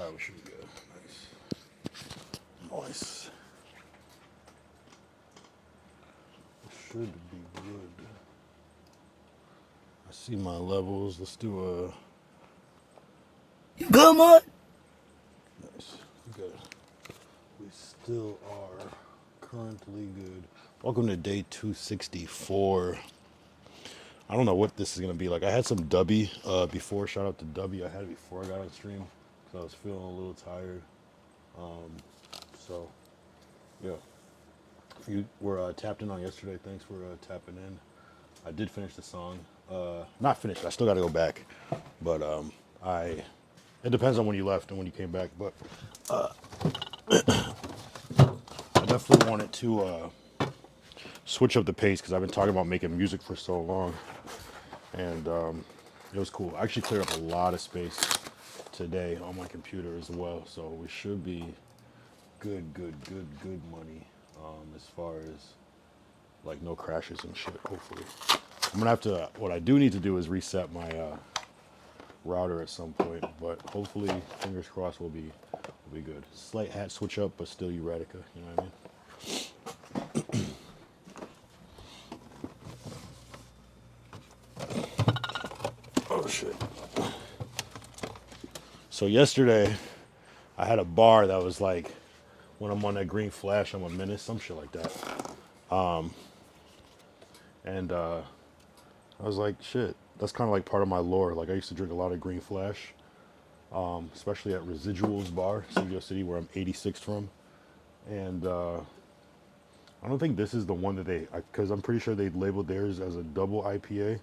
Alright, we should be good. Nice. Nice. Should be good. I see my levels. Let's do a... Come on. Nice. Good. We still are currently good. Welcome to day 264. I don't know what this is going to be like. I had some Dubby before. Shout out to Dubby. I had it before I got on stream. So I was feeling a little tired. So, yeah. If you were tapped in on yesterday, thanks for tapping in. I did finish the song. Not finished. I still got to go back. But it depends on when you left and when you came back. But I definitely wanted to switch up the pace because I've been talking about making music for so long. And it was cool. I actually cleared up a lot of space today on my computer as well. So we should be good money as far as like no crashes and shit, hopefully. I'm gonna have to, what I do need to do is reset my router at some point, but hopefully, fingers crossed, we'll be good. Slight hat switch up, but still Euratica, you know what I mean? Oh shit. So yesterday, I had a bar that was like, when I'm on that green flash, I'm a Menace, some shit like that. And I was like, shit, that's kind of like part of my lore. Like I used to drink a lot of green flash, especially at Residuals Bar, Studio City, where I'm 86 from. And I don't think this is the one that because I'm pretty sure they labeled theirs as a double IPA.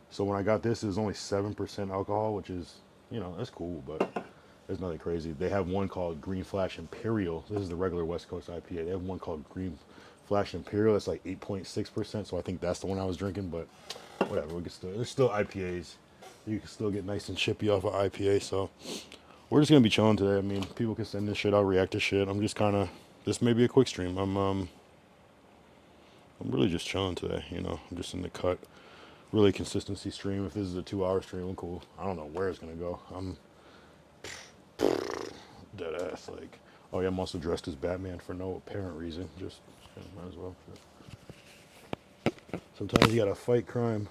So when I got this, it was only 7% alcohol, which is, that's cool, but there's nothing crazy. They have one called Green Flash Imperial. This is the regular West Coast IPA. They have one called Green Flash Imperial. That's like 8.6%. So I think that's the one I was drinking, but whatever. There's still IPAs. You can still get nice and chippy off of IPA. So we're just going to be chilling today. I mean, people can send this shit. I'll react to shit. I'm just this may be a quick stream. I'm really just chilling today. I'm just in the cut. Really consistency stream. If this is a 2-hour stream, I'm cool. I don't know where it's going to go. I'm dead ass. Like, oh yeah, I'm also dressed as Batman for no apparent reason. Just might as well. Sometimes you gotta fight crime.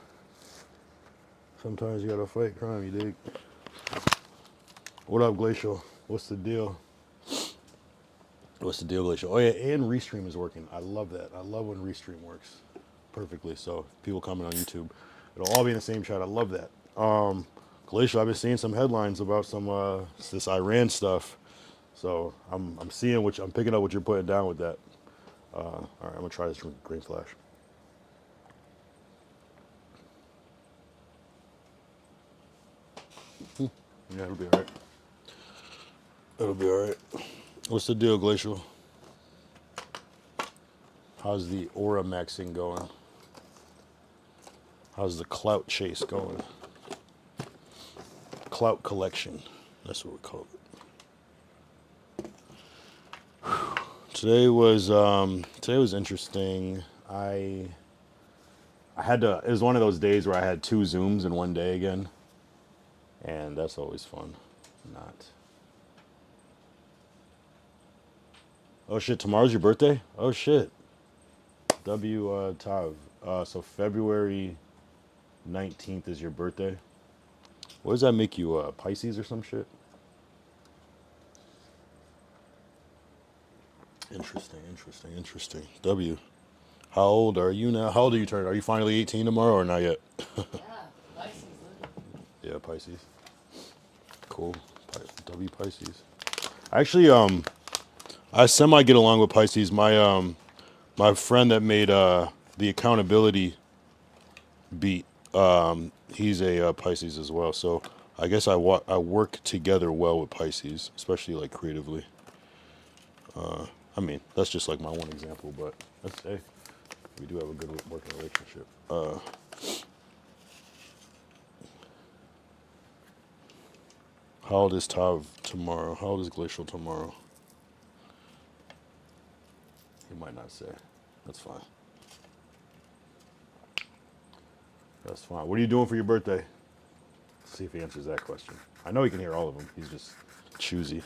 You dig? What up, Glacial? What's the deal? Glacial? Oh yeah, and Restream is working. I love that. I love when Restream works perfectly. So people comment on YouTube, it'll all be in the same chat. I love that. Glacial, I've been seeing some headlines about this Iran stuff. So I'm picking up what you're putting down with that. All right, I'm gonna try this green flash. Yeah, it'll be all right. What's the deal, Glacial? How's the aura maxing going? How's the clout chase going? Clout collection. That's what we call it. Today was interesting. It was one of those days where I had 2 Zooms in one day again. And that's always fun. Oh shit, tomorrow's your birthday? Oh shit. Tav. So February 19th is your birthday. What does that make you, Pisces or some shit? Interesting. W. How old are you now? How old are you turning? Are you finally 18 tomorrow or not yet? Yeah, Pisces. Yeah, Pisces. Cool. W Pisces. Actually, I semi get along with Pisces. My friend that made the accountability beat, he's a Pisces as well. So I guess I work together well with Pisces, especially like creatively. I mean, that's just like my one example, but hey, we do have a good working relationship. How old is Tav tomorrow? How old is Glacial tomorrow? He might not say. That's fine. What are you doing for your birthday? Let's see if he answers that question. I know he can hear all of them. He's just choosy.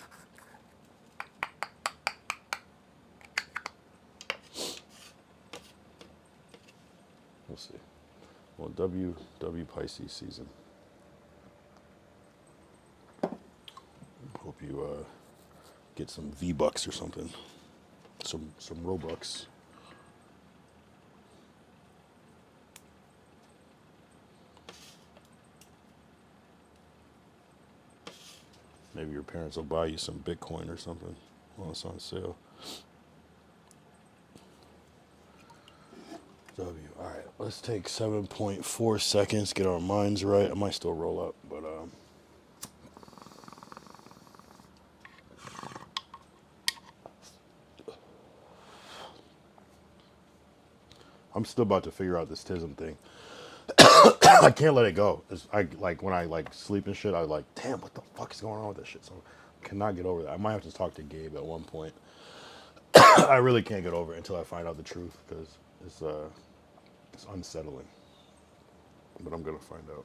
We'll see. Well, W Pisces season. Hope you get some V-Bucks or something. Some Robux. Maybe your parents will buy you some Bitcoin or something while it's on sale. W. All right, let's take 7.4 seconds, get our minds right. I might still roll up, but I'm still about to figure out this TISM thing. I can't let it go. I like when I like sleep and shit. I like, damn, what the fuck is going on with this shit? So I cannot get over that. I might have to talk to Gabe at one point. I really can't get over it until I find out the truth because it's unsettling. But I'm gonna find out.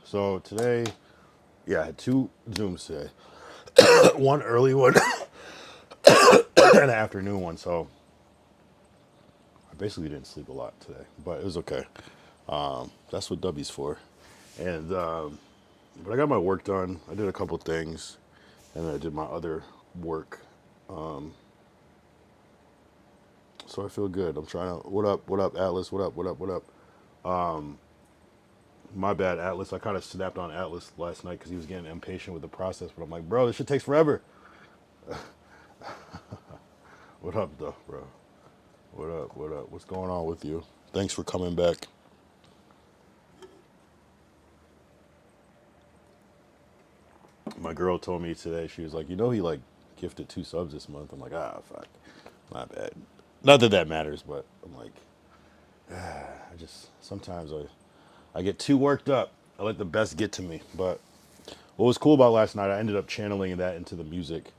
So today, yeah, I had 2 Zooms today. One early one and an afternoon one. So I basically didn't sleep a lot today, but it was okay. That's what W's for. And but I got my work done. I did a couple things, and then I did my other work. So I feel good. I'm trying to. What up, Atlas? What up? My bad, Atlas. I kind of snapped on Atlas last night because he was getting impatient with the process. But I'm like, bro, this shit takes forever. What up, though, bro? What up? What's going on with you? Thanks for coming back. My girl told me today, she was like, he like gifted 2 subs this month. I'm like, fuck. My bad. Not that that matters, but I'm like, I just, sometimes I get too worked up. I let the best get to me. But what was cool about last night, I ended up channeling that into the music.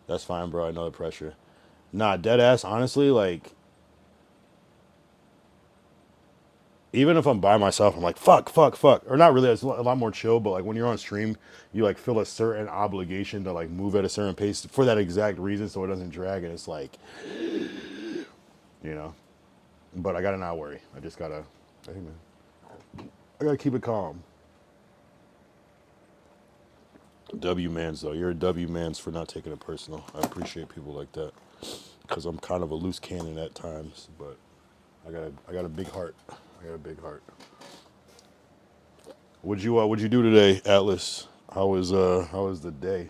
That's fine, bro. I know the pressure. Nah, dead ass, honestly, like, even if I'm by myself, I'm like, fuck. Or not really, it's a lot more chill, but like when you're on stream, you like feel a certain obligation to like move at a certain pace for that exact reason so it doesn't drag. And it's like, you know, but I gotta not worry. I just gotta, hey man, I gotta keep it calm. W mans though, you're a W mans for not taking it personal. I appreciate people like that because I'm kind of a loose cannon at times, but I got a big heart. I got a big heart. What'd you do today, Atlas? How was the day?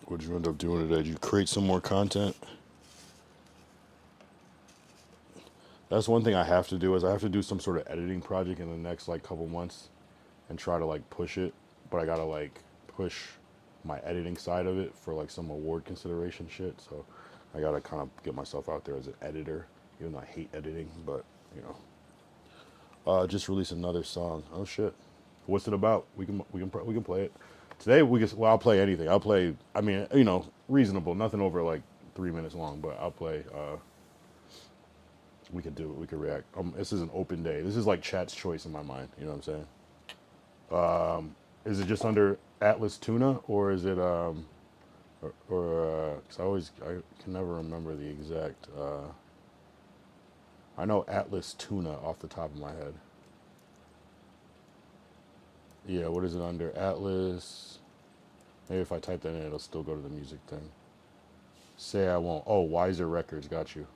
What'd you end up doing today? Did you create some more content? That's one thing I have to do is I have to do some sort of editing project in the next like couple months and try to like push it, but I gotta like push my editing side of it for like some award consideration shit. So I gotta kind of get myself out there as an editor, even though I hate editing. But you know, just released another song. Oh shit, what's it about? We can play it today. Well, I'll play anything. I'll play. I mean, you know, reasonable. Nothing over like 3 minutes long, but I'll play. We could do it. We could react. This is an open day. This is like chat's choice in my mind. You know what I'm saying? Is it just under Atlas Tuna or is it cause I can never remember the exact I know Atlas Tuna off the top of my head. Yeah, what is it under? Atlas. Maybe if I type that in it'll still go to the music thing. Say I won't. Oh, Wiser Records, got you.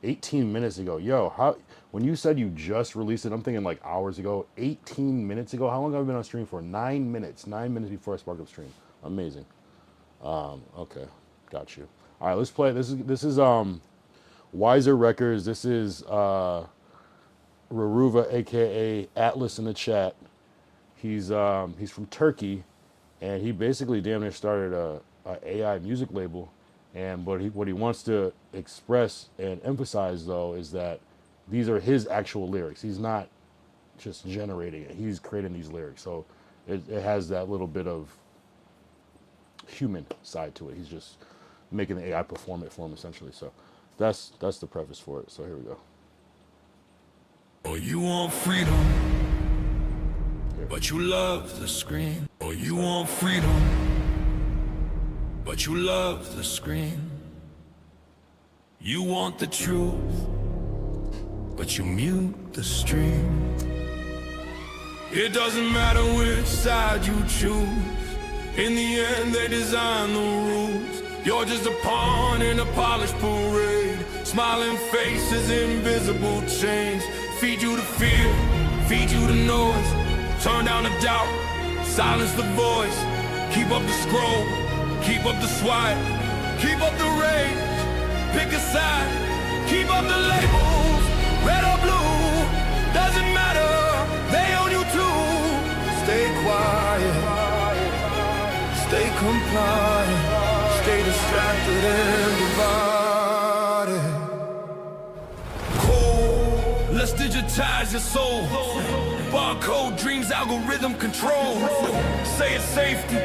18 minutes ago. Yo, how when you said you just released it, I'm thinking like hours ago. 18 minutes ago. How long have I been on stream for? 9 minutes. 9 minutes before I sparked up stream. Amazing. Okay. Got you. All right, let's play. This is Wiser Records. This is Raruva, aka Atlas in the chat. He's from Turkey, and he basically damn near started a AI music label. And what he wants to express and emphasize though is that these are his actual lyrics. He's not just generating it. He's creating these lyrics. So it has that little bit of human side to it. He's just making the AI perform it for him essentially. So That's the preface for it. So here we go. Oh, you want freedom, but you love the screen. Oh, you want freedom, but you love the screen. You want the truth, but you mute the stream. It doesn't matter which side you choose. In the end, they design the rules. You're just a pawn in a polished parade. Smiling faces, invisible chains. Feed you the fear, feed you the noise. Turn down the doubt, silence the voice. Keep up the scroll, keep up the swipe. Keep up the rage, pick a side. Keep up the labels, red or blue. Doesn't matter, they own you too. Stay quiet, stay compliant. Stay distracted and divided. Cold, let's digitize your soul. Barcode dreams, algorithm control. Say it's safety,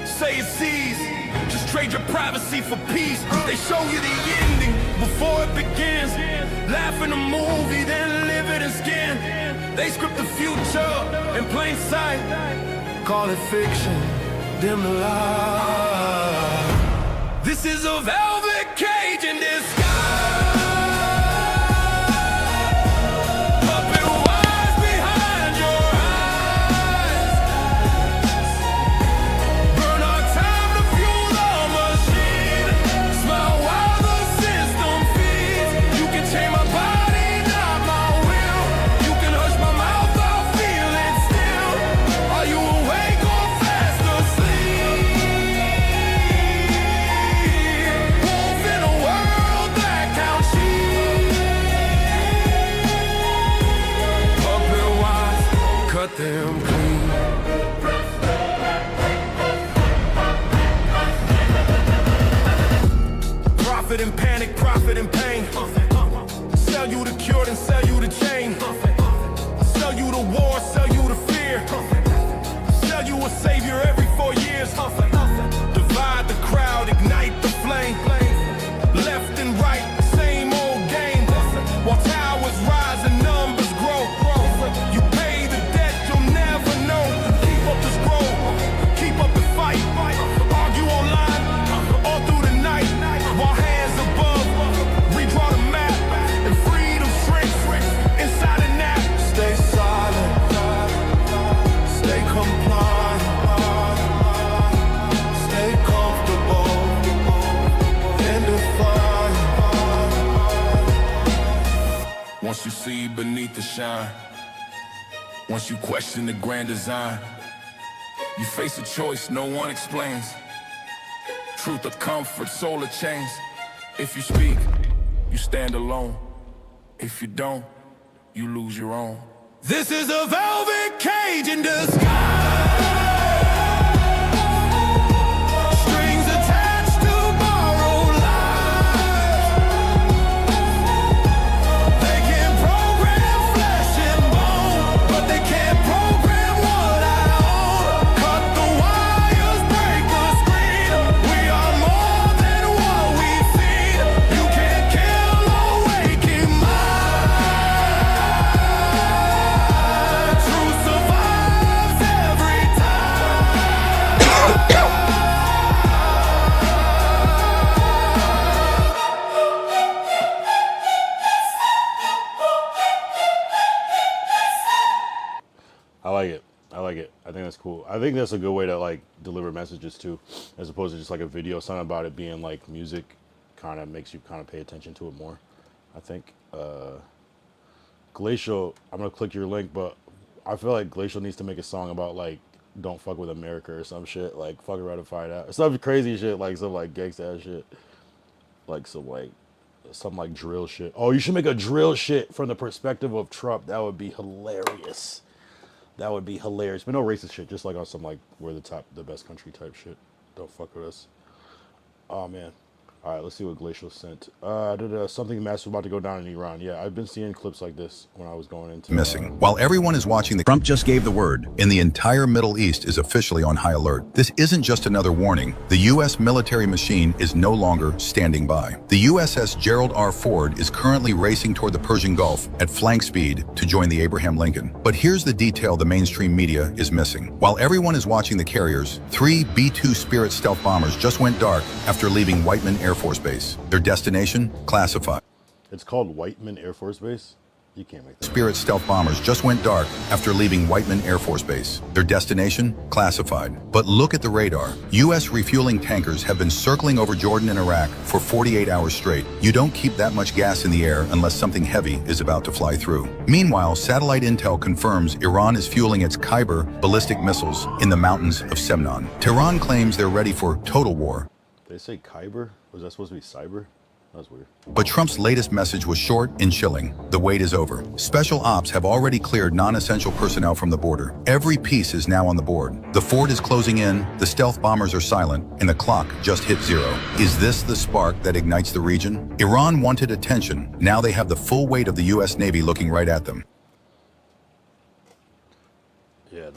say it's ease. Just trade your privacy for peace. They show you the ending before it begins. Laugh in a movie, then live it in skin. They script the future in plain sight. Call it fiction, dim the light. This is a velvet cage in disguise. Puppet wires behind your eyes. Burn our time to fuel the machine. Smile while the system feeds. You can chain my body, not my will. You can hush my mouth, I'll feel it still. Are you awake or fast asleep? Wolf in a world that counts sheep. Puppet wise, cut them clean. Profit and panic, profit and pain. Sell you the cure, then sell you the chain. Sell you the war, sell you the fear. Sell you a savior every 4 years. Divide the crowd, ignite the flame. Left and right, same old game. While towers rise and numbers grow. You pay the debt you'll never know. Keep up the scroll, keep up the fight. Argue online, all through the night. While hands above, redraw the map. And freedom shrinks inside a nap. Stay silent, stay compliant. Stay comfortable and defiant. Once you see beneath the shine, once you question the grand design, you face a choice no one explains. Truth or comfort, soul or chains. If you speak, you stand alone. If you don't, you lose your own. This is a velvet cage in disguise. Strings attached to borrowed lives. They can program flesh and bone, but they can't program what I own. Cut the wires, break the screen. We are more than what we've seen. You can't kill or waking mind. Truth survives every time. I like it. I like it. I think that's cool. I think that's a good way to like deliver messages too, as opposed to just like a video. Something about it being like music kind of makes you kind of pay attention to it more. I think Glacial, I'm gonna click your link, but I feel like Glacial needs to make a song about like don't fuck with America or some shit, like fuck around and find out. Some crazy shit, like some like gangsta ass shit. Like some like drill shit. Oh, you should make a drill shit from the perspective of Trump. That would be hilarious. That would be hilarious. But no racist shit, just like on some like we're the best country type shit. Don't fuck with us. Oh man. All right, let's see what Glacial sent. Something massive about to go down in Iran. Yeah, I've been seeing clips like this when I was going into. Missing. While everyone is watching, Trump just gave the word, and the entire Middle East is officially on high alert. This isn't just another warning. The U.S. military machine is no longer standing by. The USS Gerald R. Ford is currently racing toward the Persian Gulf at flank speed to join the Abraham Lincoln. But here's the detail the mainstream media is missing. While everyone is watching the carriers, 3 B-2 Spirit stealth bombers just went dark after leaving Whiteman Air Force Base. Their destination? Classified. It's called Whiteman Air Force Base? You can't make that. Spirit stealth bombers just went dark after leaving Whiteman Air Force Base. Their destination? Classified. But look at the radar. U.S. refueling tankers have been circling over Jordan and Iraq for 48 hours straight. You don't keep that much gas in the air unless something heavy is about to fly through. Meanwhile, satellite intel confirms Iran is fueling its Khyber ballistic missiles in the mountains of Semnan. Tehran claims they're ready for total war. They say Khyber? Was that supposed to be cyber? That's weird. But Trump's latest message was short and chilling. The wait is over. Special ops have already cleared non-essential personnel from the border. Every piece is now on the board. The Ford is closing in, the stealth bombers are silent, and the clock just hit 0. Is this the spark that ignites the region? Iran wanted attention. Now they have the full weight of the U.S. Navy looking right at them. Yeah,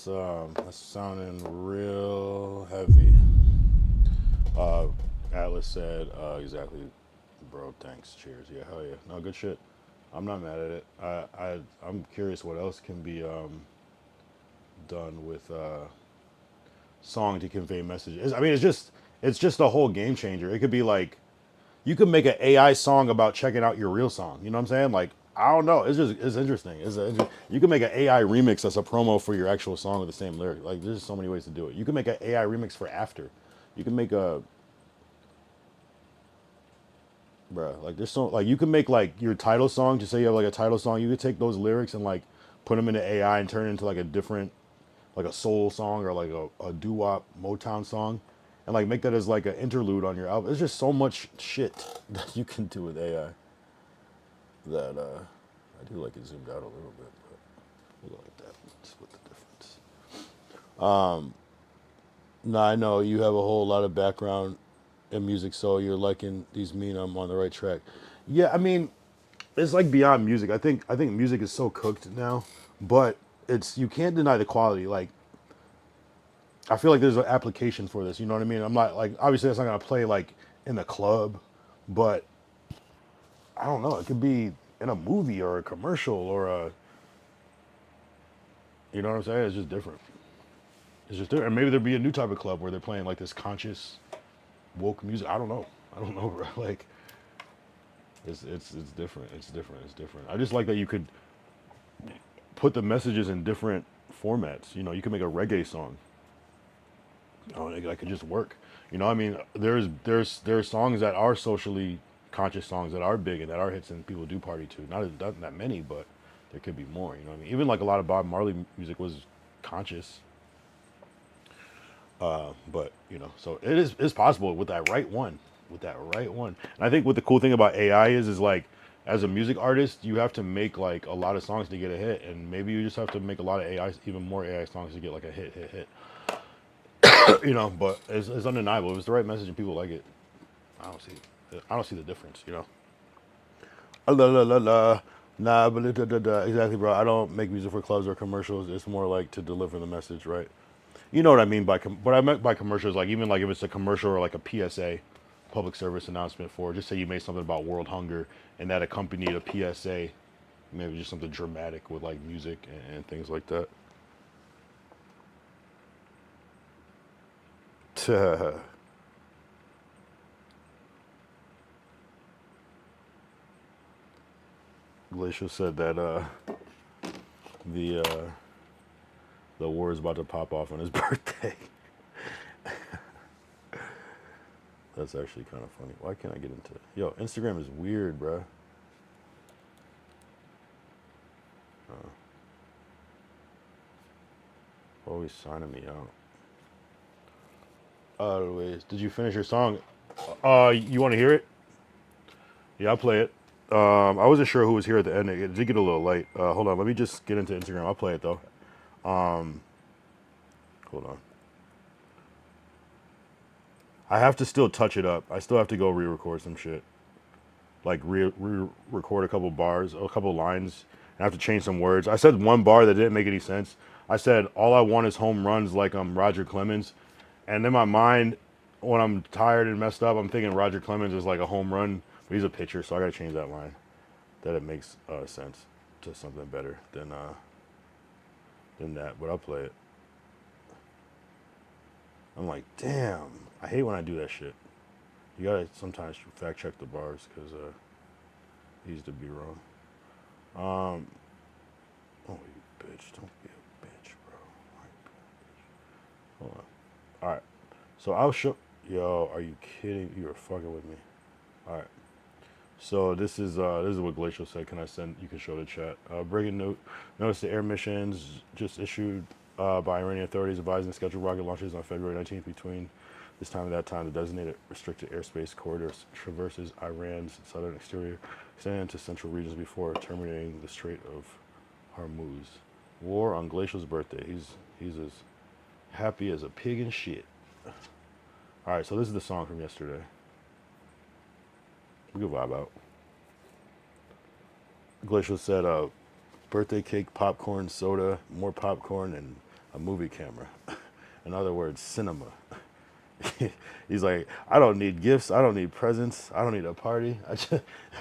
no, that's sounding real heavy. Atlas said, exactly. Bro, thanks. Cheers. Yeah, hell yeah. No, good shit. I'm not mad at it. I'm curious what else can be done with song to convey messages. I mean, it's just a whole game changer. It could be like, you could make an AI song about checking out your real song. You know what I'm saying? Like, I don't know. It's interesting. You can make an AI remix that's a promo for your actual song with the same lyric. Like, there's so many ways to do it. You can make an AI remix for After. You can make a bruh, like there's so like you can make like your title song. Just say you have like a title song, you could take those lyrics and like put them into AI and turn it into like a different, like a soul song or like a doo-wop Motown song, and like make that as like an interlude on your album. There's just so much shit that you can do with AI that I do like it zoomed out a little bit, but we'll go like that. Split the difference. No, I know you have a whole lot of background in music, so you're liking these mean I'm on the right track. Yeah, I mean, it's like beyond music. I think music is so cooked now, but you can't deny the quality. Like, I feel like there's an application for this. You know what I mean? I'm not like, obviously that's not gonna play like in the club, but I don't know. It could be in a movie or a commercial or you know what I'm saying? It's just different. It's just different. And maybe there'd be a new type of club where they're playing like this conscious woke music. I don't know, bro. Like, it's different. It's different. I just like that you could put the messages in different formats. You know, you can make a reggae song. Oh, that could just work. You know, I mean, there's songs that are socially conscious songs that are big and that are hits and people do party to. Not that many, but there could be more. You know what I mean? Even like a lot of Bob Marley music was conscious. But you know, so it's possible with that right one. And I think what the cool thing about AI is like, as a music artist, you have to make like a lot of songs to get a hit, and maybe you just have to make a lot of AI, even more AI songs to get like a hit. You know, but it's undeniable. If it's the right message and people like it, I don't see the difference. You know. La la la la. Nah, but exactly, bro. I don't make music for clubs or commercials. It's more like to deliver the message, right? You know what I mean by what I meant by commercials, like even like if it's a commercial or like a PSA, public service announcement for, just say you made something about world hunger and that accompanied a PSA, maybe just something dramatic with like music and things like that. Glacial said that the war is about to pop off on his birthday. That's actually kind of funny. Why can't I get into it? Yo, Instagram is weird, bruh. Always signing me out. Anyways, did you finish your song? You want to hear it? Yeah, I'll play it. I wasn't sure who was here at the end. It did get a little late. Hold on, let me just get into Instagram. I'll play it though. Hold on. I have to still touch it up. I still have to go re-record some shit. Like re-record a couple bars, a couple lines, and I have to change some words. I said one bar that didn't make any sense. I said, all I want is home runs like I'm Roger Clemens. And in my mind, when I'm tired and messed up, I'm thinking Roger Clemens is like a home run, but he's a pitcher, so I gotta change that line. That it makes sense to something better than that, but I'll play it. I'm like, damn, I hate when I do that shit. You gotta sometimes fact check the bars because he used to be wrong. Oh, you bitch, don't be a bitch, bro. Hold on. All right, so I'll show. Yo, are you kidding? You are fucking with me. All right. So this is what Glacial said. Can I send? You can show the chat. Breaking notice: the air missions just issued by Iranian authorities advising scheduled rocket launches on February 19th between this time and that time. The designated restricted airspace corridor traverses Iran's southern exterior, extending into central regions before terminating the Strait of Hormuz. War on Glacial's birthday. He's as happy as a pig in shit. All right, so this is the song from yesterday. We can vibe out. Glacial said, birthday cake, popcorn, soda, more popcorn, and a movie camera. In other words, cinema. He's like, I don't need gifts. I don't need presents. I don't need a party.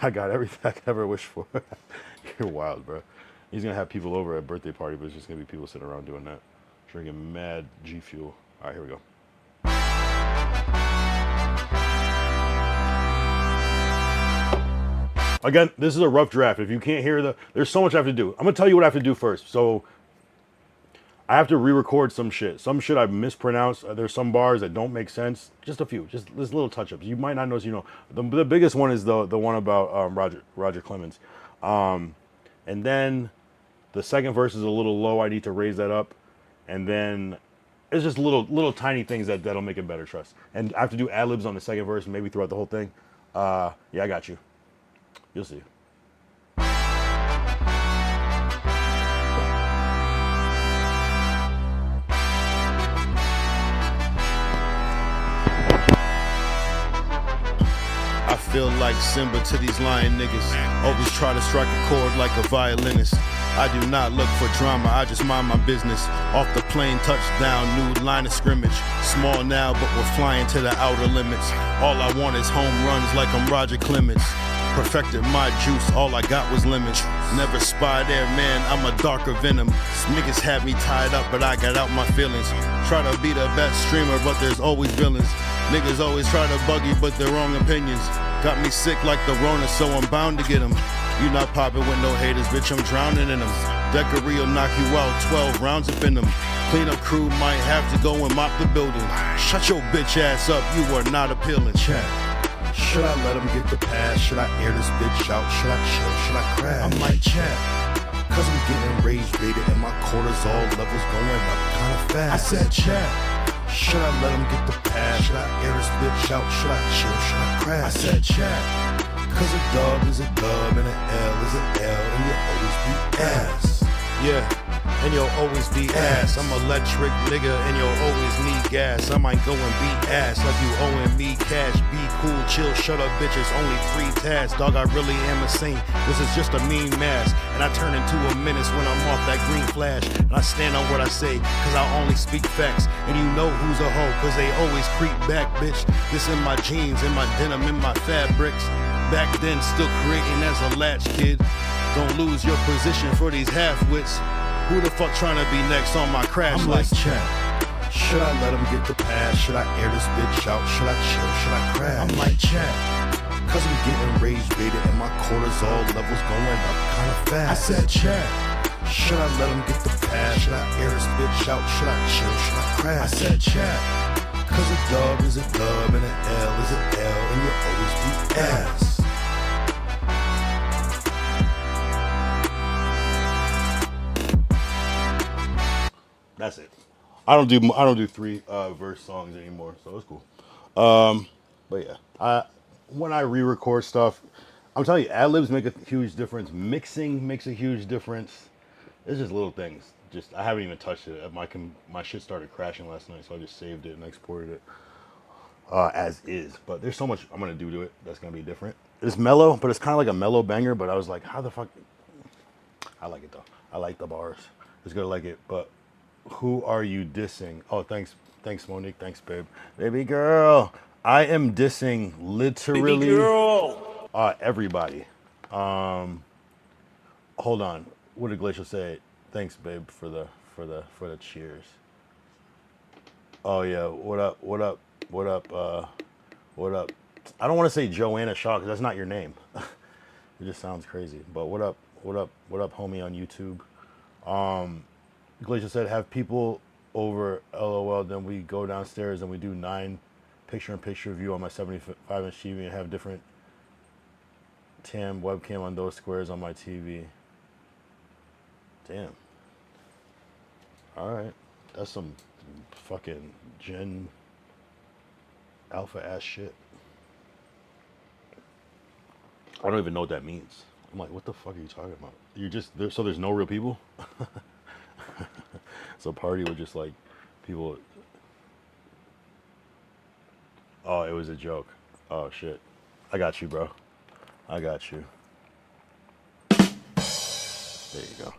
I got everything I could ever wish for. You're wild, bro. He's going to have people over at a birthday party, but it's just going to be people sitting around doing that. Drinking mad G Fuel. All right, here we go. Again, this is a rough draft. If you can't hear there's so much I have to do. I'm going to tell you what I have to do first. So I have to re-record some shit. Some shit I mispronounced. There's some bars that don't make sense. Just a few. Just this little touch-ups. You might not notice, The biggest one is the one about Roger Clemens. And then the second verse is a little low. I need to raise that up. And then it's just little tiny things that'll make it better, trust. And I have to do ad-libs on the second verse, maybe throughout the whole thing. Yeah, I got you. You'll see. I feel like Simba to these lion niggas. Always try to strike a chord like a violinist. I do not look for drama, I just mind my business. Off the plane, touchdown, new line of scrimmage. Small now, but we're flying to the outer limits. All I want is home runs like I'm Roger Clemens. Perfected my juice, all I got was lemons. Never spied there, man, I'm a darker venom. Niggas had me tied up, but I got out my feelings. Try to be the best streamer, but there's always villains. Niggas always try to bug you, but they're wrong opinions. Got me sick like the Rona, so I'm bound to get them. You not popping with no haters, bitch, I'm drowning in them. Decoree will knock you out, 12 rounds up in them. Cleanup crew might have to go and mop the building. Shut your bitch ass up, you are not appealing. Chat. Should I let him get the pass? Should I air this bitch out? Should I chill? Should I crash? I'm like, chat. Cause I'm getting rage baited and my cortisol levels going up kinda fast. I said, chat. Should I let him get the pass? Should I air this bitch out? Should I chill? Should I crash? I said, chat. Cause a dub is a dub and an L is an L and you'll always be ass. Yeah, and you'll always be ass. I'm electric nigga and you'll always need gas. I might go and beat ass like you owing me cash. Be cool, chill, shut up bitches, only 3 tasks. Dog, I really am a saint. This is just a mean mask. And I turn into a menace when I'm off that green flash. And I stand on what I say, cause I only speak facts. And you know who's a hoe, cause they always creep back, bitch. This in my jeans, in my denim, in my fabrics. Back then, still creating as a latch kid. Don't lose your position for these half-wits. Who the fuck trying to be next on my crash list? Like, chat. Should I let him get the pass? Should I air this bitch out? Should I chill? Should I crash? I'm like, chat. Cause I'm getting rage baited and my cortisol levels going up kinda fast. I said, chat. Should I let him get the pass? Should I air this bitch out? Should I chill? Should I crash? I said, chat. Cause a dub is a dub and an L is an L and you'll always be ass. That's it. I don't do 3 verse songs anymore, so it's cool. But yeah, when I re-record stuff, I'm telling you, ad-libs make a huge difference. Mixing makes a huge difference. It's just little things. Just I haven't even touched it. My shit started crashing last night, so I just saved it and exported it. as is. But there's so much I'm gonna do to it that's gonna be different. It's mellow, but it's kind of like a mellow banger. But I was like, how the fuck? I like it though. I like the bars. It's gonna like it. But who are you dissing? Oh, thanks Monique. Thanks, babe. Baby girl, I am dissing literally everybody. Hold on. What did Glacial say? Thanks, babe, for the cheers. Oh yeah. What up? What up? What up? What up? I don't want to say Joanna Shaw because that's not your name. It just sounds crazy. But what up? What up? What up, homie on YouTube? Glacier said, have people over LOL, then we go downstairs and we do 9 picture-in-picture view on my 75-inch TV and have different TAM webcam on those squares on my TV. Damn. All right. That's some fucking Gen Alpha ass shit. I don't even know what that means. I'm like, what the fuck are you talking about? You're just there, so there's no real people? So party with just like people. Oh, it was a joke. Oh shit. I got you, bro. I got you. There you go.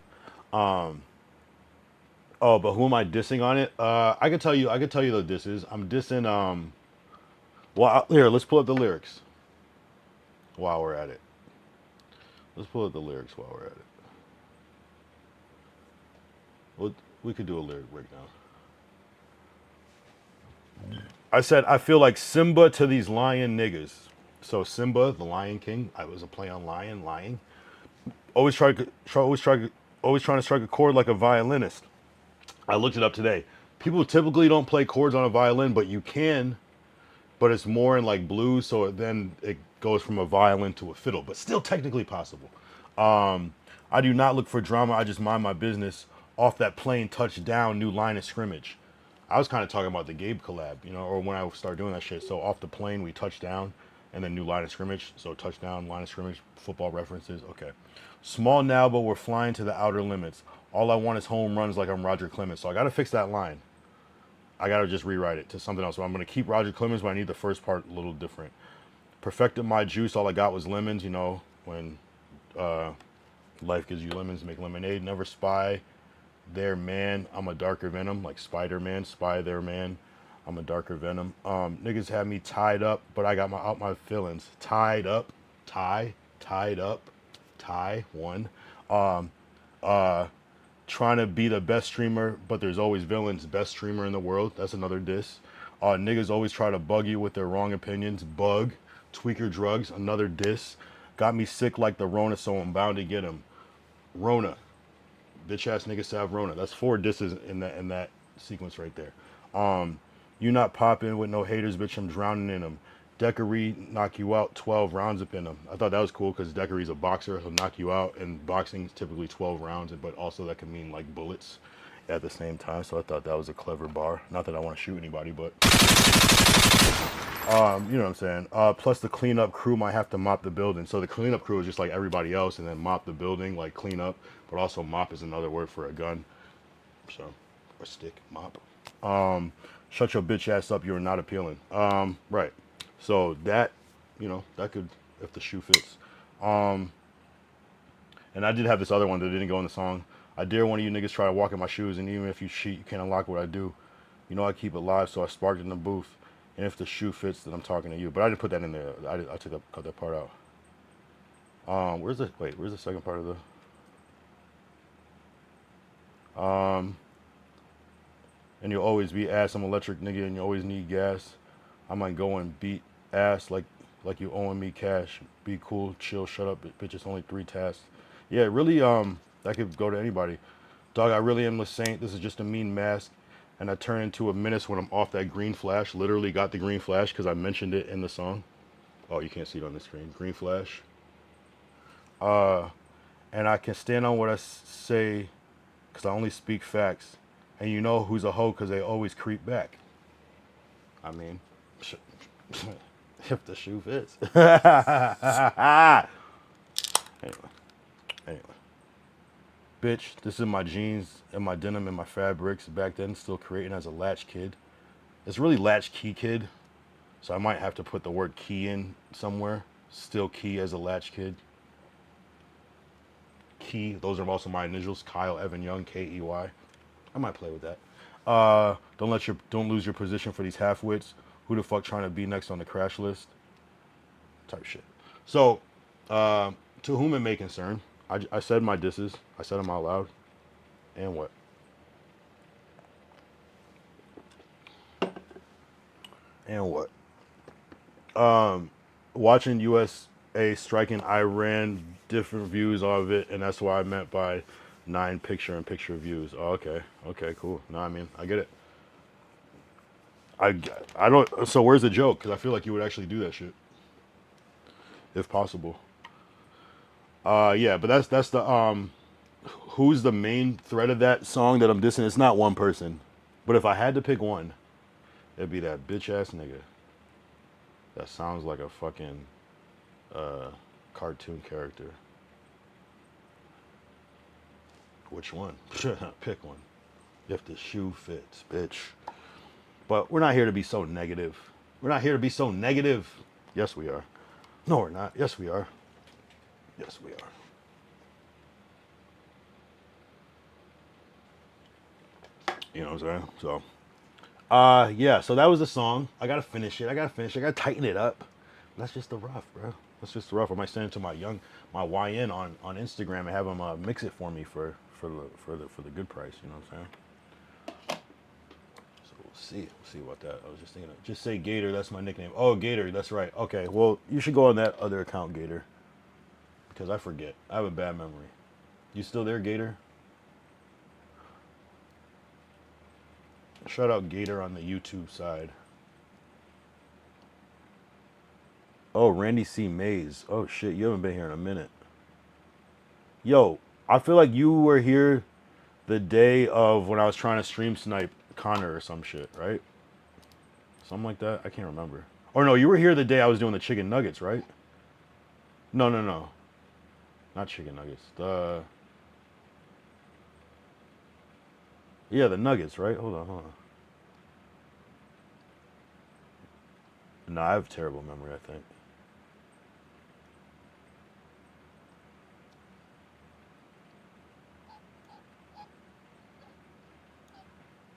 Oh, but who am I dissing on it? I can tell you the disses. I'm dissing well, here, let's pull up the lyrics while we're at it. Let's pull up the lyrics while we're at it. We could do a lyric breakdown. I said, I feel like Simba to these lion niggas. So Simba, the Lion King, I was a play on lion, lying. Always trying to strike a chord like a violinist. I looked it up today. People typically don't play chords on a violin, but you can. But it's more in like blues, so then it goes from a violin to a fiddle, but still technically possible. I do not look for drama. I just mind my business. Off that plane, touchdown, new line of scrimmage. I was kind of talking about the Gabe collab, you know, or when I start doing that shit. So off the plane, we touch down, and then new line of scrimmage. So touchdown, line of scrimmage, football references. Okay. Small now, but we're flying to the outer limits. All I want is home runs like I'm Roger Clemens. So I got to fix that line. I got to just rewrite it to something else. So I'm going to keep Roger Clemens, but I need the first part a little different. Perfected my juice. All I got was lemons, you know, when life gives you lemons, make lemonade. Never spy their man. I'm a darker venom, like Spider-Man. Spy their man. I'm a darker venom. Niggas had me tied up, but I got my feelings. Tied up. Tied up. Tie. One. Trying to be the best streamer, but there's always villains. Best streamer in the world. That's another diss. Niggas always try to bug you with their wrong opinions. Bug. Tweaker drugs. Another diss. Got me sick like the Rona, so I'm bound to get him. Rona. Bitch ass niggas have Rona. That's 4 disses in that sequence right there. You not popping with no haters, bitch. I'm drowning in them. Decarie knock you out, 12 rounds up in them. I thought that was cool because Decarie's a boxer, he'll knock you out, and boxing is typically 12 rounds, but also that can mean like bullets at the same time. So I thought that was a clever bar. Not that I want to shoot anybody, but you know what I'm saying. Plus the cleanup crew might have to mop the building. So the cleanup crew is just like everybody else, and then mop the building, like clean up. But also mop is another word for a gun. So, or stick, mop. Shut your bitch ass up. You are not appealing. Right. So that, you know, that could, if the shoe fits. And I did have this other one that didn't go in the song. I dare one of you niggas try to walk in my shoes, and even if you cheat, you can't unlock what I do. You know I keep it live, so I sparked in the booth. And if the shoe fits, then I'm talking to you. But I didn't put that in there. I cut that part out. Where's the second part of the? And you'll always be ass. I'm electric nigga, and you always need gas. I might go and beat ass like you owing me cash. Be cool, chill, shut up, bitch. It's only 3 tasks. Yeah, really. That could go to anybody. Dog, I really am the saint. This is just a mean mask, and I turn into a menace when I'm off that green flash. Literally got the green flash because I mentioned it in the song. Oh, you can't see it on the screen. Green flash. And I can stand on what I say because I only speak facts. And you know who's a hoe because they always creep back. I mean, if the shoe fits. Anyway. Bitch, this is my jeans and my denim and my fabrics. Back then, still creating as a latch kid. It's really latch key kid. So I might have to put the word key in somewhere. Still Key as a latchkid. Key. Those are also my initials. Kyle Evan Young, Key. I might play with that. Don't lose your position for these half-wits. Who the fuck trying to be next on the crash list? Type shit. So, to whom it may concern, I said my disses. I said them out loud. And what? And what? Watching USA striking Iran, different views of it, and that's what I meant by 9 picture-in-picture views. Oh, okay. Okay, cool. No, I mean, I get it. I don't. So where's the joke? Because I feel like you would actually do that shit, if possible. Yeah, but that's the who's the main thread of that song that I'm dissing? It's not one person, but if I had to pick one, it'd be that bitch ass nigga. That sounds like a fucking cartoon character. Which one? Pick one. If the shoe fits, bitch. But we're not here to be so negative. We're not here to be so negative. Yes, we are. No, we're not. Yes, we are. Yes, we are. You know what I'm saying? So, yeah. So that was the song. I gotta finish it. I gotta tighten it up. That's just the rough, bro. That's just the rough. I might send it to my YN on Instagram and have him mix it for me for the good price. You know what I'm saying? We'll see about that. I was just thinking, just say Gator. That's my nickname. Oh, Gator. That's right. Okay. Well, you should go on that other account, Gator, because I forget. I have a bad memory. You still there, Gator? Shout out Gator on the YouTube side. Oh, Randy C. Mays. Oh shit, you haven't been here in a minute. Yo, I feel like you were here the day of when I was trying to stream snipe Connor or some shit, right? Something like that. I can't remember. Or no, you were here the day I was doing the chicken nuggets, right? No. Not chicken nuggets. Yeah, the nuggets, right? Hold on. No, I have terrible memory, I think.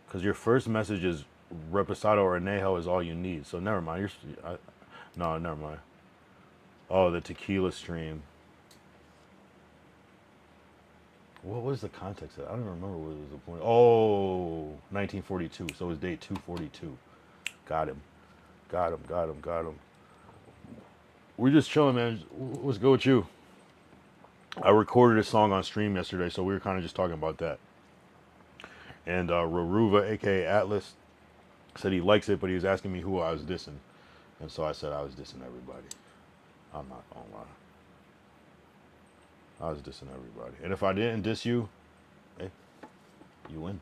Because your first message is reposado or anejo is all you need. So never mind. No, never mind. Oh, the tequila stream. What was the context of that? I don't remember what was the point. Oh, 1942. So it was day 242. Got him. We're just chilling, man. What's good with you? I recorded a song on stream yesterday, so we were kind of just talking about that. And Raruva, aka Atlas, said he likes it, but he was asking me who I was dissing. And so I said I was dissing everybody. I'm not gonna lie. I was dissing everybody. And if I didn't diss you, hey, you win.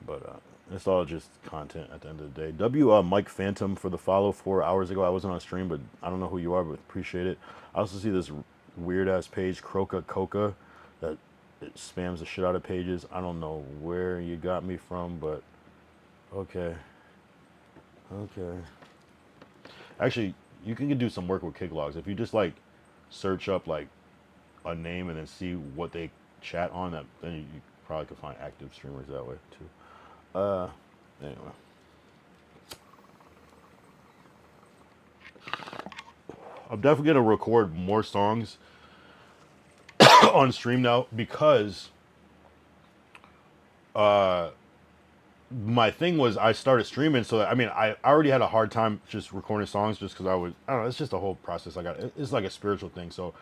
But it's all just content at the end of the day. Mike Phantom for the follow 4 hours ago. I wasn't on stream, but I don't know who you are, but appreciate it. I also see this weird ass page, Croca Coca, that it spams the shit out of pages. I don't know where you got me from, but okay. Actually, you can do some work with kick logs. If you just like search up like a name and then see what they chat on, that then you probably could find active streamers that way too. Anyway. I'm definitely gonna record more songs on stream now because my thing was I started streaming, so I mean I already had a hard time just recording songs just because I don't know, it's just a whole process. It's like a spiritual thing, so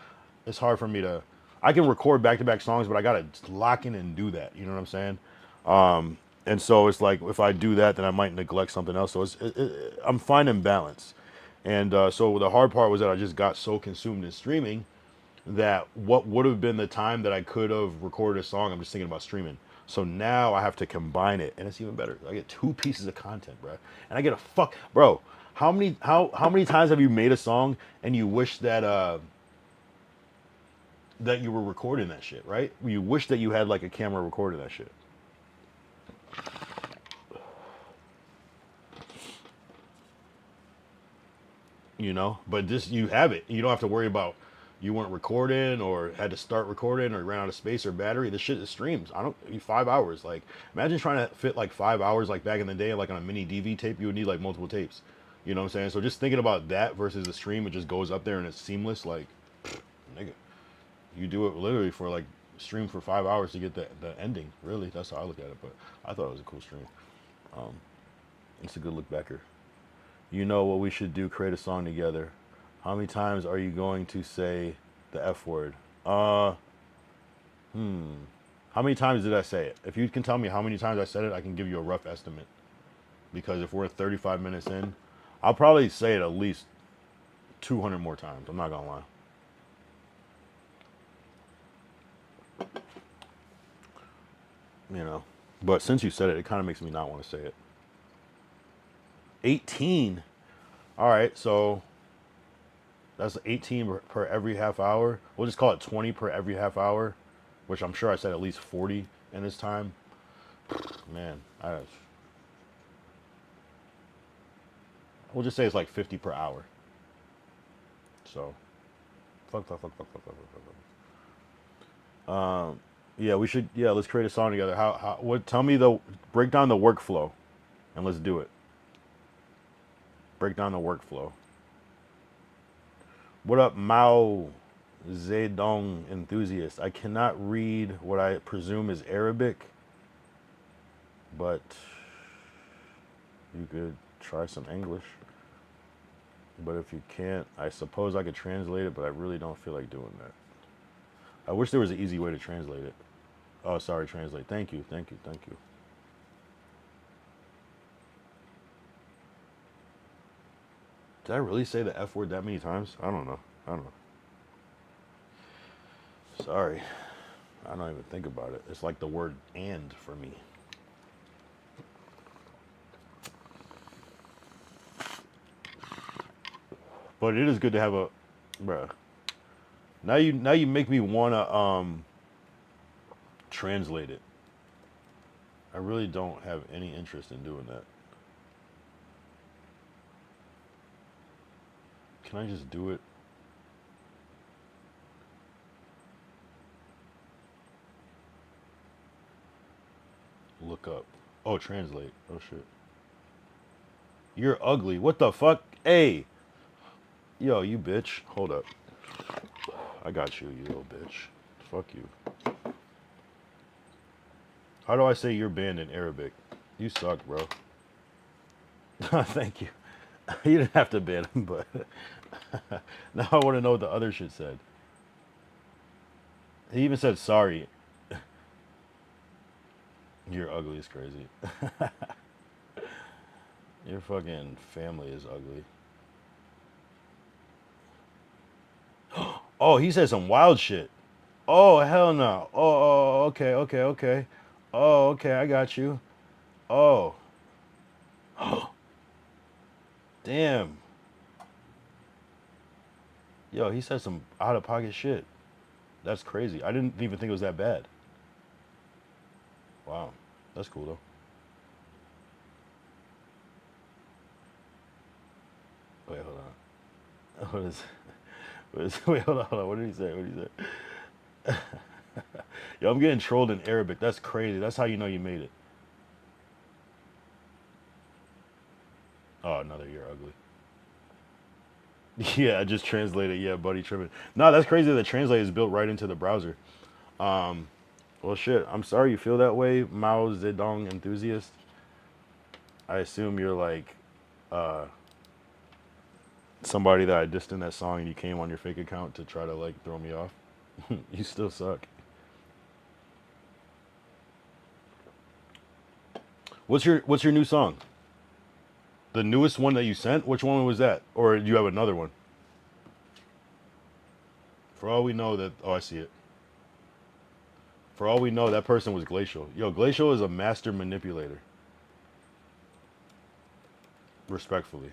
it's hard for me to. I can record back-to-back songs, but I gotta lock in and do that. You know what I'm saying? And so it's like if I do that, then I might neglect something else. So I'm finding balance. And so the hard part was that I just got so consumed in streaming that what would have been the time that I could have recorded a song, I'm just thinking about streaming. So now I have to combine it, and it's even better. I get 2 pieces of content, bro, and I get bro. How many times have you made a song and you wish that that you were recording that shit, right? You wish that you had like a camera recording that shit. you know. But this, you have it. You don't have to worry about you weren't recording or had to start recording or ran out of space or battery. This shit is streams. I don't 5 hours. Like imagine trying to fit like 5 hours like back in the day, like on a mini DV tape. You would need like multiple tapes. You know what I'm saying? So just thinking about that versus the stream, it just goes up there and it's seamless. Like, nigga, you do it literally for like stream for 5 hours to get the ending. Really, that's how I look at it. But I thought it was a cool stream. It's a good look backer. You know what we should do? Create a song together. How many times are you going to say the F word? How many times did I say it? If you can tell me how many times I said it, I can give you a rough estimate. Because if we're 35 minutes in, I'll probably say it at least 200 more times. I'm not gonna lie. You know, but since you said it, it kind of makes me not want to say it. 18. All right, so that's 18 per every half hour. We'll just call it 20 per every half hour, which I'm sure I said at least 40 in this time. Man, we'll just say it's like 50 per hour. So, fuck. Yeah, we should. Yeah, let's create a song together. What? Tell me break down the workflow, and let's do it. Break down the workflow. What up, Mao Zedong enthusiast? I cannot read what I presume is Arabic, but you could try some English. But if you can't, I suppose I could translate it, but I really don't feel like doing that. I wish there was an easy way to translate it. Oh, sorry, translate. Thank you. Did I really say the F word that many times? I don't know. Sorry. I don't even think about it. It's like the word "and" for me. But it is good to have a, bruh. Now you make me wanna translate it. I really don't have any interest in doing that. Can I just do it? Look up. Oh, translate. Oh shit. You're ugly. What the fuck? Hey. Yo, you bitch. Hold up. I got you, you little bitch. Fuck you. How do I say you're banned in Arabic? You suck, bro. Thank you. You didn't have to ban him, but now I want to know what the other shit said. He even said sorry. You're ugly is crazy. Your fucking family is ugly. Oh, he said some wild shit. Oh, hell no. Oh, okay. Oh, okay, I got you. Oh. Damn. Yo, he said some out of pocket shit. That's crazy. I didn't even think it was that bad. Wow. That's cool though. Wait, hold on. Wait, hold on. What did he say? Yo, I'm getting trolled in Arabic. That's crazy. That's how you know you made it. Oh, another you're ugly. Yeah, I just translated. Yeah, buddy tripping. No, that's crazy. The translate is built right into the browser. Well, shit. I'm sorry you feel that way, Mao Zedong enthusiast. I assume you're like somebody that I dissed in that song, and you came on your fake account to try to like throw me off. You still suck. What's your new song? The newest one that you sent? Which one was that? Or do you have another one? For all we know that... Oh, I see it. For all we know, that person was Glacial. Yo, Glacial is a master manipulator. Respectfully.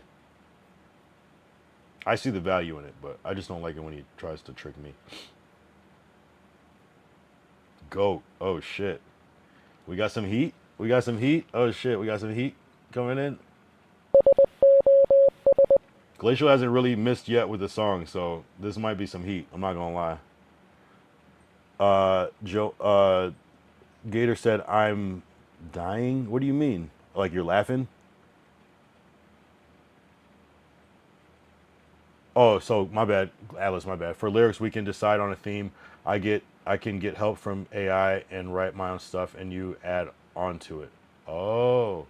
I see the value in it, but I just don't like it when he tries to trick me. Goat. Oh, shit. We got some heat? Oh, shit. We got some heat coming in. Glacial hasn't really missed yet with the song, so this might be some heat. I'm not gonna lie. Gator said, "I'm dying." What do you mean? Like you're laughing? Oh, so my bad, Atlas. My bad. For lyrics, we can decide on a theme. I can get help from AI and write my own stuff, and you add on to it. Oh,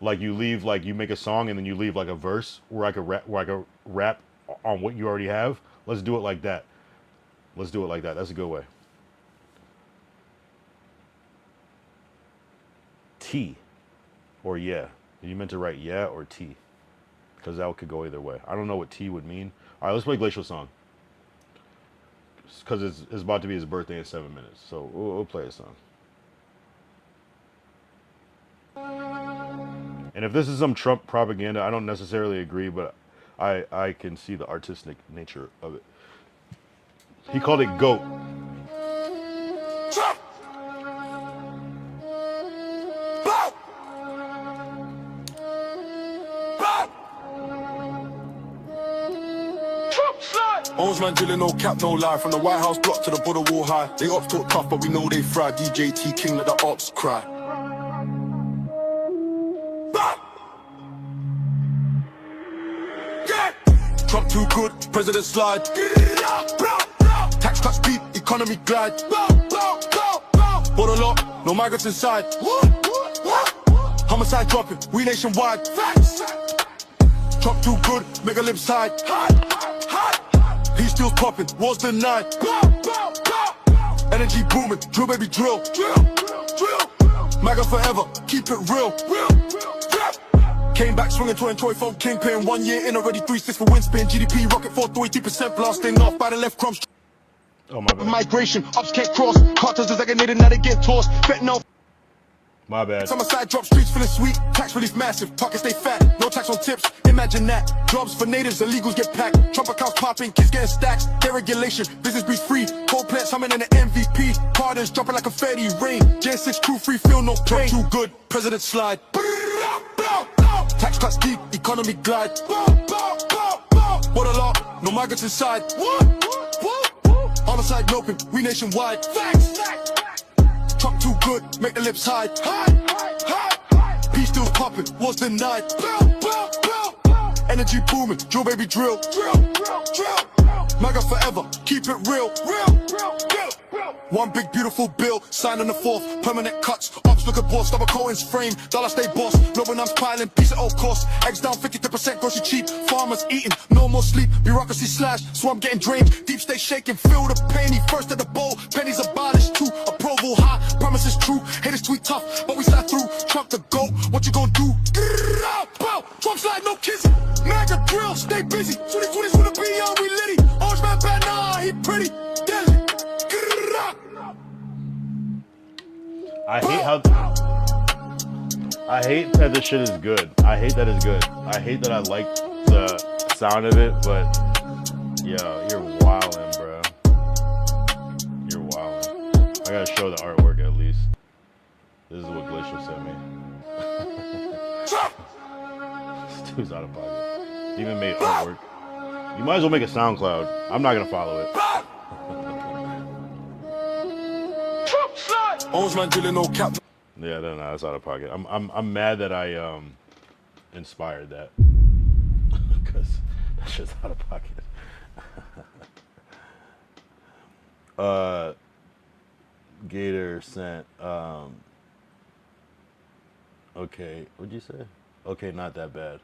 like you leave, like you make a song and then you leave like a verse where I could rap on what you already have. Let's do it like that. Let's do it like that. That's a good way. T or yeah. You meant to write yeah or T? Because that could go either way. I don't know what T would mean. All right, let's play Glacial song. Because it's about to be his birthday in 7 minutes. So we'll play a song. And if this is some Trump propaganda, I don't necessarily agree, but I can see the artistic nature of it. He called it GOAT. Trump! Owns man drilling, no cap, no lie. From the White House block to the border wall high. They ops talk tough, but we know they fry. DJT King, let the ops cry. Trump too good, president slide. Tax cuts deep, economy glide. Border lock, no migrants inside. Homicide dropping, we nationwide. Trump too good, make a lips hide. He still popping, wars denied. Energy booming, drill baby drill. MAGA forever, keep it real. Came back swinging 2024 kingpin. 1 year in already 3-6 for windspin. GDP rocket 4.3% blasting off by the left crumbs. Oh my bad. Migration, ups can't cross. Carters is like a native, now they get tossed. Fentanyl. My bad. Summer side drop, streets feeling sweet. Tax relief massive, pockets stay fat. No tax on tips, imagine that. Jobs for natives, illegals get packed. Trump accounts popping, kids getting stacks. Deregulation, business breeze free. Coal plants humming in the MVP. Pardons dropping like confetti rain. Gen 6 crew free, feel no pain. Too good, president slide. Tax cuts deep, economy glide. What a lot, no migrants inside. Homicide milking, we nationwide. Trump too good, make the lips hide. Peace still popping, wars denied. Energy booming, drill baby drill. MAGA forever, keep it real. One big beautiful bill, signed on the 4th. Permanent cuts, ops look at boss. Double Cohen's frame, dollar stay boss. Global numbs piling, peace at all costs. Eggs down 50%, grocery cheap. Farmers eating, no more sleep. Bureaucracy slash, swamp getting drained. Deep state shaking, feel the pain. He first at the bowl, pennies abolished. Too approval high, promises true. Haters tweet tough, but we slide through. Trump the GOAT, what you gonna do? Trump slide, no kissing. MAGA drill, stay busy. 2020's wanna be on, we litty. Orange man bad, nah, he pretty. Deadly. I hate that this shit is good. I hate that it's good. I hate that I like the sound of it, but yo, you're wildin', bro. You're wildin'. I gotta show the artwork at least. This is what Glacial sent me. This dude's out of pocket. He even made artwork. You might as well make a SoundCloud. I'm not gonna follow it. Owns man drilling, no cap. Yeah, no, that's out of pocket. I'm mad that I inspired that because that's just out of pocket. Gator sent. Okay, what'd you say? Okay, not that bad.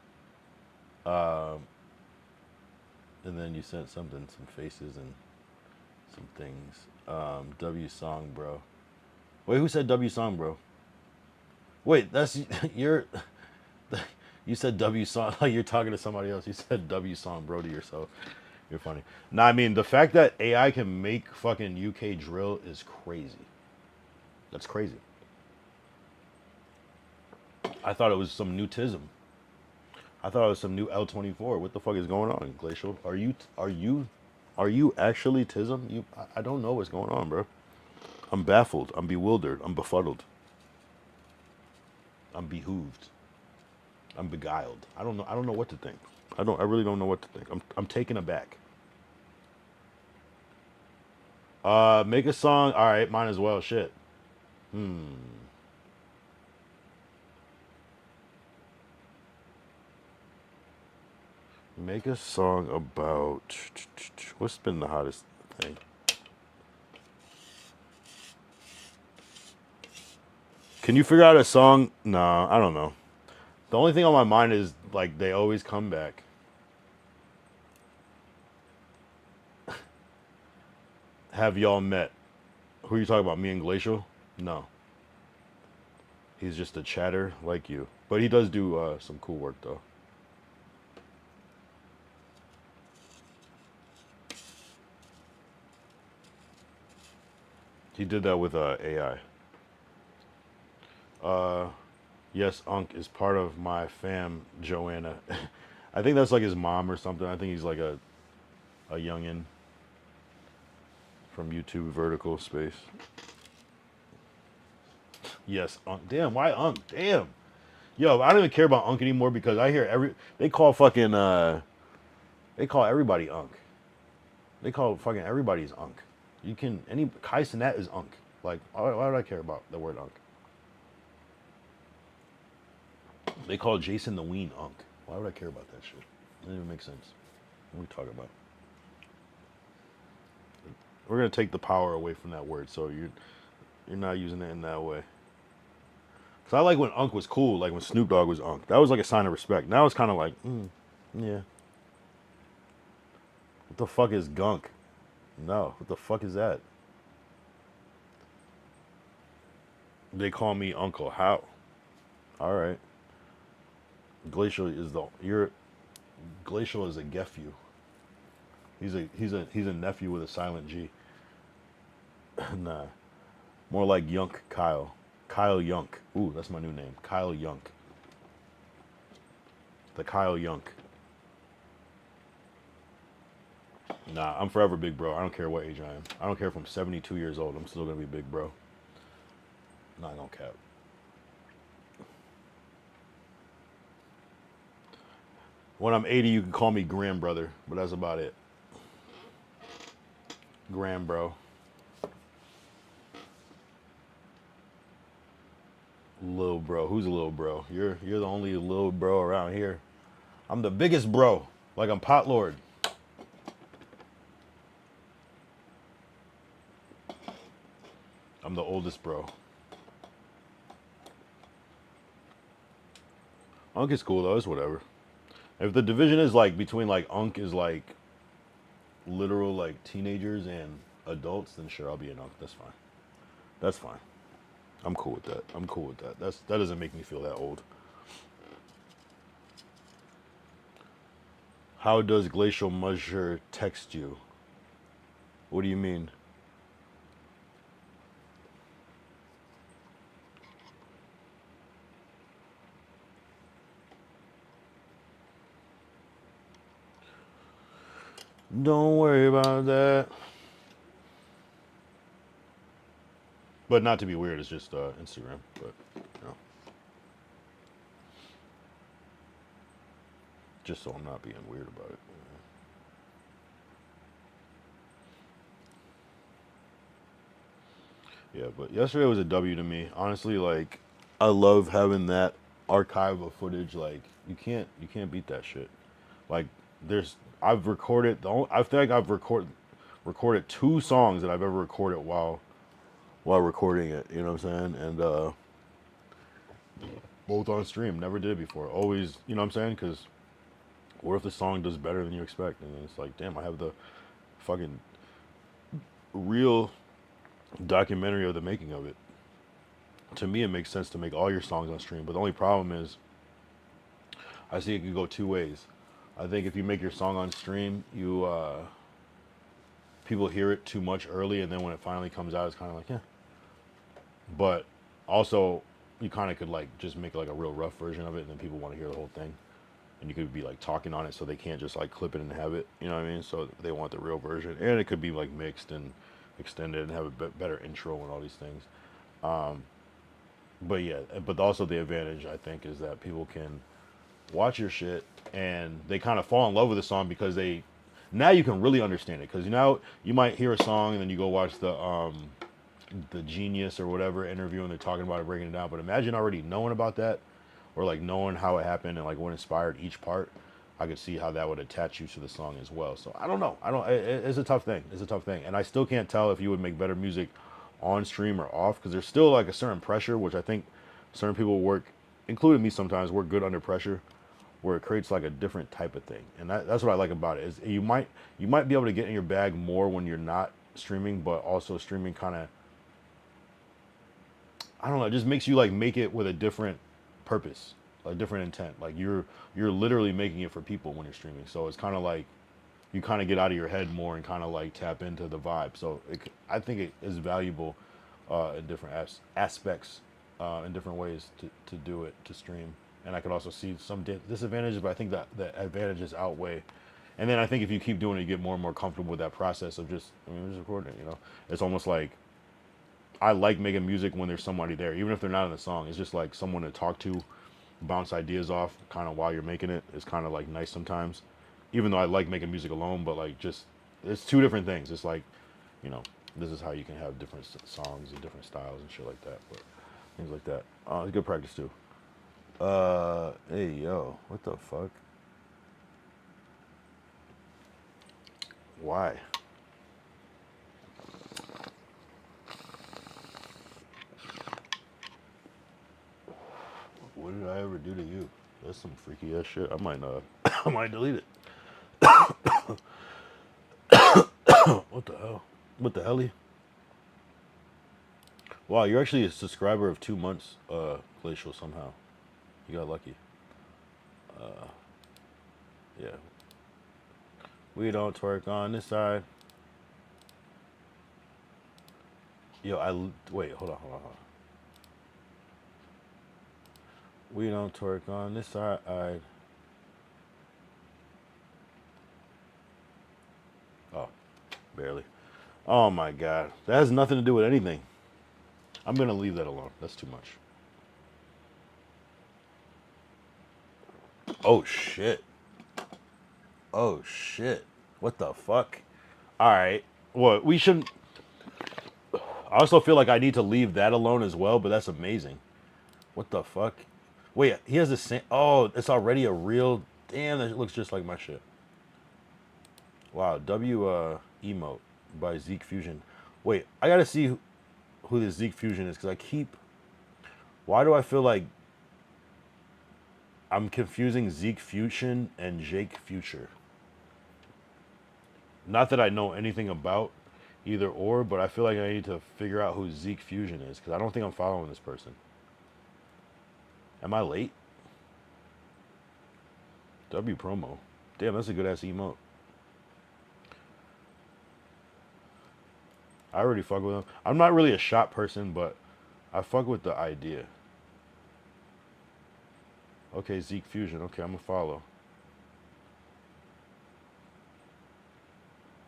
And then you sent something, some faces and some things. W song, bro. Wait, who said W song, bro? Wait, that's you're. You said W song like you're talking to somebody else. You said W song, bro, to yourself. You're funny. Nah, I mean the fact that AI can make fucking UK drill is crazy. That's crazy. I thought it was some new tism. I thought it was some new L24. What the fuck is going on, Glacial? Are you actually tism? I don't know what's going on, bro. I'm baffled. I'm bewildered. I'm befuddled. I'm behooved. I'm beguiled. I don't know what to think. I really don't know what to think. I'm taken aback. Make a song. All right, mine as well. Shit. Make a song about what's been the hottest thing? Can you figure out a song? No, I don't know. The only thing on my mind is like they always come back. Have y'all met? Who are you talking about? Me and Glacial? No. He's just a chatter like you. But he does do some cool work though. He did that with AI. Yes, Unc is part of my fam, Joanna. I think that's like his mom or something. I think he's like a youngin from YouTube vertical space. Yes, Unc. Damn, why Unc? Damn. Yo, I don't even care about Unc anymore because I hear they call fucking they call everybody Unc. They call fucking everybody's Unc. You can Kai Cenat is Unc. Like why would I care about the word Unc? They call Jason the Ween Unc. Why would I care about that shit? It doesn't even make sense. What are we talking about? We're gonna take the power away from that word, so you're not using it in that way. Cause I like when Unc was cool, like when Snoop Dogg was Unc. That was like a sign of respect. Now it's kind of like, yeah. What the fuck is gunk? No, what the fuck is that? They call me Uncle. How? All right. Glacial is Glacial is a nephew. He's a nephew with a silent G. Nah, more like Yunk Kyle. Kyle Yunk. Ooh, that's my new name. Kyle Yunk. The Kyle Yunk. Nah, I'm forever big bro. I don't care what age I am. I don't care if I'm 72 years old. I'm still gonna be big bro. Not gonna cap. When I'm 80, you can call me Graham brother, but that's about it. Graham bro. Little bro. Who's a little bro? You're the only little bro around here. I'm the biggest bro. Like I'm Pot Lord. I'm the oldest bro. Unc is cool though, it's whatever. If the division is like between like Unc is like literal like teenagers and adults, then sure I'll be an Unc. That's fine. That's fine. I'm cool with that. I'm cool with that. That doesn't make me feel that old. How does Glacial Measure text you? What do you mean? Don't worry about that. But not to be weird, it's just Instagram. But you know, just so I'm not being weird about it. Yeah, but yesterday was a W to me. Honestly, like I love having that archive of footage. Like you can't beat that shit. Like I've recorded I think I've recorded 2 songs that I've ever recorded while recording it. You know what I'm saying? And both on stream. Never did it before. Always, you know what I'm saying? Because what if the song does better than you expect? And it's like, damn, I have the fucking real documentary of the making of it. To me, it makes sense to make all your songs on stream. But the only problem is, I see it can go 2 ways. I think if you make your song on stream, you people hear it too much early, and then when it finally comes out, it's kind of like, yeah. But also, you kind of could like just make like a real rough version of it, and then people want to hear the whole thing, and you could be like talking on it, so they can't just like clip it and have it. You know what I mean? So they want the real version, and it could be like mixed and extended and have a better intro and all these things. But yeah, but also the advantage I think is that people can watch your shit, and they kind of fall in love with the song because they now you can really understand it. Because now you might hear a song and then you go watch the Genius or whatever interview and they're talking about it, breaking it down. But imagine already knowing about that, or like knowing how it happened and like what inspired each part. I could see how that would attach you to the song as well. So I don't know. I don't. It's a tough thing. It's a tough thing, and I still can't tell if you would make better music on stream or off because there's still like a certain pressure, which I think certain people work, including me sometimes, work good under pressure, where it creates like a different type of thing, and that's what I like about it. Is you might be able to get in your bag more when you're not streaming, but also streaming kind of I don't know, it just makes you like make it with a different purpose, a different intent. Like you're literally making it for people when you're streaming. So it's kind of like you kind of get out of your head more and kind of like tap into the vibe. So I think it is valuable in different aspects, in different ways to do it, to stream. And I could also see some disadvantages, but I think that the advantages outweigh. And then I think if you keep doing it, you get more and more comfortable with that process of just recording it. It's almost like I like making music when there's somebody there, even if they're not in the song. It's just like someone to talk to, bounce ideas off, kind of while you're making it. It's kind of like nice sometimes, even though I like making music alone. But like, just it's two different things. It's like, this is how you can have different songs and different styles and shit like that. But things like that. It's good practice too. Hey yo, what the fuck? Why? What did I ever do to you? That's some freaky ass shit. I might I might delete it. What the hell? What the helly? Wow, you're actually a subscriber of 2 months, Glacial somehow. You got lucky. Yeah. We don't twerk on this side. Yo, wait, hold on. We don't twerk on this side. Oh, barely. Oh my god. That has nothing to do with anything. I'm going to leave that alone. That's too much. Oh shit. Oh shit. What the fuck? Alright. Well, we shouldn't. I also feel like I need to leave that alone as well, but that's amazing. What the fuck? Wait, he has the same. Oh, it's already a real. Damn, that looks just like my shit. Wow, emote by Zeke Fusion. Wait, I gotta see who this Zeke Fusion is because I keep. Why do I feel like I'm confusing Zeke Fusion and Jake Future? Not that I know anything about either or, but I feel like I need to figure out who Zeke Fusion is because I don't think I'm following this person. Am I late? W promo. Damn, that's a good ass emote. I already fuck with him. I'm not really a shot person, but I fuck with the idea. Okay, Zeke Fusion. Okay, I'm gonna follow.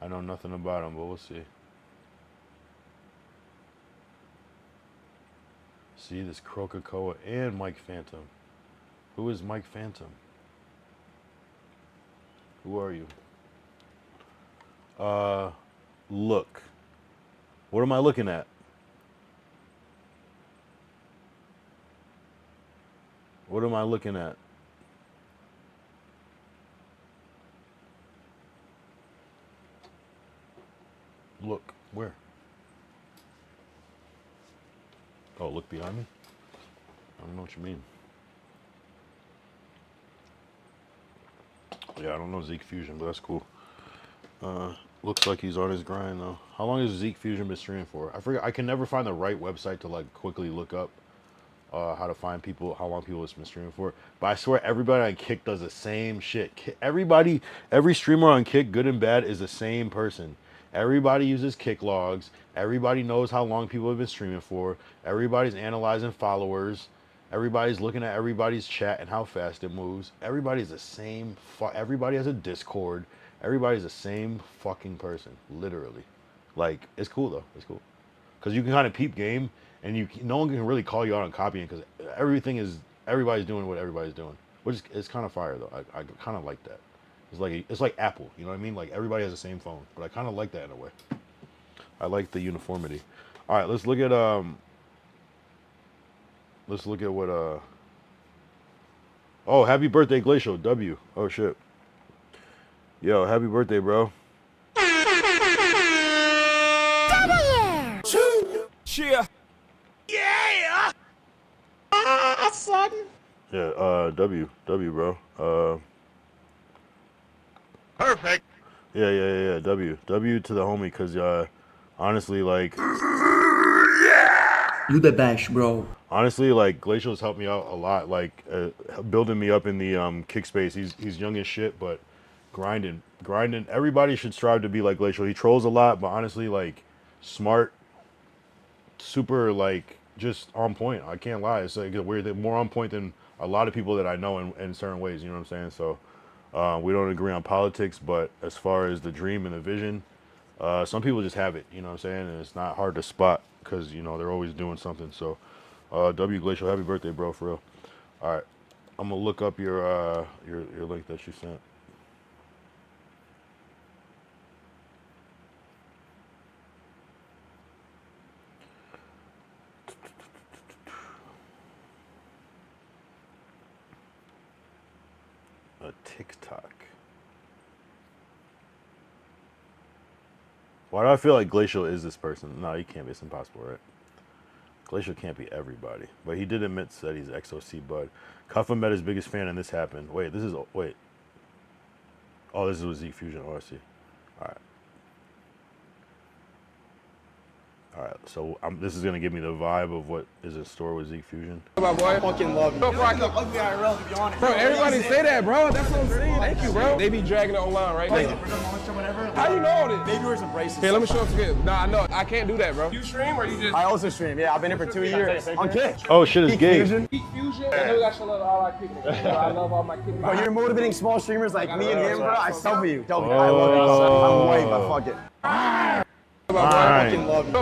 I know nothing about him, but we'll see. See, this Coca-Cola and Mike Phantom. Who is Mike Phantom? Who are you? Look. What am I looking at? What am I looking at? Look. Where? Oh, look behind me? I don't know what you mean. Yeah, I don't know Zeke Fusion, but that's cool. Looks like he's on his grind, though. How long has Zeke Fusion been streaming for? I forget. I can never find the right website to, like, quickly look up how to find people, how long people have been streaming for. But I swear everybody on Kick does the same shit. Every streamer on Kick, good and bad, is the same person. Everybody uses Kick logs. Everybody knows how long people have been streaming for. Everybody's analyzing followers. Everybody's looking at everybody's chat and how fast it moves. Everybody's the same. Everybody has a Discord. Everybody's the same fucking person, literally. Like, it's cool though. It's cool because you can kind of peep game, and no one can really call you out on copying because everybody's doing what everybody's doing, which is kind of fire though. I kind of like that. It's like Apple, you know what I mean? Like everybody has the same phone, but I kind of like that in a way. I like the uniformity. All right, let's look at what oh, happy birthday Glacial W. Oh shit. Yo, happy birthday, bro. Cheer. Yeah, W, bro. Perfect. Yeah. W to the homie, cause honestly, like, You the best, bro. honestly, like, Glacial's helped me out a lot, like, building me up in the kick space. He's young as shit, but grinding. Everybody should strive to be like Glacial. He trolls a lot, but honestly, like, smart, super, like, just on point. I can't lie. It's like a weird thing, more on point than a lot of people that I know in certain ways. You know what I'm saying? So we don't agree on politics, but as far as the dream and the vision, some people just have it. You know what I'm saying? And it's not hard to spot because you know they're always doing something. So W Glacial, happy birthday, bro, for real. All right, I'm gonna look up your link that you sent. A TikTok. Why do I feel like Glacial is this person? No, he can't be. It's impossible, right? Glacial can't be everybody. But he did admit that he's XOC Bud. Cuffa met his biggest fan and this happened. Wait, this is... Wait. Oh, this is with Zeke Fusion. Oh, I see. All right. All right, so this is going to give me the vibe of what is in store with Zeke Fusion. My boy. I fucking love you. Bro, everybody say that, bro. That's what I'm saying. Thank you, bro. They be dragging it online, right? How you know all this? Maybe wear some braces. Here, let me show up again. Nah, no, I can't do that, bro. You stream or you just... I also stream. Yeah, I've been here for 2 years. On Kick. Oh, shit, it's gay. Geek Fusion? I know that's a lot of all our kick niggas. I love all my kick niggas. Bro, you're motivating small streamers like me and him, bro. I sub you. Tell me. I love you. I'm white, but fuck it. I fucking love you.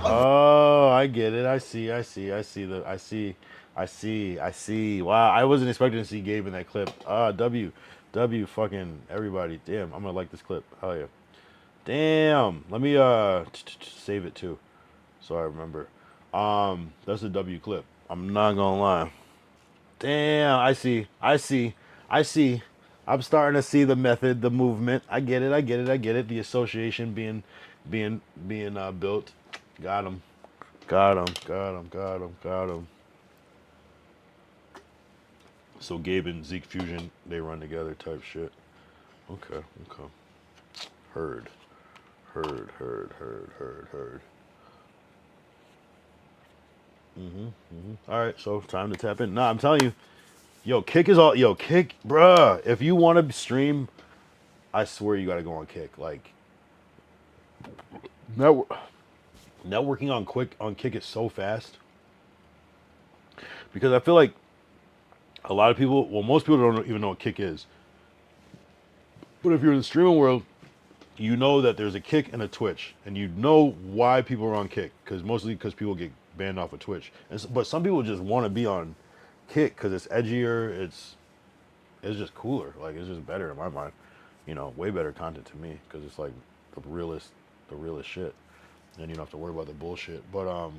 Oh, I get it. I see. Wow, I wasn't expecting to see Gabe in that clip. W, fucking everybody. Damn, I'm gonna like this clip. Hell yeah. Damn. Let me save it too, so I remember. That's a W clip. I'm not gonna lie. Damn, I see. I'm starting to see the method, the movement. I get it. The association being built. Got him. So Gabe and Zeke Fusion, they run together type shit. Okay. Heard. All right, so time to tap in. Nah, I'm telling you, Kick, bruh. If you want to stream, I swear you got to go on Kick. Like, networking on Kick is so fast because I feel like a lot of people, well, most people don't even know what Kick is. But if you're in the streaming world, you know that there's a Kick and a Twitch, and you know why people are on Kick, mostly because people get banned off of Twitch. But some people just want to be on Kick because it's edgier, it's just cooler, like it's just better in my mind. You know, way better content to me because it's like the realest shit, and you don't have to worry about the bullshit. But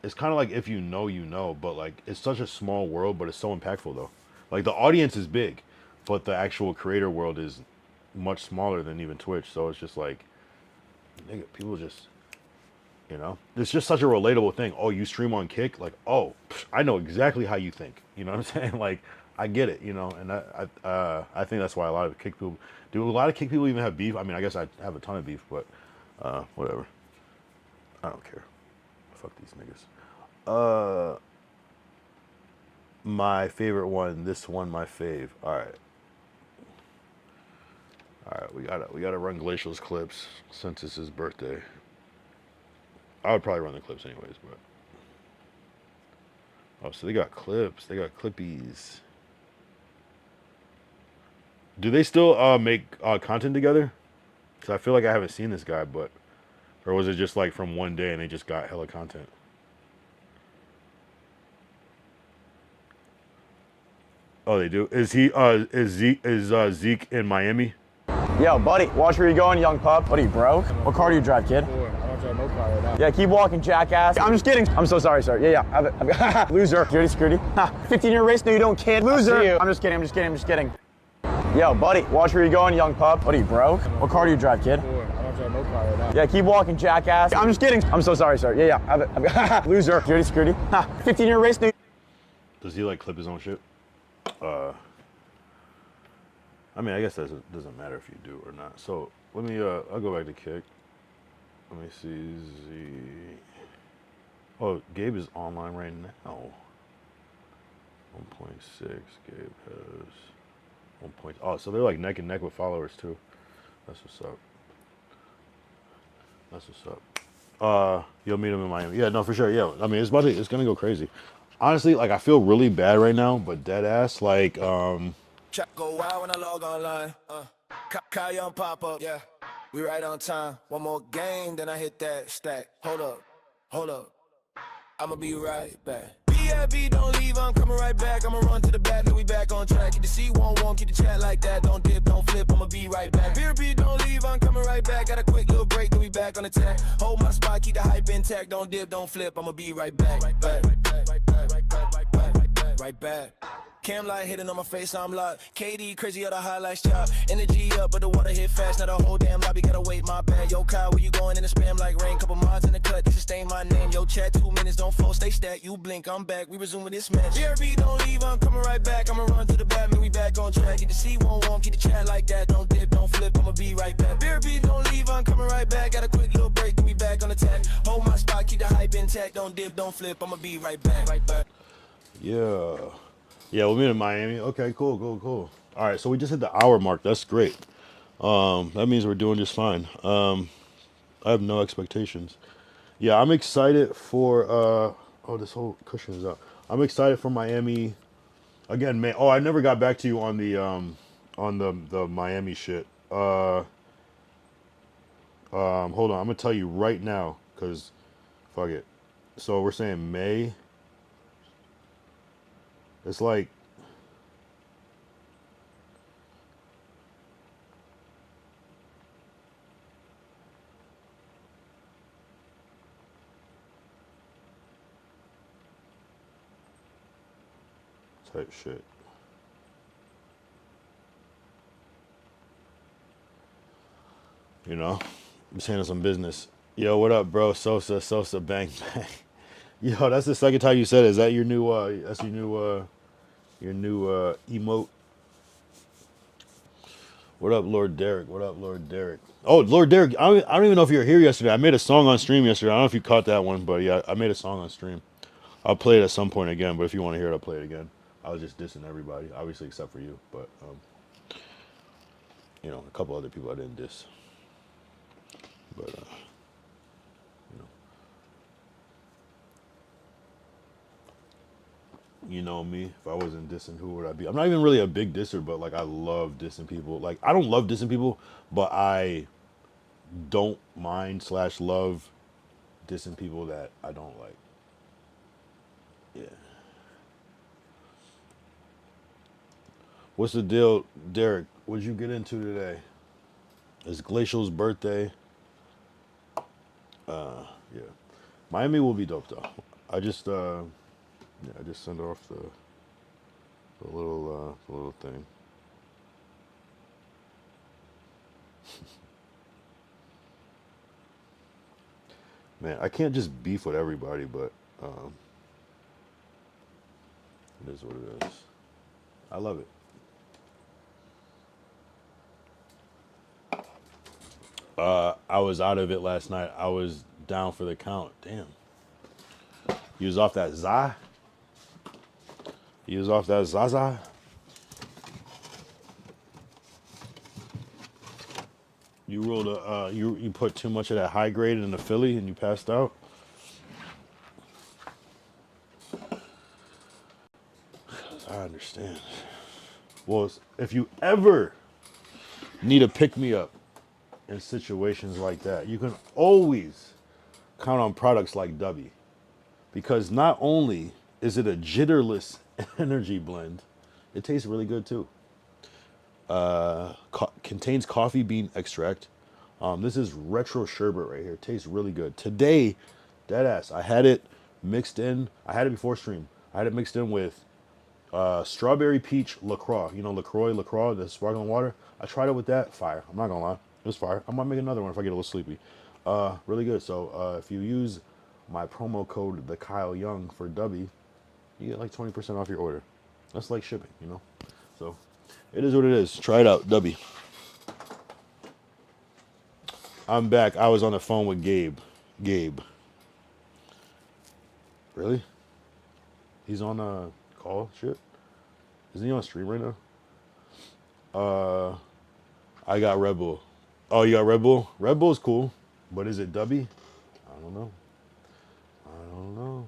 it's kind of like if you know, but like it's such a small world, but it's so impactful though. Like the audience is big, but the actual creator world is much smaller than even Twitch. So it's just like, nigga, people just, you know, it's just such a relatable thing. Oh, you stream on Kick? Like, oh, I know exactly how you think. You know what I'm saying? Like, I get it, you know, and I think that's why a lot of Kick people, do a lot of Kick people even have beef? I mean, I guess I have a ton of beef, but whatever. I don't care. Fuck these niggas. My favorite one, this one, my fave. All right, we gotta run Glacial's clips since it's his birthday. I would probably run the clips anyways, but oh, so they got clips, they got clippies. Do they still make content together? Because I feel like I haven't seen this guy, but or was it just like from one day and they just got hella content? Oh, they do. Is Zeke in Miami? Yo, buddy, watch where you're going, young pup. What are you, broke? What car do you drive, kid? I don't drive no car right now. Yeah, keep walking, jackass. I'm just kidding. I'm so sorry, sir. Yeah. Loser. Security. 15-year race? No, you don't, kid. Loser. I'm just kidding. Yo, buddy, watch where you're going, young pup. What are you, broke? What car do you drive, kid? I don't drive no car right now. Yeah, keep walking, jackass. I'm just kidding. I'm so sorry, sir. Yeah. Loser. Security. 15-year race? No. Does he like clip his own shit? I mean, I guess that doesn't matter if you do or not. So let me. I'll go back to kick. Let me see. Oh, Gabe is online right now. 1.6. Gabe has 1. Oh, so they're like neck and neck with followers too. That's what's up. You'll meet him in Miami. Yeah, no, for sure. Yeah, I mean, it's gonna go crazy. Honestly, like I feel really bad right now, but dead ass, like Chat go wild when I log online. Kyle Young pop up. Yeah, we right on time. One more game, then I hit that stack. Hold up. I'ma be right back. BFB, don't leave, I'm coming right back. I'ma run to the back, then we back on track. Keep the C11, keep the chat like that. Don't dip, don't flip, I'ma be right back. BFB, don't leave, I'm coming right back. Got a quick little break, then we back on the track. Hold my spot, keep the hype intact. Don't dip, don't flip, I'ma be right back. Right back. Cam light hitting on my face, I'm locked. KD crazy, all the highlights chop. Energy up, but the water hit fast. Now the whole damn lobby gotta wait, my bad. Yo, Kyle, where you going in the spam like rain? Couple mods in the cut, they sustain my name. Yo, chat, 2 minutes, don't fall, stay stacked. You blink, I'm back, we resuming this match. BRB, don't leave, I'm coming right back. I'ma run to the back, man, we back on track. Get the C11, keep the chat like that. Don't dip, don't flip, I'ma be right back. BRB, don't leave, I'm coming right back. Got a quick little break, then we back on the attack. Hold my spot, keep the hype intact. Don't dip, don't flip, I'ma be right back. Yeah, we'll meet in Miami. Okay, cool. All right, so we just hit the hour mark. That's great. That means we're doing just fine. I have no expectations. Yeah, I'm excited for. Oh, this whole cushion is up. I'm excited for Miami. Again, man. Oh, I never got back to you on the Miami shit. Hold on. I'm gonna tell you right now, cause fuck it. So we're saying May. It's like type shit. You know, I'm saying some business. Yo, what up, bro? Sosa, bang, bang. Yo, that's the second time you said it. Is that your new emote? What up, Lord Derek? Oh, Lord Derek, I don't even know if you were here yesterday. I made a song on stream yesterday. I don't know if you caught that one, but yeah, I made a song on stream. I'll play it at some point again, but if you want to hear it, I'll play it again. I was just dissing everybody, obviously except for you, but you know, a couple other people I didn't diss. But you know. You know me, if I wasn't dissing, who would I be? I'm not even really a big disser, but like I love dissing people. Like I don't love dissing people, but I don't mind / love dissing people that I don't like. Yeah. What's the deal, Derek? What'd you get into today? It's Glacial's birthday. Yeah. Miami will be dope though. I just sent off the little thing. Man, I can't just beef with everybody, but it is what it is. I love it. I was out of it last night. I was down for the count. Damn. You was off that za? You was off that Zaza? You rolled a you put too much of that high grade in the Philly and you passed out? I understand. Well, if you ever need a pick-me-up in situations like that, you can always count on products like Dubby. Because not only is it a jitterless energy blend, It tastes really good too. Contains coffee bean extract. This is retro sherbet right here. Tastes really good. Today, dead ass. I had it mixed in. I had it before stream. I had it mixed in with strawberry peach LaCroix. You know LaCroix, the sparkling water. I tried it with that. Fire. I'm not gonna lie. It was fire. I might make another one if I get a little sleepy. Really good. So if you use my promo code the Kyle Young for Dubby, you get like 20% off your order. That's like shipping, you know. So it is what it is. Try it out, Dubby. I'm back. I was on the phone with Gabe. Gabe. Really? He's on a call? Shit. Isn't he on stream right now? I got Red Bull. Oh, you got Red Bull? Red Bull's cool. But is it Dubby? I don't know. I don't know.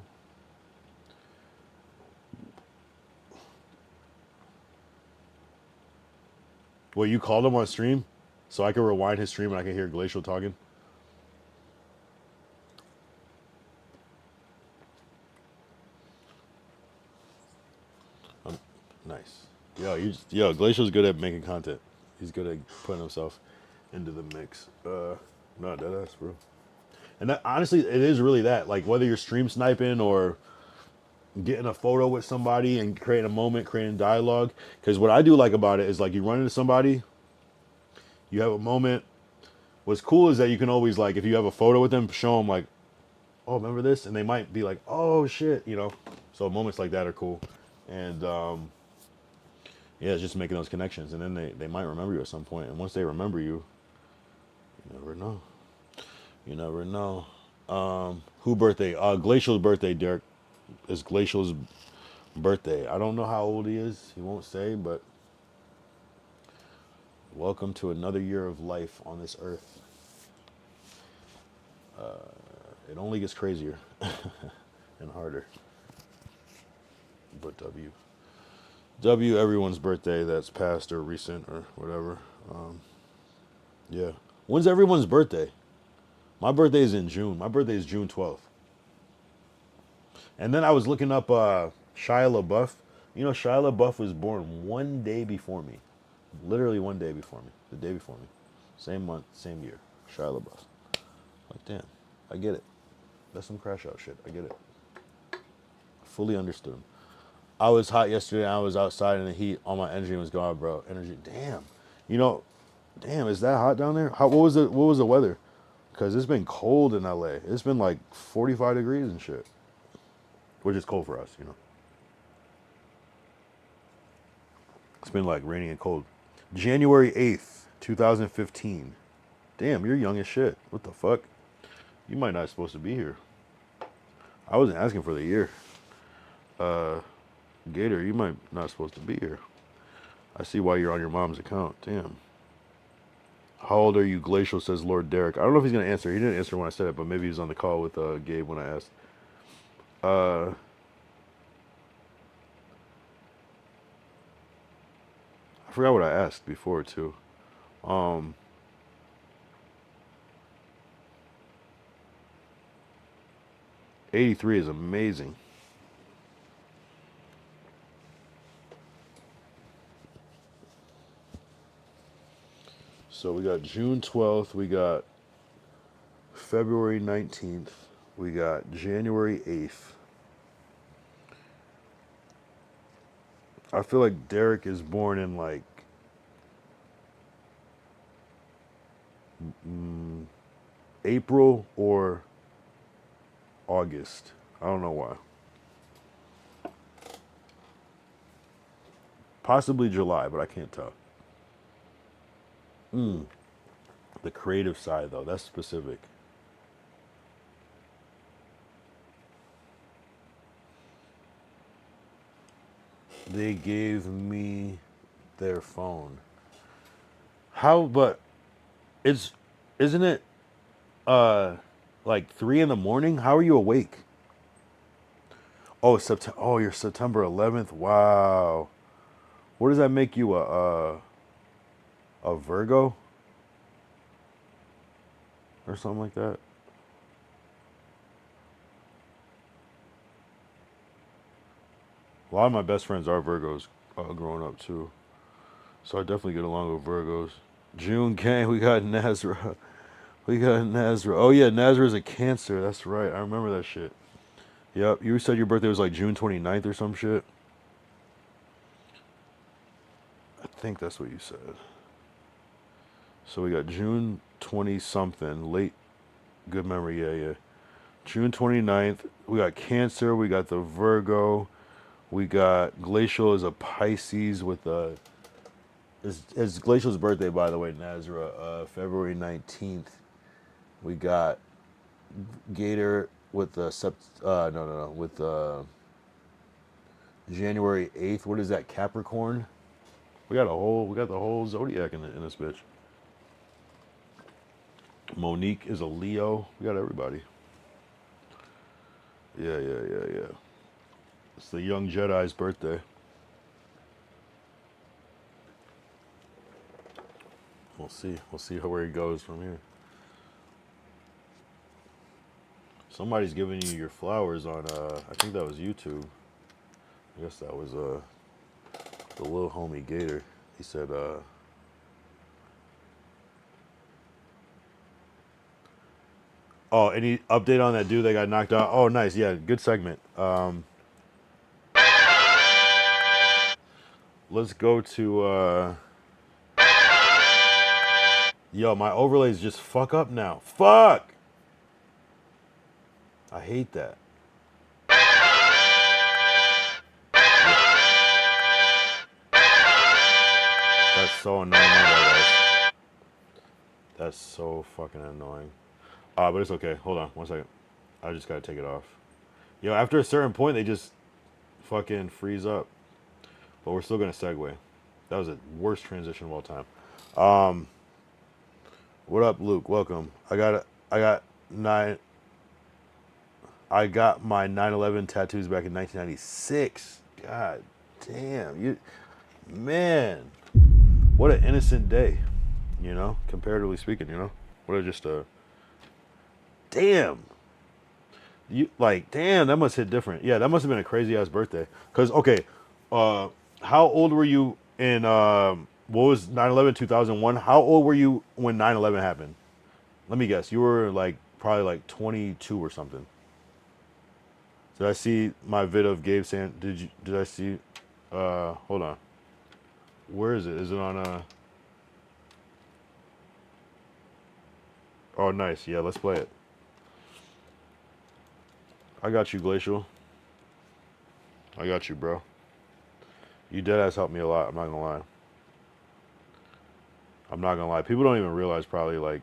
Well, you called him on stream? So I can rewind his stream and I can hear Glacial talking? Nice. Yo, Glacial's good at making content. He's good at putting himself into the mix. No, deadass, bro. And that, honestly, it is really that. Like, whether you're stream sniping or getting a photo with somebody and creating a moment, creating dialogue. Because what I do like about it is, like, you run into somebody, you have a moment. What's cool is that you can always, like, if you have a photo with them, show them, like, oh, remember this? And they might be like, oh, shit, you know. So moments like that are cool. And, yeah, it's just making those connections. And then they might remember you at some point. And once they remember you, you never know. You never know. Who birthday? Glacial's birthday, Derek. It's Glacial's birthday. I don't know how old he is. He won't say, but welcome to another year of life on this earth. It only gets crazier and harder. But W, everyone's birthday that's past or recent or whatever. Yeah. When's everyone's birthday? My birthday is in June. My birthday is June 12th. And then I was looking up Shia LaBeouf. You know, Shia LaBeouf was born one day before me. Literally one day before me. The day before me. Same month, same year. Shia LaBeouf. Like, damn. I get it. That's some crash out shit. I get it. Fully understood. I was hot yesterday. I was outside in the heat. All my energy was gone, bro. Energy. Damn. You know, damn, is that hot down there? What was the weather? Because it's been cold in LA. It's been like 45 degrees and shit. Which is cold for us, you know. It's been like rainy and cold. January 8th, 2015. Damn, you're young as shit. What the fuck? You might not be supposed to be here. I wasn't asking for the year. Gator, you might not supposed to be here. I see why you're on your mom's account. Damn. How old are you, Glacial, says Lord Derek. I don't know if he's going to answer. He didn't answer when I said it, but maybe he was on the call with Gabe when I asked. I forgot what I asked before, too. 83 is amazing. So we got June 12th, we got February 19th, we got January 8th. I feel like Derek is born in like April or August. I don't know why. Possibly July, but I can't tell. The creative side, though, that's specific. They gave me their phone. How, but isn't it like 3 in the morning? How are you awake? Oh, you're September 11th. Wow. What does that make you, a Virgo? Or something like that? A lot of my best friends are Virgos. growing up too. So I definitely get along with Virgos. June gang, we got Nazra. We got Nazra. Oh yeah, Nazra is a Cancer. That's right. I remember that shit. Yep. You said your birthday was like June 29th or some shit. I think that's what you said. So we got June 20 something. Late. Good memory. Yeah, yeah. June 29th. We got Cancer. We got the Virgo. We got Glacial is a Pisces with a. It's Glacial's birthday, by the way, Nazra. February 19th. We got Gator with the with January 8th. What is that? Capricorn. We got the whole zodiac in this bitch. Monique is a Leo. We got everybody. Yeah. It's the young Jedi's birthday. We'll see. We'll see where he goes from here. Somebody's giving you your flowers on, I think that was YouTube. I guess that was the little homie Gator. He said, oh, any update on that dude that got knocked out? Oh, nice. Yeah, good segment. Let's go to, yo, my overlays just fuck up now. Fuck! I hate that. That's so annoying, my bad, guys. That's so fucking annoying. But it's okay. Hold on, 1 second. I just gotta take it off. Yo, after a certain point, they just fucking freeze up. But we're still gonna segue. That was the worst transition of all time. What up, Luke? Welcome. I got my 9/11 tattoos back in 1996. God damn, man, what an innocent day, comparatively speaking, what a just a damn. Damn, that must hit different. Yeah, that must have been a crazy ass birthday. Cause okay, how old were you in what was 9/11 2001? How old were you when 9/11 happened? Let me guess. You were probably 22 or something. Did I see my vid of Gabe saying? Did I see? Hold on. Where is it? Is it on? Oh, nice. Yeah, let's play it. I got you, Glacial. I got you, bro. You deadass helped me a lot. I'm not gonna lie. People don't even realize probably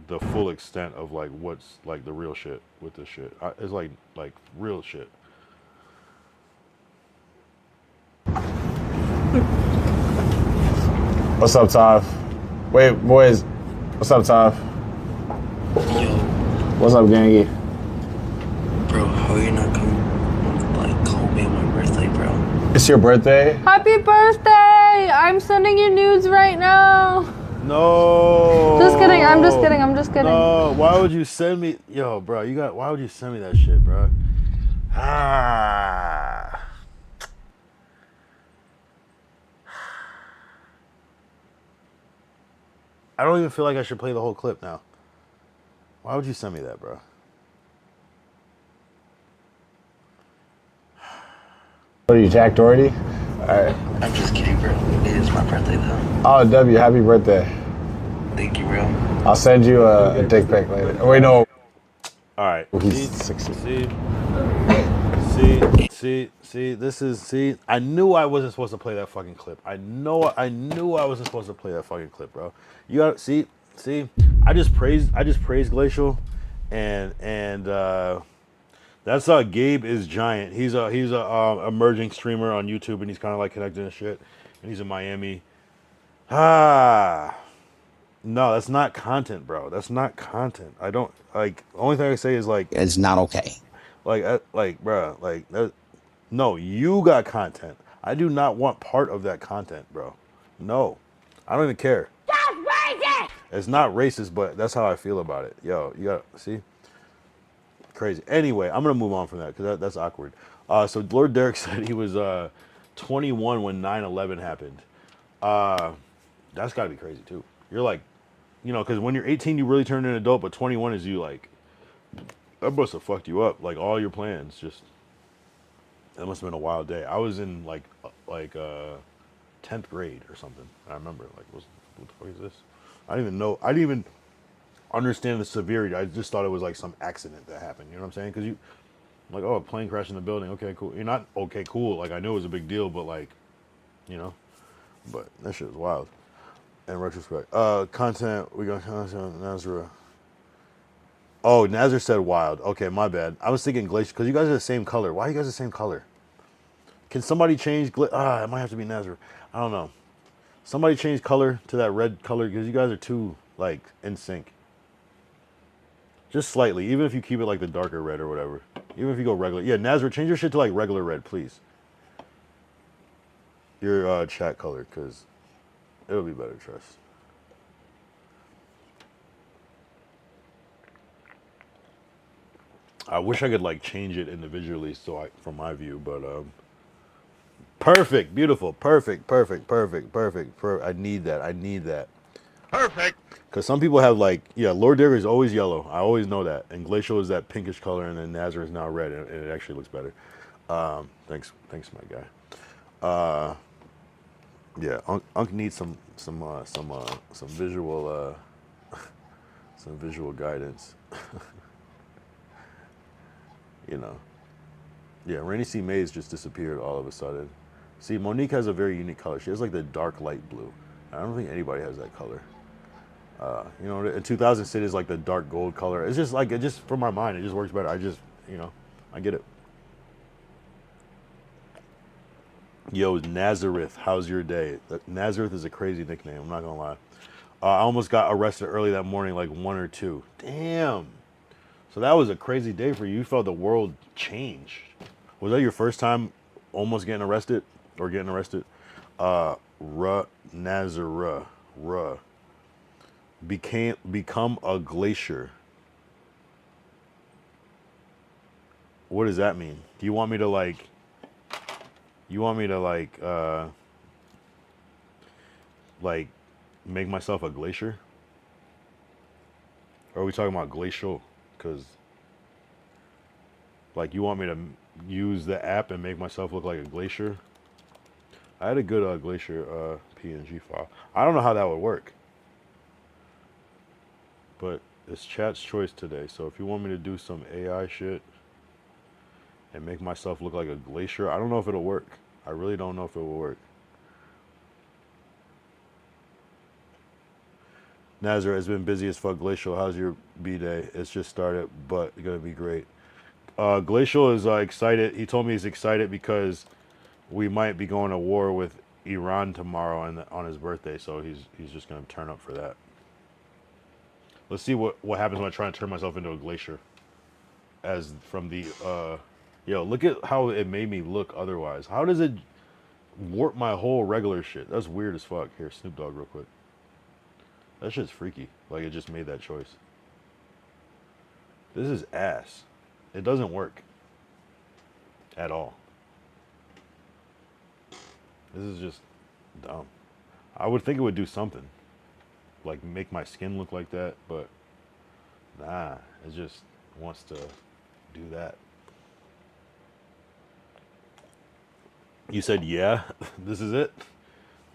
the full extent of what's the real shit with this shit. It's like real shit. What's up, Tav? Wait, boys. What's up, Tav? Yo. What's up, Gangy? Bro, how are you not coming, call me on my birthday, bro? It's your birthday? Happy birthday! I'm sending you nudes right now. No. Just kidding. I'm just kidding. No. Why would you send me? Yo, bro, why would you send me that shit, bro? I don't even feel like I should play the whole clip now. Why would you send me that, bro? What are you, Jack Doherty? All right. I'm just kidding, bro. It is my birthday, though. Oh, W, happy birthday. Thank you, bro. I'll send you a dick pic later. Oh, wait, no. All right. He's 16. See, I knew I wasn't supposed to play that fucking clip. I knew I wasn't supposed to play that fucking clip, bro. You got see, I just praised Glacial and that's Gabe is Giant. He's a emerging streamer on YouTube and he's kind of connected and shit. And he's in Miami. No, that's not content, bro. That's not content. I don't the only thing I say is it's not okay. Bro, that. No, you got content. I do not want part of that content, bro. No, I don't even care. That's racist. It's not racist, but that's how I feel about it. Yo, you got see. Crazy. Anyway, I'm gonna move on from that because that's awkward. So Lord Derek said he was 21 when 9/11 happened. That's got to be crazy too. You're like, because when you're 18, you really turn an adult, but 21 is you like, that must have fucked you up. Like all your plans, just that must have been a wild day. I was in like 10th grade or something. I remember like, what the fuck is this? I didn't even know. I didn't even understand the severity. I just thought it was like some accident that happened. You know what I'm saying? Because you like, oh, a plane crashed in the building. Okay, cool. You're not okay, cool. Like I knew it was a big deal, but like, but that shit was wild. In retrospect, content we got content Nazareth. Oh, Nazar said wild. Okay, my bad. I was thinking glacier because you guys are the same color. Why are you guys the same color? Can somebody change? It might have to be Nazar. I don't know. Somebody change color to that red color because you guys are too like in sync. Just slightly, even if you keep it like the darker red or whatever. Even if you go regular. Yeah, Nazar, change your shit to like regular red, please. Your chat color, because it'll be better, trust. I wish I could like change it individually from my view, but perfect, beautiful, perfect. I need that. Perfect. Because some people have like, Lord Dagger is always yellow. I always know that. And Glacial is that pinkish color, and then Nazar is now red, and it actually looks better. Thanks, my guy. Yeah, Unc needs some visual some visual guidance. Yeah, Rainy C. Mays just disappeared all of a sudden. See, Monique has a very unique color. She has like the dark light blue. I don't think anybody has that color. In 2000 Sid is like the dark gold color. It's just like, from my mind, it just works better. I get it. Yo, Nazareth, how's your day? Nazareth is a crazy nickname, I'm not gonna lie. I almost got arrested early that morning, like 1 or 2. Damn. So that was a crazy day for you. You felt the world change. Was that your first time almost getting arrested or getting arrested? Nazareth. Become a glacier. What does that mean? Do you want me to like make myself a glacier? Or are we talking about glacial? Because like you want me to use the app and make myself look like a glacier? I had a good glacier PNG file. I don't know how that would work. But it's chat's choice today. So if you want me to do some AI shit and make myself look like a glacier, I don't know if it'll work. I really don't know if it will work. Nazar has been busy as fuck. Glacial, how's your B-Day? It's just started, but it's gonna be great. Glacial is excited. He told me he's excited because we might be going to war with Iran tomorrow on his birthday, so he's just gonna turn up for that. Let's see what happens when I try and turn myself into a glacier. As from the look at how it made me look otherwise. How does it warp my whole regular shit? That's weird as fuck. Here, Snoop Dogg real quick. That shit's freaky. Like, it just made that choice. This is ass. It doesn't work. At all. This is just dumb. I would think it would do something. Like, make my skin look like that, but nah. It just wants to do that. You said, yeah? This is it?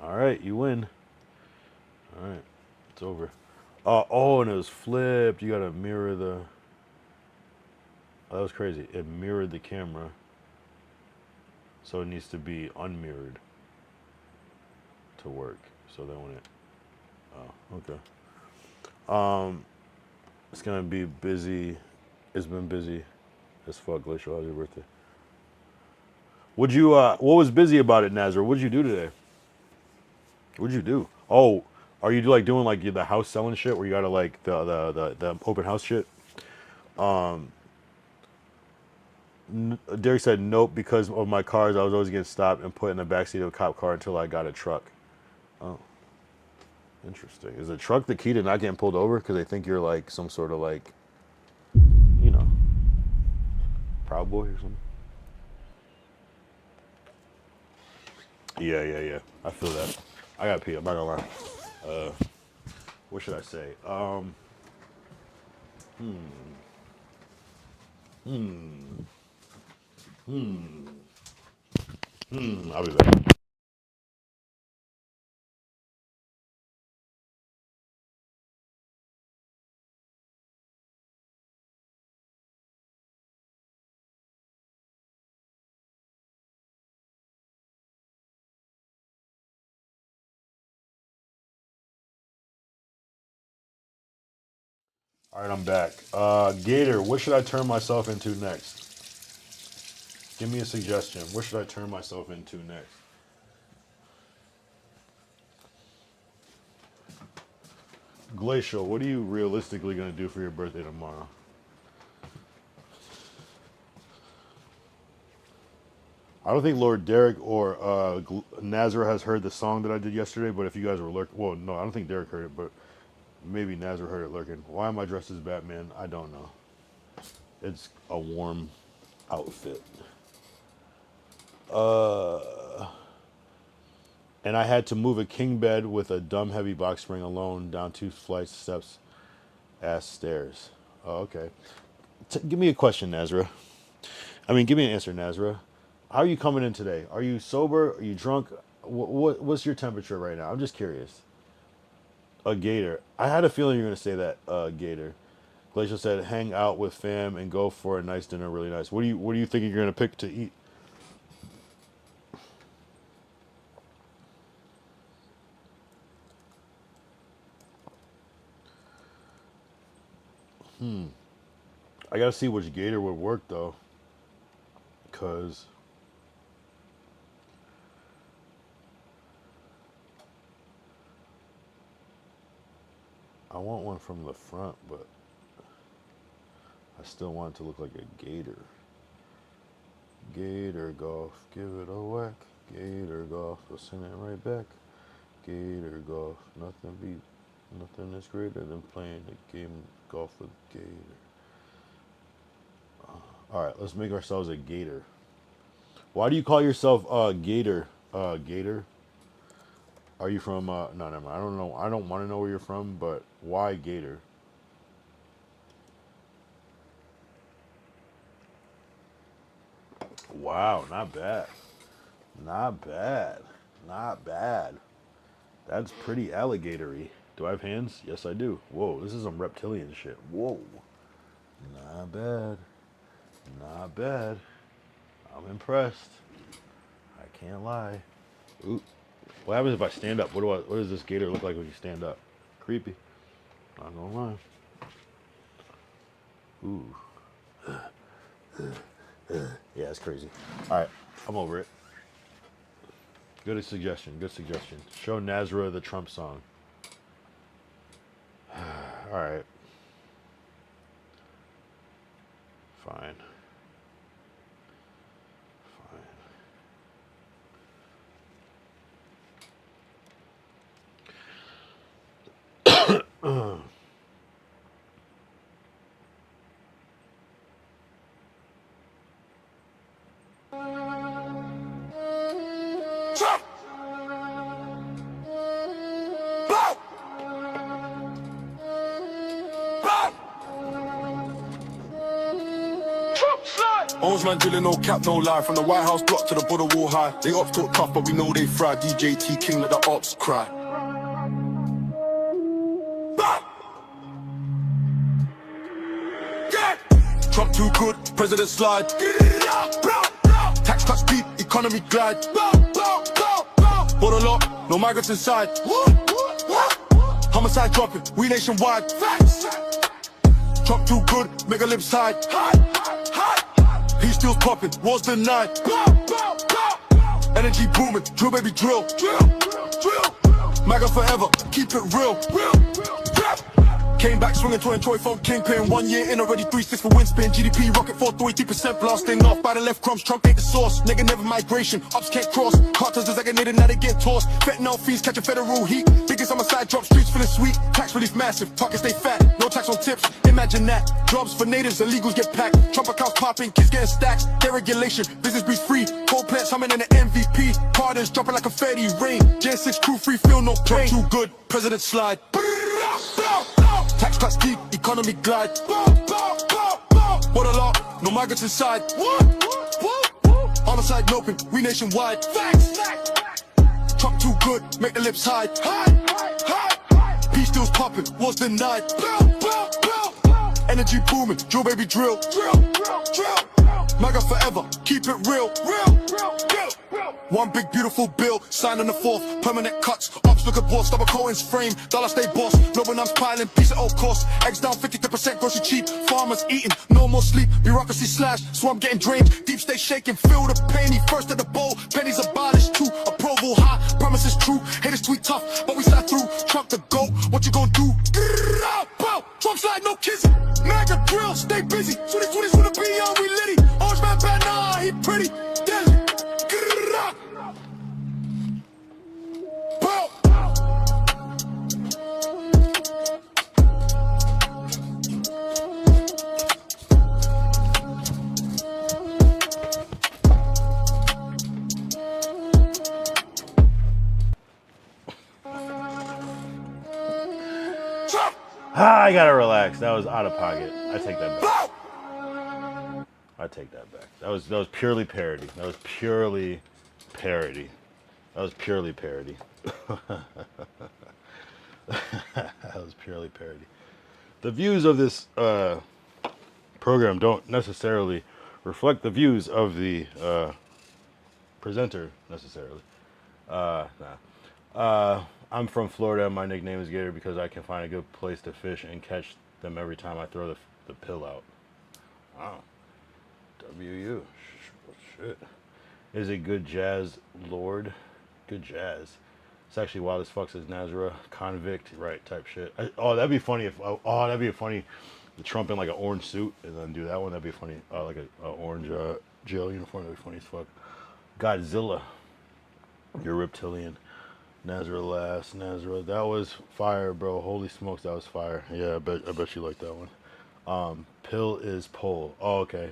Alright, you win. Alright. It's over. And it was flipped. You gotta mirror the... Oh, that was crazy. It mirrored the camera. So it needs to be unmirrored to work. So then when it... Oh, okay. It's gonna be busy. It's been busy as fuck. Glacial, how's your birthday? What was busy about it, Nazar? What'd you do today? What'd you do? Oh, are you like doing like the house selling shit where you gotta like the open house shit? Derek said nope because of my cars. I was always getting stopped and put in the backseat of a cop car until I got a truck. Oh, interesting. Is the truck the key to not getting pulled over because they think you're like some sort of like, Proud Boy or something? Yeah. I feel that. I gotta pee. I'm not gonna lie. What should I say? I'll be back. All right, I'm back. Gator, what should I turn myself into next? Give me a suggestion. What should I turn myself into next? Glacial, what are you realistically going to do for your birthday tomorrow? I don't think Lord Derek or Nazra has heard the song that I did yesterday, but if you guys were lurking, well, no, I don't think Derek heard it, but maybe Nazra heard it lurking. Why am I dressed as Batman? I don't know. It's a warm outfit. And I had to move a king bed with a dumb heavy box spring alone down 2 flights of steps ass stairs. Oh, okay. Give me a question, Nazra. Give me an answer, Nazra. How are you coming in today? Are you sober? Are you drunk? What's your temperature right now? I'm just curious. A Gator. I had a feeling you were going to say that, Gator. Glacial said, hang out with fam and go for a nice dinner, really nice. What do you think you're going to pick to eat? I got to see which Gator would work, though. Because I want one from the front, but I still want it to look like a Gator. Gator golf, give it a whack. Gator golf, we'll send it right back. Gator golf, nothing is greater than playing a game of golf with Gator. All right, let's make ourselves a Gator. Why do you call yourself Gator? Gator? Are you from? No, never mind. I don't know. I don't want to know where you're from, but why Gator? Wow, not bad. Not bad. Not bad. That's pretty alligatory. Do I have hands? Yes, I do. Whoa, this is some reptilian shit. Whoa. Not bad. Not bad. I'm impressed. I can't lie. Ooh. What happens if I stand up? What does this Gator look like when you stand up? Creepy. Not gonna lie. Ooh. Yeah, it's crazy. All right, I'm over it. Good suggestion. Good suggestion. Show Nazra the Trump song. All right. Fine. Trump! Bow! Bow! Trump slide! Orange man drilling, no cap, no lie. From the White House block to the border wall high. They ops talk tough, but we know they fry. DJ T King, let the ops cry. Bow! Get! Trump too good, president slide. Tax cuts deep, economy glide. Border lock, no migrants inside. Homicide dropping, we nationwide. Trump too good, make a lips hide. Peace still popping, wars denied. Energy booming, drill baby drill. MAGA forever, keep it real. Came back swinging to enjoy phone kingpin. 1 year in already 3-6 for windspin. GDP rocket 4.3% blasting off by the left crumbs. Trump ain't the source. Nigga never migration. Ups can't cross. Carters designated now they get tossed. Fentanyl fees catching federal heat. Biggest on my side drop streets feeling sweet. Tax relief massive. Pockets stay fat. No tax on tips. Imagine that. Jobs for natives. Illegals get packed. Trump accounts popping. Kids getting stacks. Deregulation. Business breeze free. Coal plants humming in the MVP. Pardons dropping like confetti rain. Jan 6 crew free. Feel no pain. Too good. President slide. Tax cuts deep, economy glide. What a lot, no migrants inside. Homicide open, we nationwide. Trump too good, make the lips hide. Peace deals popping, wars denied. Energy booming, drill baby drill. MAGA forever, keep it real. One big beautiful bill, signed on the 4th, permanent cuts. Ops look at boss, double Cohen's frame. Dollar stay boss, no when I'm piling, piece at all costs. Eggs down 50% grocery cheap. Farmers eating, no more sleep. Bureaucracy slash, swamp getting drained. Deep state shaking, feel the pain. He first at the bowl, pennies abolished too. Approval high, promises true. Haters tweet tough, but we slide through. Trump the GOAT, what you gonna do? Trump slide, no kissing. MAGA drill, stay busy. 2020's wanna be on, we litty. Orange man bad, nah, he pretty. Deadly. I gotta relax. That was out of pocket. I take that back. I take that back. That was purely parody. That was purely parody. That was purely parody. That was purely parody. The views of this program don't necessarily reflect the views of the presenter necessarily. I'm from Florida. My nickname is Gator because I can find a good place to fish and catch them every time I throw the pill out. Wow. WU. Shit. Is it good jazz, Lord? Good jazz. It's actually wild as fuck, says Nazareth. Convict, right, type shit. That'd be funny if, that'd be funny. The Trump in like an orange suit and then do that one. That'd be funny. Like a orange jail uniform. That'd be funny as fuck. Godzilla. You're reptilian. Nazareth, that was fire, bro. Holy smokes, that was fire. Yeah, I bet you like that one. Pill is pole. Oh, okay.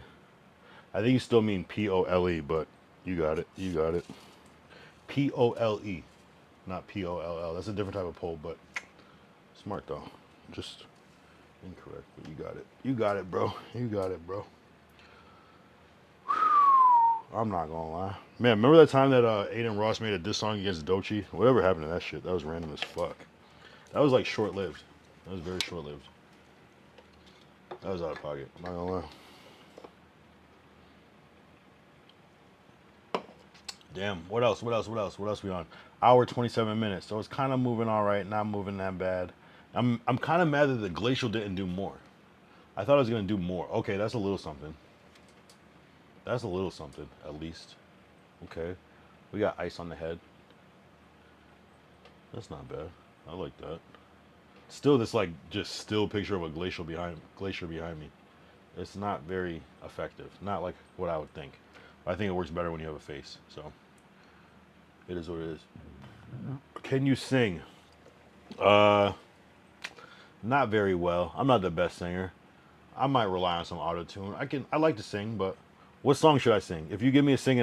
I think you still mean P-O-L-E, but you got it. P-O-L-E, not P-O-L-L. That's a different type of pole, but smart though. Just incorrect, but you got it, bro. I'm not gonna lie. Man, remember that time that Aiden Ross made a diss song against Doechii? Whatever happened to that shit? That was random as fuck. That was like short-lived. That was very short-lived. That was out of pocket. I'm not gonna lie. Damn, what else we on? Hour 27 minutes. So it's kind of moving all right, not moving that bad. I'm kind of mad that the Glacial didn't do more. I thought I was going to do more. Okay, that's a little something. That's a little something, at least. Okay. We got ice on the head. That's not bad. I like that. Still this like just still picture of a glacier behind me. It's not very effective. Not like what I would think. I think it works better when you have a face. So it is what it is. Can you sing? Not very well. I'm not the best singer. I might rely on some auto-tune. I like to sing, but what song should I sing? If you give me a song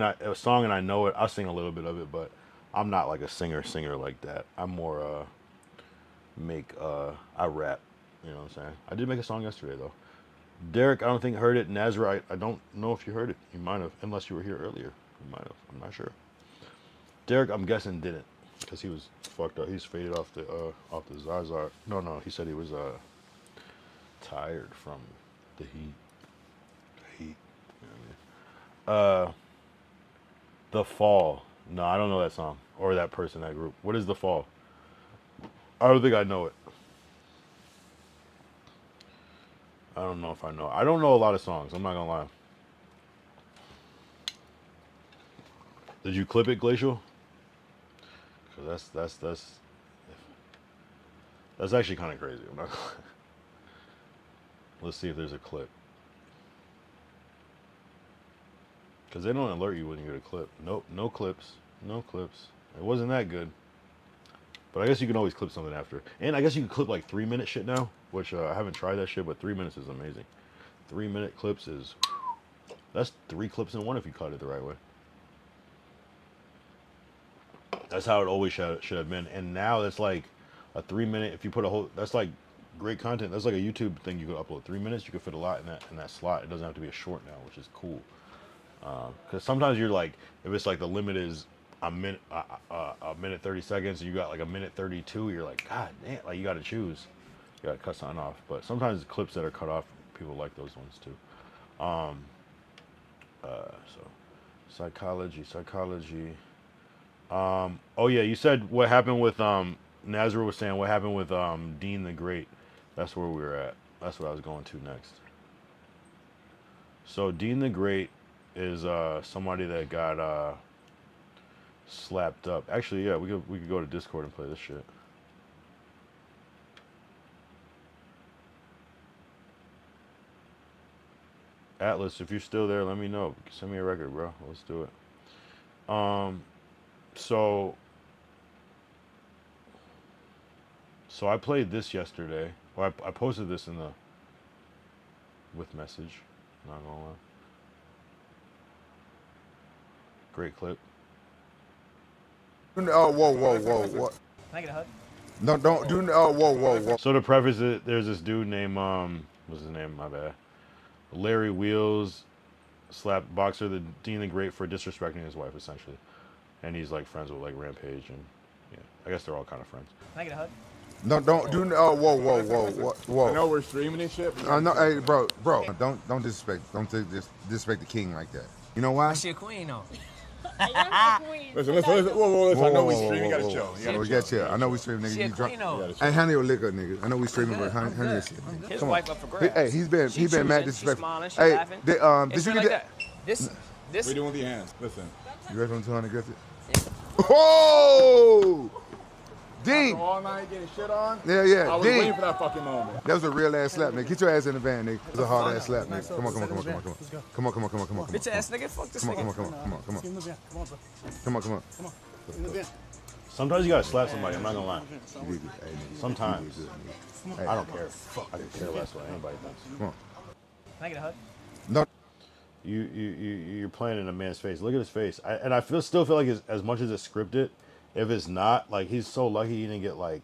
and I know it, I'll sing a little bit of it, but I'm not like a singer like that. I'm more I rap, you know what I'm saying? I did make a song yesterday though. Derek, I don't think heard it. Nazarite, I don't know if you heard it. You might have, unless you were here earlier. You might have. I'm not sure. Derek, I'm guessing didn't, because he was fucked up. He's faded off the Zazar. No, he said he was tired from the heat. You know what I mean? The Fall. No, I don't know that song or that person, that group. What is The Fall? I don't think I know it. I don't know if I know. I don't know a lot of songs. I'm not gonna lie. Did you clip it, Glacial? Cause that's actually kind of crazy. I'm not gonna lie. Let's see if there's a clip. Because they don't alert you when you get a clip. Nope, no clips. No clips. It wasn't that good. But I guess you can always clip something after. And I guess you can clip like 3-minute shit now, which I haven't tried that shit, but 3 minutes is amazing. 3-minute clips is... That's 3 clips in one if you cut it the right way. That's how it always should have been. And now it's like a 3-minute, if you put a whole... That's like great content. That's like a YouTube thing you can upload. 3 minutes, you can fit a lot in that slot. It doesn't have to be a short now, which is cool. Because sometimes you're like, if it's like the limit is a minute 30 seconds, and you got like a minute 32, you're like, God damn, like you got to choose, you got to cut something off. But sometimes the clips that are cut off, people like those ones too. So psychology. Oh yeah, you said what happened with Nazareth was saying what happened with Dean the Great. That's where we were at. That's what I was going to next. So Dean the Great is somebody that got slapped up. Actually, yeah, we could go to Discord and play this shit. Atlas, if you're still there, let me know. Send me a record, bro. Let's do it. So I played this yesterday. Well, I posted this in the with message. Not gonna lie. Great clip. Oh, whoa. Can I get a hug? No, don't do. Oh, whoa. So to preface it, there's this dude named what's his name? My bad. Larry Wheels slapped boxer the Dean the Great for disrespecting his wife, essentially, and he's like friends with like Rampage, and yeah, I guess they're all kind of friends. Can I get a hug? No, don't do. Oh, whoa. I know we're streaming and shit. No, hey, bro, don't disrespect. Don't disrespect the king like that. You know why? She a queen, though. Listen. Whoa. I know we streaming. You gotta chill. We got chill. I know we streaming, nigga. She a You drunk? queen, though. Hey, honey or liquor, nigga. I know we streaming, but honey or shit. Nigga. His Come wife on. up for grabs. Hey, he's been mad She disrespectful. smiling, she Hey, laughing. did It's you like get that? This. What are you doing with your hands? Listen. You ready for him 200 Griffith? Whoa! Dean! All night getting shit on? Yeah, I was Dean. waiting for that fucking moment. That was a real ass slap, nigga. Get your ass in the van, nigga. It was a hard ass slap, nigga. Come on. Bitch ass nigga, fuck this nigga. Come on. Sometimes you gotta slap somebody. I'm not gonna lie. Sometimes. I don't care. Fuck, I could care less what anybody thinks. Come on. Can I get a hug? No. You're playing in a man's face. Look at his face. I still feel like as much as it's scripted, if it's not, like, he's so lucky he didn't get, like,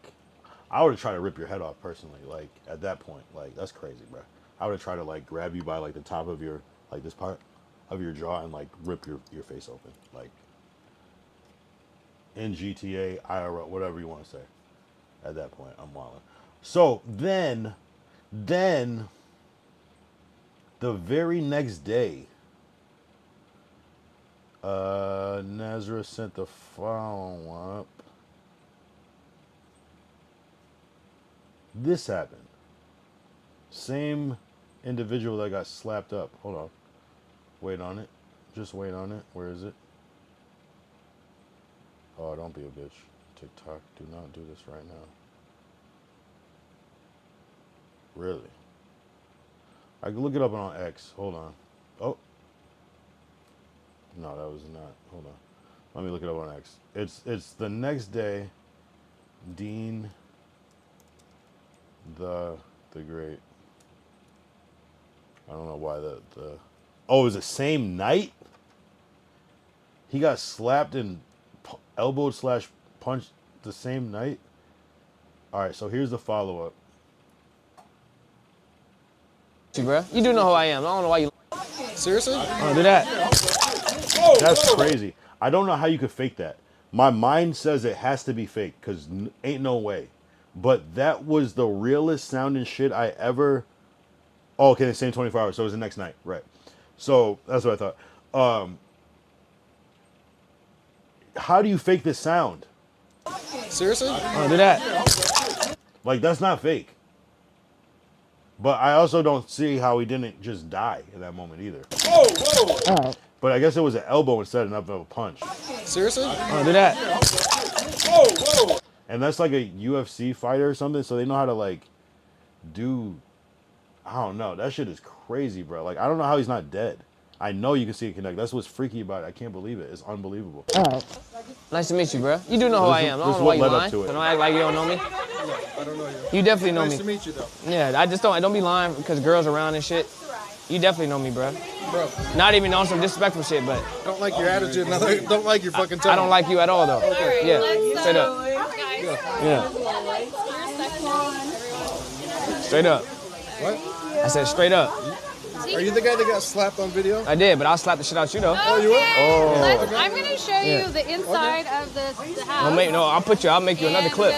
I would have tried to rip your head off personally. Like, at that point, like, that's crazy, bro. I would have tried to, like, grab you by, like, the top of your, like, this part of your jaw and, like, rip your face open. Like, in GTA, IRL, whatever you want to say. At that point, I'm wilding. So, then, the very next day, Nazareth sent the follow-up. This happened. Same individual that got slapped up. Hold on. Wait on it. Just wait on it. Where is it? Oh, don't be a bitch. TikTok, do not do this right now. Really? I can look it up on X. Hold on. Oh. No, that was not. Hold on. Let me look it up on X. It's the next day. Dean the Great. I don't know why the oh, it was the same night? He got slapped and elbowed / punched the same night? Alright, so here's the follow-up. Bro, you do know who I am. I don't know why you. Seriously? Do that. That's crazy. I don't know how you could fake that. My mind says it has to be fake because ain't no way. But that was the realest sounding shit I ever. Oh, okay, the same 24 hours. So it was the next night, right? So that's what I thought. How do you fake this sound? Seriously? Do that. Like, that's not fake. But I also don't see how he didn't just die in that moment either. Whoa! But I guess it was an elbow instead of a punch. Seriously? Do that. And that's like a UFC fighter or something, so they know how to, like, do... I don't know. That shit is crazy, bro. Like, I don't know how he's not dead. I know you can see it connect. That's what's freaky about it. I can't believe it. It's unbelievable. All right. Nice to meet you, bro. You do know who I am. I don't know why you lying. Don't act like you don't know me. I don't know you. You definitely know me. Nice to meet you, though. Yeah, I don't be lying because girls around and shit. You definitely know me, bro. Bro. Not even on some disrespectful shit, but. Don't like your attitude. Don't like your fucking tone. I don't like you at all, though. Okay. Yeah, straight up. Yeah. Straight up. What? I said straight up. Are you the guy that got slapped on video? I did, but I'll slap the shit out you, though. Oh, you will? Oh. I'm going to show you the inside of the house. No, I'll make you another clip.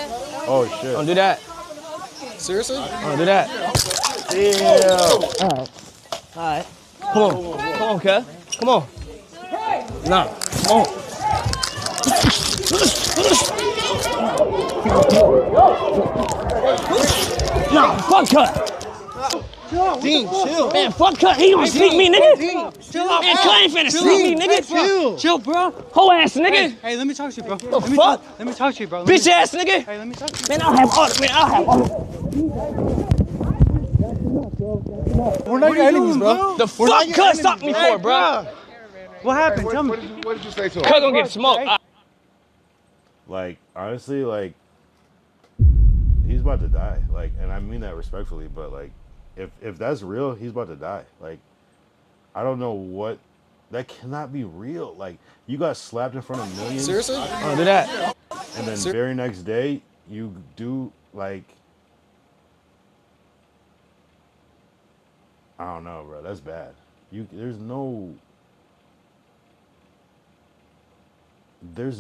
Oh, shit. Don't do that. Seriously? Don't do that. Yeah. All right. Come on, cuz. Come on. Nah, come on. Nah, fuck cut. Dean, chill. Man, fuck cut. He gonna sneak me, nigga. Dean, chill out. Man, cut ain't finna sneak me, nigga. Chill, bro. Whole ass nigga. Hey, let me talk to you, bro. The fuck? Let me talk to you, bro. Bitch ass nigga. Hey, let me talk to you. Man, I'll have all. We're not your enemies, bro. The fuck cut stopped me for, bro? What happened? Tell me. What did you say to him? Cut gonna get smoked. Like, honestly, like, he's about to die. Like, and I mean that respectfully, but like, if that's real, he's about to die. Like, I don't know what, that cannot be real. Like, you got slapped in front of millions. Seriously? Don't do that. And then very next day, you do, like, I don't know, bro. That's bad. There's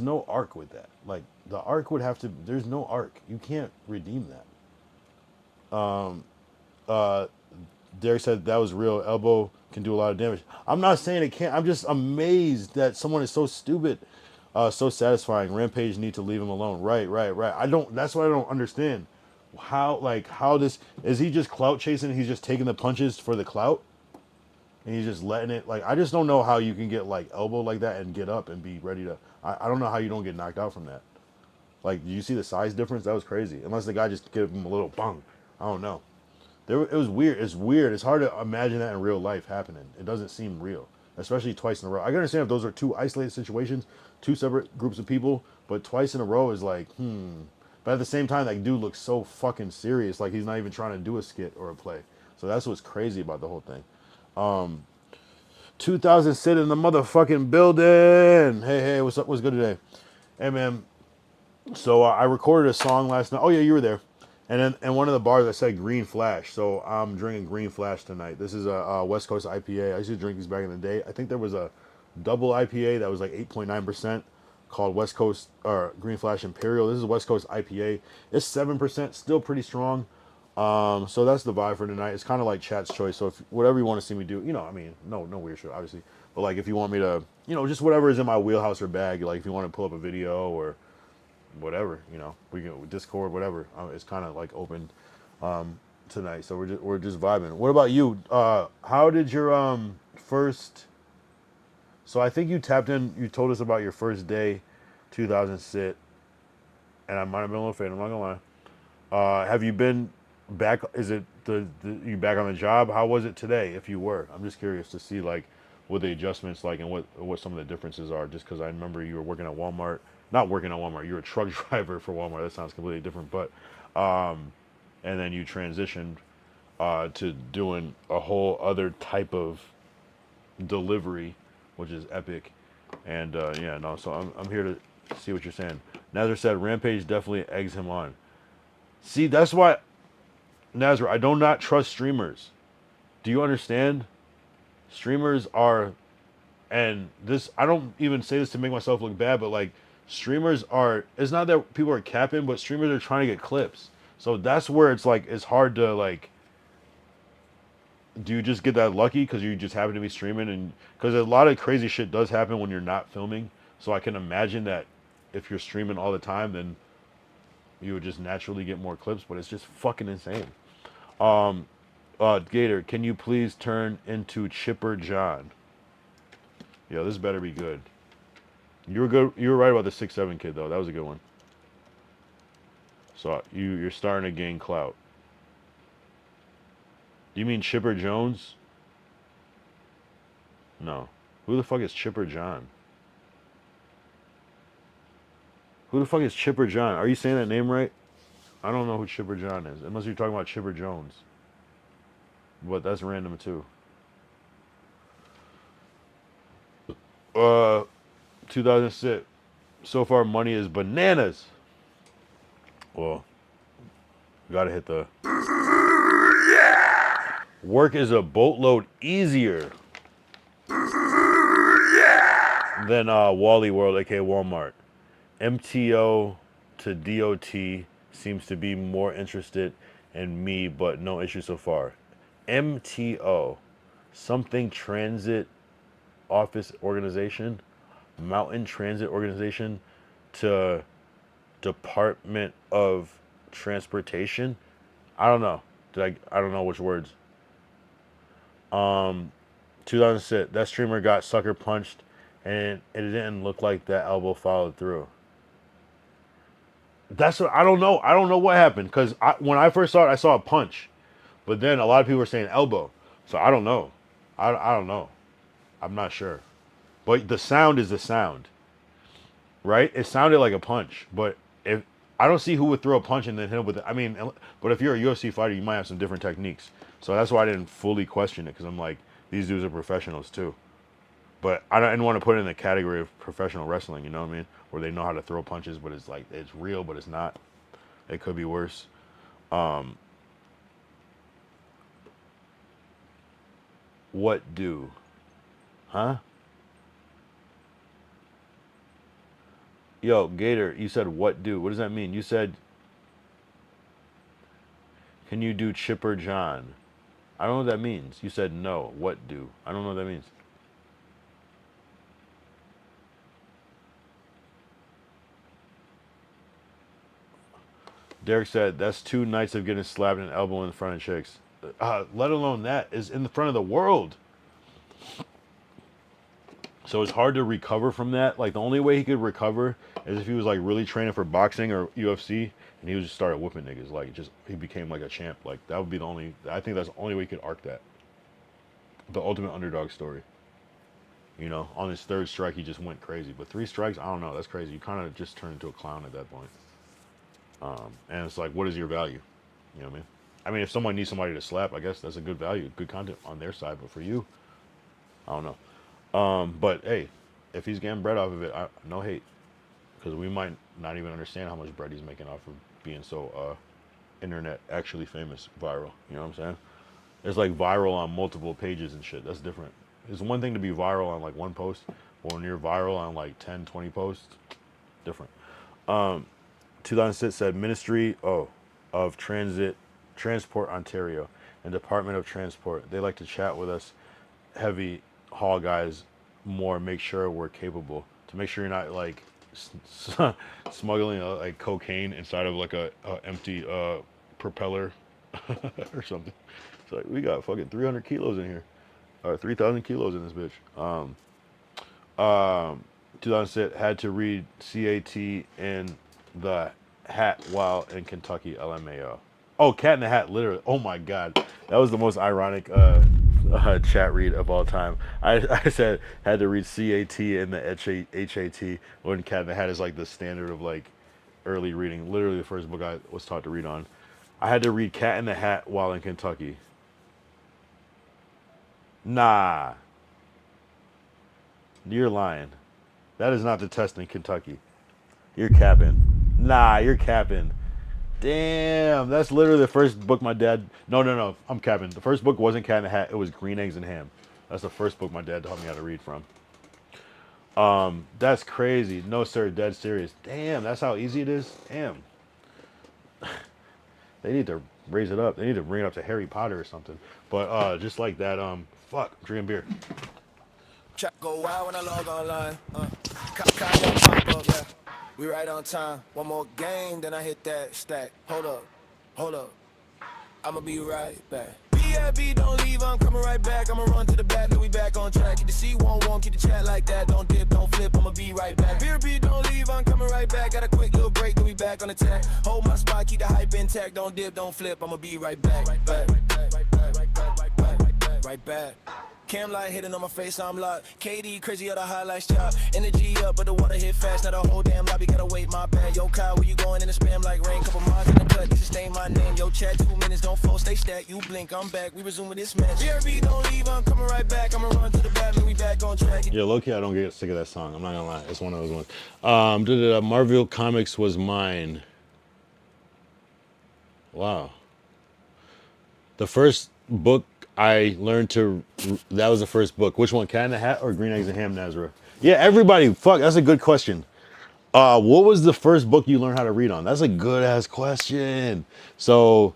no arc with that. Like, the arc would have to, there's no arc. You can't redeem that. Derek said that was real. Elbow can do a lot of damage. I'm not saying it can't. I'm just amazed that someone is so stupid, so satisfying. Rampage need to leave him alone. Right. That's what I don't understand. How this, is he just clout chasing? He's just taking the punches for the clout? And he's just letting it, like, I just don't know how you can get, like, elbow like that and get up and be ready to, I don't know how you don't get knocked out from that. Like, do you see the size difference? That was crazy. Unless the guy just gave him a little bang. I don't know. It was weird. It's weird. It's hard to imagine that in real life happening. It doesn't seem real, especially twice in a row. I can understand if those are two isolated situations, two separate groups of people, but twice in a row is like, But at the same time, that dude looks so fucking serious. Like, he's not even trying to do a skit or a play. So that's what's crazy about the whole thing. 2000 sit in the motherfucking building. Hey, what's up? What's good today? Hey, man. So I recorded a song last night. Oh, yeah, you were there. And one of the bars I said Green Flash. So I'm drinking Green Flash tonight. This is a West Coast IPA. I used to drink these back in the day. I think there was a double IPA that was like 8.9% called West Coast or Green Flash Imperial. This is West Coast IPA. It's 7%, still pretty strong. So that's the vibe for tonight. It's kind of like chat's choice. So if whatever you want to see me do, I mean, no weird shit, obviously. But like if you want me to, just whatever is in my wheelhouse or bag. Like if you want to pull up a video or whatever, we can Discord, whatever. It's kind of like open tonight. So we're just vibing. What about you? How did your first? So I think you tapped in. You told us about your first day, 2000 sit, and I might have been a little faded. I'm not gonna lie. Have you been back? Is it you back on the job? How was it today? If you were, I'm just curious to see like what the adjustments like and what some of the differences are. Just because I remember you were working at Walmart. Not working at Walmart, you're a truck driver for Walmart. That sounds completely different, but and then you transitioned to doing a whole other type of delivery, which is epic. And so I'm here to see what you're saying. Nazar said Rampage definitely eggs him on. See, that's why, Nazar, I do not trust streamers. Do you understand? Streamers are, and this, I don't even say this to make myself look bad, but like, streamers are, it's not that people are capping, but streamers are trying to get clips. So that's where it's like, it's hard to like, do you just get that lucky because you just happen to be streaming? And because a lot of crazy shit does happen when you're not filming. So I can imagine that if you're streaming all the time, then you would just naturally get more clips, but it's just fucking insane. Gator, can you please turn into Chipper John? Yo, this better be good. You were good. You were right about the 6'7" kid though. That was a good one. So you're starting to gain clout. Do you mean Chipper Jones? No. Who the fuck is Chipper John? Who the fuck is Chipper John? Are you saying that name right? I don't know who Chipper John is. Unless you're talking about Chipper Jones. But that's random too. 2006. So far money is bananas. Well, gotta hit the... Work is a boatload easier than Wally World, aka Walmart. MTO to DOT seems to be more interested in me, but no issue so far. MTO, something transit office organization, mountain transit organization, to Department of Transportation. I don't know. I don't know which words. 2006. That streamer got sucker punched, and it didn't look like that elbow followed through. That's what I don't know. I don't know what happened because when I first saw it, I saw a punch, but then a lot of people were saying elbow. So I don't know. I don't know. I'm not sure. But the sound is the sound, right? It sounded like a punch, but if I don't see who would throw a punch and then hit him with it. I mean, but if you're a UFC fighter, you might have some different techniques. So that's why I didn't fully question it because I'm like, these dudes are professionals too. But I didn't want to put it in the category of professional wrestling, you know what I mean? Where they know how to throw punches, but it's like, it's real, but it's not. It could be worse. What do? Huh? Yo, Gator, you said what do? What does that mean? You said, can you do Chipper John? I don't know what that means. You said no. What do? I don't know what that means. Derek said, that's 2 nights of getting slapped in the elbow in front of chicks. Let alone that is in the front of the world. So it's hard to recover from that. Like, the only way he could recover is if he was, like, really training for boxing or UFC, and he would just start whooping niggas. Like, just, he became, like, a champ. Like, that would be the only, I think that's the only way he could arc that. The ultimate underdog story. You know, on his 3rd strike, he just went crazy. But 3 strikes, I don't know, that's crazy. You kind of just turn into a clown at that point. And it's like, what is your value? You know what I mean? I mean, if someone needs somebody to slap, I guess that's a good value, good content on their side. But for you, I don't know. But hey, if he's getting bread off of it, no hate, because we might not even understand how much bread he's making off of being so internet actually famous, viral. You know what I'm saying? It's like viral on multiple pages and shit. That's different. It's one thing to be viral on like 1 post, but when you're viral on like 10, 20 posts, different. 2006 said Ministry of Transport Ontario and Department of Transport. They like to chat with us heavy haul guys more, make sure we're capable, to make sure you're not like smuggling like cocaine inside of like a empty propeller or something. It's like, we got fucking 300 kilos in here, or 3,000 kilos in this bitch. 2006 had to read CAT in the Hat while in Kentucky, LMAO. Oh, Cat in the Hat, literally. Oh my God, that was the most ironic chat read of all time. I said had to read CAT in the HAT when Cat in the Hat is like the standard of like early reading. Literally the first book I was taught to read on. I had to read Cat in the Hat while in Kentucky. Nah, you're lying. That is not the test in Kentucky. You're capping. Nah, you're capping. Damn, that's literally the first book my dad... No, I'm capping. The first book wasn't Cat in the Hat. It was Green Eggs and Ham. That's the first book my dad taught me how to read from. That's crazy. No, sir, dead serious. Damn, that's how easy it is? Damn. They need to raise it up. They need to bring it up to Harry Potter or something. But just like that, fuck, I'm drinking beer. Trap go wild when I log online. Pop up, yeah. We right on time. One more game, then I hit that stack. Hold up. I'ma be right back. BFB, don't leave, I'm coming right back. I'ma run to the back, then we back on track. Keep the C11, keep the chat like that. Don't dip, don't flip, I'ma be right back. BFB, don't leave, I'm coming right back. Got a quick little break, then we back on the track. Hold my spot, keep the hype intact. Don't dip, don't flip, I'ma be right back. right back. Cam light hitting on my face, I'm locked. KD crazy, all the highlights chop. Energy up, but the water hit fast. Now the whole damn lobby gotta wait, my bad. Yo, Kyle, where you going in the spam like rain? Couple miles in the cut, this sustain my name. Yo, chat, 2 minutes, don't fall, stay stacked. You blink, I'm back, we resume with this match. BRB, don't leave, I'm coming right back. I'ma run to the back, we back on track. Yeah, low-key, I don't get sick of that song. I'm not gonna lie. It's one of those ones. Marvel Comics was mine. Wow. The first book I learned to, that was the first book. Which one, Cat in the Hat or Green Eggs and Ham, Nazareth? Yeah, everybody, fuck, that's a good question. What was the first book you learned how to read on? That's a good-ass question. So,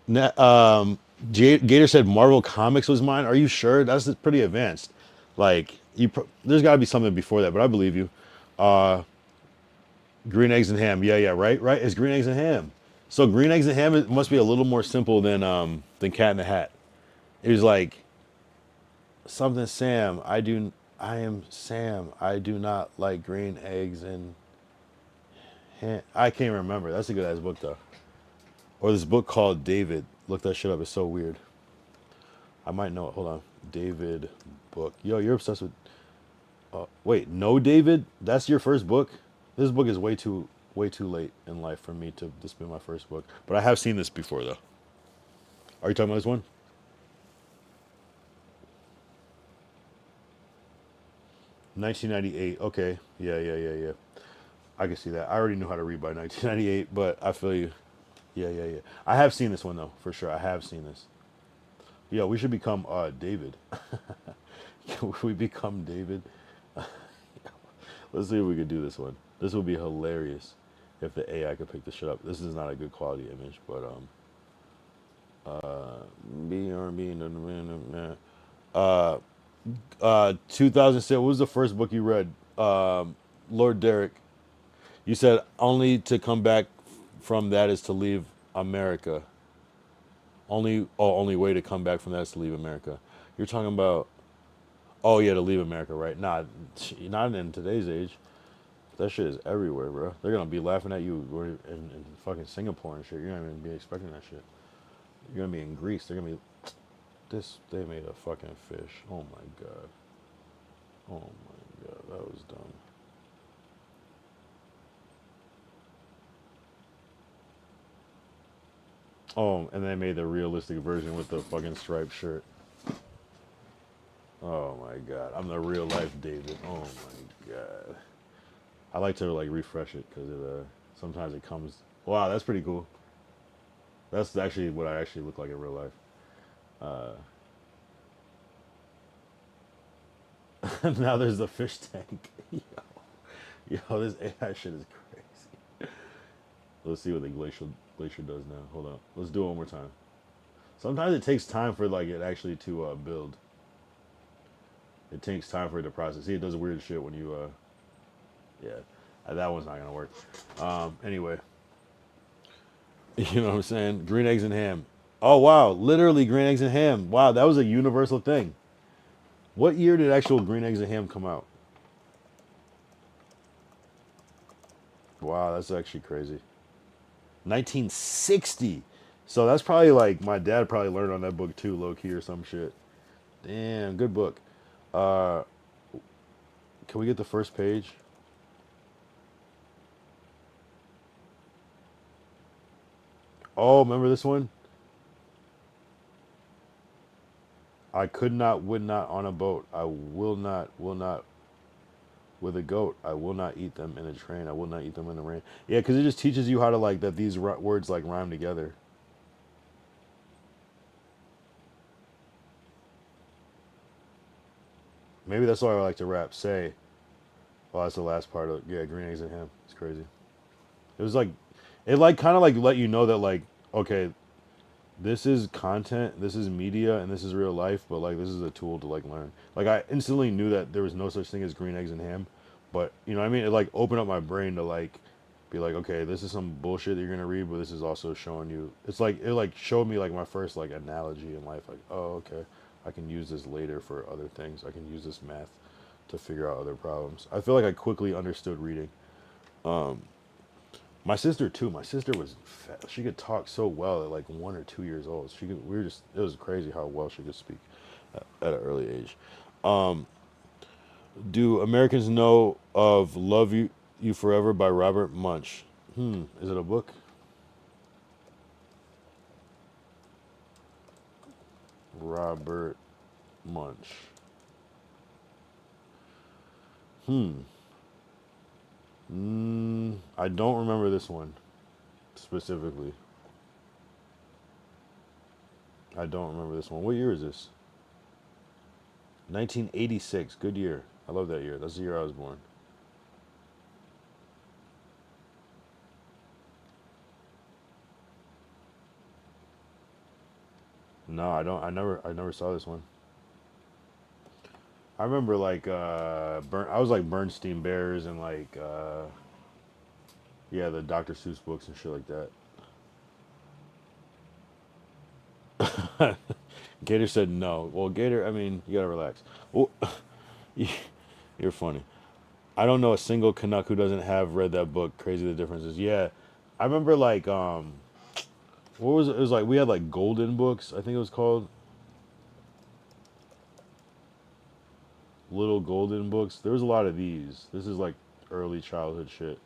Gator said Marvel Comics was mine. Are you sure? That's pretty advanced. Like, there's got to be something before that, but I believe you. Green Eggs and Ham. Yeah, right. It's Green Eggs and Ham. So Green Eggs and Ham must be a little more simple than Cat in the Hat. It was like something Sam. I am Sam. I do not like green eggs and ham. I can't remember. That's a good ass book though. Or this book called David. Look that shit up. It's so weird. I might know it. Hold on. David book. Yo, you're obsessed with. Wait, no, David. That's your first book. This book is way too late in life for me to this be my first book. But I have seen this before though. Are you talking about this one? $1998. Okay. Yeah. I can see that. I already knew how to read by 1998, but I feel you. Yeah. I have seen this one though, for sure. I have seen this. Yeah, we should become David. Can we become David? Let's see if we could do this one. This would be hilarious if the AI could pick this shit up. This is not a good quality image, but BRB. 2006. What was the first book you read? Lord Derek. You said only to come back from that is to leave America. Only way to come back from that is to leave America. You're talking about, oh yeah, to leave America, right? Nah, not in today's age. That shit is everywhere, bro. They're gonna be laughing at you in fucking Singapore and shit. You're not even be expecting that shit. You're gonna be in Greece. They're gonna be, they made a fucking fish. Oh my god. Oh my god, that was dumb. Oh, and they made the realistic version with the fucking striped shirt. Oh my god, I'm the real life David. Oh my god. I like to like refresh it because sometimes it comes. Wow, that's pretty cool. That's actually what I actually look like in real life. Now there's the fish tank. Yo, this AI shit is crazy. Let's see what the glacier does now. Hold on. Let's do it one more time. Sometimes it takes time for like it actually to build. It takes time for it to process. See, it does weird shit when you yeah. That one's not gonna work. Anyway. You know what I'm saying? Green eggs and ham. Oh wow, literally green eggs and ham. Wow, that was a universal thing. What year did actual green eggs and ham come out? Wow, that's actually crazy. 1960. So that's probably like my dad probably learned on that book too, low key or some shit. Damn, good book. Can we get the first page? Oh, remember this one? I could not, would not on a boat. I will not with a goat. I will not eat them in a train. I will not eat them in the rain. Yeah, because it just teaches you how to like that these words like rhyme together. Maybe that's why I like to rap. Say, well, that's the last part of yeah, green eggs and ham. It's crazy. It was like, it like kind of like let you know that like, okay, this is content, this is media, and this is real life, but like this is a tool to like learn. Like I instantly knew that there was no such thing as green eggs and ham, but you know what I mean? It like opened up my brain to like be like, okay, this is some bullshit that you're gonna read, but this is also showing you. It's like it like showed me like my first like analogy in life. Like, oh, okay, I can use this later for other things. I can use this math to figure out other problems. I feel like I quickly understood reading. My sister too. My sister was fat. She could talk so well at like 1 or 2 years old. She could. We were just. It was crazy how well she could speak. at an early age. Do Americans know of "Love You Forever" by Robert Munsch? Is it a book? Robert Munsch. I don't remember this one specifically. I don't remember this one. What year is this? 1986. Good year. I love that year. That's the year I was born. No, I don't. I never saw this one. I remember like I was like Bernstein Bears and like yeah, the Dr. Seuss books and shit like that. Gator said no. Well, Gator, I mean, you gotta relax. Well, you're funny. I don't know a single Canuck who doesn't have read that book. Crazy the differences. Yeah, I remember like what was it? It was like we had like golden books. I think it was called little golden books. There was a lot of these. This is like early childhood shit.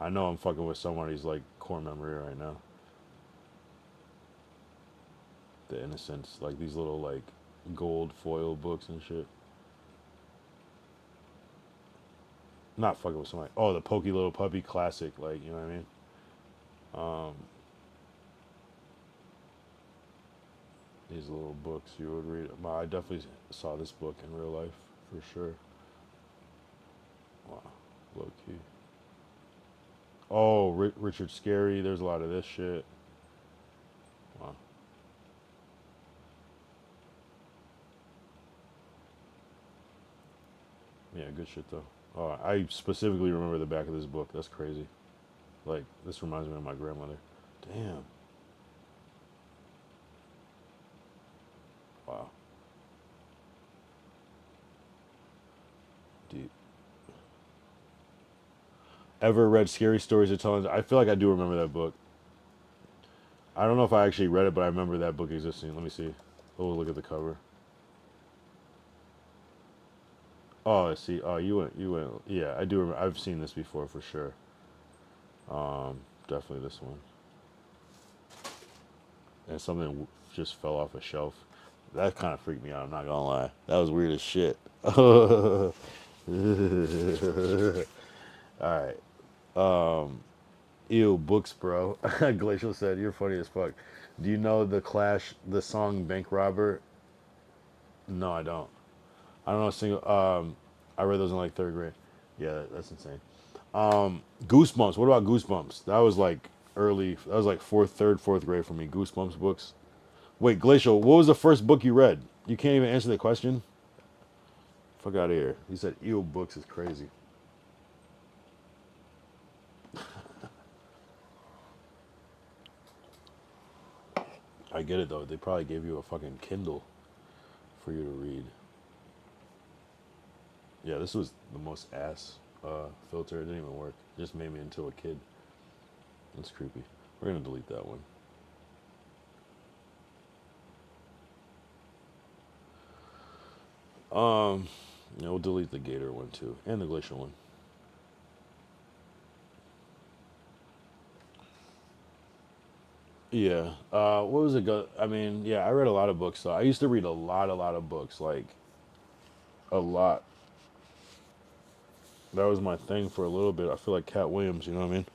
I know I'm fucking with somebody's like core memory right now. The Innocents, like these little like gold foil books and shit. Not fucking with somebody. Oh, the Pokey Little Puppy classic, like you know what I mean. These little books you would read. Well, I definitely saw this book in real life for sure. Wow, low key. Oh, Richard Scarry. There's a lot of this shit. Wow. Yeah, good shit though. Oh, I specifically remember the back of this book. That's crazy. Like, this reminds me of my grandmother. Damn. Wow. Deep. Ever read Scary Stories to Tell? I feel like I do remember that book. I don't know if I actually read it, but I remember that book existing. Let me see. Oh, look at the cover. Oh, I see. Oh, you went. Yeah, I do remember. I've seen this before for sure. Definitely this one. And something just fell off a shelf. That kind of freaked me out. I'm not gonna lie. That was weird as shit. All right. Ew, books, bro. Glacial said, "You're funny as fuck." Do you know the Clash, the song "Bank Robber"? No, I don't. I don't know a single. I read those in like third grade. Yeah, that's insane. Goosebumps. What about Goosebumps? That was like early. That was like fourth grade for me. Goosebumps books. Wait, Glacial. What was the first book you read? You can't even answer the question. Fuck out of here. He said, "Ew, books is crazy." I get it though. They probably gave you a fucking Kindle for you to read. Yeah, this was the most ass filter. It didn't even work. It just made me into a kid. That's creepy. We're gonna delete that one. Yeah, we'll delete the Gator one too, and the Glacial one. Yeah. What was it? I mean, yeah, I read a lot of books. So I used to read a lot of books, like a lot. That was my thing for a little bit. I feel like Cat Williams. You know what I mean?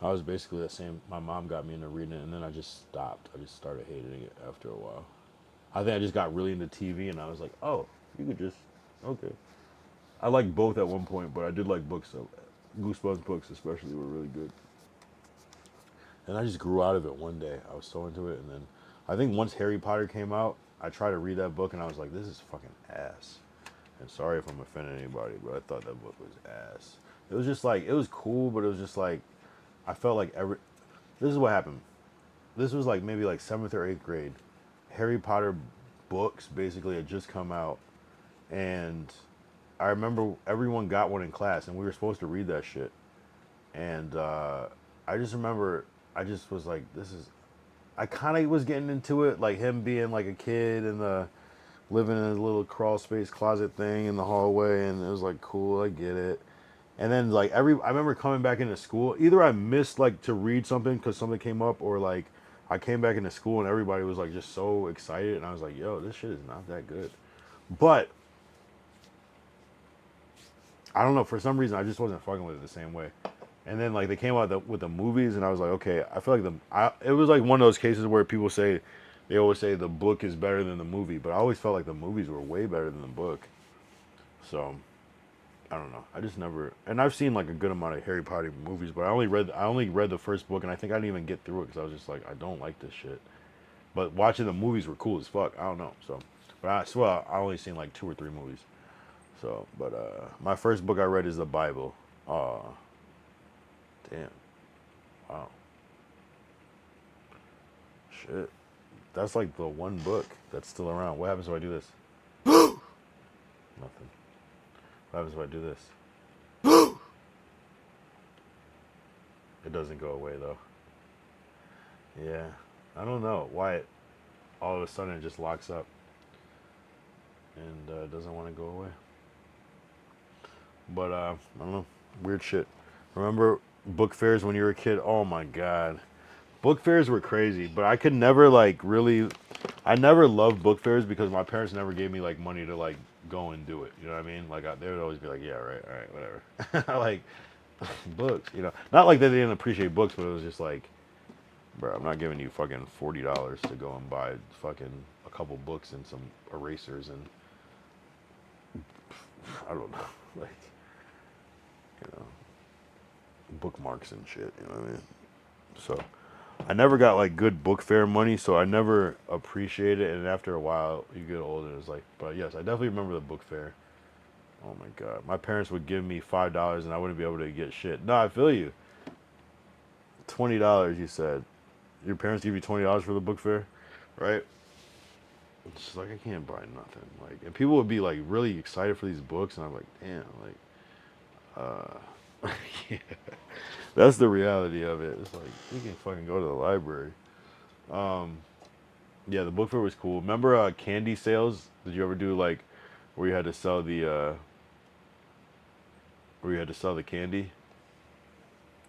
I was basically the same. My mom got me into reading it, and then I just stopped. I just started hating it after a while. I think I just got really into TV, and I was like, oh, you could just, okay. I liked both at one point, but I did like books. So Goosebumps books especially were really good. And I just grew out of it one day. I was so into it, and then I think once Harry Potter came out, I tried to read that book, and I was like, this is fucking ass. And sorry if I'm offending anybody, but I thought that book was ass. It was just like, it was cool, but it was just like, I felt like this is what happened. This was like maybe like 7th or 8th grade. Harry Potter books basically had just come out, and I remember everyone got one in class, and we were supposed to read that shit. And I just remember, I just was like, this is, I kind of was getting into it, like him being like a kid and living in a little crawl space closet thing in the hallway, and it was like cool, I get it. And then like I remember coming back into school, either I missed like to read something because something came up, or like I came back into school and everybody was like just so excited, and I was like, yo, this shit is not that good. But I don't know, for some reason I just wasn't fucking with it the same way. And then like they came out with the movies, and I was like, okay, I feel like it was like one of those cases where people say, they always say the book is better than the movie, but I always felt like the movies were way better than the book. So I don't know. I just never, and I've seen like a good amount of Harry Potter movies, but I only read the first book, and I think I didn't even get through it because I was just like, I don't like this shit. But watching the movies were cool as fuck. I don't know. So, but I swear I only seen like 2 or 3 movies. So, but my first book I read is the Bible. Damn. Wow. Shit. That's like the one book that's still around. What happens if I do this? Nothing. What happens if I do this? It doesn't go away though. Yeah. I don't know why it all of a sudden it just locks up and doesn't want to go away. But I don't know. Weird shit. Remember book fairs when you were a kid? Oh my god. Book fairs were crazy, but I could never like really, I never loved book fairs because my parents never gave me like money to like go and do it. You know what I mean? Like they would always be like, yeah, right, all right, whatever. Like books, you know, not like that they didn't appreciate books, but it was just like, bro, I'm not giving you fucking $40 to go and buy fucking a couple books and some erasers and I don't know, like, you know, bookmarks and shit. You know what I mean? So I never got like good book fair money, so I never appreciated it. And after a while, you get older, it's like, but yes, I definitely remember the book fair. Oh my god, my parents would give me $5 and I wouldn't be able to get shit. No, I feel you. $20, you said. Your parents give you $20 for the book fair, right? It's just like I can't buy nothing. Like, and people would be like really excited for these books, and I'm like, damn, like, yeah. That's the reality of it. It's like you can fucking go to the library. Yeah, the book fair was cool. Remember candy sales? Did you ever do like where you had to sell the candy?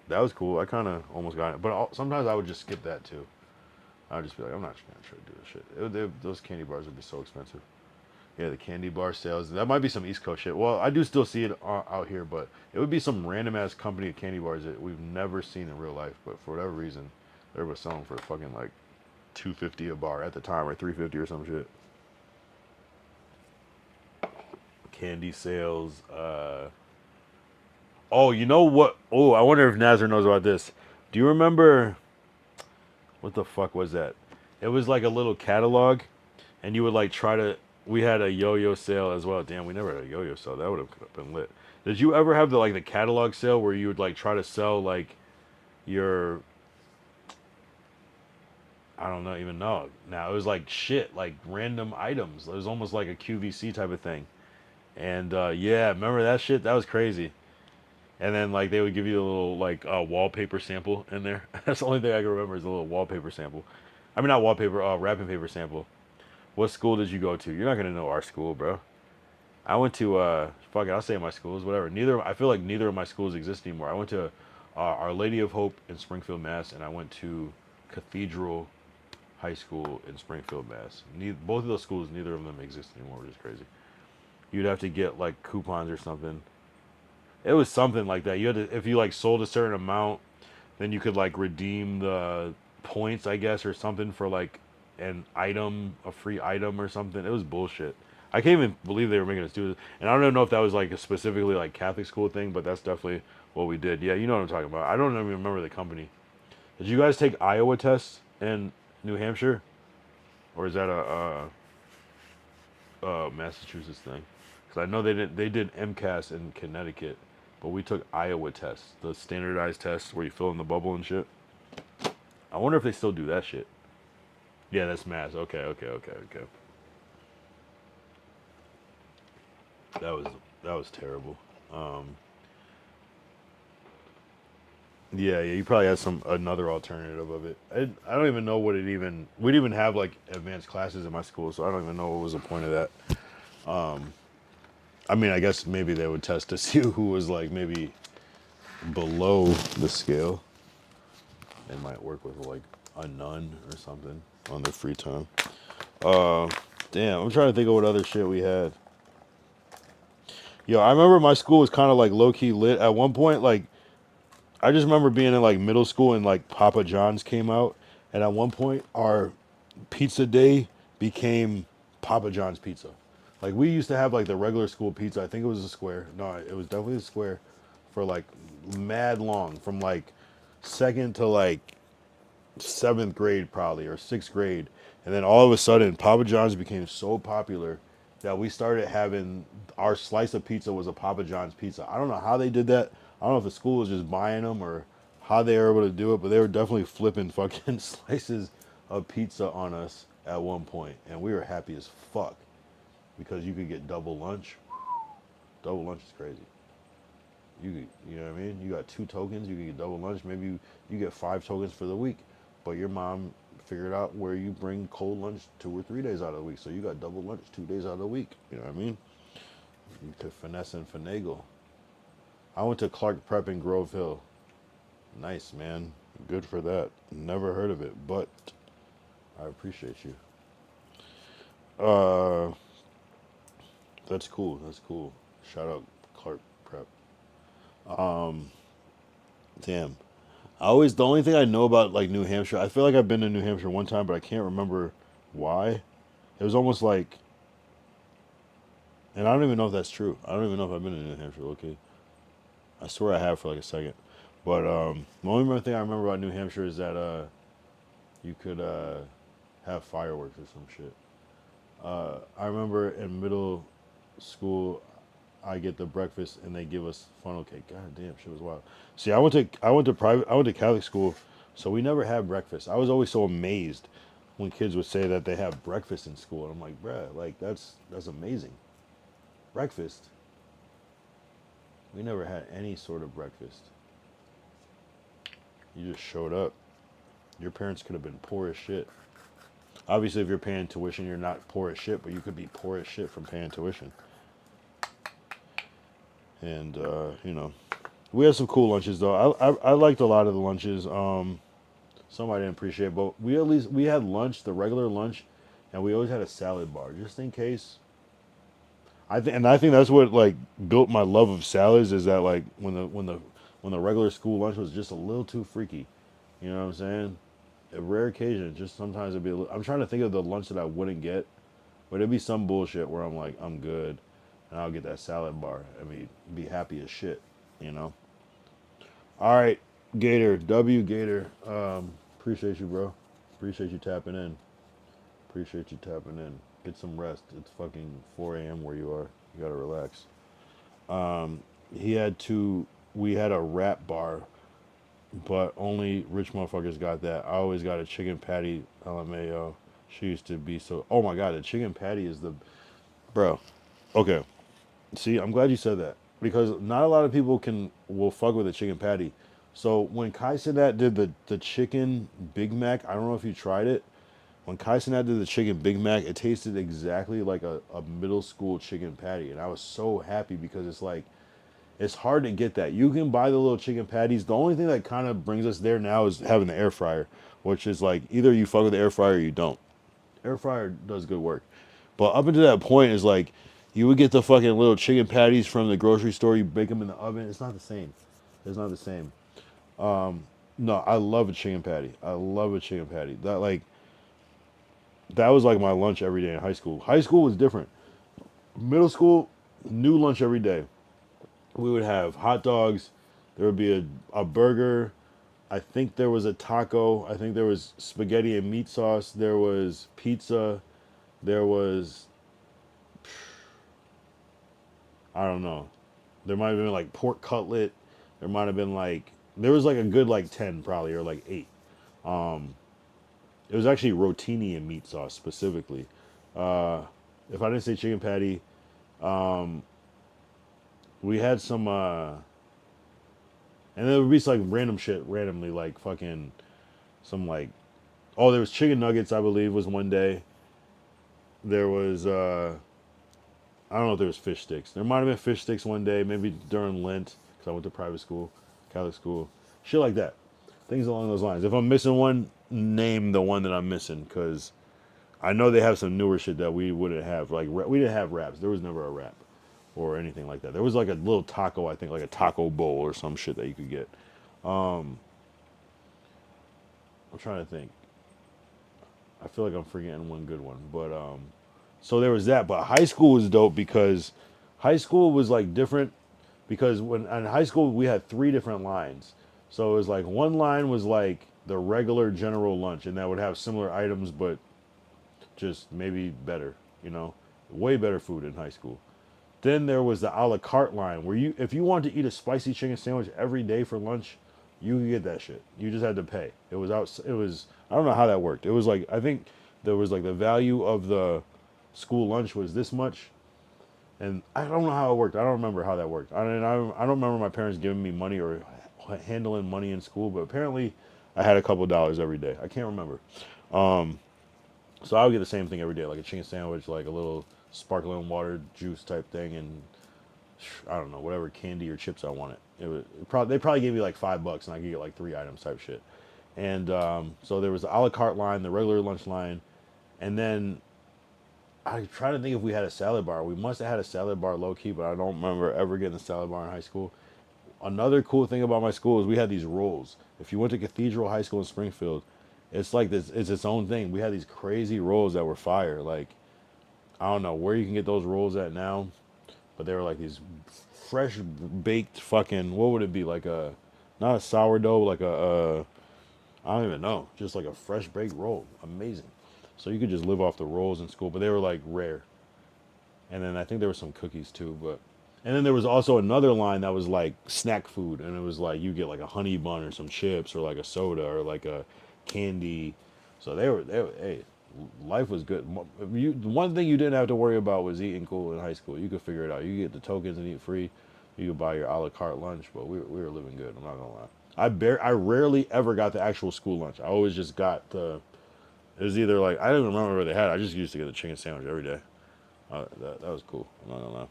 That was cool. I kind of almost got it, but sometimes I would just skip that too. I would just be like, I'm not gonna try to do this shit. Those candy bars would be so expensive. Yeah, the candy bar sales. That might be some East Coast shit. Well, I do still see it out here, but it would be some random ass company of candy bars that we've never seen in real life. But for whatever reason, they were selling for fucking like $2.50 a bar at the time, or $3.50 or some shit. Candy sales. Oh, you know what? Oh, I wonder if Nazar knows about this. Do you remember? What the fuck was that? It was like a little catalog, and you would like try to. We had a yo-yo sale as well. Damn, we never had a yo-yo sale. That would have been lit. Did you ever have the catalog sale where you would like try to sell like your, I don't know, even know. Now it was like shit, like random items. It was almost like a QVC type of thing. And yeah, remember that shit? That was crazy. And then like they would give you a little like wallpaper sample in there. That's the only thing I can remember is a little wallpaper sample. I mean not wallpaper, wrapping paper sample. What school did you go to? You're not gonna know our school, bro. I went to fuck it, I'll say my schools, whatever. I feel like neither of my schools exist anymore. I went to Our Lady of Hope in Springfield, Mass, and I went to Cathedral High School in Springfield, Mass. Both of those schools, neither of them exist anymore, which is crazy. You'd have to get like coupons or something. It was something like that. You had to, if you like sold a certain amount, then you could like redeem the points, I guess, or something for like an item, a free item or something. It was bullshit. I can't even believe they were making us do this. And I don't know if that was like a specifically like Catholic school thing, but that's definitely what we did. Yeah, you know what I'm talking about. I don't even remember the company. Did you guys take Iowa tests in New Hampshire? Or is that a Massachusetts thing? Because I know they did MCAS in Connecticut, but we took Iowa tests, the standardized tests where you fill in the bubble and shit. I wonder if they still do that shit. Yeah, that's Mass. Okay. That was terrible. Yeah, yeah, you probably had some another alternative of it. I don't even know what it even. We didn't even have like advanced classes in my school, so I don't even know what was the point of that. I mean, I guess maybe they would test to see who was like maybe below the scale. They might work with like a nun or something on their free time. Damn, I'm trying to think of what other shit we had. Yo, I remember my school was kind of like low key lit at one point. Like, I just remember being in like middle school and like Papa John's came out, and at one point our pizza day became Papa John's pizza. Like we used to have like the regular school pizza. I think it was a square. No, it was definitely a square for like mad long, from like second to like seventh grade probably or sixth grade, and then all of a sudden Papa John's became so popular that we started having our slice of pizza was a Papa John's pizza. I don't know how they did that. I don't know if the school was just buying them or how they were able to do it, but they were definitely flipping fucking slices of pizza on us at one point, and we were happy as fuck because you could get double lunch. Double lunch is crazy. You could, you know what I mean? You got 2 tokens, you can get double lunch. Maybe you get 5 tokens for the week, but your mom figured out where you bring cold lunch 2 or 3 days out of the week, so you got double lunch 2 days out of the week. You know what I mean? You could finesse and finagle. I went to Clark Prep in Grove Hill. Nice, man. Good for that. Never heard of it, but I appreciate you. That's cool. That's cool. Shout out Clark Prep. Damn. The only thing I know about like New Hampshire, I feel like I've been to New Hampshire one time, but I can't remember why. It was almost like, and I don't even know if that's true. I don't even know if I've been to New Hampshire. Okay, I swear I have for like a second, but the only thing I remember about New Hampshire is that you could have fireworks or some shit. I remember in middle school, I get the breakfast and they give us funnel cake. God damn, shit was wild. See, I went to Catholic school, so we never had breakfast. I was always so amazed when kids would say that they have breakfast in school, and I'm like, bruh, like that's amazing. Breakfast. We never had any sort of breakfast. You just showed up. Your parents could have been poor as shit. Obviously, if you're paying tuition, you're not poor as shit, but you could be poor as shit from paying tuition. And you know, we had some cool lunches though. I liked a lot of the lunches. Some I didn't appreciate, but we had lunch, the regular lunch, and we always had a salad bar just in case. I think that's what like built my love of salads, is that like when the regular school lunch was just a little too freaky. You know what I'm saying? A rare occasion, just sometimes it'd be. I'm trying to think of the lunch that I wouldn't get, but it'd be some bullshit where I'm like, I'm good, and I'll get that salad bar. I mean, be happy as shit, you know. All right, Gator, W Gator. Appreciate you, bro. Appreciate you tapping in. Appreciate you tapping in. Get some rest. It's fucking 4 a.m. where you are. You gotta relax. We had a wrap bar, but only rich motherfuckers got that. I always got a chicken patty LMAO. She used to be so. Oh my god, the chicken patty is the. Bro. Okay. See, I'm glad you said that, because not a lot of people will fuck with a chicken patty. So when Kai Cenat did the chicken Big Mac, I don't know if you tried it. When Kai Cenat did the chicken Big Mac, it tasted exactly like a middle school chicken patty, and I was so happy because it's like, it's hard to get that. You can buy the little chicken patties. The only thing that kind of brings us there now is having the air fryer, which is like either you fuck with the air fryer or you don't. Air fryer does good work, but up until that point is like, you would get the fucking little chicken patties from the grocery store. You bake them in the oven. It's not the same. It's not the same. No, I love a chicken patty. I love a chicken patty. That was like my lunch every day in high school. High school was different. Middle school, new lunch every day. We would have hot dogs. There would be a burger. I think there was a taco. I think there was spaghetti and meat sauce. There was pizza. There was, I don't know. There might have been like pork cutlet. There might have been like, there was like a good like 10 probably, or like 8. It was actually rotini and meat sauce specifically. If I didn't say chicken patty, we had some, and And there would be like random shit, randomly like fucking some like, oh, there was chicken nuggets, I believe, was one day. There was I don't know if there was fish sticks. There might have been fish sticks one day, maybe during Lent, because I went to private school, Catholic school, shit like that. Things along those lines. If I'm missing one, name the one that I'm missing, because I know they have some newer shit that we wouldn't have. Like we didn't have wraps. There was never a wrap or anything like that. There was like a little taco, I think, like a taco bowl or some shit that you could get. I'm trying to think. I feel like I'm forgetting one good one, but so there was that. But high school was dope because high school was like different because when in high school we had 3 different lines. So it was like one line was like the regular general lunch, and that would have similar items, but just maybe better, you know, way better food in high school. Then there was the a la carte line where you, if you wanted to eat a spicy chicken sandwich every day for lunch, you could get that shit. You just had to pay. It was out. It was, I don't know how that worked. It was like, I think there was like the value of the school lunch was this much, and I don't know how it worked. I don't remember how that worked. I don't remember my parents giving me money or handling money in school, but apparently I had a couple dollars every day. I can't remember. So I would get the same thing every day, like a chicken sandwich, like a little sparkling water juice type thing, and I don't know, whatever candy or chips I wanted. They probably gave me like $5 and I could get like 3 items type shit. And so there was the a la carte line, the regular lunch line, and then I try to think if we had a salad bar. We must have had a salad bar low key, but I don't remember ever getting a salad bar in high school. Another cool thing about my school is we had these rolls. If you went to Cathedral High School in Springfield, it's like this. It's its own thing. We had these crazy rolls that were fire. Like, I don't know where you can get those rolls at now, but they were like these fresh baked fucking, what would it be, like a, not a sourdough, like a I don't even know, just like a fresh baked roll. Amazing. So you could just live off the rolls in school, but they were like rare. And then I think there were some cookies too, but, and then there was also another line that was like snack food, and it was like you get like a honey bun or some chips or like a soda or like a candy. So hey, life was good. One thing you didn't have to worry about was eating cool in high school. You could figure it out. You could get the tokens and eat free. You could buy your a la carte lunch, but we were living good. I'm not gonna lie. I rarely ever got the actual school lunch. I always just got the. It was either like, I don't even remember what they had. I just used to get the chicken sandwich every day. That was cool. I'm not gonna lie.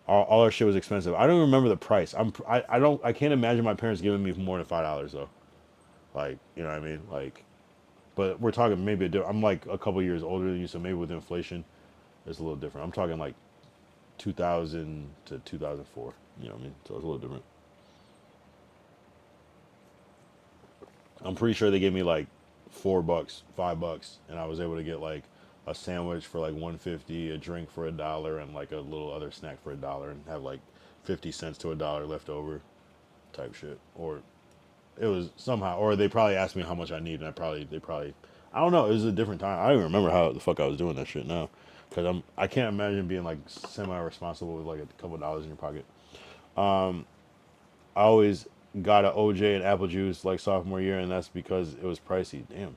All our shit was expensive. I don't remember the price. I can't imagine my parents giving me more than $5 though. Like, you know what I mean? Like, but we're talking maybe I'm like a couple years older than you, so maybe with inflation, it's a little different. I'm talking like 2000 to 2004. You know what I mean? So it's a little different. I'm pretty sure they gave me like $4, $5, and I was able to get like a sandwich for like 150, a drink for $1, and like a little other snack for $1, and have like 50 cents to $1 left over, type shit. Or it was somehow, or they probably asked me how much I need, and they probably, I don't know. It was a different time. I don't even remember how the fuck I was doing that shit now, because I can't imagine being like semi-responsible with like a couple dollars in your pocket. I always got an OJ and apple juice like sophomore year, and that's because it was pricey. Damn.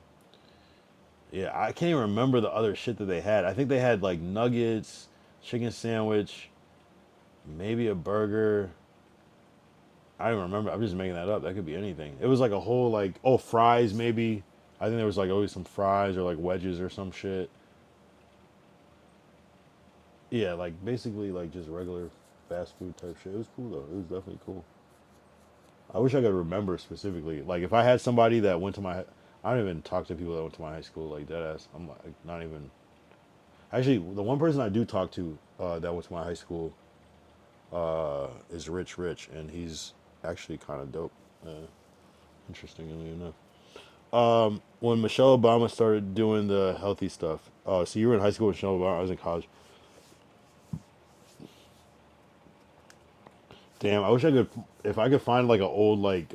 Yeah, I can't even remember the other shit that they had. I think they had like nuggets, chicken sandwich, maybe a burger. I don't remember. I'm just making that up. That could be anything. It was like a whole like, oh, fries maybe. I think there was like always some fries or like wedges or some shit. Yeah, like basically like just regular fast food type shit. It was cool though. It was definitely cool. I wish I could remember specifically. Like if I had somebody that went to my, I don't even talk to people that went to my high school like deadass. I'm like not even. Actually, the one person I do talk to that went to my high school is Rich, and he's actually kind of dope. Interestingly enough. When Michelle Obama started doing the healthy stuff. Oh, so you were in high school with Michelle Obama. I was in college. Damn, I wish I could, if I could find like an old like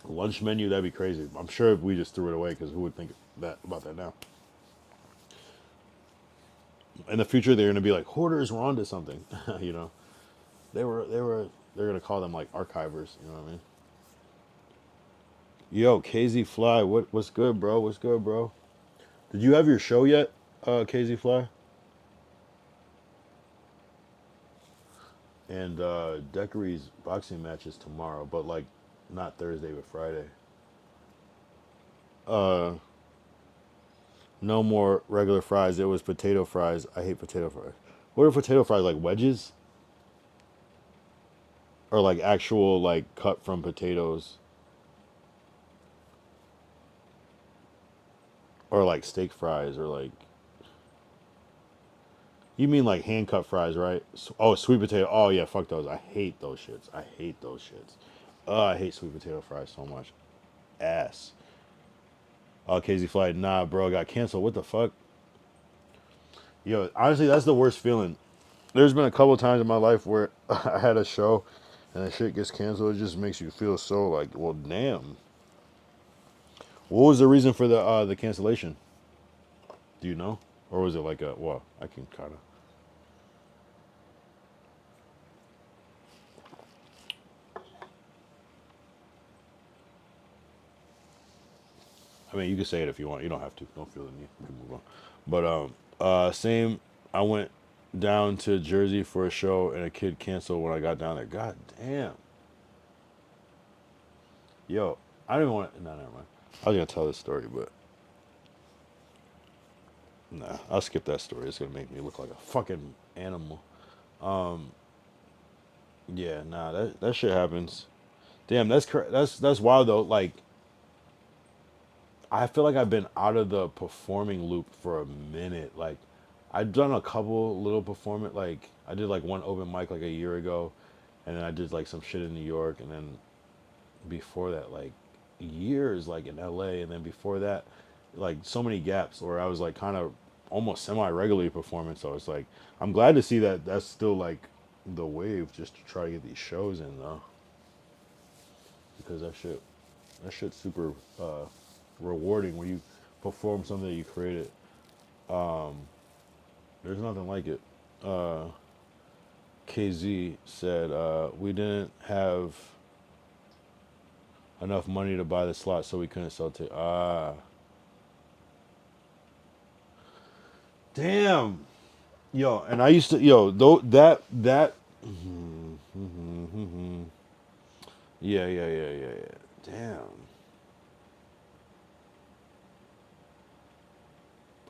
lunch menu, that'd be crazy. I'm sure if we just threw it away, because who would think about that now? In the future, they're gonna be like, hoarders were onto something, you know. They're gonna call them like archivers, you know what I mean? Yo, KZ Fly, what's good, bro? What's good, bro? Did you have your show yet, KZ Fly? And Decary's boxing match is tomorrow, but like not Thursday but Friday. No more regular fries. It was potato fries. I hate potato fries. What are potato fries, like wedges? Or like actual like cut from potatoes? Or like steak fries or like you mean like hand cut fries, right? Oh, sweet potato. Oh yeah, fuck those. I hate those shits. I hate those shits. I hate sweet potato fries so much. Ass. Oh, KZ Flight. Nah, bro, got canceled. What the fuck? Yo, honestly, that's the worst feeling. There's been a couple times in my life where I had a show and the shit gets canceled. It just makes you feel so like, well, damn. What was the reason for the cancellation? Do you know? Or was it like a, well, I can kind of. I mean, you can say it if you want. You don't have to. Don't feel the need. You can move on. But same. I went down to Jersey for a show, and a kid canceled when I got down there. God damn. Yo, I don't even want to. No, never mind. I was gonna tell this story, but nah, I'll skip that story. It's gonna make me look like a fucking animal. Yeah, nah, that shit happens. Damn, that's wild though. Like, I feel like I've been out of the performing loop for a minute. Like, I've done a couple little performance. Like, I did like one open mic like a year ago, and then I did like some shit in New York, and then before that, like years like in LA, and then before that, like so many gaps where I was like kind of almost semi regularly performing. So it's like I'm glad to see that that's still like the wave, just to try to get these shows in though, because that shit's super rewarding when you perform something that you created. There's nothing like it. KZ said we didn't have enough money to buy the slot, so we couldn't sell tickets. Damn. Yo, and I used to, yo, though that yeah. Damn.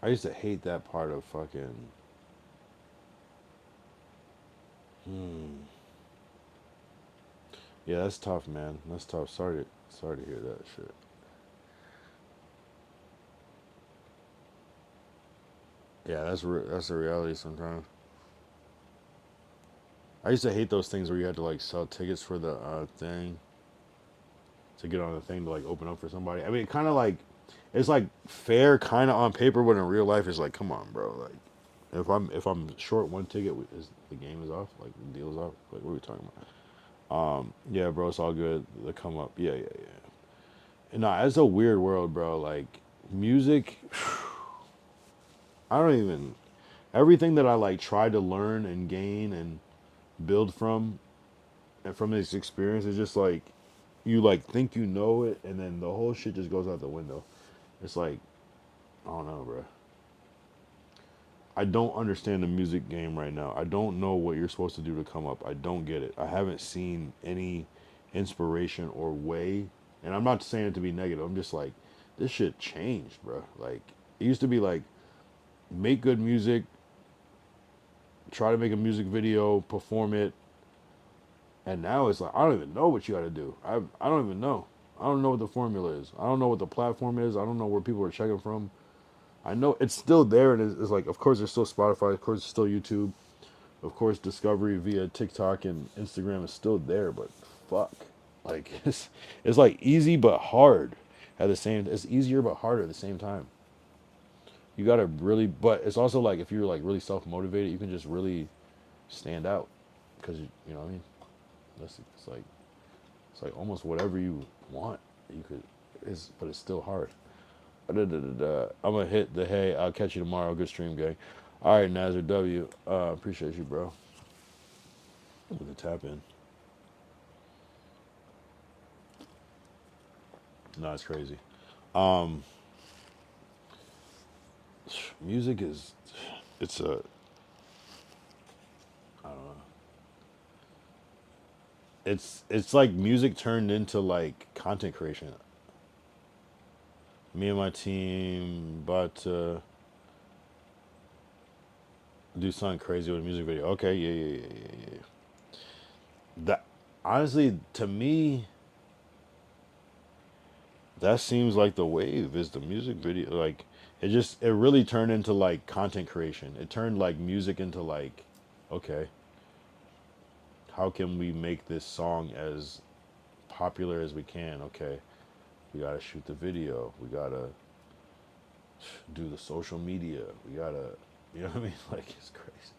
I used to hate that part of fucking Yeah, that's tough, man. That's tough. Sorry to hear that shit. Yeah, that's the reality sometimes. I used to hate those things where you had to like sell tickets for the thing to get on the thing to like open up for somebody. I mean, kind of like it's like fair kind of on paper, but in real life, it's like, come on, bro. Like, if I'm short one ticket, is the game is off? Like the deal is off? Like what are we talking about? Yeah, bro, it's all good. The come up, yeah. Nah, it's a weird world, bro. Like music, I don't even. Everything that I like try to learn and gain and build from, and from this experience, is just like you like think you know it, and then the whole shit just goes out the window. It's like I don't know, bro. I don't understand the music game right now. I don't know what you're supposed to do to come up. I don't get it. I haven't seen any inspiration or way. And I'm not saying it to be negative. I'm just like, this shit changed, bro. Like, it used to be like, make good music, try to make a music video, perform it. And now it's like, I don't even know what you got to do. I don't even know. I don't know what the formula is. I don't know what the platform is. I don't know where people are checking from. I know it's still there, and it's like, of course, there's still Spotify, of course, there's still YouTube, of course, Discovery via TikTok and Instagram is still there, but fuck, like it's like easy but hard at the same. It's easier but harder at the same time. You gotta really, but it's also like if you're like really self motivated, you can just really stand out because you know what I mean. It's like almost whatever you want, you could. But it's still hard. I'm gonna hit the hey. I'll catch you tomorrow. Good stream, gang. All right, Nazar W. Appreciate you, bro. With the tap in. No, it's crazy. Music is, it's a, I don't know. it's like music turned into like content creation. Me and my team about to do something crazy with a music video. Okay, yeah. That honestly, to me, that seems like the wave is the music video. Like it really turned into like content creation. It turned like music into like, okay, how can we make this song as popular as we can? Okay, we gotta shoot the video. We gotta do the social media. We gotta, you know what I mean? Like it's crazy.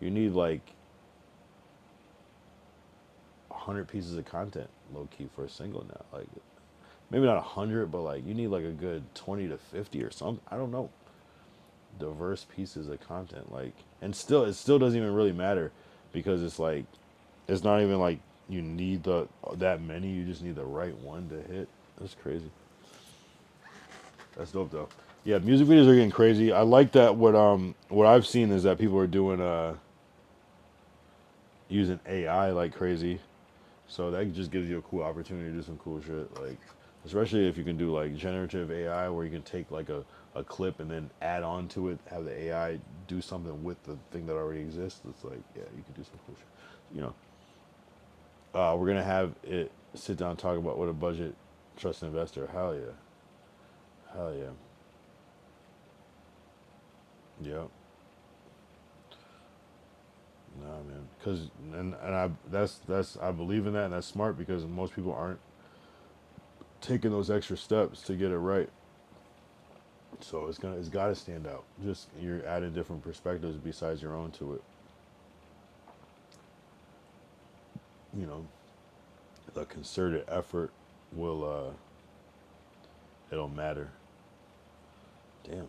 You need like 100 pieces of content, low key, for a single now. Like maybe not 100, but like you need like a good 20 to 50 or something. I don't know. Diverse pieces of content, like, and still, it still doesn't even really matter because it's like, it's not even like you need that many. You just need the right one to hit. That's crazy. That's dope though. Yeah, music videos are getting crazy. I like that. What I've seen is that people are doing using AI like crazy. So that just gives you a cool opportunity to do some cool shit. Like, especially if you can do like generative AI where you can take like a clip and then add on to it, have the AI do something with the thing that already exists. It's like, yeah, you can do some cool shit. You know, we're going to have it sit down and talk about what a budget trust investor. Hell yeah. Hell yeah. Yep. Nah, man. Cause I believe in that, and that's smart because most people aren't taking those extra steps to get it right. So it's got to stand out. Just you're adding different perspectives besides your own to it. You know, the concerted effort will it'll matter. Damn.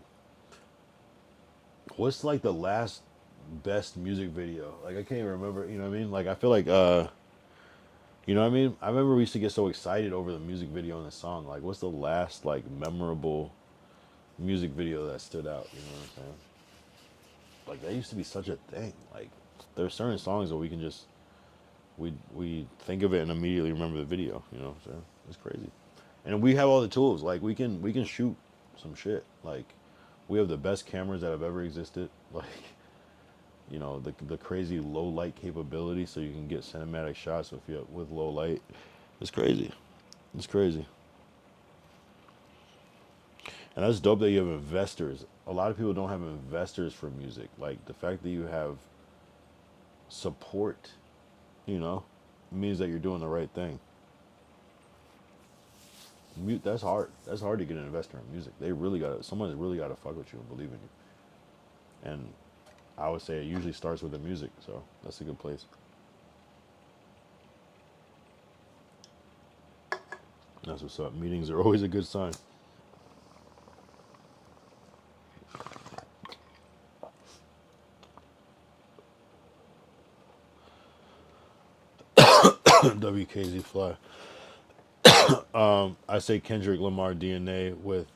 What's like the last best music video? Like I can't even remember, you know what I mean? Like I feel like you know what I mean? I remember we used to get so excited over the music video and the song. Like what's the last like memorable music video that stood out, you know what I'm saying? Like that used to be such a thing. Like there are certain songs that we can just we think of it and immediately remember the video, you know what I'm saying? It's crazy. And we have all the tools. Like we can shoot some shit. Like we have the best cameras that have ever existed. Like you know, the crazy low light capability so you can get cinematic shots with low light. It's crazy. It's crazy. And that's dope that you have investors. A lot of people don't have investors for music. Like the fact that you have support, you know, means that you're doing the right thing. That's hard. That's hard to get an investor in music. Someone's really gotta fuck with you and believe in you. And I would say it usually starts with the music, so that's a good place. That's what's up. Meetings are always a good sign. WKZ Fly. I say Kendrick Lamar DNA with.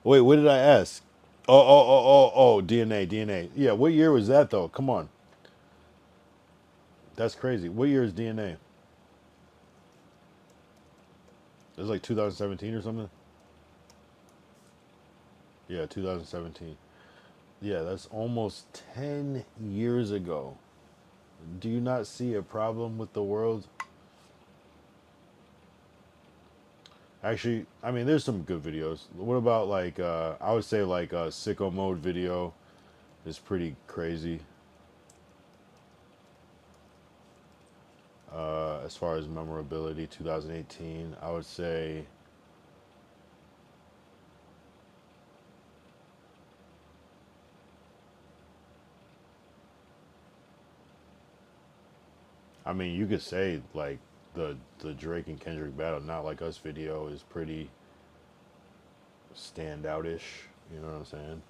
Wait, what did I ask? Oh, DNA. Yeah, what year was that though? Come on. That's crazy. What year is DNA? It was like 2017 or something? Yeah, 2017. Yeah, that's almost 10 years ago. Do you not see a problem with the world? Actually, I mean, there's some good videos. What about like, I would say like a Sicko Mode video is pretty crazy. As far as memorability, 2018, I would say. I mean, you could say like the Drake and Kendrick battle, Not Like Us video is pretty standout-ish. You know what I'm saying?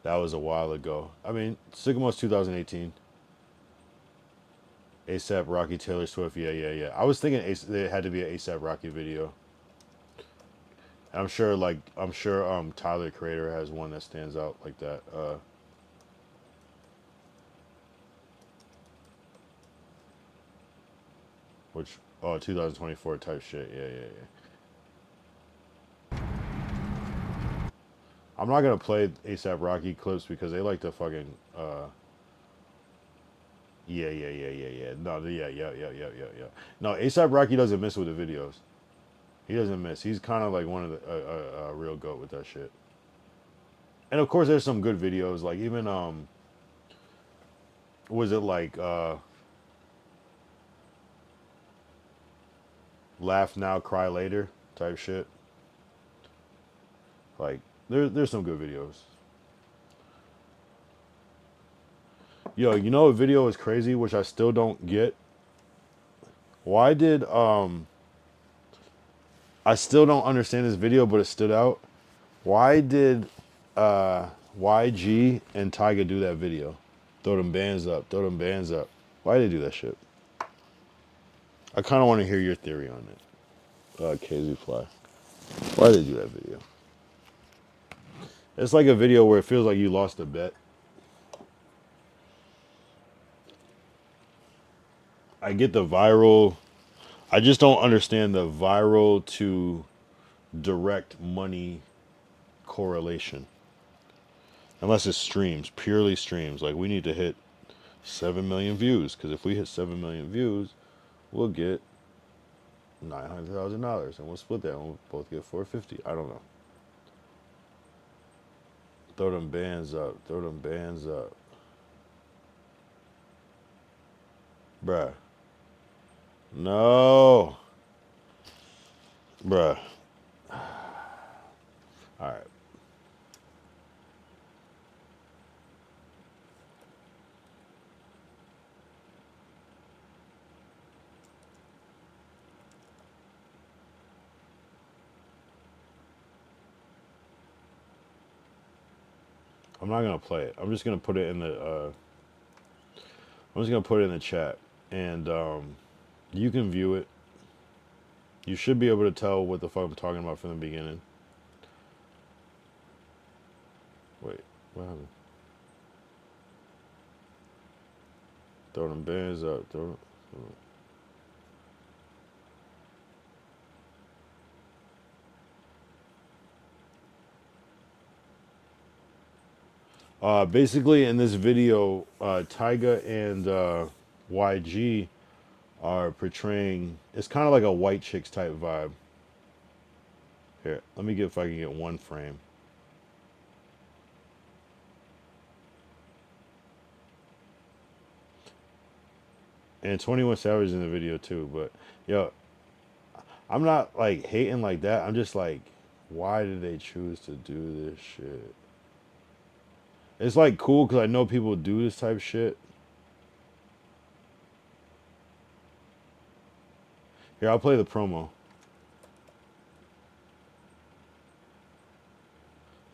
That was a while ago. I mean, Sycamore's 2018. ASAP Rocky Taylor Swift. Yeah. I was thinking it had to be an ASAP Rocky video. And I'm sure Tyler Creator has one that stands out like that. Which, oh, 2024 type shit. Yeah, yeah, yeah. I'm not gonna play ASAP Rocky clips because they like to fucking, yeah. No, yeah. No, ASAP Rocky doesn't miss with the videos. He doesn't miss. He's kind of like one of the real goat with that shit. And of course, there's some good videos. Like even was it like laugh now, cry later type shit. Like there's some good videos. Yo, you know, a video is crazy, which I still don't get. Why did I still don't understand this video, but it stood out. Why did YG and Tyga do that video? Throw them bands up, throw them bands up. Why did they do that shit? I kind of want to hear your theory on it. KZ Fly. Why did they do that video? It's like a video where it feels like you lost a bet. I get the viral. I just don't understand the viral to direct money correlation. Unless it's streams, purely streams. Like we need to hit 7 million views, because if we hit 7 million views, we'll get $900,000 and we'll split that and we'll both get $450. I don't know. Throw them bands up, throw them bands up. Bruh. No. Bruh. Alright. I'm not gonna play it. I'm just gonna put it in the I'm just gonna put it in the chat, and you can view it. You should be able to tell what the fuck I'm talking about from the beginning. Wait, what happened? Throw them bands up. Throw them. Basically, in this video, Tyga and YG are portraying. It's kind of like a white chicks type vibe. Here, let me get if I can get one frame. And 21 Savage in the video too, but yo, I'm not like hating like that. I'm just like, why did they choose to do this shit? It's like cool because I know people do this type of shit. Here, I'll play the promo.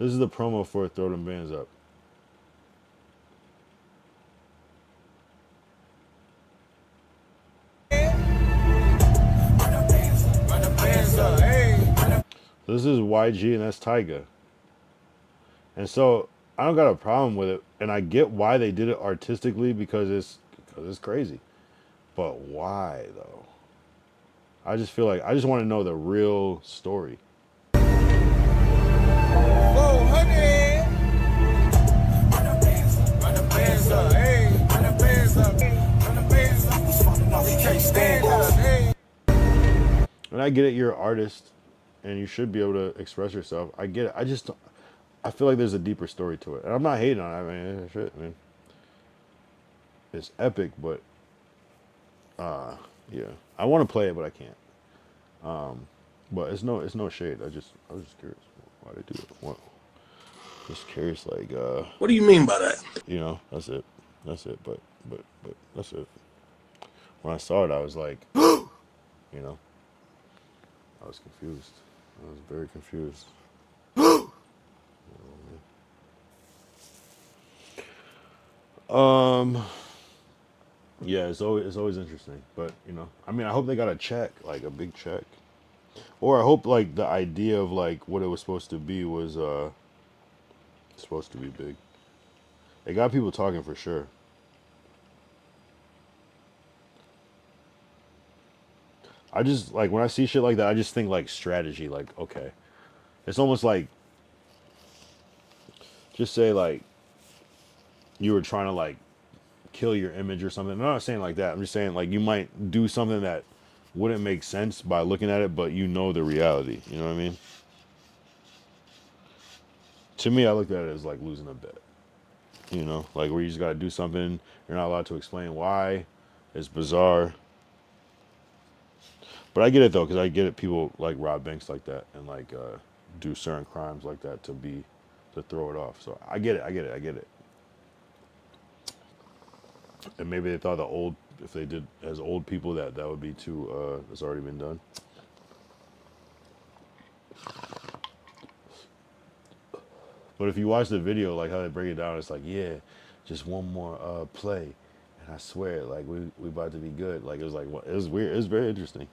This is the promo for Throw Them Bands Up. This is YG and that's Tyga. And so I don't got a problem with it, and I get why they did it artistically because it's crazy. But why though? I just feel like I just want to know the real story. And I get it, you're an artist and you should be able to express yourself. I get it. I feel like there's a deeper story to it. And I'm not hating on it. I mean, shit, man. It's epic, but yeah. I want to play it, but I can't. But it's no shade. I was just curious why they do it. What? Just curious, like what do you mean by that? You know, that's it. But that's it. When I saw it, I was like, you know, I was confused. I was very confused. Yeah, it's always interesting, but you know, I mean, I hope they got a check, like a big check, or I hope like the idea of like what it was supposed to be was supposed to be big. It got people talking for sure. I just like when I see shit like that, I just think like strategy. Like, okay, it's almost like just say like you were trying to like kill your image or something. I'm not saying like that. I'm just saying like you might do something that wouldn't make sense by looking at it, but you know the reality. You know what I mean? To me, I looked at it as like losing a bet. You know, like where you just gotta do something. You're not allowed to explain why. It's bizarre. But I get it though, because I get it. People like rob banks like that and like do certain crimes like that to throw it off. So I get it. I get it. I get it. And maybe they thought if they did as old people that would be too. It's already been done. But if you watch the video, like how they break it down, it's like, yeah, just one more play, and I swear, like we about to be good. Like it was weird. It was very interesting.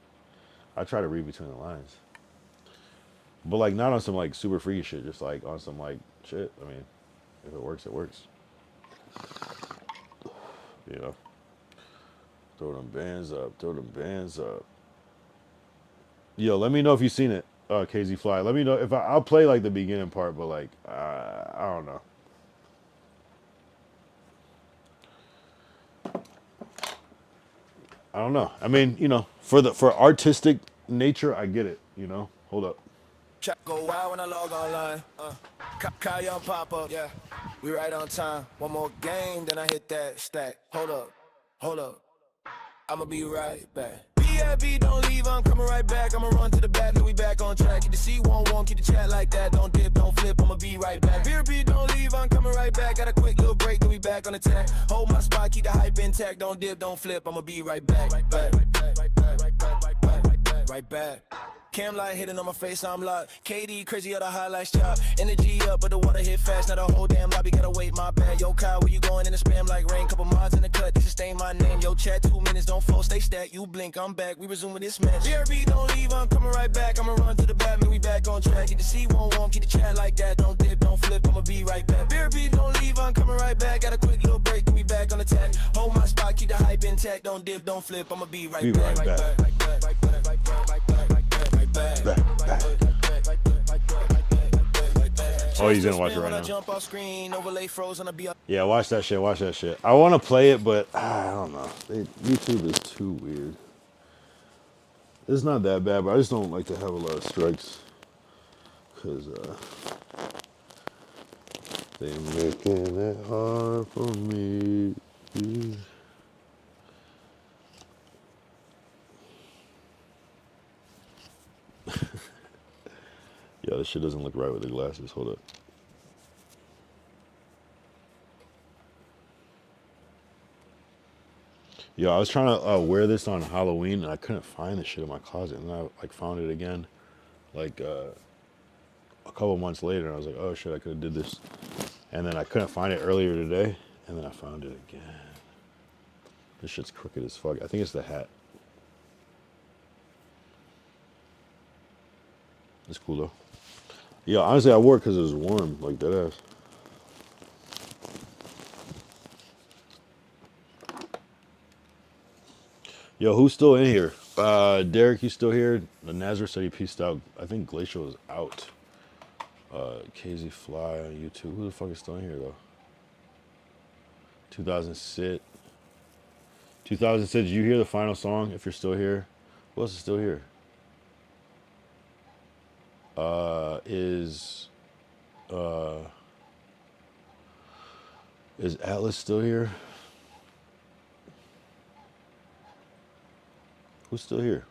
I try to read between the lines, but like not on some like super freaky shit. Just like on some like shit. I mean, if it works, it works. You know, throw them bands up. Throw them bands up. Yo, let me know if you've seen it. KZ Fly. Let me know if I'll play like the beginning part, but like I don't know. I don't know. I mean, you know, for artistic nature, I get it. You know, hold up. Check go wild when I log online. Kyle Young pop up. Yeah, we right on time. One more game, then I hit that stack. Hold up. I'ma be right back. BFB, don't leave, I'm coming right back. I'ma run to the back, then we back on track. Get the C11, keep the chat like that. Don't dip, don't flip, I'ma be right back. BFB, don't leave, I'm coming right back. Got a quick little break, then we back on attack. Hold my spot, keep the hype intact. Don't dip, don't flip, I'ma be right back. Right back. Cam light hitting on my face, I'm locked. KD crazy, all the highlights chop. Energy up, but the water hit fast. Now the whole damn lobby gotta wait, my bad. Yo, Kyle, where you going in the spam like rain? Couple mods in the cut, they sustain my name. Yo, chat, 2 minutes, don't fall, stay stacked. You blink, I'm back, we resuming this match. BRB, don't leave, I'm coming right back. I'ma run to the back, man, we back on track. Get the C11, keep the chat like that. Don't dip, don't flip, I'ma be right back. BRB, don't leave, I'm coming right back. Got a quick little break, then we back on attack. Hold my spot, keep the hype intact. Don't dip, don't flip, I'ma be right back. Oh, he's gonna watch it right now. Yeah, watch that shit. Watch that shit. I want to play it, but I don't know. YouTube is too weird. It's not that bad, but I just don't like to have a lot of strikes because they're making it hard for me. Yeah, this shit doesn't look right with the glasses. Hold up. Yo, I was trying to wear this on Halloween, and I couldn't find this shit in my closet, and I like found it again, like a couple months later, and I was like, oh shit, I could have did this, and then I couldn't find it earlier today, and then I found it again. This shit's crooked as fuck. I think it's the hat. It's cool though. Yeah, honestly, I wore it because it was warm, like that ass. Yo, who's still in here? Derek, you still here? The Nazareth said he peaced out. I think Glacial is out. KZ Fly on YouTube. Who the fuck is still in here though? 2000 Sit. 2000 Sit, did you hear the final song? If you're still here. Who else is still here? Is Atlas still here? Who's still here?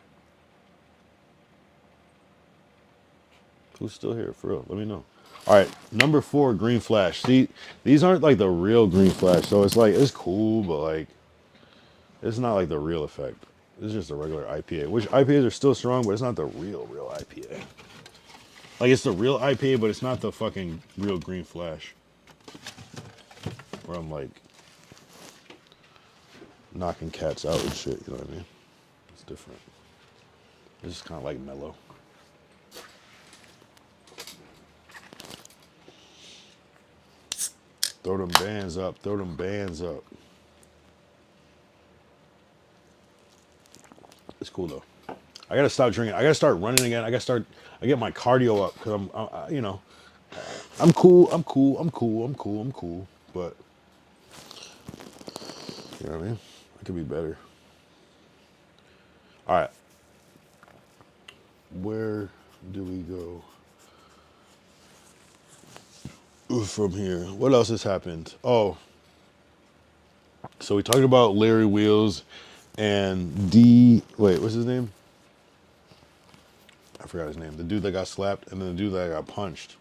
Who's still here? For real, let me know. All right, number 4, Green Flash. See, these aren't like the real Green Flash, so it's like, it's cool, but like, it's not like the real effect. It's just a regular IPA, which IPAs are still strong, but it's not the real IPA. Like, it's the real IPA, but it's not the fucking real Green Flash. Where I'm like, knocking cats out and shit, you know what I mean? It's different. It's just kind of like mellow. Throw them bands up, throw them bands up. It's cool though. I gotta stop drinking. I gotta start running again. I get my cardio up because you know, I'm cool. But you know what I mean? I could be better. All right. Where do we go from here? What else has happened? Oh, so we talked about Larry Wheels and wait, what's his name? I forgot his name. The dude that got slapped and then the dude that got punched.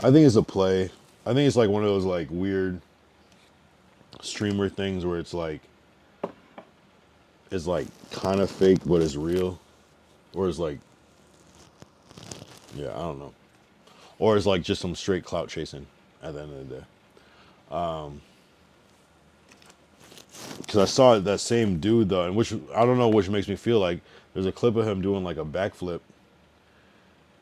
I think it's a play. I think it's like one of those like weird streamer things where it's like kind of fake but it's real. Or it's like, yeah, I don't know. Or it's like just some straight clout chasing at the end of the day. Because I saw that same dude though, and which I don't know, which makes me feel like there's a clip of him doing like a backflip,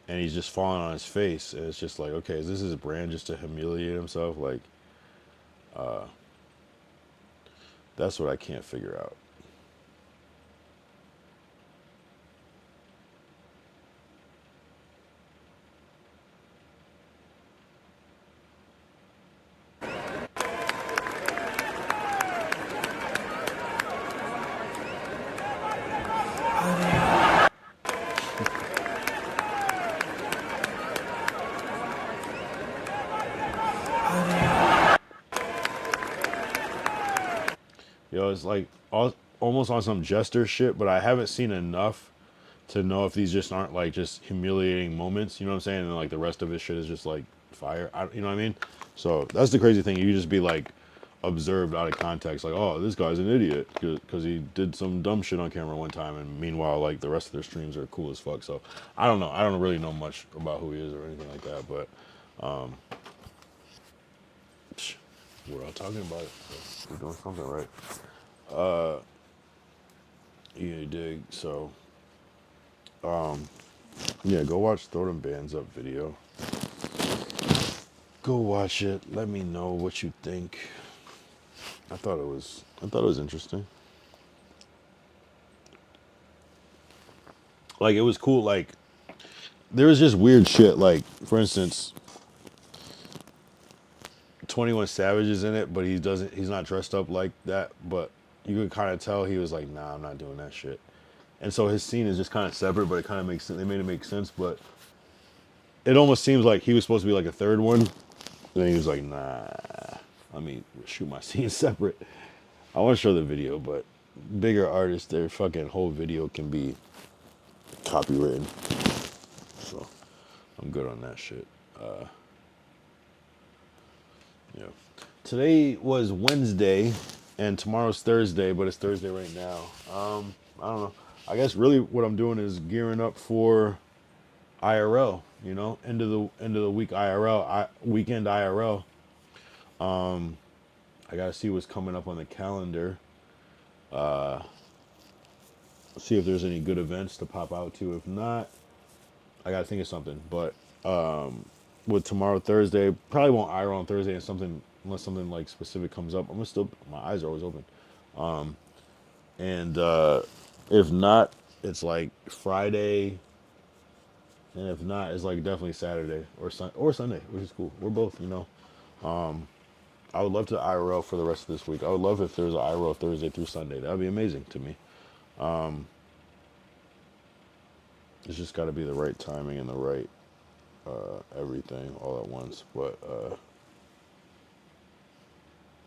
and he's just falling on his face, and it's just like, okay, is this his brand just to humiliate himself? Like, that's what I can't figure out. Yo, it's like almost on some jester shit, but I haven't seen enough to know if these just aren't like just humiliating moments. You know what I'm saying? And like the rest of his shit is just like fire. You know what I mean? So that's the crazy thing. You just be like observed out of context, like, oh, this guy's an idiot because he did some dumb shit on camera one time, and meanwhile, like the rest of their streams are cool as fuck. So I don't know. I don't really know much about who he is or anything like that, but we're all talking about it. So we're doing something right. You dig? So, yeah, go watch Throw Them Bands Up video. Go watch it. Let me know what you think. I thought it was interesting. Like, it was cool. Like, there was just weird shit. Like, for instance, 21 Savage is in it, but he's not dressed up like that. But you could kind of tell he was like, nah, I'm not doing that shit. And so his scene is just kind of separate, but it kind of makes sense. They made it make sense, but it almost seems like he was supposed to be like a third one. And then he was like, nah, let me shoot my scene separate. I want to show the video, but bigger artists, their fucking whole video can be copywritten. So I'm good on that shit. Yeah. Today was Wednesday, and tomorrow's Thursday, but it's Thursday right now. I don't know. I guess really what I'm doing is gearing up for IRL. You know, end of the week IRL, weekend IRL. I gotta see what's coming up on the calendar. See if there's any good events to pop out to. If not, I gotta think of something. But with tomorrow Thursday, probably won't IRL on Thursday and unless something like specific comes up. My eyes are always open. And if not, it's like Friday. And if not, it's like definitely Saturday or Sunday, which is cool. We're both, you know. I would love to IRL for the rest of this week. I would love if there's an IRL Thursday through Sunday. That would be amazing to me. It's just got to be the right timing and the right everything all at once. But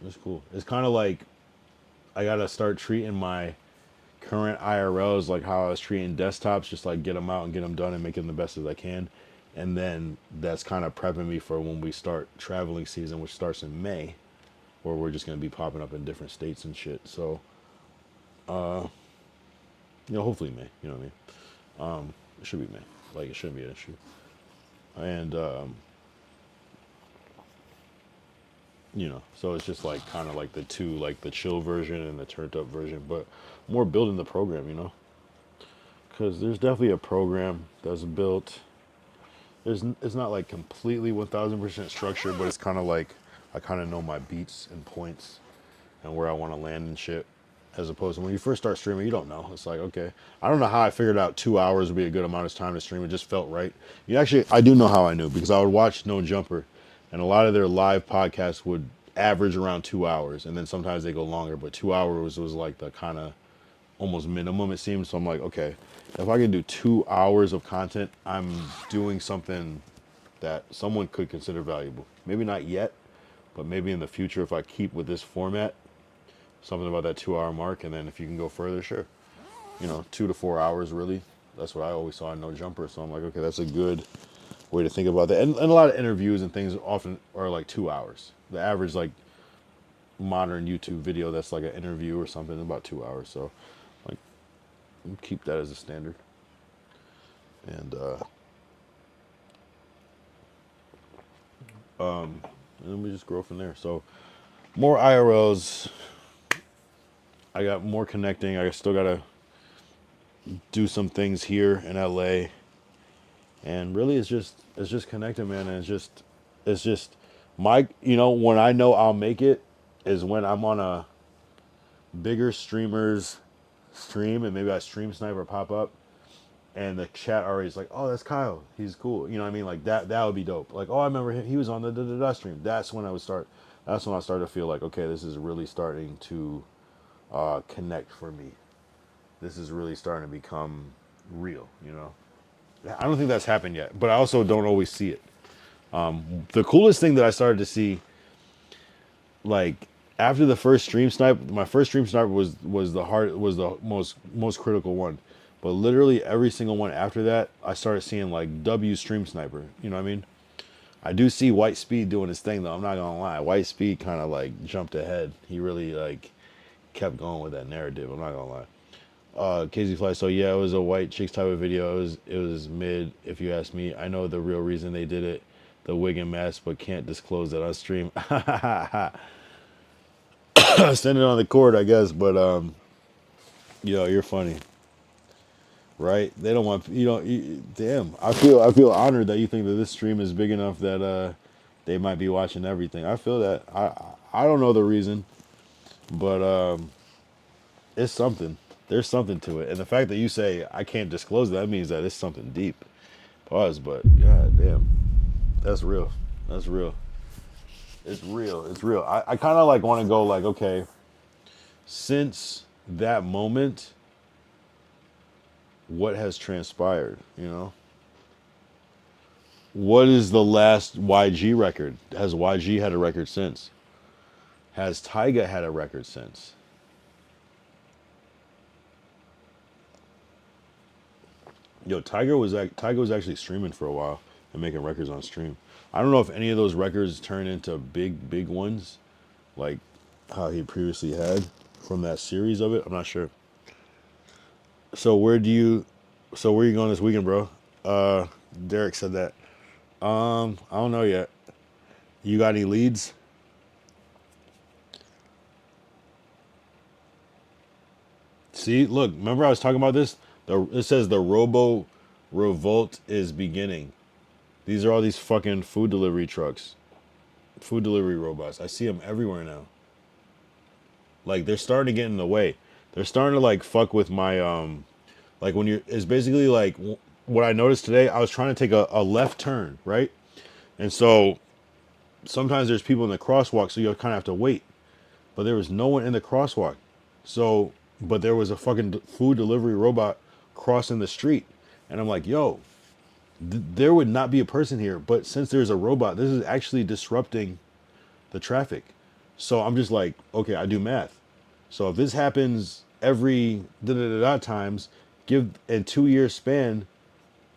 it's cool. It's kind of like I got to start treating my current IRLs like how I was treating desktops, just like get them out and get them done and make them the best as I can. And then that's kind of prepping me for when we start traveling season, which starts in May, where we're just going to be popping up in different states and shit. So, you know, hopefully May, you know what I mean? It should be May. Like, it shouldn't be an issue. And, you know, so it's just like kind of like the two, like the chill version and the turned up version, but more building the program, you know, because there's definitely a program that's built. It's not like completely 1000% structured, but it's kind of like I kind of know my beats and points and where I want to land and shit. as opposed to when you first start streaming, you don't know. It's like, okay, I don't know how I figured out 2 hours would be a good amount of time to stream. It just felt right. You actually, I do know how I knew because I would watch No Jumper, and a lot of their live podcasts would average around 2 hours, and then sometimes they go longer. But 2 hours was like the kind of almost minimum it seemed. So I'm like, okay, if I can do 2 hours of content, I'm doing something that someone could consider valuable. Maybe not yet, but maybe in the future if I keep with this format. Something about that 2 hour mark, and then if you can go further, sure. 2 to 4 hours, really. That's what I always saw in No Jumper. So I'm like, okay, that's a good way to think about that. And a lot of interviews and things often are like 2 hours. The average, like, modern YouTube video that's like an interview or something is about 2 hours. So, like, keep that as a standard. And, and then we just grow from there. So, more IRLs. I got more connecting. I still got to do some things here in LA. And really it's just connecting, man. And it's just my, when I know I'll make it is when I'm on a bigger streamer's stream and maybe I stream sniper pop up and the chat already is like, oh, that's Kyle. He's cool. You know what I mean? Like that would be dope. Like, oh, I remember him. He was on the da-da-da stream. That's when I started to feel like, okay, this is really starting to connect for me. This is really starting to become real, I don't think that's happened yet, but I also don't always see it. The coolest thing that I started to see, like after the first stream snipe, my first stream sniper was the most critical one, but literally every single one after that, I started seeing like W stream sniper. You know what I mean? I do see White Speed doing his thing though. I'm not gonna lie, White Speed kind of like jumped ahead. He really like kept going with that narrative. I'm not gonna lie. KZ Fly, so yeah, it was a white chicks type of video. It was mid, if you ask me. I know the real reason they did it, the wig and mask, but can't disclose that on stream. Send it on the court, I guess, but you're funny, right? They don't want damn. I feel honored that you think that this stream is big enough that they might be watching everything. I feel that. I don't know the reason, but it's something. There's something to it. And the fact that you say I can't disclose that means that it's something deep. Pause, but god damn. That's real. That's real. It's real. It's real. I kind of like want to go like, okay, since that moment, what has transpired, What is the last YG record? Has YG had a record since? Has Tyga had a record since? Yo, Tyga was actually streaming for a while and making records on stream. I don't know if any of those records turn into big ones, like how he previously had from that series of it. I'm not sure. So where are you going this weekend, bro? Derek said that. I don't know yet. You got any leads? See, look, remember I was talking about this? It says the Robo Revolt is beginning. These are all these fucking food delivery trucks. Food delivery robots. I see them everywhere now. Like, they're starting to get in the way. They're starting to, like, fuck with my, like, it's basically, like, what I noticed today, I was trying to take a left turn, right? And so, sometimes there's people in the crosswalk, so you'll kind of have to wait. But there was no one in the crosswalk. So, but there was a fucking food delivery robot crossing the street. And I'm like, yo, there would not be a person here. But since there's a robot, this is actually disrupting the traffic. So I'm just like, okay, I do math. So if this happens every times, give in 2 year span,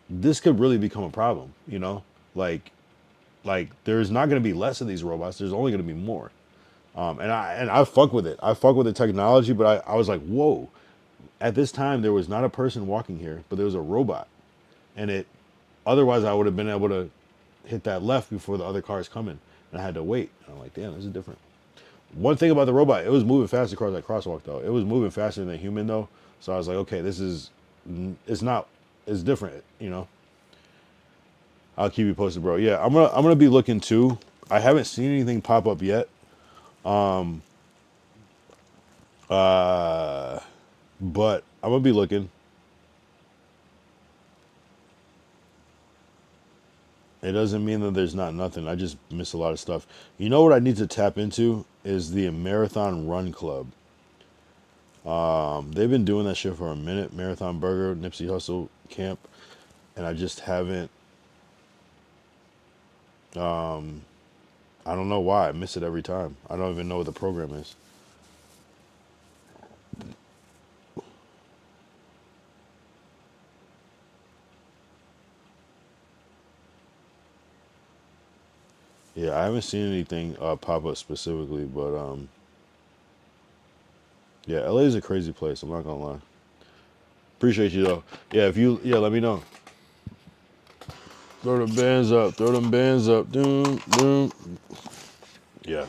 this could really become a problem, Like there's not going to be less of these robots. There's only going to be more. And I fuck with it. I fuck with the technology, but I was like, whoa. At this time, there was not a person walking here, but there was a robot. And otherwise I would have been able to hit that left before the other cars come in. And I had to wait. And I'm like, damn, this is different. One thing about the robot, it was moving fast across that crosswalk, though. It was moving faster than a human, though. So I was like, okay, it's different, I'll keep you posted, bro. Yeah, I'm gonna be looking too. I haven't seen anything pop up yet. But I'm gonna be looking. It doesn't mean that there's not nothing. I just miss a lot of stuff. You know what I need to tap into is the Marathon Run Club. They've been doing that shit for a minute. Marathon Burger, Nipsey Hussle camp, and I just haven't. I don't know why I miss it every time. I don't even know what the program is. Yeah, I haven't seen anything pop up specifically, but yeah, LA is a crazy place. I'm not gonna lie. Appreciate you though. Yeah, let me know. Throw them bands up. Throw them bands up. Doom, doom. Yeah.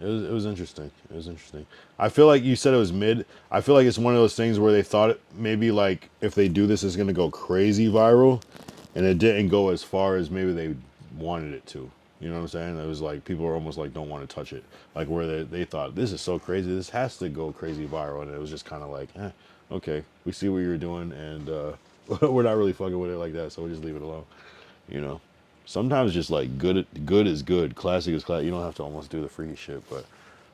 It was interesting. It was interesting. I feel like you said it was mid. I feel like it's one of those things where they thought maybe like if they do this, it's gonna go crazy viral, and it didn't go as far as maybe they wanted it to. You know what I'm saying? It was like people are almost like don't want to touch it. Like where they thought this is so crazy, this has to go crazy viral, and it was just kind of like, okay, we see what you're doing, and we're not really fucking with it like that, so we'll just leave it alone. You know. Sometimes just like good is good, classic is classic. You don't have to almost do the freaky shit, but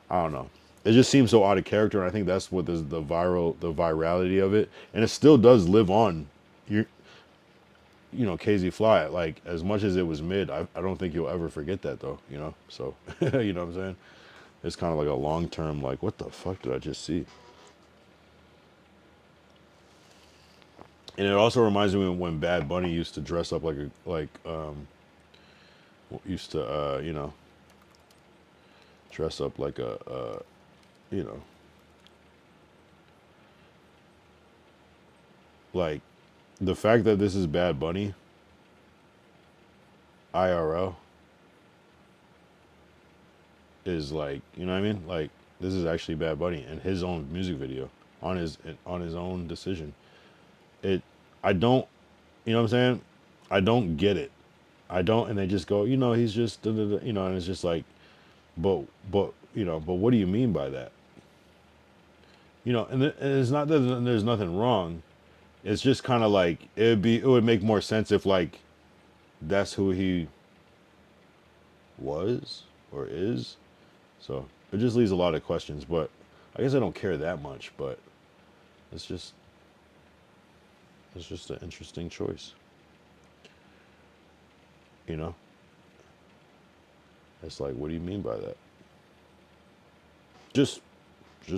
I don't know. It just seems so out of character, and I think that's what the virality of it, and it still does live on. You KZ Fly. Like as much as it was mid, I don't think you'll ever forget that though. You know, so you know what I'm saying. It's kind of like a long term. Like what the fuck did I just see? And it also reminds me when Bad Bunny used to dress up used to dress up like a like the fact that this is Bad Bunny IRL is like, you know what I mean? Like this is actually Bad Bunny and his own music video on his own decision. I don't, you know what I'm saying? I don't get it. I don't, and they just go, he's just, and it's just like, but what do you mean by that? And it's not that there's nothing wrong. It's just kind of like, it would make more sense if like, that's who he was or is. So it just leaves a lot of questions, but I guess I don't care that much, but it's just an interesting choice. It's like, what do you mean by that? Just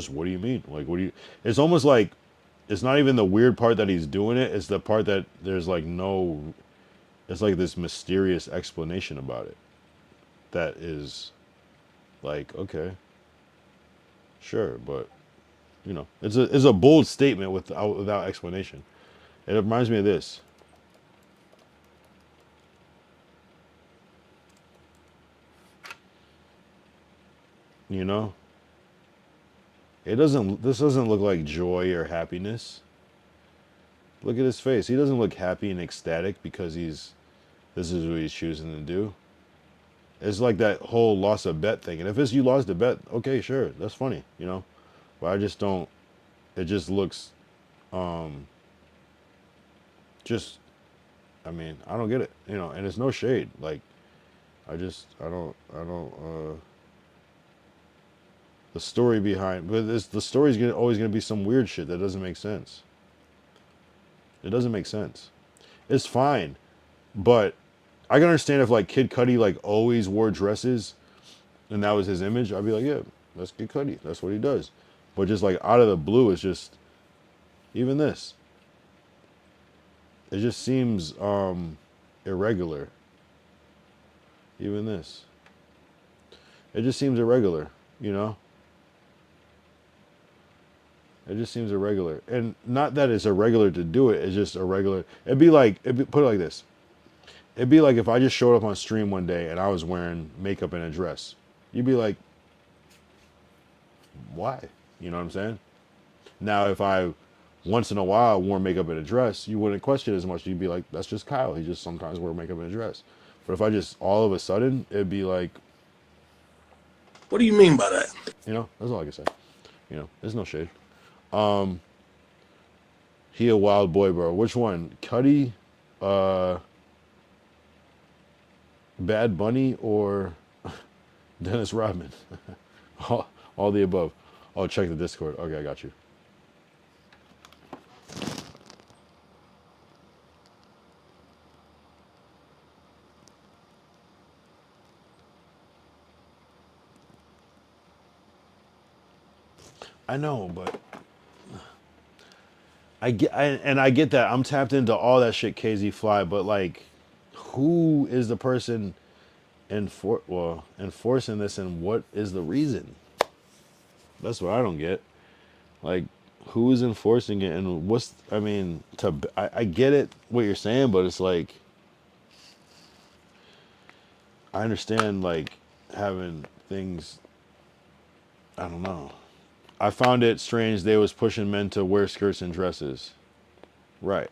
what do you mean? Like, it's almost like, it's not even the weird part that he's doing it. It's the part that there's like it's like this mysterious explanation about it. That is like, okay, sure. But it's a bold statement without explanation. It reminds me of this. This doesn't look like joy or happiness. Look at his face. He doesn't look happy and ecstatic because this is what he's choosing to do. It's like that whole lost a bet thing. And if it's you lost a bet, okay, sure, that's funny, But I just don't, it just looks, I don't get it, and it's no shade. Like, the story behind, but the story's always gonna be some weird shit that doesn't make sense. It doesn't make sense. It's fine, but I can understand if like Kid Cudi like always wore dresses, and that was his image. I'd be like, yeah, that's Kid Cudi. That's what he does. But just like out of the blue, it's just even this. It just seems irregular. Even this. It just seems irregular, It just seems irregular. And not that it's irregular to do it, it's just irregular. Put it like this. It'd be like if I just showed up on stream one day and I was wearing makeup and a dress. You'd be like, why? You know what I'm saying? Now, if I once in a while wore makeup and a dress, you wouldn't question it as much. You'd be like, that's just Kyle. He just sometimes wear makeup and a dress. But if I just all of a sudden, it'd be like, what do you mean by that? That's all I can say. You know, there's no shade. He a wild boy, bro. Which one? Cuddy, Bad Bunny, or Dennis Rodman? all the above. Oh, check the Discord. Okay, I got you. I know, but I get that. I'm tapped into all that shit, KZ Fly. But like, who is the person enforcing this, and what is the reason? That's what I don't get. Like, who is enforcing it, and what's? I mean, I get it what you're saying, but it's like, I understand like having things. I don't know. I found it strange they was pushing men to wear skirts and dresses. Right.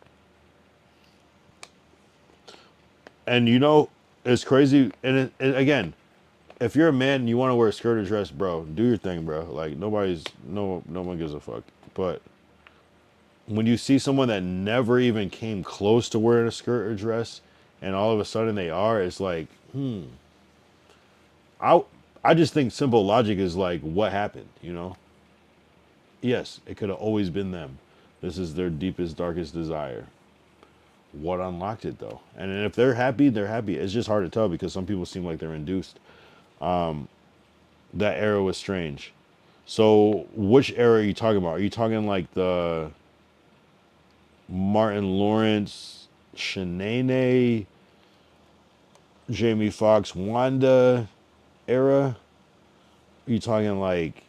And you know, it's crazy. And again, if you're a man and you want to wear a skirt or dress, bro, do your thing, bro. Like no one gives a fuck. But when you see someone that never even came close to wearing a skirt or dress, and all of a sudden they are, it's like, I just think simple logic is like, what happened, you know? Yes, it could have always been them. This is their deepest, darkest desire. What unlocked it though? And if they're happy, they're happy. It's just hard to tell because some people seem like they're induced. That era was strange. So which era are you talking about? Are you talking like the Martin Lawrence, Shanae, Jamie Foxx, Wanda era? Are you talking like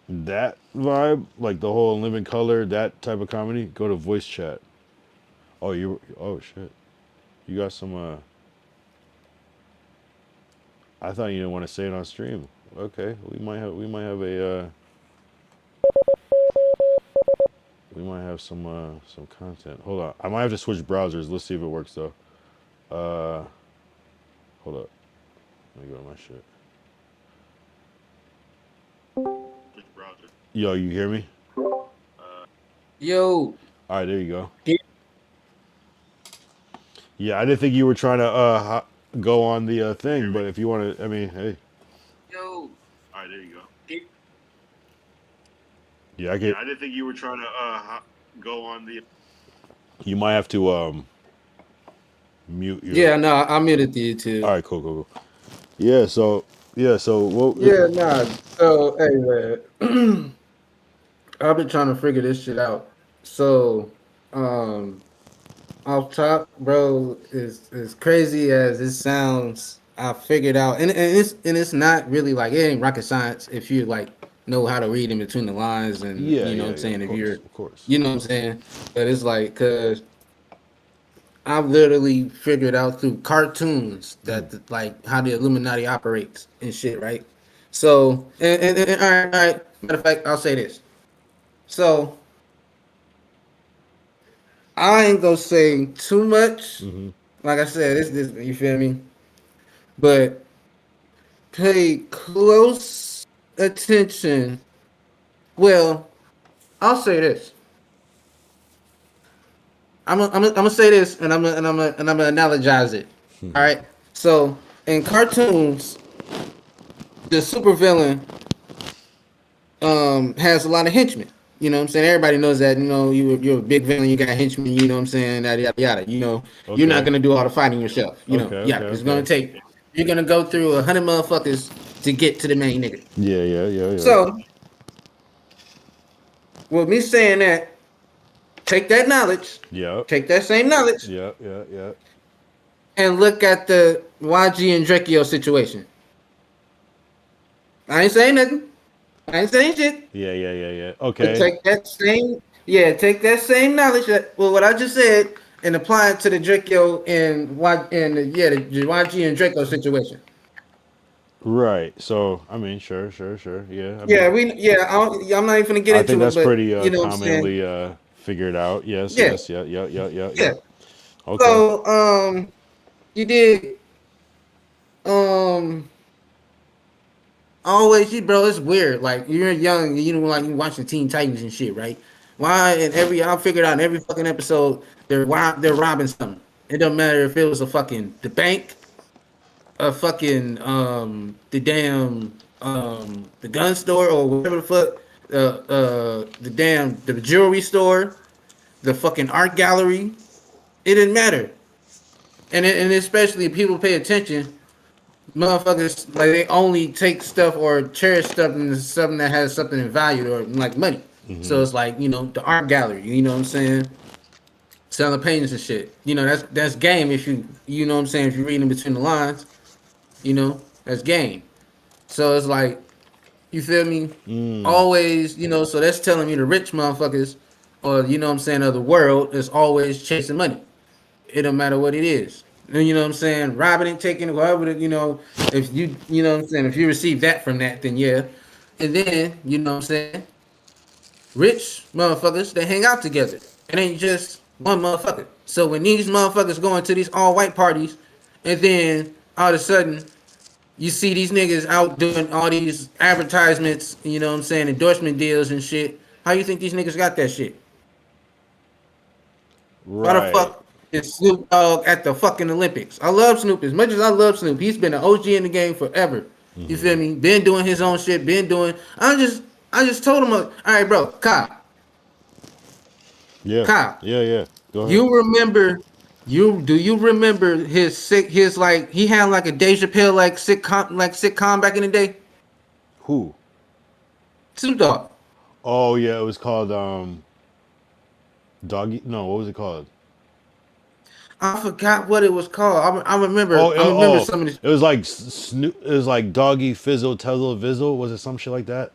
that vibe? Like the whole Living Color, that type of comedy? Go to voice chat. Oh, oh shit. You got some, I thought you didn't want to say it on stream. Okay, we might have some content. Hold on, I might have to switch browsers. Let's see if it works though. Hold up. Let me go to my shit. Switch browser. Yo, you hear me? Yo. All right, there you go. Yeah, I didn't think you were trying to go on the thing, but if you want to, I mean, hey. Yo. All right, there you go. Yeah, I get. I didn't think you were trying to go on the. You might have to mute your. Yeah, no, I muted you too. All right, cool. Yeah, so what? Yeah, nah. So hey, man, I've been trying to figure this shit out. So, off top, bro, is as crazy as it sounds. I figured out, and it's not really like it ain't rocket science if you like know how to read in between the lines, and you know what I'm saying. If you're, of course, you know what I'm saying. But it's like, cause I've literally figured out through cartoons that like how the Illuminati operates and shit, right? So, and all right. Matter of fact, I'll say this. So, I ain't gonna say too much. Like I said, this you feel me? But pay close attention. Well, I'll say this. I'm gonna say this, and I'm gonna analogize it. All right. So in cartoons, the supervillain has a lot of henchmen. You know what I'm saying? Everybody knows that. You know, you're a big villain. You got henchmen. You know what I'm saying? Yada yada yada. You know, you're not gonna do all the fighting yourself. You know, it's gonna take. You're gonna go through 100 motherfuckers to get to the main nigga. Yeah. So, with me saying that, take that knowledge. Yeah. Take that same knowledge. Yeah. And look at the YG and Drakeo situation. I ain't saying nothing. I ain't saying shit. Yeah. Okay. But take that same knowledge that what I just said and apply it to the Drakeo and the YG and Draco situation. Right. So I mean, sure. Yeah. I'm not even gonna get into it. I think that's pretty you know commonly figured out. Yes. Yeah. Yeah. Okay. So you did always, bro, it's weird. Like you're young, you know, like you watching Teen Titans and shit, right? Why in every I figured out in every fucking episode they're robbing something. It doesn't matter if it was a fucking the bank, a fucking the damn the gun store or whatever the fuck, the jewelry store, the fucking art gallery. It didn't matter, and especially if people pay attention. Motherfuckers like they only take stuff or cherish stuff into something that has something in value or like money. So it's like, you know, the art gallery, you know what I'm saying? Selling paintings and shit. You know, that's game if you know what I'm saying, if you're reading between the lines, you know, that's game. So it's like, you feel me? Always, you know, so that's telling me the rich motherfuckers or you know what I'm saying, of the world is always chasing money. It don't matter what it is. You know what I'm saying? Robbing and taking whatever, you know, if you know what I'm saying, if you receive that from that, then yeah. And then, you know what I'm saying, rich motherfuckers, they hang out together. It ain't just one motherfucker. So when these motherfuckers go into these all white parties, and then all of a sudden you see these niggas out doing all these advertisements, you know what I'm saying, endorsement deals and shit. How you think these niggas got that shit? Why the Right. fuck is Snoop Dogg at the fucking Olympics? I love Snoop as much as I love Snoop. He's been an OG in the game forever. You feel me? Been doing his own shit. Been doing. I just told him, all right, bro, Kyle. Yeah. Kyle. Yeah. Go ahead. You remember? Do you remember his like he had like a Dave Chappelle sitcom back in the day? Who? Snoop Dogg. Oh yeah, it was called Doggy. No, what was it called? I forgot what it was called. I remember. Oh, I remember some of this. it was like Snoop. It was like Doggy Fizzle Tezzle Vizzle. Was it some shit like that?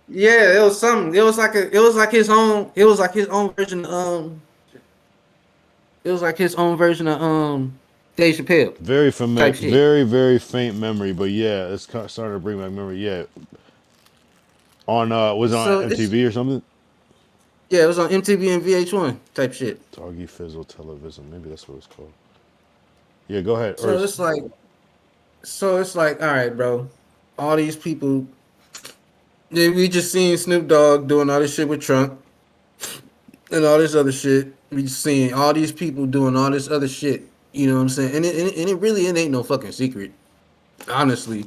Yeah, it was something. It was like his own. It was like his own version. It was like his own version of Dave Chappelle. Very familiar. Type shit. Very faint memory, but yeah, it's starting to bring back memory. Yeah. On was it on So MTV or something? yeah, it was on MTV and VH1 type shit. Doggy Fizzle Television. Maybe that's what it's called. Yeah, go ahead. So it's like, all right, bro. All these people. Yeah, we just seen Snoop Dogg doing all this shit with Trump and all this other shit. We just seeing all these people doing all this other shit. You know what I'm saying? And it really it ain't no fucking secret. Honestly,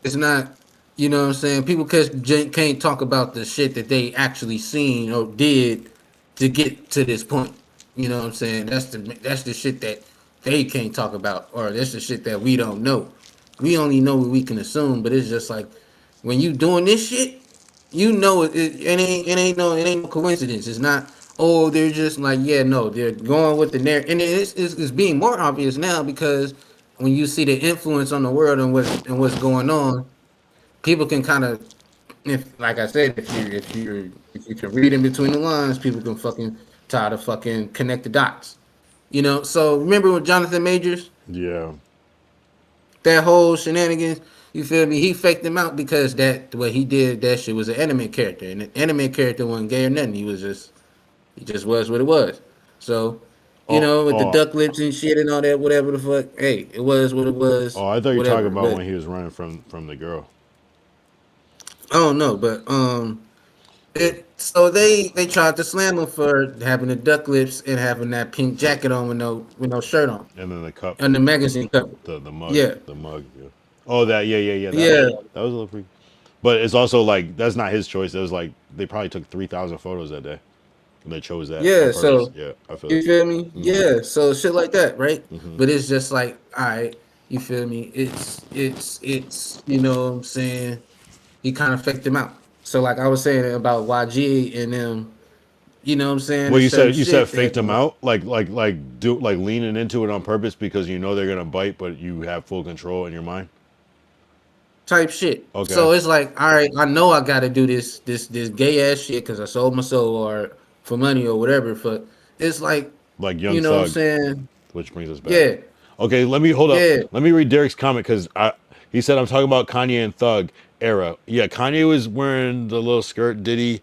it's not. You know what I'm saying? People can't talk about the shit that they actually seen or did to get to this point. You know what I'm saying? That's the shit that they can't talk about, or that's the shit that we don't know. We only know what we can assume, but it's just like when you doing this shit, you know it ain't no coincidence. It's not. Oh, they're just like yeah, no, they're going with the narrative, and it's being more obvious now because when you see the influence on the world and what's going on, people can kind of, if like I said, if you can read in between the lines, people can fucking try to fucking connect the dots. You know. So remember with Jonathan Majors, Yeah. that whole shenanigans. You feel me? He faked him out because what he did, that shit was an anime character, and the anime character wasn't gay or nothing. He just was what it was. So, you know, with the duck lips and shit and all that, whatever the fuck. Hey, it was what it was. Oh, I thought you were whatever, talking about but, when he was running from the girl. I don't know, but so they tried to slam him for having the duck lips and having that pink jacket on with no shirt on. And then the cup. And the magazine cover. The mug. Yeah. The mug. Yeah. Oh, that. Yeah. Yeah. That was a little freaky. But it's also like that's not his choice. It was like they probably took 3,000 photos that day, and they chose that. Yeah. on purpose. So yeah, I feel. you it. feel me? Mm-hmm. Yeah. So shit like that, right? Mm-hmm. But it's just like, all right, you feel me? It's you know what I'm saying? He kind of faked him out. So like I was saying about YG and them, you know what I'm saying? Well, you certain said shit faked that- him out, like leaning into it on purpose because you know they're gonna bite, but you have full control in your mind. type shit. Okay. So it's like, all right, I know I got to do this gay ass shit because I sold my soul or for money or whatever. But it's like Young you know Thug, what I'm saying? which brings us back. Yeah. Okay, let me hold up. Yeah. Let me read Derek's comment because he said I'm talking about Kanye and Thug era. Yeah, Kanye was wearing the little skirt. Diddy,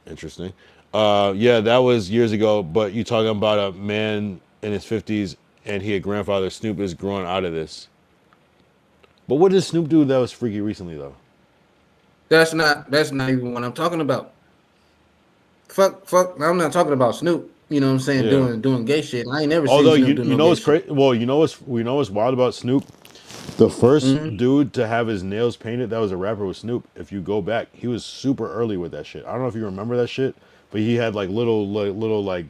interesting. Yeah, that was years ago. But you talking about a man in his 50s and he a grandfather. Snoop is growing out of this. But what did Snoop do that was freaky recently though? That's not even what I'm talking about. Fuck. I'm not talking about Snoop. You know what I'm saying? Yeah. Doing gay shit. I ain't never seen Although Snoop do you no know gay what's shit. crazy? Well, you know what's wild about Snoop? The first Hmm. dude to have his nails painted that was a rapper was Snoop. If you go back, he was super early with that shit. I don't know if you remember that shit, but he had like little like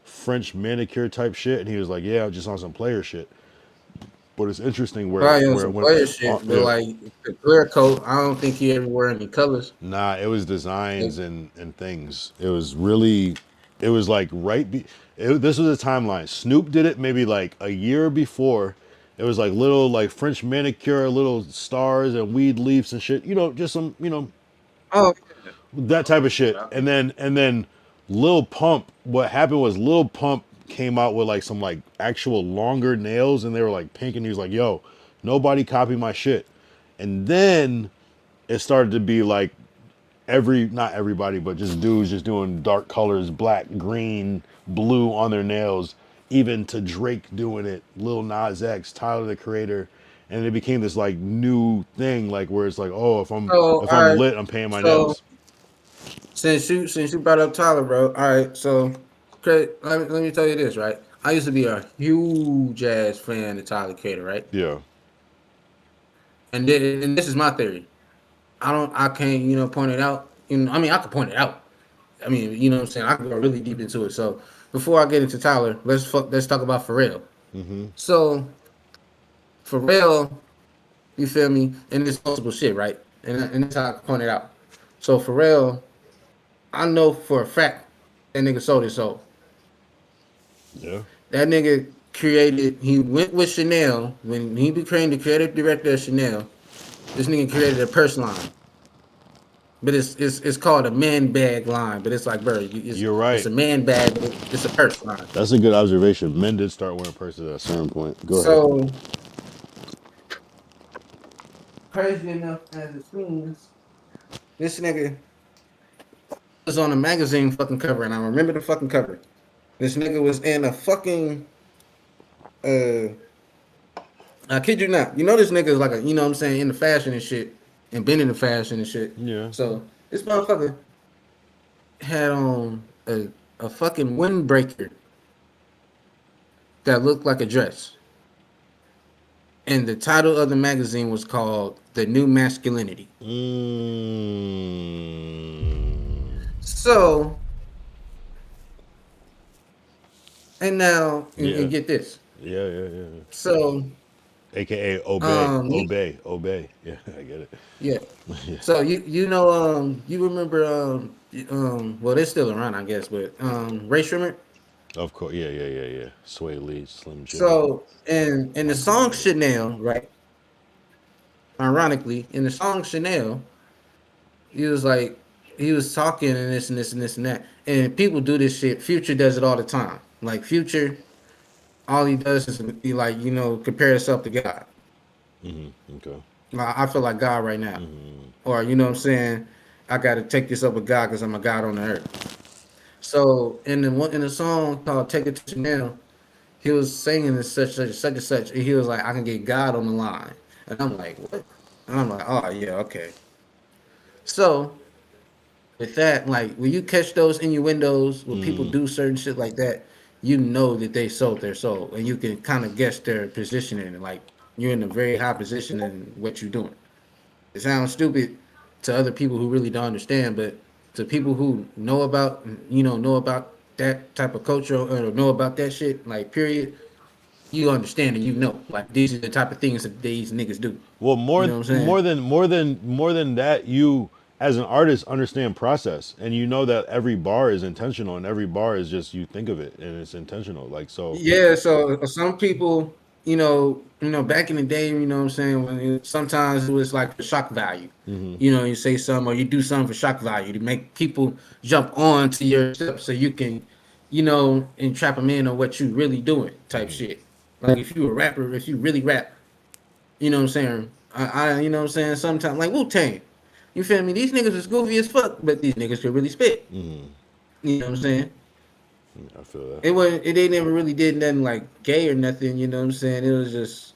French manicure type shit, and he was like, "Yeah, I'm just on some player shit." But it's interesting Probably on where it some went. player shit, but Yeah, like the clear coat, I don't think he ever wore any colors. nah, it was designs and things. It was really, it was like this was a timeline. Snoop did it maybe like a year before. It was like little like French manicure, little stars and weed leaves and shit. You know, just some Oh, that type of shit. And then Lil Pump. What happened was Lil Pump came out with like some like actual longer nails, and they were like pink. And he was like, "Yo, nobody copy my shit." And then it started to be like not everybody, but just dudes just doing dark colors, black, green, blue on their nails, even to Drake doing it, Lil Nas X, Tyler the Creator, and it became this like new thing, like where it's like, oh, so if all I'm right. lit, I'm painting my So nails. since you brought up Tyler, bro. All right. So, let me tell you this, right? I used to be a huge ass fan of Tyler Cater, right? Yeah. And this is my theory. I can't, point it out. I mean, I could point it out. I mean, you know what I'm saying? I can go really deep into it. So before I get into Tyler, let's talk about Pharrell. Mm-hmm. So Pharrell, you feel me? And this multiple shit, right? And that's how I can point it out. So Pharrell, I know for a fact that nigga sold his soul. Yeah. That nigga he went with Chanel when he became the creative director of Chanel. This nigga created a purse line. But it's called a man bag line. But it's like, bro, You're it's right. a man bag, but it's a purse line. That's a good observation. Men did start wearing purses at a certain point. Go ahead. So crazy enough as it seems, this nigga was on a magazine fucking cover, and I remember the fucking cover. This nigga was in a fucking uh I kid you not. You know this nigga is like a, you know what I'm saying, in the fashion and shit, and been in the fashion and shit. Yeah. So this motherfucker had on a fucking windbreaker that looked like a dress. And the title of the magazine was called The New Masculinity. Mm. So, and now, Yeah. and get this. Yeah. So, AKA obey, he, obey. Yeah, I get it. yeah. Yeah. So you remember well they're still around I guess, but Ray Shrimmer. Of course. Yeah. Sway Lee, Slim Jim. So in the song Chanel, right? Ironically, in the song Chanel, he was like he was talking and this and this and this and that. And people do this shit. Future does it all the time. Like Future, all he does is be like, compare himself to God. Mm-hmm. Okay. Like, I feel like God right now. Mm-hmm. Or you know what I'm saying? I gotta take this up with God because I'm a God on the earth. So in the song called Take It to Chanel, he was singing this such and such, and he was like, I can get God on the line. And I'm like, what? And I'm like, oh yeah, okay. So with that, like when you catch those innuendos when people Mm. do certain shit like that, you know that they sold their soul, and you can kind of guess their positioning. Like you're in a very high position in what you're doing. It sounds stupid to other people who really don't understand, but to people who know about that type of culture or know about that shit, like period, you understand and like these are the type of things that these niggas do. Well, You know what I'm saying? more than that, you as an artist understand process, and you know that every bar is intentional, and every bar is just you think of it, and it's intentional. Like so. Yeah, so some people, back in the day, you know what I'm saying, sometimes it was like for shock value. Mm-hmm. You say something or you do something for shock value to make people jump on to your stuff so you can, entrap them in on what you really doing type Mm-hmm. shit. Like if you a rapper, if you really rap, you know what I'm saying? You know what I'm saying? Sometimes like Wu-Tang, you feel me? These niggas is goofy as fuck, but these niggas could really spit. Mm-hmm. You know what I'm saying? I feel that. They never really did nothing like gay or nothing, you know what I'm saying? It was just,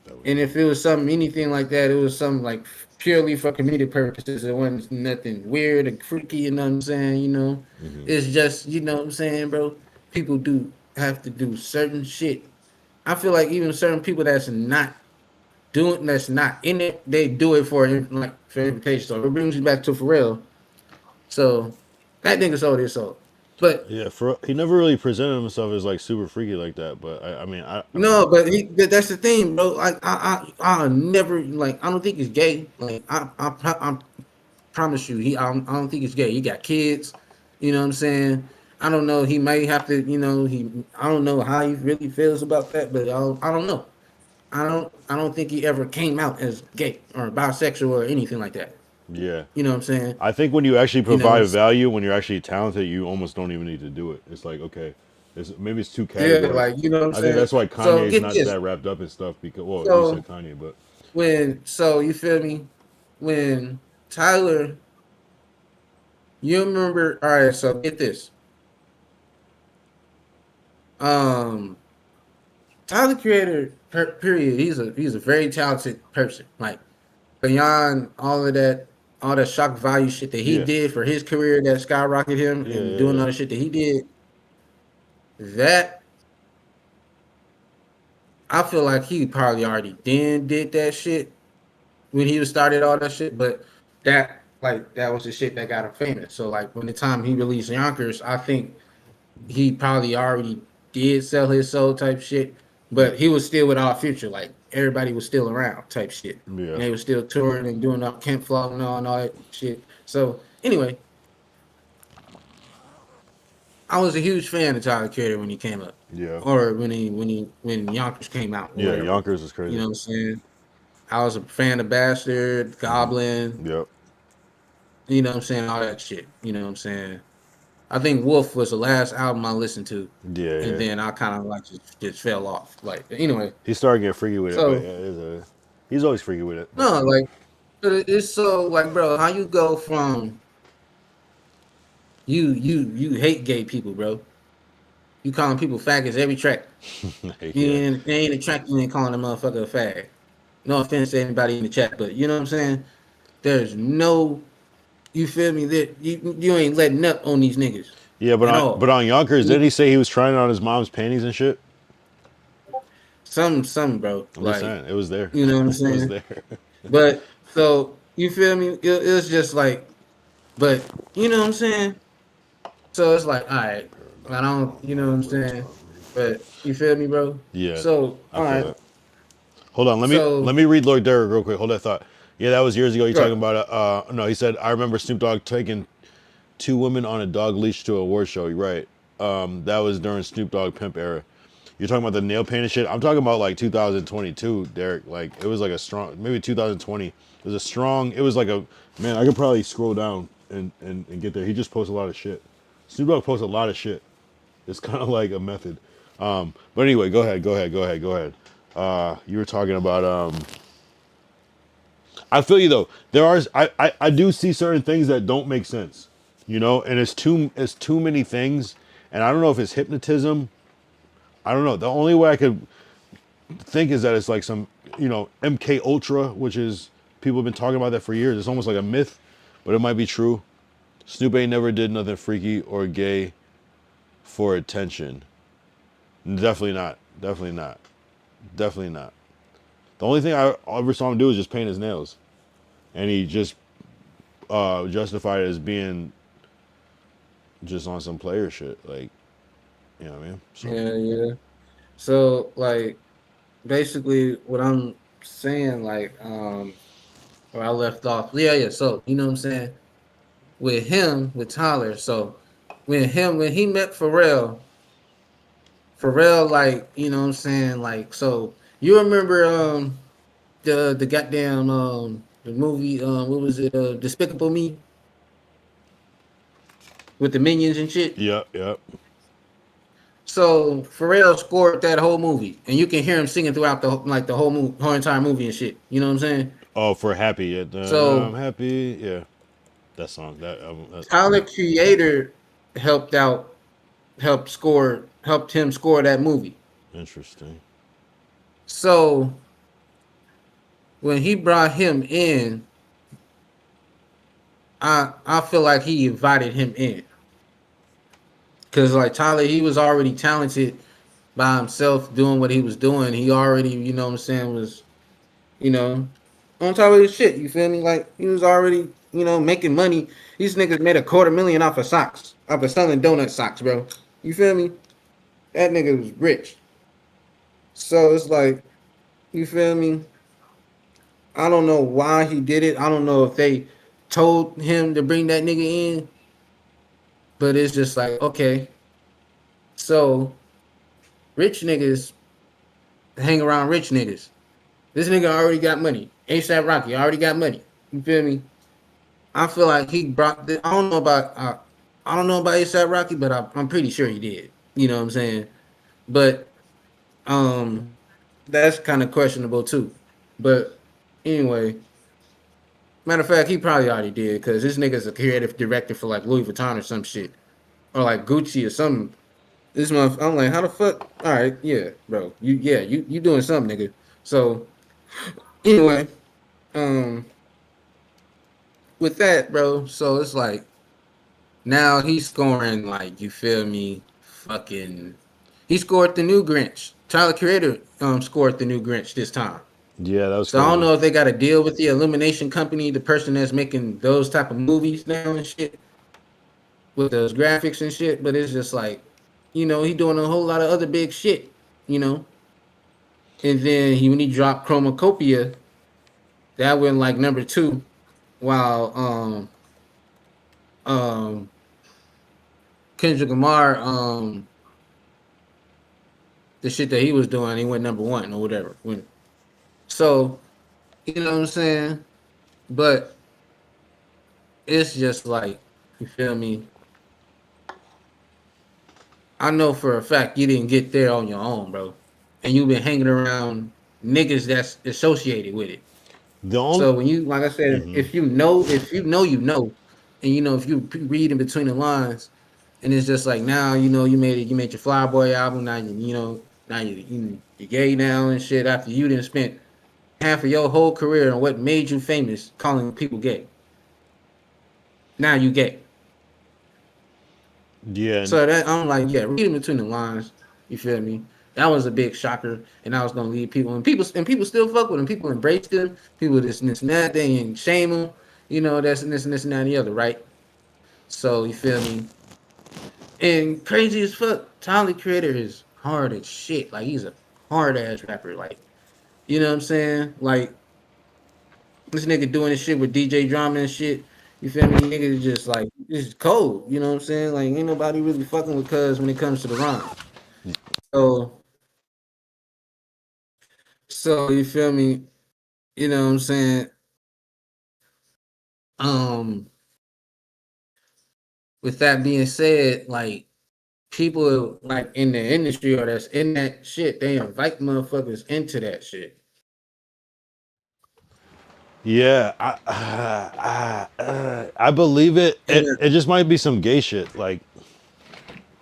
That was and if it was something anything like that, it was something like purely for comedic purposes. It wasn't nothing weird or freaky, you know what I'm saying? You know, it's just, you know what I'm saying, bro? People do have to do certain shit. I feel like even certain people that's not in it, they do it for like for invitation. So it brings you back to Pharrell. So that nigga sold his soul. But Yeah, for he never really presented himself as like super freaky like that. But I mean, I mean, no, but that's the thing, bro. Like I never like I don't think he's gay. Like I promise you, I don't think he's gay. He got kids, you know what I'm saying. I don't know. He might have to, you know. I don't know how he really feels about that, but I don't know. I don't think he ever came out as gay or bisexual or anything like that. yeah. You know what I'm saying? I think when you actually You know, provide value, when you're actually talented, you almost don't even need to do it. It's like, okay, maybe it's too yeah, categorized. like you know what I'm I think saying. that's why So Kanye's get not this. that wrapped up in stuff because, well, you said So Kanye, but so you feel me? When Tyler, you remember? All right, so get this. Um, Tyler Creator, period. He's a very talented person. Like beyond all that shock value shit that he yeah, did for his career that skyrocketed him yeah, and yeah, doing yeah, all the shit that he did. That I feel like he probably already then did that shit when he started all that shit, but that was the shit that got him famous. So like when the time he released Yonkers, I think he probably already did sell his soul type shit, but he was still with our future. Like everybody was still around type shit. yeah, And they were still touring and doing up Camp Flow and all that shit. So anyway, I was a huge fan of Tyler Creator when he came up. yeah, Or when Yonkers came out or yeah. whatever. Yonkers is You crazy. know what I'm saying? I was a fan of Bastard, Goblin, Yep. you know what I'm saying, all that shit. You know what I'm saying? I think Wolf was the last album I listened to, Yeah, and yeah. then I kind of like just fell off. Like anyway, He started getting freaky with it, but so yeah, he's always freaky with it. But no, like but it's so like, bro, how you go from you hate gay people, bro? You calling people faggots every track. yeah, You ain't a track, you ain't calling a motherfucker a fag. No offense to anybody in the chat, but you know what I'm saying? There's no, you feel me? That you ain't letting up on these niggas yeah. at But all. on Yonkers, didn't he say he was trying on his mom's panties and shit? Some, bro. I'm just Like, saying, it was there. you know what I'm It was saying? there. But so you feel me? It was just like, but you know what I'm saying? So it's like, all right, I don't, you know what I'm saying? But you feel me, bro? Yeah, So I all feel right, that. Hold on, let so me read Lloyd Derrick real quick. Hold that thought. Yeah, that was years ago. You talking bro, about no, he said I remember Snoop Dogg taking two women on a dog leash to a award show. You're right. That was during Snoop Dogg pimp era. You're talking about the nail painting shit. I'm talking about like 2022, Derek. Like it was like a strong, maybe 2020. It was a strong. It was like a man. I could probably scroll down and get there. He just posts a lot of shit. Snoop Dogg posts a lot of shit. It's kind of like a method. But anyway, go ahead. You were talking about. I feel you though. There are. I do see certain things that don't make sense. You know, and it's too many things. And I don't know if it's hypnotism. I don't know. The only way I could think is that it's like some, MK Ultra, which is people have been talking about that for years. It's almost like a myth, but it might be true. Snoop ain't never did nothing freaky or gay for attention. Definitely not. Definitely not. Definitely not. The only thing I ever saw him do is just paint his nails, and he just justified it as being just on some player shit. Like, you know what I mean? So yeah. So like basically what I'm saying, like where I left off. Yeah. So you know what I'm saying? With him, with Tyler, so when he met Pharrell, like, you know what I'm saying? Like, so you remember the goddamn the movie what was it, Despicable Me with the minions and shit? yep, yep. So Pharrell scored that whole movie, and you can hear him singing throughout the whole entire movie and shit. You know what I'm saying? Oh, for happy, yeah, I'm So happy, yeah. That song, Tyler Creator helped out, helped him score that movie. interesting. So when he brought him in, I feel like he invited him in because like Tyler, he was already talented by himself doing what he was doing. He already, you know what I'm saying, was, you know, on top of his shit. You feel me? Like he was already, you know, making money. These niggas made $250,000 off of socks, off of selling donut socks, bro. You feel me? That nigga was rich. So it's like, you feel me? I don't know why he did it. I don't know if they told him to bring that nigga in, but it's just like, okay, so rich niggas hang around rich niggas. This nigga already got money. ASAP Rocky already got money. You feel me? I feel like he brought. I don't know about ASAP Rocky, but I'm pretty sure he did. You know what I'm saying? But um, that's kind of questionable too. But anyway, matter of fact, he probably already did because this nigga's a creative director for like Louis Vuitton or some shit, or like Gucci or something. This month, I'm like, how the fuck? All right, yeah, bro, you doing something, nigga. So anyway, um, with that, bro, so it's like now he's scoring like you feel me, fucking. He scored the new Grinch. Tyler Creator scored the new Grinch this time. Yeah, that was So I don't crazy. know if they got a deal with the Illumination company, the person that's making those type of movies now and shit, with those graphics and shit. But it's just like, you know, he doing a whole lot of other big shit, you know. And then when he dropped Chromacopia, that went like number 2, while um Kendrick Lamar the shit that he was doing, he went number 1 or whatever. So you know what I'm saying? But it's just like, you feel me? I know for a fact you didn't get there on your own, bro. And you've been hanging around niggas that's associated with it. The only. So when you, like I said, Mhm. if you know, you know, and you know, if you read in between the lines, and it's just like now, you know, you made it, you made your Flyboy album. Now you know, now you're gay now and shit. After you didn't spent half of your whole career on what made you famous, calling people gay. Now you gay. Yeah, So that I'm like, yeah, reading between the lines. You feel me? That was a big shocker, and I was gonna leave people, and people still fuck with him. People embraced him. People this and this and that. They ain't shame him. You know, that's and this and that and the other, right? So you feel me? And crazy as fuck, Tyler Creator is hard as shit. Like he's a hard ass rapper. Like you know what I'm saying? Like this nigga doing this shit with DJ Drama and shit. You feel me? Nigga is just like it's cold. You know what I'm saying? Like ain't nobody really fucking with Cuz when it comes to the rhyme. So you feel me? You know what I'm saying? Um, with that being said, like people like in the industry or that's in that shit, they invite motherfuckers into that shit. yeah, I believe it. And It just might be some gay shit. Like,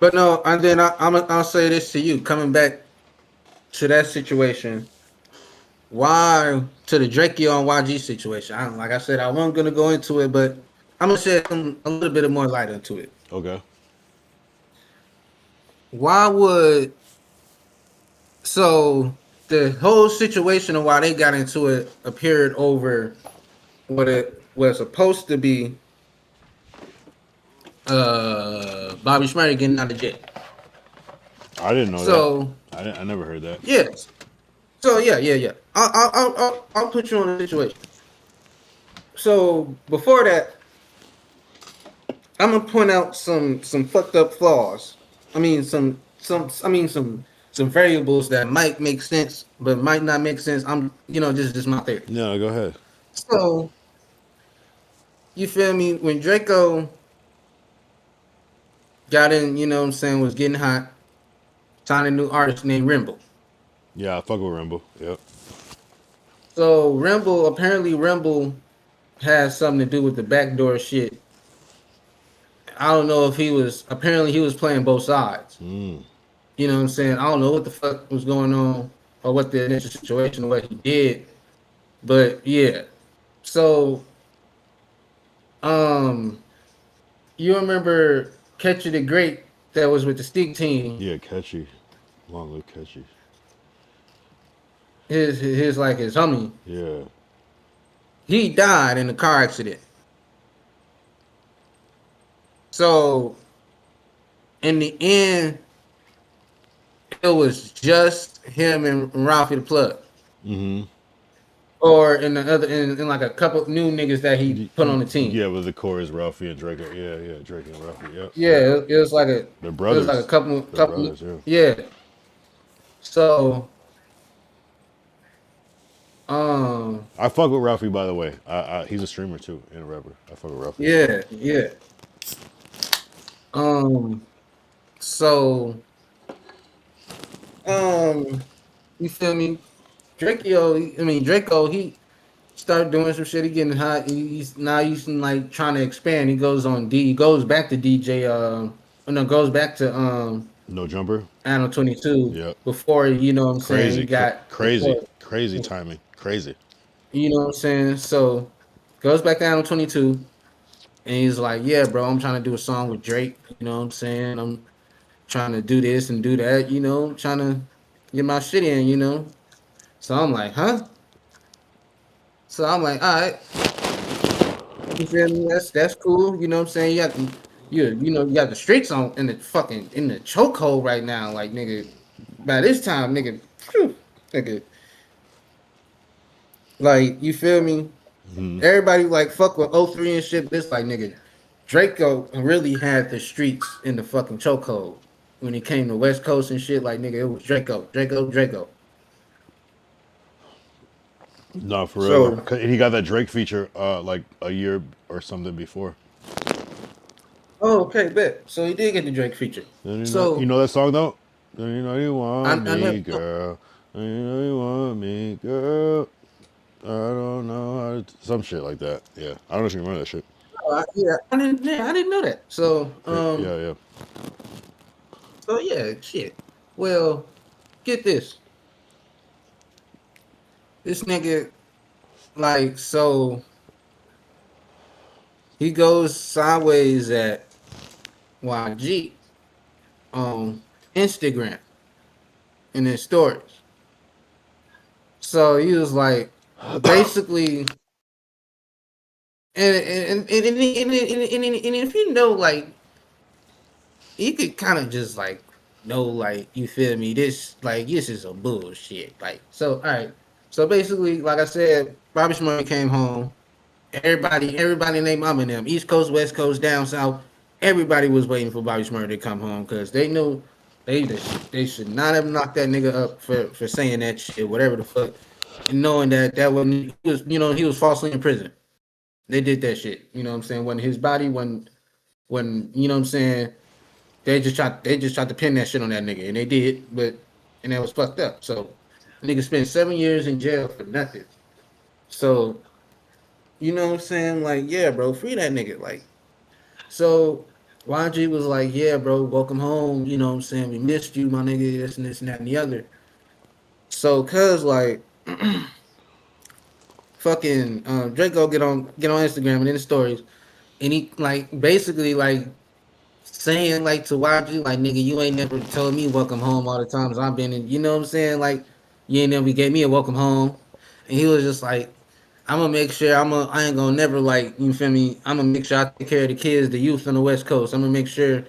but no, and then I'll say this to you, coming back to that situation. Why to the Drakeo and YG situation? Like I said, I wasn't gonna go into it, but I'm gonna shed a little bit of more light into it. okay, Why would so the whole situation of why they got into it appeared over what it was supposed to be Bobby Schmurder getting out of jail. I didn't know that. So I never heard that. yes. So yeah. I'll put you on a situation. So before that, I'm gonna point out some fucked up flaws. I mean some variables that might make sense but might not make sense. I'm just my theory. No, go ahead. So you feel me? When Draco got in, you know what I'm saying, was getting hot, signed a new artist named Rimble. Yeah, I fuck with Rambo. Yep. So apparently Rimble has something to do with the backdoor shit. I don't know if he was playing both sides. Mm. You know what I'm saying? I don't know what the fuck was going on or what the initial situation or what he did. But yeah. So you remember Catcher the Great that was with the Stick team? Yeah, catchy. Long live catchy. His like his homie. Yeah. He died in a car accident. So in the end, it was just him and Ralphie the Plug. Mm-hmm. Or in the other, in like a couple new niggas that he put on the team. Yeah, with the core is Ralphie and Drake. Yeah, Drake and Ralphie. Yep. Yeah, it was like They're it was like a brothers. couple, They're brothers. Yeah. yeah. So, I fuck with Ralphie, by the way. He's a streamer too and a rapper. I fuck with Ralphie. yeah. So, you feel me? Draco, he started doing some shit. He getting hot. He's like trying to expand. He goes on he goes back to DJ. Goes back to No Jumper. Anno 22. Yep. Before you know what I'm saying, Crazy, he got crazy timing. Crazy. You know what I'm saying? So goes back to Anno 22, and he's like, "Yeah, bro, I'm trying to do a song with Drake. You know what I'm saying? I'm trying to do this and do that. You know, trying to get my shit in. You know." So I'm like, "Huh?" So I'm like, "All right." You feel me? That's cool. You know what I'm saying? You got the streets on in the chokehold right now. Like nigga, by this time, nigga, phew, nigga, like you feel me? Mm-hmm. Everybody like fuck with O3 and shit. This like nigga, Draco really had the streets in the fucking chokehold when it came to West Coast and shit. Like nigga, it was Draco. No, for So, real. And he got that Drake feature like a year or something before. oh, okay, bet. So he did get the Drake feature. You know that song though? You know you want I me, never, girl. You know you want me, girl. I don't know some shit like that. Yeah, I don't know if you remember that shit. I didn't know that. So, Yeah. So yeah, shit. Well, get this. This nigga, like, so he goes sideways at YG on Instagram in his stories. So he was like, basically, and if you know, like, you could kind of just like know, like, you feel me? This is a bullshit. Like, so all right. So basically, like I said, Bobby Shmurda came home. Everybody and their mom and them, East Coast, West Coast, down south, everybody was waiting for Bobby Shmurda to come home because they knew they should not have knocked that nigga up for saying that shit, whatever the fuck, and knowing that when he was falsely in prison. They did that shit. You know what I'm saying? When his body, when you know what I'm saying, they just tried to pin that shit on that nigga, and they did, and that was fucked up. So, nigga spent 7 years in jail for nothing. So, you know what I'm saying? Like, yeah, bro, free that nigga. Like, so YG was like, yeah, bro, welcome home. You know what I'm saying? We missed you, my nigga, this and that and the other. So, cuz like, fucking Draco get on Instagram and in the stories, and he like basically like saying like to YG, like, nigga, you ain't never told me welcome home all the times I've been in, you know what I'm saying? Like, you ain't never gave me a welcome home. And he was just like, I'm gonna make sure I ain't gonna never, like, you feel me? I'm gonna make sure I take care of the kids, the youth on the West Coast. I'm gonna make sure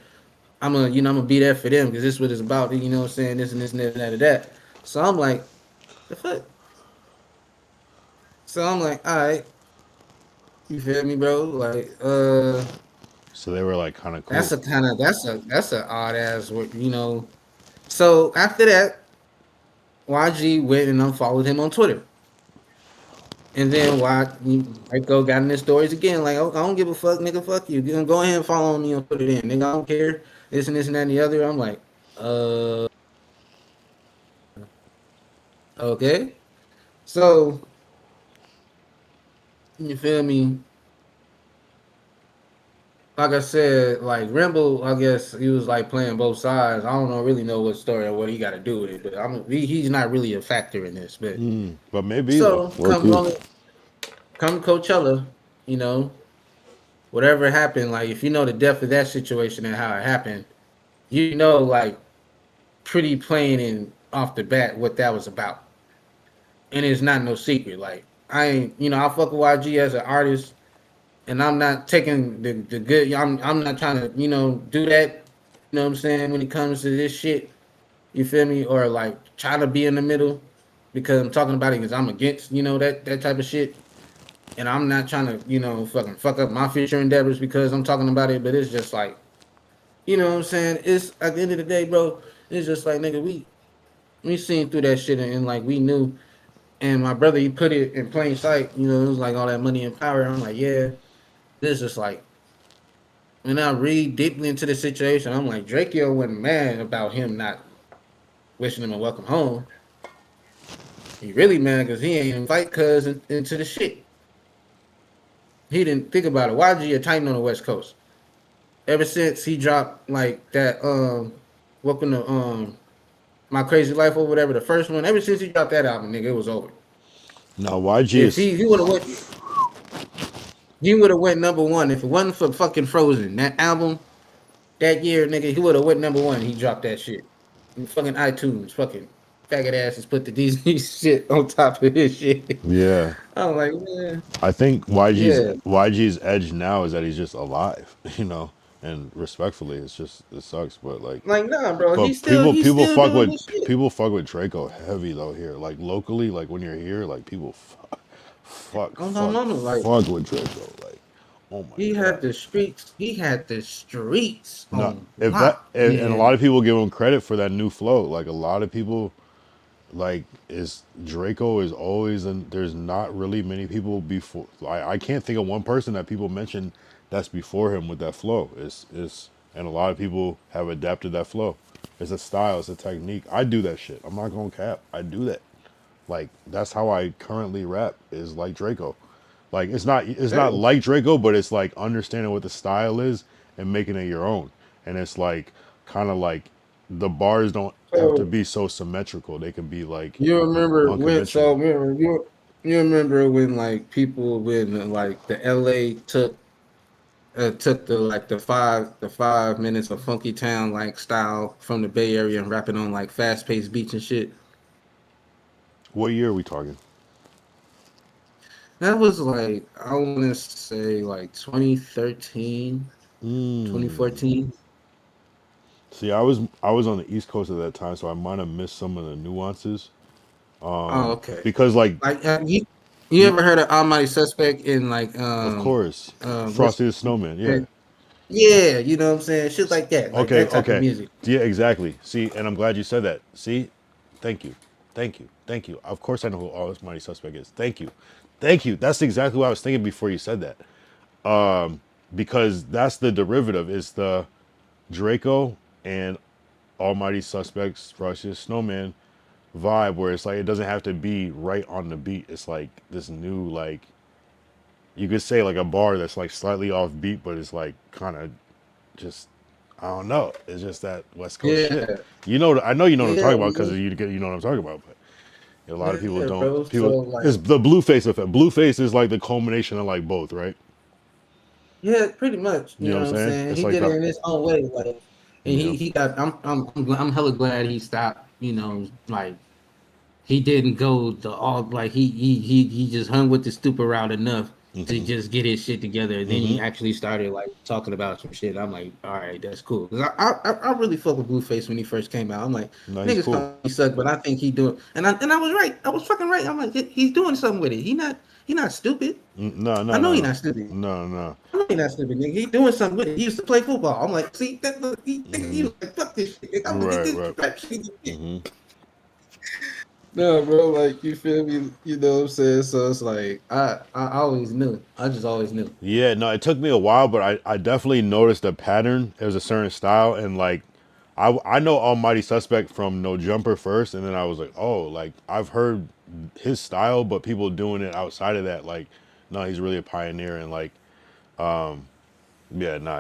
I'm gonna be there for them because this is what it's about, you know what I'm saying? This and this and that and that. So I'm like, the fuck? So I'm like, all right, you feel me, bro? Like, So they were like kind of cool. That's a odd ass work, you know. So after that, YG went and unfollowed him on Twitter. And then Draco got in his stories again, like, oh, I don't give a fuck, nigga, fuck you. Go ahead and follow me and put it in. Nigga, I don't care. This and that and the other. I'm like, okay. So, you feel me? Like I said, like Rimble, I guess he was like playing both sides. I don't really know what story or what he got to do with it, but he's not really a factor in this. But maybe so though. come Coachella, you know, whatever happened, like if you know the depth of that situation and how it happened, you know, like pretty plain and off the bat what that was about. And it's not no secret. Like I ain't, you know, I fuck with YG as an artist, and I'm not taking the good. I'm not trying to, do that. You know what I'm saying? When it comes to this shit, you feel me? Or like try to be in the middle because I'm talking about it because I'm against, that type of shit. And I'm not trying to, fucking fuck up my future endeavors because I'm talking about it. But it's just like, you know what I'm saying? It's at the end of the day, bro. It's just like, nigga, we seen through that shit and like we knew. And my brother, he put it in plain sight. You know, it was like all that money and power. I'm like, yeah, this is just like when I read deeply into the situation, I'm like, Drakeo wasn't mad about him not wishing him a welcome home. He really mad because he ain't invite cuz into the shit. He didn't think about it. YG a Titan on the West Coast. Ever since he dropped like that, welcome to My Crazy Life or whatever, the first one. Ever since he dropped that album, nigga, it was over. No, YG If is. he would have went, he would have went number one. If it wasn't for fucking Frozen, that album that year, nigga, he would have went number one. He dropped that shit. And fucking iTunes, fucking faggot asses put the Disney shit on top of his shit. Yeah. I'm like, man, I think YG's yeah. YG's edge now is that he's just alive, you know. And respectfully, it's just it sucks, but like, Like, nah, bro. but He's still fuck doing with his shit. Draco heavy though here, like locally, like when you're here, like people Like fuck with Draco, like oh my he god. had the streets. He had the streets No, on if that lock, and a man. lot of people give him credit for that new flow. Like a lot of people, like is Draco is always and there's not really many people before. I can't think of one person that people mention that's before him with that flow. It's and a lot of people have adapted that flow. It's a style, it's a technique. I do that shit. I'm not gonna cap. I do that. Like that's how I currently rap is like Draco. Like it's not Hey, like Draco, but it's like understanding what the style is and making it your own. And it's like kind of like the bars don't have to so be so symmetrical. They can be like you remember when? So unconventional. you remember when like people when like the LA took the 5 minutes of Funky Town like style from the Bay Area and rapping on like fast paced beats and shit. What year are we talking? That was like I want to say like 2013, 2014. See, I was on the East Coast at that time, so I might have missed some of the nuances. Oh, okay. Because like Like you ever heard of Almighty Suspect in like of course, what's Frosty the Snowman, yeah. yeah, you know what I'm saying? Shit like that. Like Okay, that type of okay. music. Yeah, exactly. See, and I'm glad you said that. See, thank you. Thank you. Thank you. Of course I know who All Mighty Suspect is. Thank you. Thank you. That's exactly what I was thinking before you said that. Because that's the derivative. It's the Draco and Almighty Suspects, Russia's Snowman vibe where it's like it doesn't have to be right on the beat. It's like this new like you could say like a bar that's like slightly off beat, but it's like kind of just I don't know. It's just that West Coast shit. Yeah. You know, I know you know what I'm Yeah, talking about because man. you know what I'm talking about. But a lot of people Yeah, don't. bro. So People, like it's the Blueface effect. Blueface is like the culmination of like both, right? yeah, pretty much. You You know what know I'm what I'm saying? saying? It's He like did it the in his own way, like and you know. he got I'm hella glad he stopped, like he didn't go the all like he just hung with the stupid route enough to Hmm. just get his shit together. And then Hmm. he actually started like talking about some shit. I'm like, all right, that's cool. 'Cause I really fuck with Blueface when he first came out. I'm like, No, he's niggas cool. call me suck, but I think he doing and I was right. I was fucking right. I'm like, he's doing something with it. He not stupid. No, I no, know no, he no, not stupid. no, no. I know he not stupid, nigga. He doing something with it. He used to play football. I'm like, see, that look, he Hmm. was like, fuck this shit. I'm gonna get Right, this right. rap shit. Hmm. No, bro, like you feel me? You know what I'm saying? So it's like I always knew. I just always knew. Yeah, no, it took me a while, but I definitely noticed a pattern. There was a certain style, and like, I know Almighty Suspect from No Jumper first, and then I was like, oh, like I've heard his style, but people doing it outside of that, like, no, he's really a pioneer, and like, yeah, no,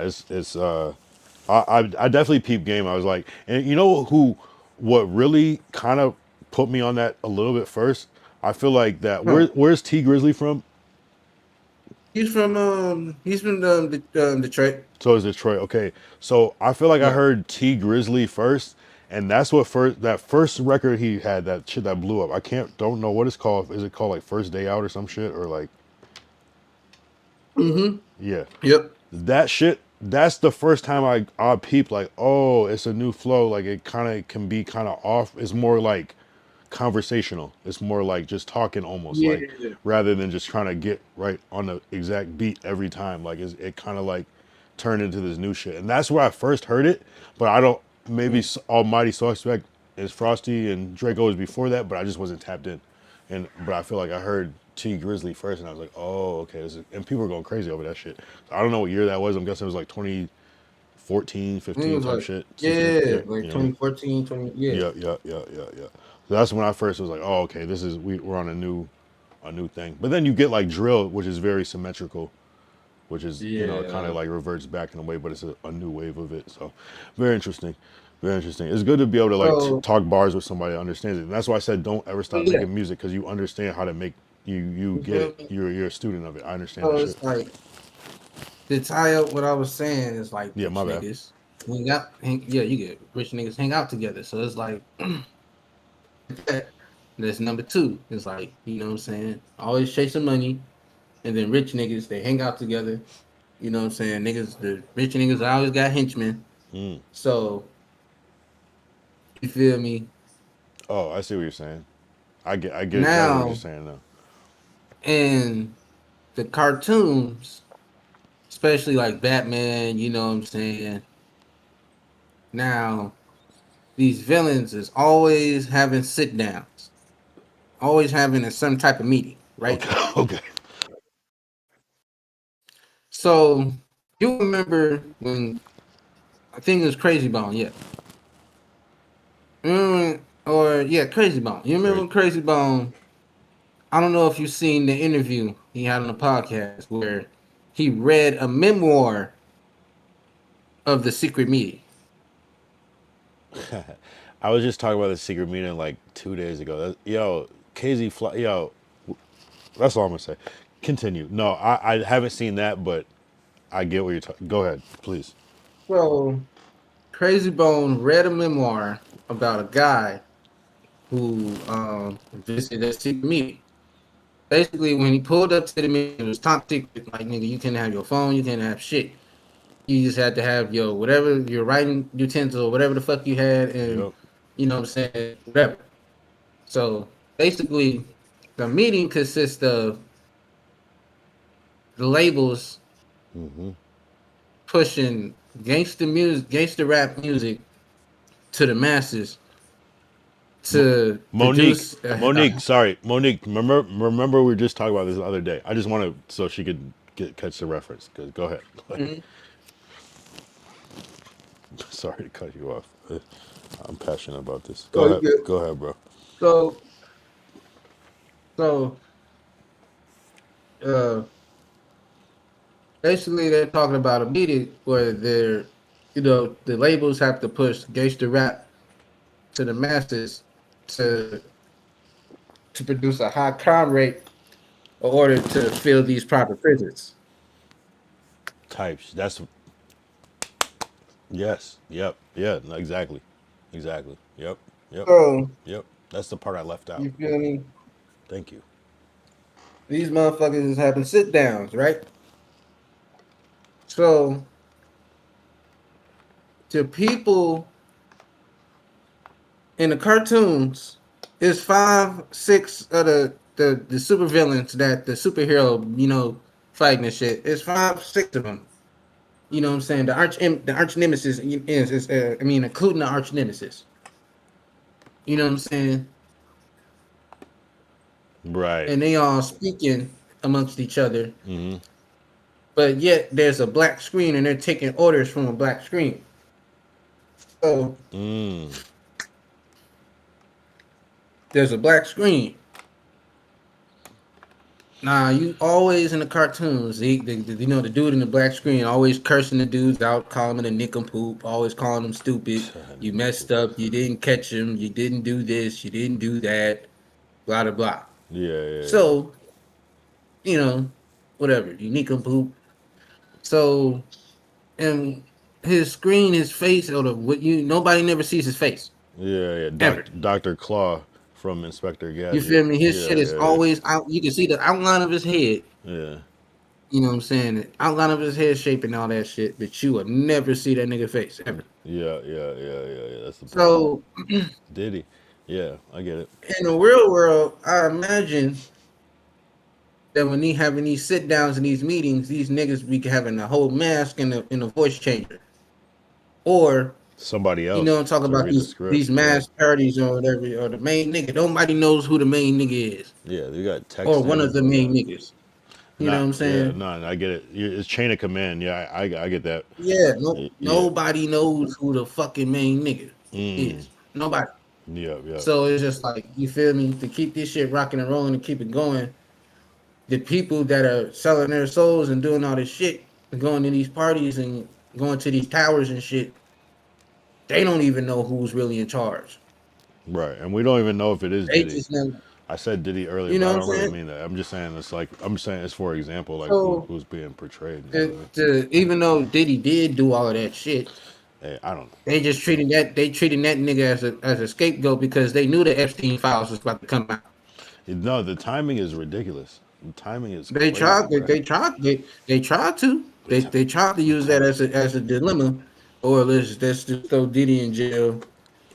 I definitely peep game. I was like, and you know who, what really kind of put me on that a little bit first. I feel like that. Huh. Where's T Grizzly from? He's from Detroit. So is Detroit. Okay. So I feel like I Yeah. heard T Grizzly first, and that's what that first record he had, that shit that blew up. I don't know what it's called. Is it called like First Day Out or some shit, or like Mm-hmm. yeah. Yep. That shit, that's the first time I peeped like, oh, it's a new flow. Like it kind of can be kind of off. It's more like conversational. It's more like just talking almost, Yeah. like rather than just trying to get right on the exact beat every time. Like it kind of like turned into this new shit. And that's where I first heard it, but I don't, maybe Almighty Suspect is Frosty and Draco was before that, but I just wasn't tapped in. But I feel like I heard T Grizzly first, and I was like, oh, okay. And people were going crazy over that shit. I don't know what year that was. I'm guessing it was like 2014, I think it 15 was type like, shit. 16, yeah, yeah, like you know what I mean? 2014, 20, yeah. Yeah. So that's when I first was like, oh, okay, we're on a new thing. But then you get like drill, which is very symmetrical, which is kind Yeah. of like reverts back in a way, but it's a new wave of it. So very interesting, very interesting. It's good to be able to like So, talk bars with somebody that understands it. And that's why I said don't ever stop yeah. making music, because you understand how to make you You get feel it. me? You're a student of it. I understand So that shit. it's like, to tie up what I was saying is like Yeah, rich my bad. niggas yeah, you get rich niggas hang out together. So it's like that's number two. It's like, you know what I'm saying? Always chasing money. And then rich niggas, they hang out together. You know what I'm saying? The rich niggas always got henchmen. Mm. So you feel me? Oh, I see what you're saying. I get exactly what you're Now saying now. in the cartoons, especially like Batman, you know what I'm saying? Now these villains is always having sit downs, always having some type of meeting, right? Okay, okay. So you remember when I think it was Crazy Bone, yeah. Crazy Bone. You remember Great. when Crazy Bone? I don't know if you've seen the interview he had on the podcast where he read a memoir of the secret meeting. I was just talking about the secret meeting like 2 days ago. Yo, KZ Fly, yo, that's all I'm gonna say. Continue. No, I haven't seen that, but I get what you're talking. Go ahead, please. So Crazy Bone read a memoir about a guy who visited that secret meeting. Basically, when he pulled up to the meeting, it was top secret. Like, nigga, you can't have your phone, you can't have shit. You just had to have your whatever your writing utensil or whatever the fuck you had, and Yep. you know what I'm saying, whatever. So basically, the meeting consists of the labels Mm-hmm. pushing gangster rap music to the masses to Monique, produce. Monique, sorry, Monique. Remember we were just talking about this the other day. I just want to so she could catch the reference. Go ahead. Mhm. Sorry to cut you off. I'm passionate about this. So you get Go ahead, bro. so so uh basically they're talking about a meeting where the labels have to push gangster rap to the masses to produce a high crime rate in order to fill these proper prisons. Types. That's yes. Yep. Yeah. No, exactly. Exactly. Yep. Yep. So Yep. That's the part I left out. you feel me? Thank you. These motherfuckers is having sit downs, right? So to people in the cartoons, it's 5, 6 of the super villains that the superhero, fighting and shit. It's 5, 6 of them. You know what I'm saying? The arch nemesis including the arch nemesis. You know what I'm saying? Right. And they all speaking amongst each other, Mm-hmm. but yet there's a black screen and they're taking orders from a black screen. So Mm. there's a black screen. Nah, you always in the cartoons, the dude in the black screen always cursing the dudes out, calling them a nincompoop, always calling them stupid. You messed up, you didn't catch him, you didn't do this, you didn't do that, blah blah blah. Yeah. So, you know, whatever, unique and poop. So, and his screen, his face, or the what you nobody never sees his face Yeah, ever. Dr. Claw from Inspector You Gadget. feel me? His Yeah, shit is yeah, always out. You can see the outline of his head. yeah, You know what I'm saying? The outline of his head shape and all that shit, but you would never see that nigga face ever. yeah. That's the problem. So Diddy. Yeah, I get it. in the real world, I imagine that when they having these sit downs and these meetings, these niggas be having a whole mask and a voice changer, or Somebody you know, else talk to about read the script. these Yeah, mass parties or whatever, or the main nigga. Nobody knows who the main nigga is, yeah. They got or text one of him. the Yeah, main niggas. You know what not. I'm Yeah, saying? no. I get it. It's chain of command. Yeah, I get that. Yeah, Yeah. nobody knows who the fucking main nigga Mm. is. Nobody. Yeah. So it's just like you feel me to keep this shit rocking and rolling and keep it going. The people that are selling their souls and doing all this shit, and going to these parties and going to these towers and shit, they don't even know who's really in charge. Right, and we don't even know if it is They Diddy. just know, I said Diddy earlier, you but know I what I'm don't really saying? mean that. I'm just saying it's like I'm saying it's for example, like So who's being portrayed. You know what I mean? even though Diddy did do all of that shit, Hey, I don't they treating that nigga as a scapegoat because they knew the Epstein files was about to come out. know. No, the timing is ridiculous. The timing is They crazy, tried. They, bro. they tried. They tried to. The They tried to the use that time. as a dilemma, or let's just throw Diddy in jail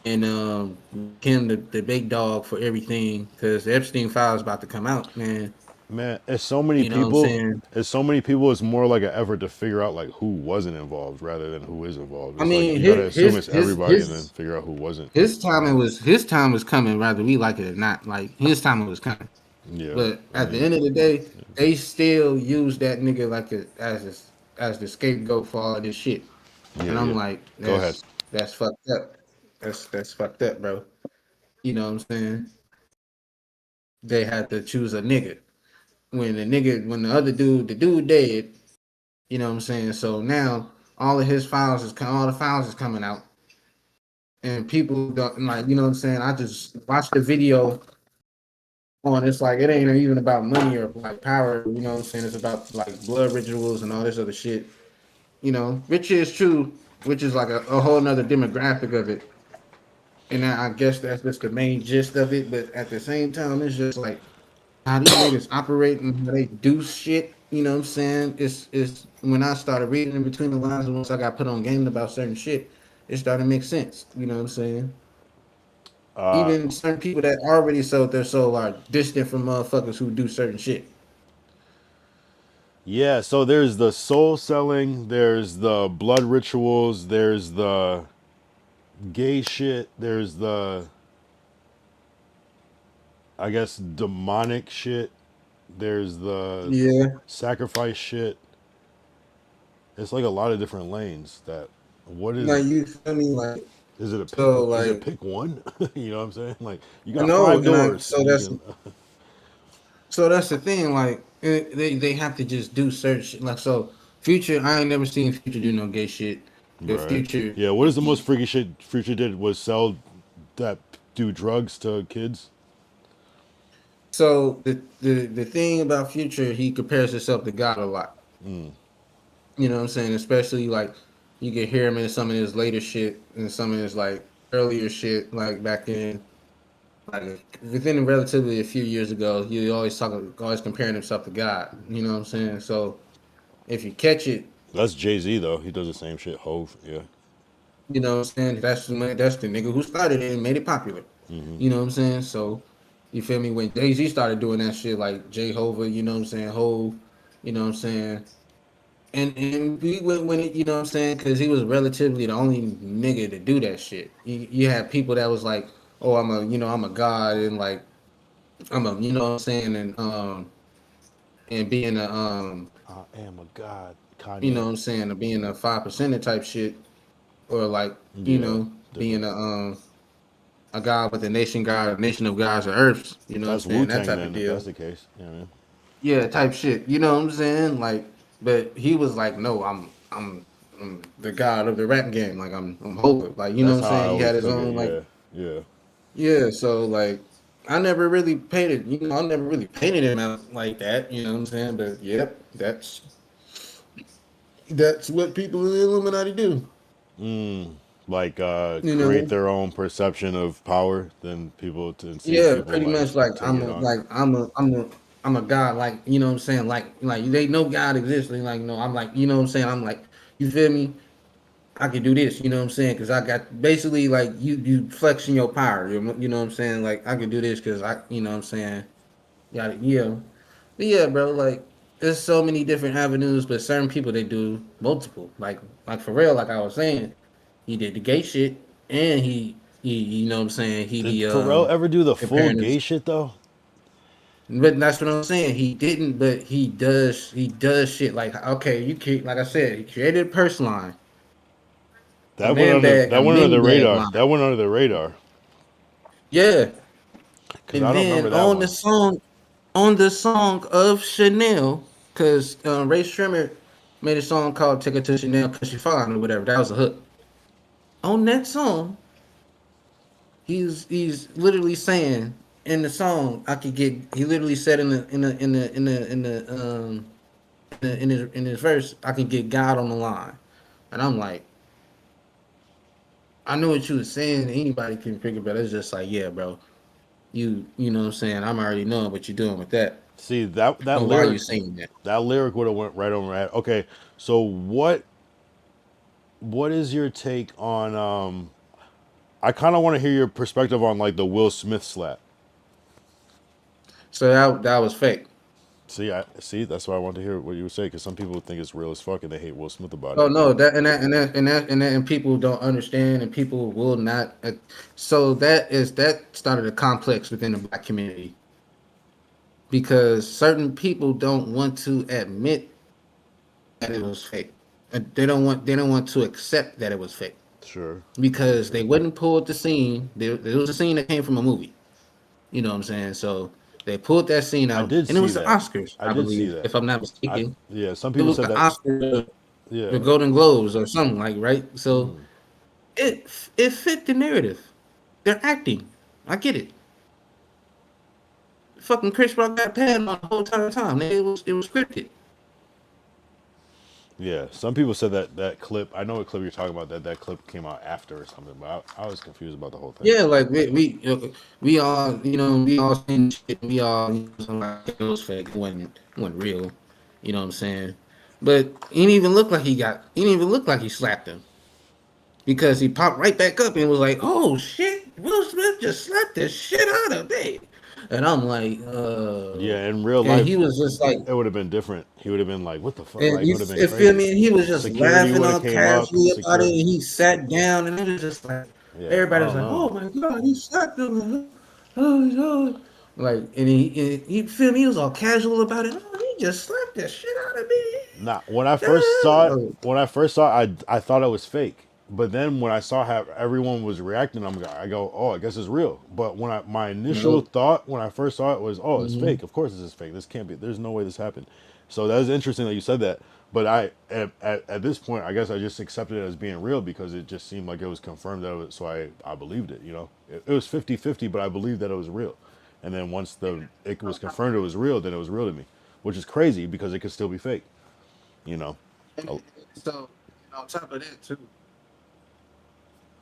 and him the big dog for everything because the Epstein files about to come out, man. Man, it's so many You know what I'm people. saying? It's so many people. It's more like an effort to figure out like who wasn't involved rather than who is involved. I It's like mean, you gotta assume it's everybody and then figure out who wasn't. his time was coming, whether we like it or not. Like his time was coming. Yeah, But I at the mean, end of the day, they still use that nigga like as the scapegoat for all of this shit. And I'm yeah. like, Go ahead. that's fucked up. That's fucked up, bro. You know what I'm saying? They had to choose a nigga. When the other dude, the dude dead, you know what I'm saying? So now all the files is coming out. And people don't like, you know what I'm saying? I just watched the video on it's like it ain't even about money or like power, you know what I'm saying? It's about like blood rituals and all this other shit. You know, which is true, which is like a whole nother demographic of it. And I guess that's just the main gist of it. But at the same time, it's just like how these niggas operate and how they do shit. You know what I'm saying? It's when I started reading in between the lines and once I got put on game about certain shit, it started to make sense. You know what I'm saying? Even certain people that already sold their soul are distant from motherfuckers who do certain shit. Yeah, so there's the soul selling, there's the blood rituals, there's the gay shit, there's the I guess demonic shit, there's the Yeah, sacrifice shit. It's like a lot of different lanes that what like you feel me, like is it a pick so, is it like pick one? You know what I'm saying? Like you I got know, five and I doors. You can so that's the thing. Like they have to just do certain shit. Like so, Future. I ain't never seen Future do no gay shit. But Right. Future, Yeah, what is the most freaky shit Future did was sell that do drugs to kids? so the thing about Future, he compares himself to God a lot. You know what I'm saying? Especially like you can hear him in some of his later shit and some of his like earlier shit, like back in like within relatively a few years ago, he always comparing himself to God. You know what I'm saying? So if you catch it, That's Jay-Z though. He does the same shit. Hove, yeah. you know what I'm saying? That's the nigga who started it and made it popular. You know what I'm saying? So you feel me? When Jay-Z started doing that shit like Jehovah, you know what I'm saying? Hove, you know what I'm saying? And we went when it, you know what I'm saying? Because he was relatively the only nigga to do that shit. You had people that was like, oh, I'm a god and like you know what I'm saying? And being a I am a god. you know Kanye. what I'm saying, of being a 5% type shit, or like, you Yeah, know, being different. a god with a nation of gods of earths, you know what I'm That's saying, that Wu-Tang type of then, if that's deal. the case. You know what I mean? Yeah, type shit. You know what I'm saying? Like, but he was like, no, I'm the god of the rap game. Like I'm holy. Like, you know what That's I'm how I saying? He always had his took it. own like, Yeah, yeah. yeah. So like, I never really painted, I never really painted him out like that. You know what I'm saying? But yep, that's what people in the Illuminati do. Like You create know? their own perception of power, then people to see Yeah, people pretty like much. Like take it on. I'm a god. Like what I'm saying. Like they know God exists. And like no, I'm like what I'm saying. I'm like you feel me? I can do this. You know what I'm saying? Because I got basically like you flexing your power. You know what I'm saying? Like I can do this because I what I'm saying. Yeah. But yeah, bro. Like there's so many different avenues, but certain people they do multiple. Like for real. Like I was saying, he did the gay shit, and he you know what I'm saying. He Did be Pharrell ever do the full preparing gay this. shit though? But that's what I'm saying. He didn't, but he does. He does shit like okay. Like I said, he created a purse line, a man bag, a That went under mini the bag radar. line. That went under the radar Yeah, because and I don't then remember that one. on the song of Chanel, because Ray Shrimmer made a song called "Take Her to Chanel" because she fine or whatever. That was a hook. On that song, he's literally saying in the song, I could get. He literally said in his verse, I can get God on the line. And I'm like, I know what you was saying. Anybody can figure, but it's just like, yeah, bro. You know what I'm saying? I'm already knowing what you're doing with that. See that And why are you lyric, saying that? that lyric would have went right over my head. Okay, so what is your take on? I kind of want to hear your perspective on like the Will Smith slap. So that was fake. See, I see. That's why I want to hear what you would say because some people think it's real as fuck and they hate Will Smith about it. Oh no, and people don't understand, and people will not. So that started a complex within the black community because certain people don't want to admit that it was fake. They don't want to accept that it was fake Sure. because they wouldn't pull the scene. There was a scene that came from a movie. You know what I'm saying? So they pulled that scene I out, did and it see was the that. Oscars, I I did see believe, that. if I'm not I mistaken. yeah. Some It people was said the that. Oscars, the Yeah. Golden Globes, or something like right. So it fit the narrative. They're acting. I get it. Fucking Chris Rock got paid on the whole entire time. It was scripted. Yeah, some people said that that clip. I know what clip you're talking about. That clip came out after or something, but I was confused about the whole thing. Yeah, like we all we all seen shit. We all like it was fake. It wasn't real. You know what I'm saying? But he didn't even look like he didn't even look like he slapped him because he popped right back up and was like, "Oh shit, Will Smith just slapped the shit out of me," and I'm like, Yeah, in real and life, he was just like, it would have been different. He would have been like, "What the fuck?" and Like, it you would have been feel crazy. me? And he was just Security laughing would have all came up. casually about it, Secure. and he sat down, and it was just like Yeah, I everybody was don't like, know. "Oh my god, he slapped him!" Oh. Like, and he feel me? He was all casual about it. Oh, he just slapped the shit out of me. Nah, when I first saw it, Oh, I thought it was fake. But then when I saw how everyone was reacting, I go, "Oh, I guess it's real." But my initial no. thought when I first saw it was, "Oh, it's Mm-hmm. fake. Of course, this is fake. This can't be. There's no way this happened." So that was interesting that you said that. But at this point, I guess I just accepted it as being real because it just seemed like it was confirmed that it was, so I believed it. It was 50-50, but I believed that it was real. And then once it was confirmed it was real, then it was real to me, which is crazy because it could still be fake. You know. Oh, So on top of that too,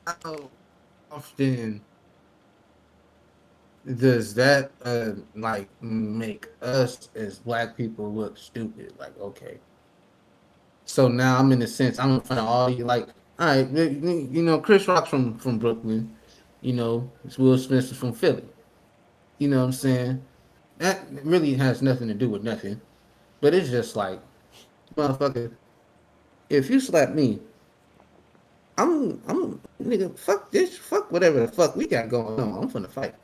how often does that like make us as black people look stupid? Like, okay, so now I'm in a sense I'm in front of all you like, all right, Chris Rock's from Brooklyn, Will Smith is from Philly. You know what I'm saying? That really has nothing to do with nothing. But it's just like, motherfucker, if you slap me, I'm nigga, fuck this, fuck whatever the fuck we got going on. I'm finna fight.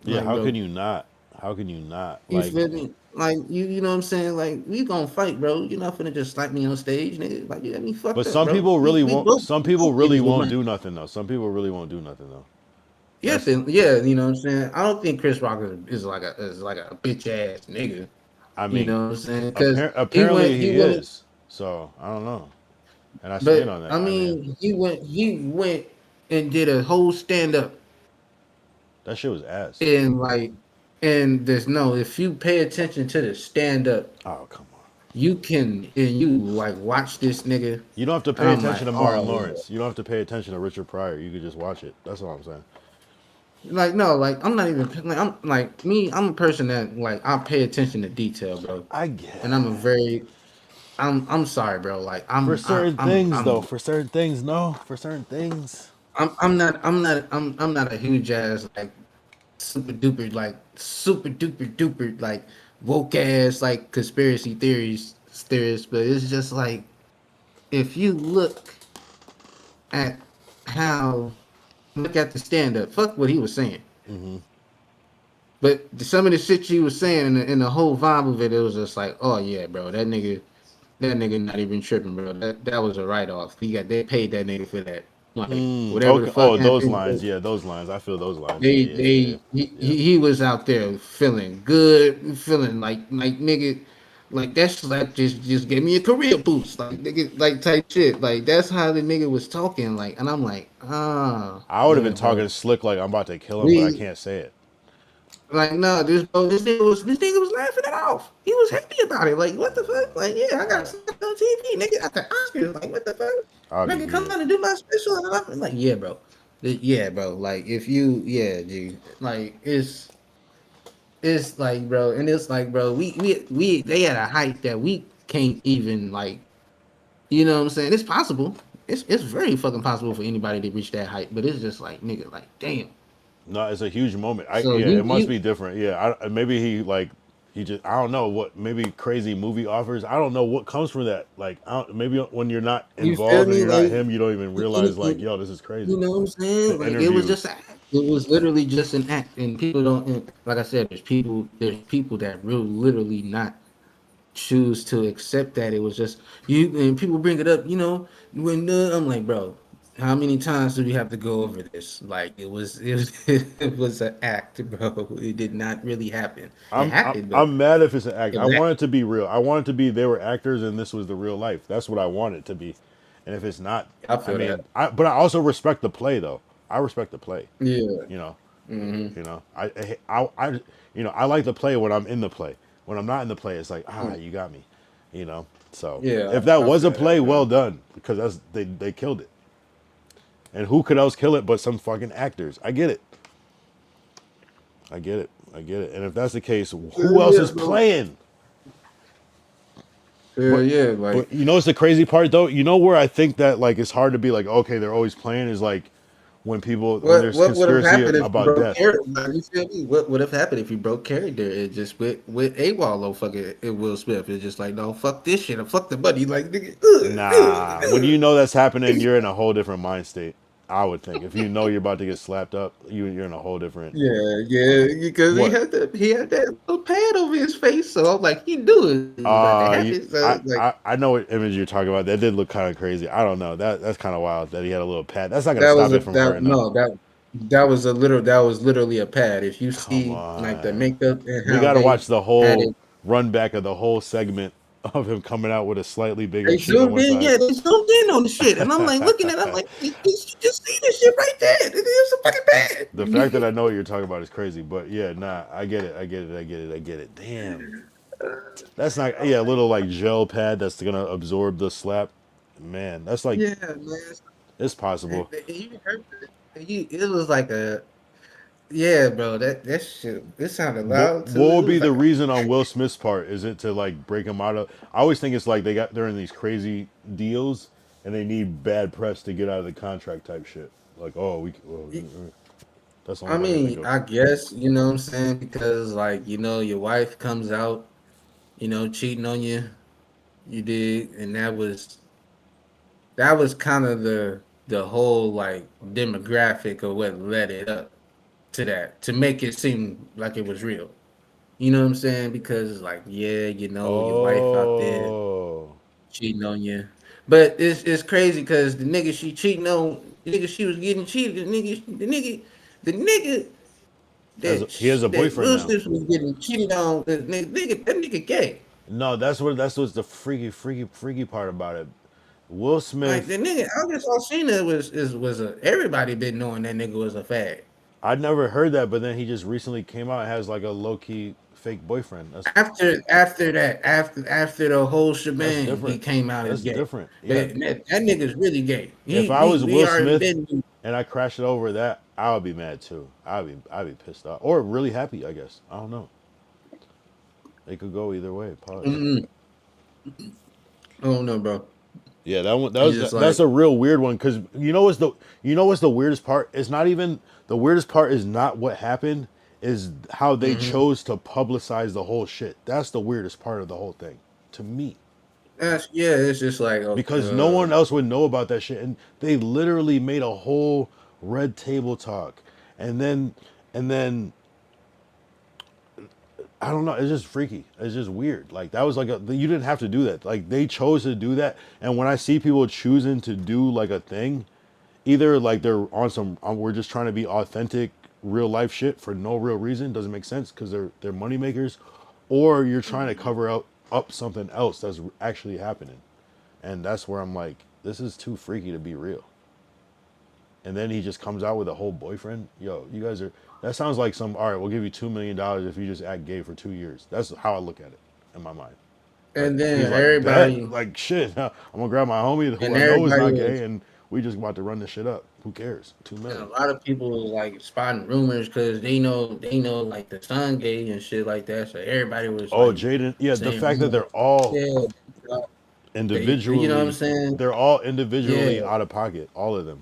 yeah, Like, how can bro, you not? How can you not? you Like, feel me? Like you know what I'm saying? Like we gonna fight, bro. You're not finna just slap me on stage, nigga. Like you got me but fucked up, some bro. people really We won't. both Some we people both really niggas was won't learn. do nothing though. Some people really won't do nothing though. Yeah, That's, yeah, you know what I'm saying. I don't think Chris Rock is like a bitch ass nigga. I You mean, know what I'm saying? Because apparently he he went. is. So I don't know, and I stand But on that. I I mean, mean, he went and did a whole stand up that shit was ass. and like And there's no, if you pay attention to the stand up, Oh, come on. you can and you like watch this nigga. You don't have to And pay I'm like, attention to Martin oh Lawrence. You don't have to pay attention to Richard Pryor. You could just watch it. That's all I'm saying. like no, like I'm not even like I'm like me. I'm a person that like I pay attention to detail, bro. I get And I'm a very I'm sorry, bro. Like for certain things though. For certain things, no. For certain things. I'm not a huge ass like super duper duper like woke ass like conspiracy theorist, but it's just like if you at how look at the stand up, fuck what he was saying. Mm-hmm. But some of the shit he was saying in the whole vibe of it, it was just like, oh yeah, bro, that nigga not even tripping, bro. That was a write off. They paid that nigga for that. Like whatever the Okay. fuck Oh, those happened. lines. Yeah, those lines. I feel those lines. Yeah, yeah, yeah, yeah. He was out there feeling good, feeling like nigga, like that slap just gave me a career boost, like nigga, like type shit. Like that's how the nigga was talking, like, and I'm like, I would have yeah, been talking bro. slick like I'm about to kill him, but I We can't say it. like no, this nigga was laughing it off. He was happy about it. Like what the fuck? Like yeah, I got slapped on TV, nigga, at the Oscars. Like what the fuck? I'll give Nigga, you come that. on and do my special. And I'm like, yeah, bro. Yeah, bro. Like if you, yeah, dude. Like it's like, bro, and it's like, bro, we they at a height that we can't even like, you know what I'm saying? It's possible. It's very fucking possible for anybody to reach that height, but it's just like, nigga, like, damn. No, it's a huge moment. So Yeah, it must be different. Yeah, maybe he just I don't know what maybe crazy movie offers. I don't know what comes from that. Like maybe when you're not you feel involved and me? you're not Like, him, you don't even realize like yo, this is you crazy. know what I'm saying? The Like it was interviews. just an act. It was literally just an act, and people don't. And like I said, there's people that really literally not choose to accept that it was just you. And people bring it up, you know, when I'm like, bro, how many times do we have to go over this? Like it was an act, bro. It did not really happen. It happened, but I'm mad if it's an act. it I was want it to be real. I want it to be they were actors and this was the real life. That's what I want it to be. And if it's not, I I feel that. mean, but I also respect the play though. I respect the play. Yeah. You know, Hmm. you know, I like the play when I'm in the play. When I'm not in the play, it's like you got me. You know, so Yeah, if that I was a feel play, that, well bro. done because they killed it. And who could else kill it but some fucking actors? I get it. I get it. I get it. And if that's the case, who else Yeah, is bro. playing? Yeah, But yeah, like but you know what's the crazy part though? You know where I think that like it's hard to be like, okay, they're always playing is like when there's what would have conspiracy happened if you about broke death. character? Like, you feel me? What would have happened if you broke character? It just with AWOL or fucking it Will Smith. It's just like no, fuck this shit. Or fuck the buddy. Like nigga, Nah. When you know that's happening, you're in a whole different mind state. I would think. If you know you're about to get slapped up, you're in a whole different yeah, yeah, because what? he had that little pad over his face. So I'm like, he knew it was about to happen. So it's like I know what image you're talking about. That did look kind of crazy. I don't know. That's kind of wild that he had a little pad. That's not gonna that was stop a it from that hurting though. no that was literally a pad. If you Come see like the on. makeup and We how got to they watch the had whole it. run back of the whole segment of him coming out with a slightly bigger They chin on zoomed one in, side. yeah, they zoomed in on the shit. And I'm like looking at it, I'm like, you just see this shit right there. It is a fucking The fact that bad. I know what you're talking about is crazy, but yeah, nah, I get it, I get it, I get it, I get it. Damn, that's not a little like gel pad that's gonna absorb the slap. Man, that's like Yeah, man. it's possible. You heard it was like a yeah, bro. That shit. It sounded But loud too. what It would be was the like reason on Will Smith's part? Is it to like break him out of? I always think it's like they're in these crazy deals and they need bad press to get out of the contract type shit. Like, that's the only I thing I can think mean, of. I guess you know what I'm saying because like your wife comes out, cheating on you. You did, and that was kind of the whole like demographic of what led it up to that to make it seem like it was real. You know what I'm saying? Because it's like, yeah, your wife out there Oh, cheating on you. But it's crazy because the nigga she cheating on, the nigga she was getting cheated, the nigga he has a that boyfriend Will now. Smith was getting cheated on, that nigga gay. No, that's what's the freaky part about it. Will Like the Smith. nigga, August Alsina was everybody been knowing that nigga was a fag. I'd never heard that, but then he just recently came out and has like a low key fake boyfriend. That's After the whole that's shebang, he different. came out as That's gay. different. Yeah. That nigga's really gay. If I was We Will are Smith embedding. and I crashed it over that, I would be mad too. I'd be pissed off or really happy. I guess I don't know. It could go either way. Pause. I don't know, bro. Yeah, that one. It's just That's like, a real weird one because you know what's the weirdest part? It's not even the weirdest part. Is not what happened. Is how they chose to publicize the whole shit. That's the weirdest part of the whole thing to me. yeah, it's just like, Because no one else would know about that shit, and they literally made a whole red table talk, and then I don't know. It's just freaky. It's just weird. Like that was like you didn't have to do that. Like they chose to do that. And when I see people choosing to do like a thing, either like they're on some, we're just trying to be authentic, real life shit for no real reason. Doesn't make sense because they're money makers, or you're trying to cover up something else that's actually happening. And that's where I'm like, this is too freaky to be real. And then he just comes out with a whole boyfriend. Yo, you guys are. That sounds like some. All right, we'll give you $2 million if you just act gay for 2 years. That's how I look at it in my mind. Like, and then he's like, everybody, bet. Like shit. I'm gonna grab my homie who and I know is everybody not was, gay, and we just about to run this shit up. Who cares? $2 and million. a lot of people was like spotting rumors because they know like the son gay and shit like that. So everybody was Oh, like Jaden. Yeah, the saying, fact that they're all yeah, you know what I'm individually, saying? they're all individually Yeah, out of pocket. All of them.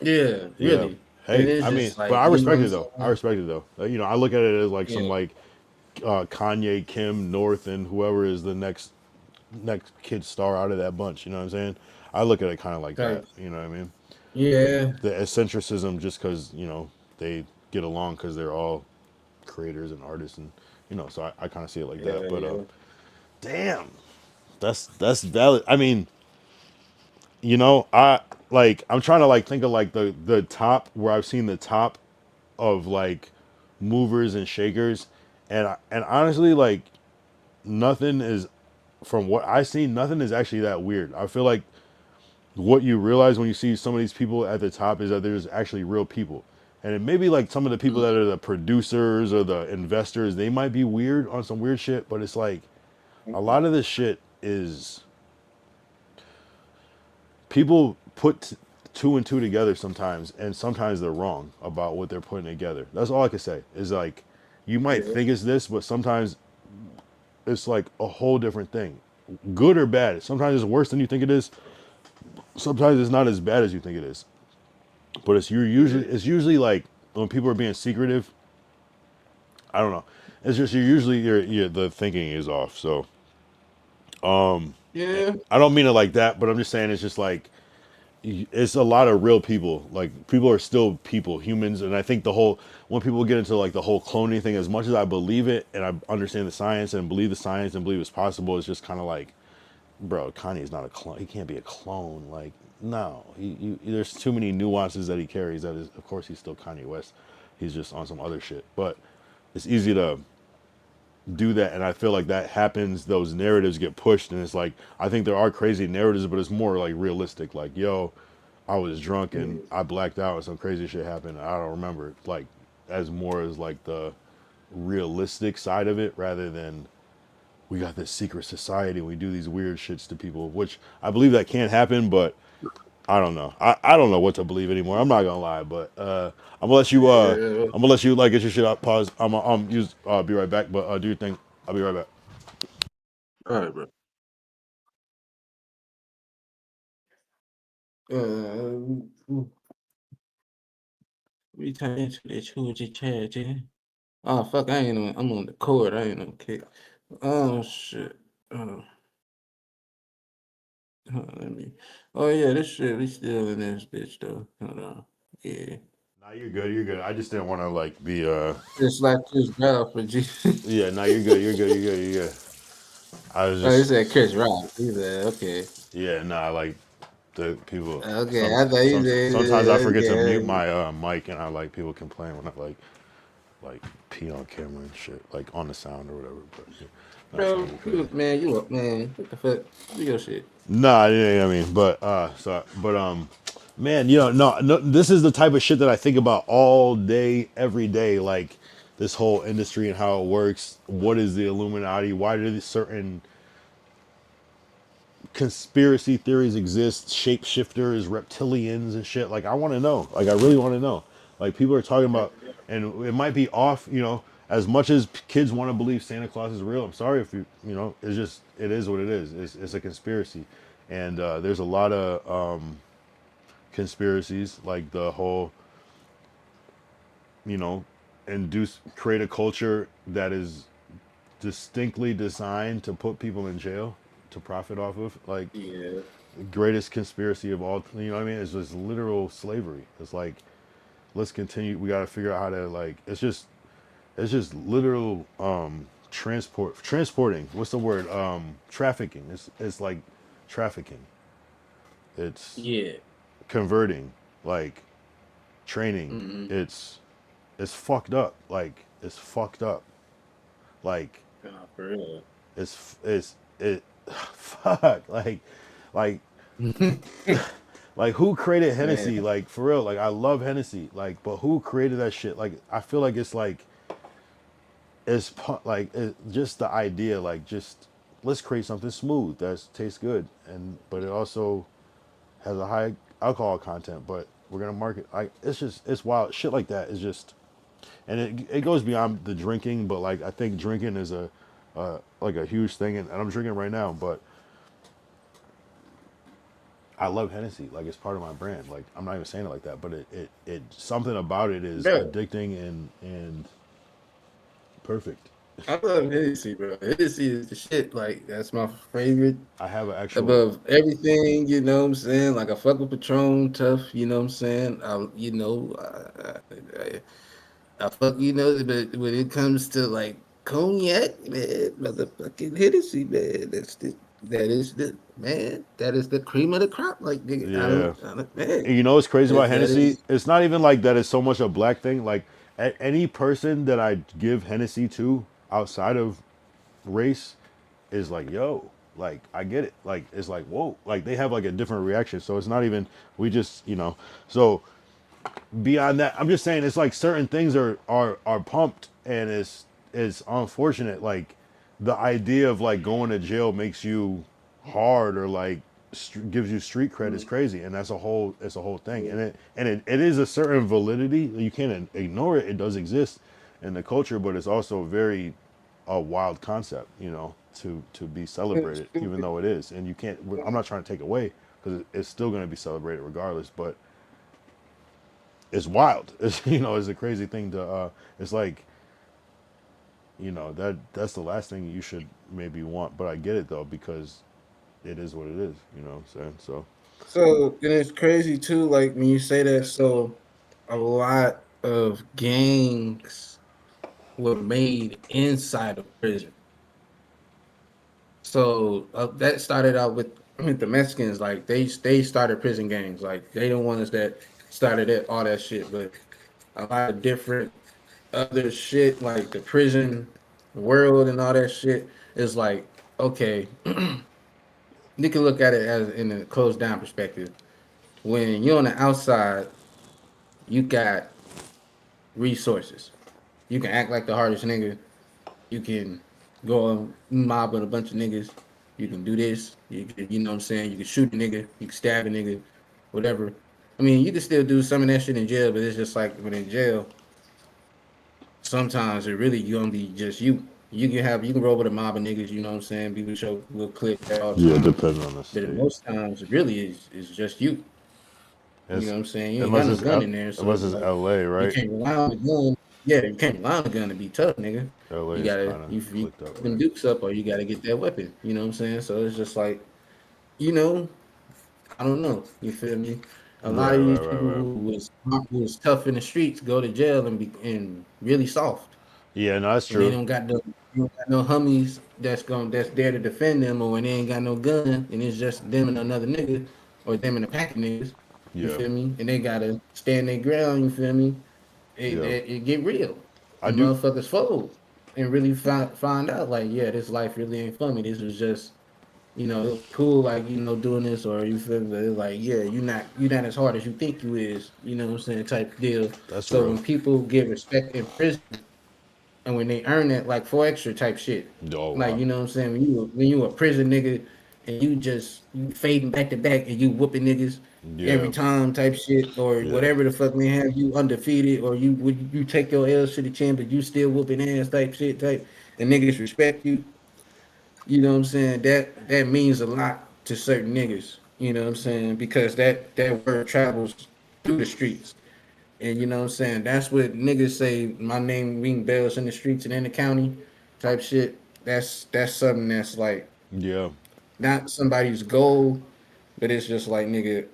yeah, Yeah. really. And Hey, it's I mean, just but like, I you know what respect I'm it though. I saying? respect it though. You know, I look at it as like some Yeah, like Kanye, Kim, North, and whoever is the next kid star out of that bunch. You know what I'm saying? I look at it kind of like that. type. You know what I mean? Yeah, The eccentricism, just because they get along because they're all creators and artists, and so I kind of see it like yeah, that. But yeah. damn, that's valid. I mean, I'm trying to like think of like the top where I've seen the top of like movers and shakers, and honestly, like nothing is, from what I see, nothing is actually that weird. I feel like what you realize when you see some of these people at the top is that there's actually real people. And it may be like some of the people that are the producers or the investors, they might be weird on some weird shit, but it's like a lot of this shit is people put two and two together sometimes, and sometimes they're wrong about what they're putting together. That's all I can say is like you might think it's this, but sometimes it's like a whole different thing, good or bad. Sometimes it's worse than you think it is. Sometimes it's not as bad as you think it is. But it's usually like when people are being secretive. I don't know. It's just the thinking is off. So Yeah, I don't mean it like that, but I'm just saying it's just like it's a lot of real people. Like people are still people, humans, and I think when people get into like the whole cloning thing, as much as I believe it and I understand the science and believe the science and believe it's possible, it's just kind of like, bro, Kanye's not a clone. He can't be a clone. Like, no, there's too many nuances that he carries. That is, of course, he's still Kanye West. He's just on some other shit. But it's easy to do that, and I feel like that happens. Those narratives get pushed, and it's like I think there are crazy narratives, but it's more like realistic. Like, yo, I was drunk and I blacked out, and some crazy shit happened. I don't remember. Like, as more as like the realistic side of it, rather than we got this secret society and we do these weird shits to people, which I believe that can happen, but I don't know. I don't know what to believe anymore. I'm not gonna lie, but I'm gonna let you yeah. like get your shit up. Pause. Be right back, but do your thing. I'll be right back. All right, bro. We turn into that huge chat, yeah. Oh fuck, I ain't on. I'm on the court. I ain't on kick. Oh shit. Let me. Oh yeah, this shit. We still in this bitch though. Hold on. Yeah. Nah, you're good. You're good. I just didn't want to like be Just like Chris Brown for G. Yeah. Nah, you're good. You're good. You're good. You're good. I was Oh, he just said Chris Rock. He said okay. yeah. Nah, like the people. Okay, I thought you Sometimes I said forget to mute okay. my mic, and I like people complain when I like pee on camera and shit, like on the sound or whatever. But yeah, that's Bro, cool. Cool. man, you up, man? What the fuck? Do your shit. Nah, yeah, I mean, but Man, you know, no, this is the type of shit that I think about all day, every day. Like this whole industry and how it works. What is the Illuminati? Why do these certain conspiracy theories exist? Shapeshifters, reptilians, and shit. Like I want to know. Like I really want to know. Like people are talking about, and it might be off. You know, as much as kids want to believe Santa Claus is real. I'm sorry if you know. It's just it is what it is. It's a conspiracy, and there's a lot of conspiracies like the whole create a culture that is distinctly designed to put people in jail to profit off of, like Yeah. the greatest conspiracy of all. You know what I mean? It's just literal slavery. It's like, let's continue. We got to figure out how to, like, it's just literal transporting. What's the word? Trafficking. It's like trafficking. It's Yeah. converting, like training. Mm-hmm. It's fucked up. Like it's fucked up. Like Nah, for real. it fuck like like who created Hennessy? Man. Like for real, like I love Hennessy, like but who created that shit? Like I feel like it's like just the idea, like just let's create something smooth that tastes good, and but it also has a high alcohol content, but we're gonna market like it's wild shit like that is just, and it goes beyond the drinking, but like I think drinking is a like a huge thing, and I'm drinking right now, but I love Hennessy, like it's part of my brand. Like I'm not even saying it like that, but it something about it is Yeah. addicting and perfect. I love Hennessy, bro. Hennessy is the shit. Like that's my favorite I have an actual above everything. You know what I'm saying? Like I fuck with Patron, tough. You know what I'm saying? I fuck. You know, but when it comes to like cognac, man, motherfucking Hennessy, man. That is the man. That is the cream of the crop. Like nigga, yeah. I don't man. And you know what's crazy about That Hennessy? is. It's not even like that it's so much a black thing. Like any person that I give Hennessy to outside of race is like, yo, like I get it. Like it's like, whoa, like they have like a different reaction. So it's not even we just, so beyond that, I'm just saying it's like certain things are pumped, and it's unfortunate. Like the idea of like going to jail makes you hard, or like gives you street cred is crazy, and it's a whole thing, and it is a certain validity. You can't ignore it. It does exist in the culture, but it's also very a wild concept, to be celebrated, even though it is, and you can't. I'm not trying to take away because it's still going to be celebrated regardless, but it's wild. It's a crazy thing to. It's like, that's the last thing you should maybe want. But I get it though, because it is what it is. You know what I'm saying? So So and it's crazy too, like when you say that, so a lot of gangs were made inside of prison. So that started out with the Mexicans, like they started prison gangs, like they the ones that started it, all that shit. But a lot of different other shit, like the prison world and all that shit, is like okay, you can look at it as in a closed down perspective. When you're on the outside, you got resources. You can act like the hardest nigga. You can go and mob with a bunch of niggas. You can do this. You know what I'm saying? You can shoot a nigga. You can stab a nigga. Whatever. I mean, you can still do some of that shit in jail, but it's just like when in jail, sometimes it really gonna be just you. You can roll with a mob of niggas. You know what I'm saying? Be with your little clique at all yeah, it times. depends on the But state. most times, it really is just you. You know It's what I'm saying? You ain't got unless no it's gun in there, so unless it's it's like L.A., you right? can't rely on the gun. Yeah, you can't rely on the gun to be tough, nigga. L.A. You is gotta kind of you clicked up, put them right? dukes up, or you gotta get that weapon. You know what I'm saying? So it's just like, you know, I don't know. You feel me? A lot Right, of right, these right, people right. who was tough in the streets go to jail and really soft, Yeah, no, that's and they true. don't got no homies that's there to defend them, or when they ain't got no gun and it's just them and another nigga, or them and a pack of niggas. You Yeah, feel me? And they gotta stand their ground. You feel me? yeah. It get real, I and do. motherfuckers fold and really find out like, yeah, this life really ain't for me. This was just You know, it was cool, like, doing this, or you feel me? It's like, yeah, you're not as hard as you think you is, you know what I'm saying, type deal. That's So real. when people get respect in prison and when they earn that like for extra type shit. Oh Like, wow. you know what I'm saying? When you a prison nigga and you fading back to back and you whooping niggas every Yeah. time type shit or Yeah. whatever the fuck they have you undefeated or you take your L's to the chin but you still whooping ass type shit type and niggas respect you. You know what I'm saying? That means a lot to certain niggas. You know what I'm saying? Because that word travels through the streets. And you know what I'm saying? That's what niggas say my name ring bells in the streets and in the county type shit. That's something that's like Yeah. not somebody's goal, but it's just like nigga,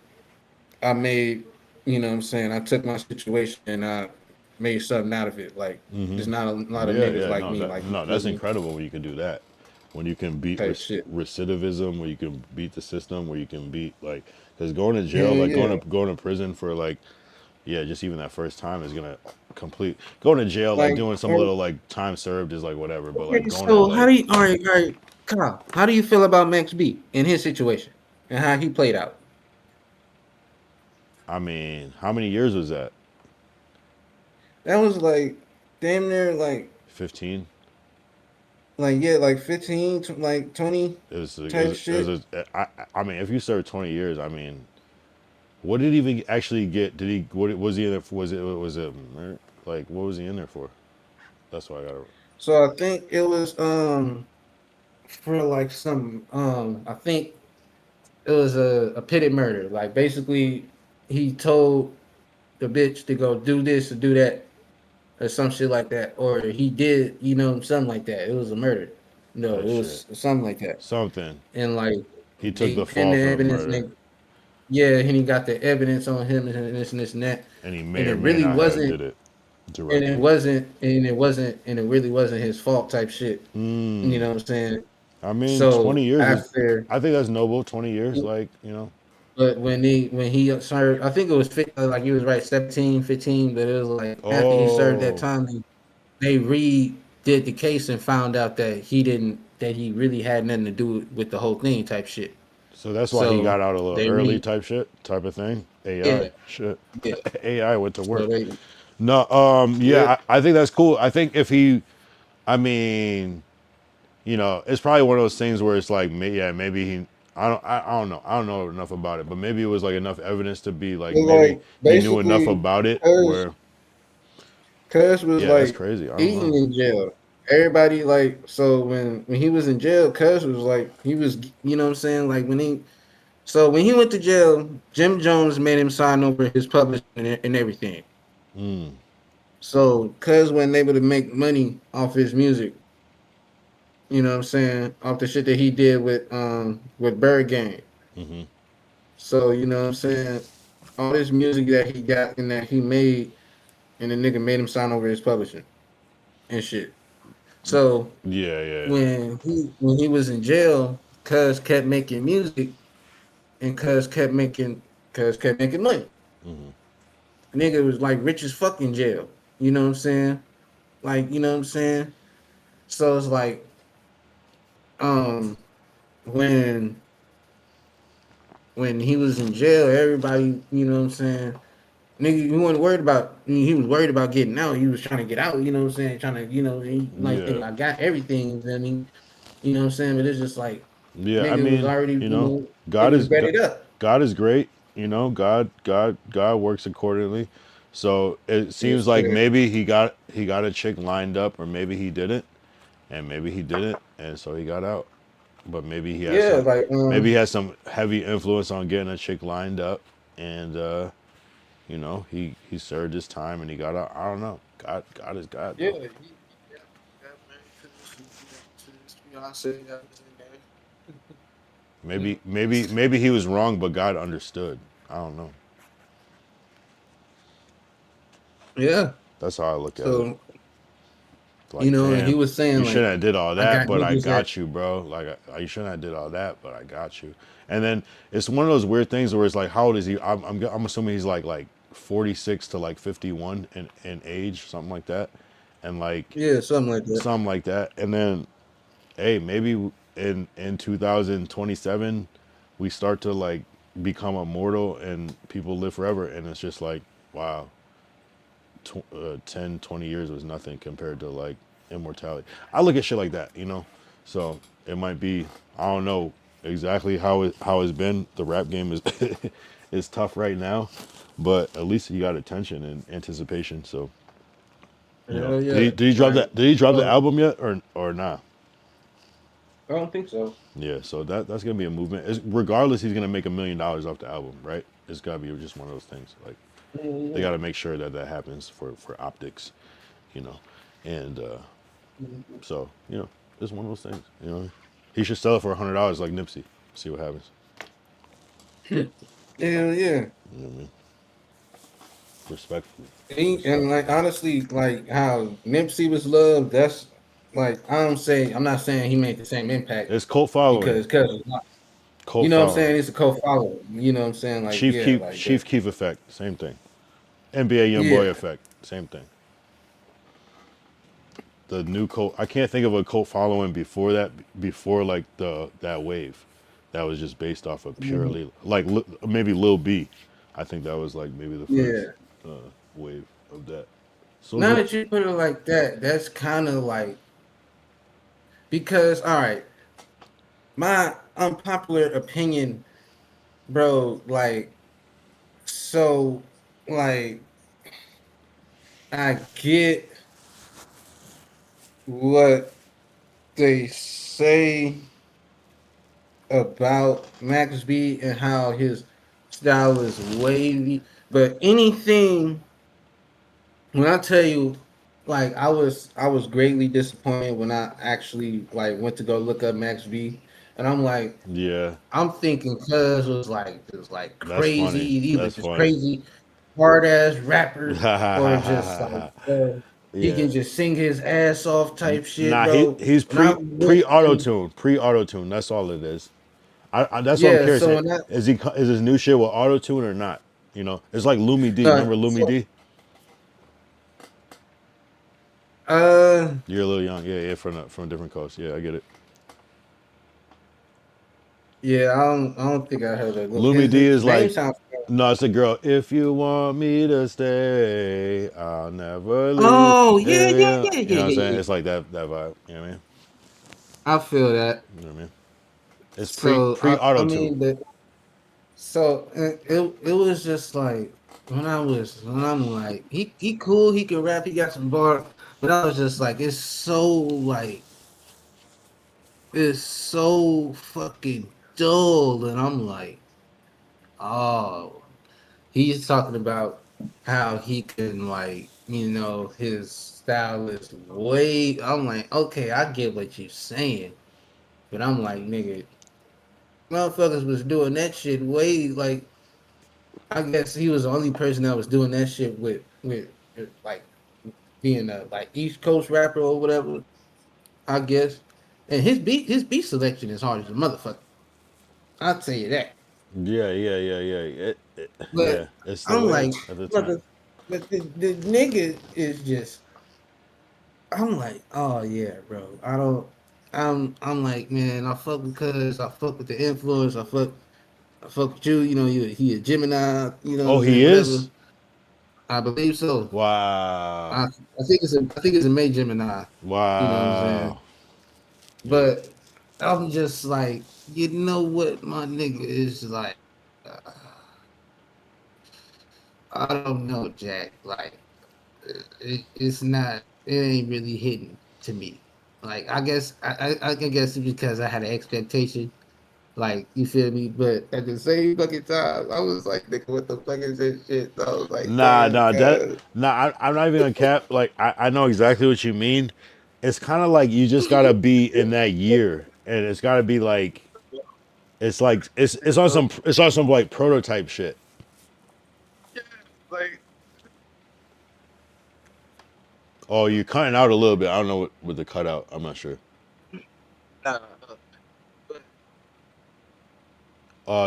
I made, you know what I'm saying, I took my situation and I made something out of it. Like there's not a lot of Yeah, niggas yeah, like no, me, like you no, feel that's me? incredible when you can do that. When you can beat Type shit. recidivism, where you can beat the system, where you can beat like, because going to Hell jail, like yeah. going to prison for like, yeah, just even that first time is gonna complete. Going to jail, like Like doing some little like time served is like whatever, but like okay, going to so how like, do you all right, Kyle, how do you feel about Max B in his situation and how he played out? I mean, how many years was that? That was like damn near 15. like yeah, like 15, like 20 It was, type shit. I mean, if you serve 20 years, I mean, what did he even actually get? Did he? What was he in there? Was it like what was he in there for? That's why I got. So I think it was for like some I think it was a pitted murder. Like basically he told the bitch to go do this or do that or some shit like that. Or he did, something like that. It was a murder. No, Oh it shit. was something like that. Something. And like He took they the pinned fall the for the evidence and murder, they yeah, and he got the evidence on him and this and this and that. and he may And or it may really not have wasn't did it and it directly. wasn't and it wasn't and it really wasn't his fault type shit. You know what I'm saying? I mean, So 20 years is. after, I think that's noble. 20 years, like but when he served, I think it was like he was right 17, 15, but it was like after he served that Oh, time, they redid the case and found out that he really had nothing to do with the whole thing type shit. so that's why he got So out a little they early, type of thing. yeah AI shit. yeah. AI went to So work. they No, yeah yeah, I think that's cool. I think if he, I mean, it's probably one of those things where it's like, yeah, maybe he. I don't know. I don't know enough about it, but maybe it was like enough evidence to be like so maybe like he knew enough basically, about it cause where Cuz was yeah, that's like crazy. I don't eating know. in jail. Everybody like so when he was in jail, Cuz was like he was you know what I'm saying like when he went to jail, Jim Jones made him sign over his publishing and everything. So Cuz wasn't able to make money off his music. You know what I'm saying off the shit that he did with Bird Gang. So you know what I'm saying all this music that he got and that he made and the nigga made him sign over his publishing and shit. So Yeah, yeah. when he was in jail, Cuz kept making music and Cuz kept making money. Nigga was like rich as fuck in jail. You know what I'm saying? Like, you know what I'm saying? So it's like um when when he was in jail, everybody, you know what I'm saying? Nigga, he wasn't worried about he was worried about getting out. He was trying to get out, you know what I'm saying? Trying to, he like Yeah. thinking I got everything. I mean, you know what I'm saying? But it's just like Yeah, I nigga was mean, already, God nigga was is God, bedded up. God is great. God works accordingly. So it seems Yes, like sir. maybe he got a chick lined up, or maybe he didn't, and maybe he didn't, and so he got out. But Yeah, like maybe he has some heavy influence on getting a chick lined up, and he served his time and he got out. I don't know. God is God yeah, though. yeah, man, 'cause, his fiance that was in there. Maybe he was wrong, but God understood. I don't know. Yeah. That's how I look at it. So, Like, and he damn, was you saying like, shouldn't have did all I that, got but I niggas that got you, bro. Like, you shouldn't have did all that, but I got you. And then it's one of those weird things where it's like, how old is he? I'm assuming he's like 46 to like 51 in age, something like that, and like yeah, something like that. something like that. And then, hey, maybe. in 2027 we start to like become immortal and people live forever, and it's just like, wow, 10 20 years was nothing compared to like immortality. I look at shit like that, you know. So it might be, I don't know exactly how it's been. The rap game is is tough right now, but at least he got attention and anticipation. So you know, Hell yeah. did he drop Like, that? Did he drop the so, album yet or not? I don't think so. Yeah, so that's gonna be a movement. Regardless, he's gonna make $1 million off the album, right? It's gotta be just one of those things. Like they gotta make sure that that happens for optics, you know, and so you know, it's one of those things. You know, he should sell it for $100 like Nipsey. See what happens. Hell yeah. You know what I mean? Respectfully. And like honestly, like how Nipsey was loved, that's like I'm not saying he made the same impact It's cult following. because you Cult know what I'm following. saying, it's a co-follow. You know what I'm saying? Like yeah, like Chief Keef effect. Same thing. NBA YoungBoy yeah. effect. Same thing. The new cult. I can't think of a cult following before that. Before like that wave, that was just based off of purely like maybe Lil B. I think that was like maybe the first Yeah. wave of that. Now Soldier. that you put it like that, that's kind of like because all right, my unpopular opinion, bro, like so like I get what they say about Max B and how his style is wavy, but anything when I tell you, like I was greatly disappointed when I actually like went to go look up Max B, and I'm like, Yeah, I'm thinking Cuz was like that's crazy, funny. either That's just funny. crazy hard ass rapper or just like he Yeah. can just sing his ass off type shit, Nah, bro. he's And I pre went auto and tune, That's all it is. That's what I'm yeah, curious. so when I Is his new shit with auto tune or not? You know, it's like Lumi D. Remember Lumi so D? uh You're a little young. Yeah, yeah, from a different coast. Yeah, I get it. yeah, I don't think I heard of Lumi D his is name like, sounds no, it's a girl. If you want me to stay, I'll never leave. oh Yeah, yeah, yeah, yeah. yeah, You yeah, know what I'm yeah, saying? yeah. It's like that vibe. You know what I mean? I feel that. You know what I mean? It's So pre I auto tune. mean that. So it was just like when I'm like he cool, he can rap, he got some bar, but I was just like it's so fucking dull, and I'm like, oh, he's talking about how he can like his style is way. I'm like, okay, I get what you're saying, but I'm like, nigga, motherfuckers was doing that shit way like I guess he was the only person that was doing that shit with like being a like East Coast rapper or whatever. I guess, and his beat selection is hard as a motherfucker. I'll tell you that. Yeah, yeah, yeah, yeah. Yeah, But it's the I'm wave like, at the time. mother, but the nigga is just. I'm like, oh yeah, bro. I don't. I'm like, man. I fuck with Cuz. I fuck with the influence. I fuck with you. You know, he a Gemini. You know what Oh, I'm he saying? is? Whatever. I believe so. Wow. I think it's a May Gemini. You know what I'm saying? Wow. Yeah. But I'm just like, you know what, my nigga is like. uh, I don't know, Jack. Like, it's not. It ain't really hitting to me. Like, I can guess it's because I had an expectation. Like, you feel me? But at the same fucking time, I was like, nigga, what the fuck is this shit? So I was like, Nah, damn, nah, cuz. I'm not even gonna cap. Like, I know exactly what you mean. It's kind of like you just gotta be in that year, and it's gotta be like it's on some like prototype shit. Like, Oh, you're cutting out a little bit. I don't know what with the cutout. I'm not sure. nah,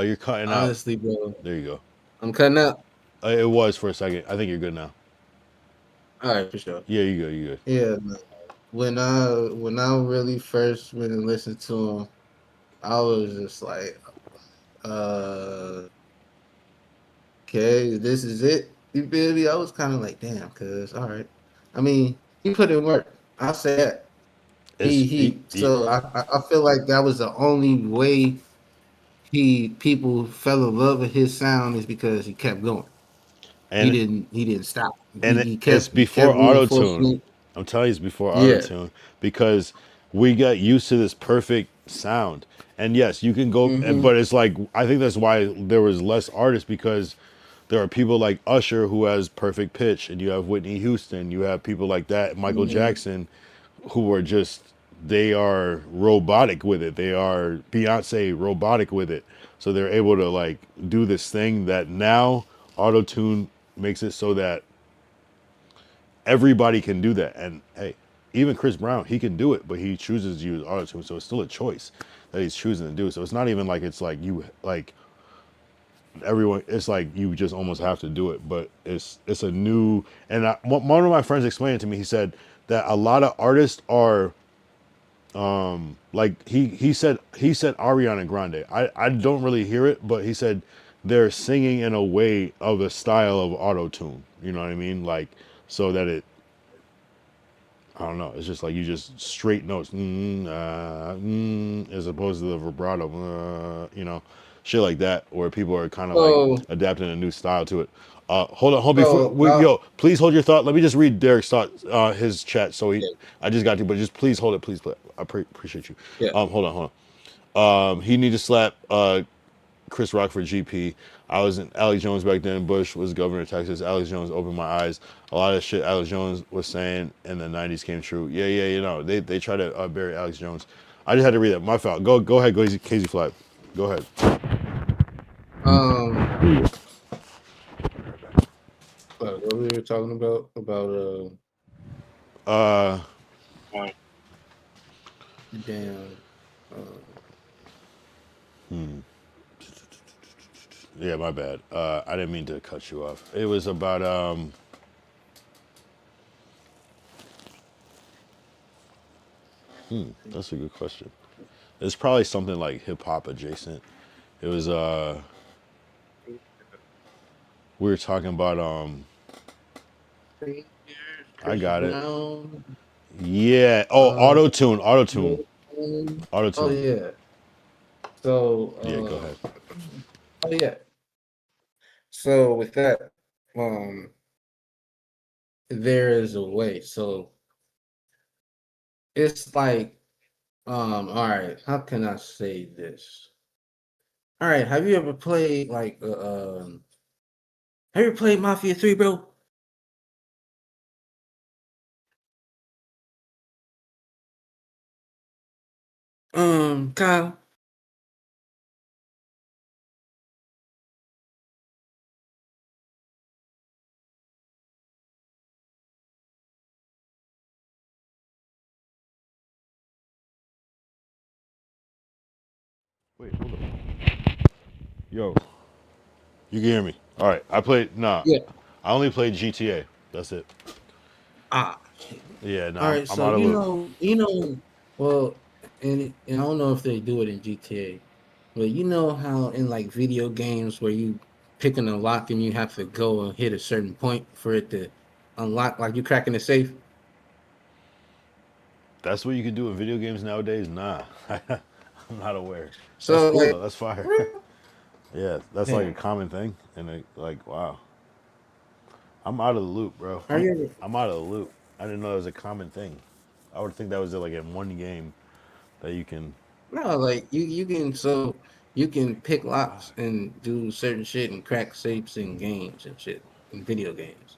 You're cutting out. honestly, bro, There you go. I'm cutting out. It was for a second. I think you're good now. All right, for sure. Yeah, you good. You good. Yeah, man. When I really first went and listened to him, I was just like, uh, okay, this is it. You feel me? I was kind of like, damn, cuz, all right. I mean, he put in work. I'll say that. So I feel like that was the only way people fell in love with his sound is because he kept going. and He didn't stop. and it's He before kept auto tune. reinforcing it. I'm telling you, it's before auto Yeah. tune because we got used to this perfect sound. And yes, you can go, Mm-hmm. but it's like I think that's why there was less artists because there are people like Usher who has perfect pitch, and you have Whitney Houston, you have people like that, Michael Mm-hmm. Jackson, who are just they are robotic with it. They are Beyonce robotic with it. So they're able to like do this thing that now auto tune makes it so that everybody can do that. And hey, even Chris Brown, he can do it, but he chooses to use autotune, so it's still a choice that he's choosing to do. So it's not even like it's like you like everyone. It's like you just almost have to do it, but it's a new. And one of my friends explained it to me. He said that a lot of artists are like he said Ariana Grande. I don't really hear it, but he said they're singing in a way of a style of autotune. You know what I mean? Like so that it I don't know. It's just like you just straight notes, as opposed to the vibrato, shit like that, where people are kind of like So adapting a new style to it. Hold before so uh, yo, please hold your thought. Let me just read Derek's thought, his chat. I just got to, but just please hold it, please. I appreciate you. yeah. Hold on. He need to slap Chris Rock for GP. I was in Alex Jones back then. Bush was governor of Texas. Alex Jones opened my eyes. A lot of shit Alex Jones was saying in the '90s came true. Yeah. They try to bury Alex Jones. I just had to read that. My fault. Go ahead, Casey Flat. Go ahead. Um what we were talking about Uh, damn yeah, my bad. I didn't mean to cut you off. It was about That's a good question. It's probably something like hip hop adjacent. It was we were talking about I Chris got it. Brown. Yeah. Oh, Uh auto oh tune. yeah. Yeah, go ahead. Oh yeah. So with that, um there is a way. So it's like all right, how can I say this? All right, have you ever played like have you ever played Mafia 3, bro? Kyle. Wait, hold up. Yo, you can hear me. All right. Yeah. I only played GTA. That's it. Ah, shit. Yeah, All no, right, I'm so out of loop. well, and I don't know if they do it in GTA, but you know how in like video games where you picking a lock and you have to go and hit a certain point for it to unlock, like you cracking the safe. That's what you can do in video games nowadays? Nah. I'm not aware. That's So cool like, though. That's fire. Yeah, that's like a damn, common thing. And like, wow. I'm out of the loop, bro. are you ever? I'm out of the loop. I didn't know that was a common thing. I would think that was like in one game that you can. No, like you can you can pick locks and do certain shit and crack safes in games and shit in video games.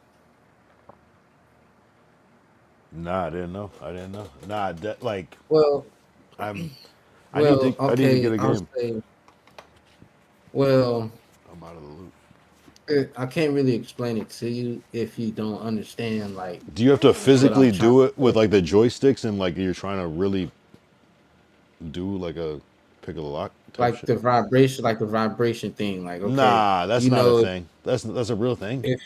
Nah, I didn't know. Nah, like Well, I'm. I need to get okay, a I'll game. say, well, I'm out of the loop. I can't really explain it to you if you don't understand like Do you have to what I'm physically trying do it to with say. like the joysticks and like you're trying to really do like a pick of the lock type shit? Like the vibration thing. Like, okay, Nah, that's you not a know, thing. That's a real thing. if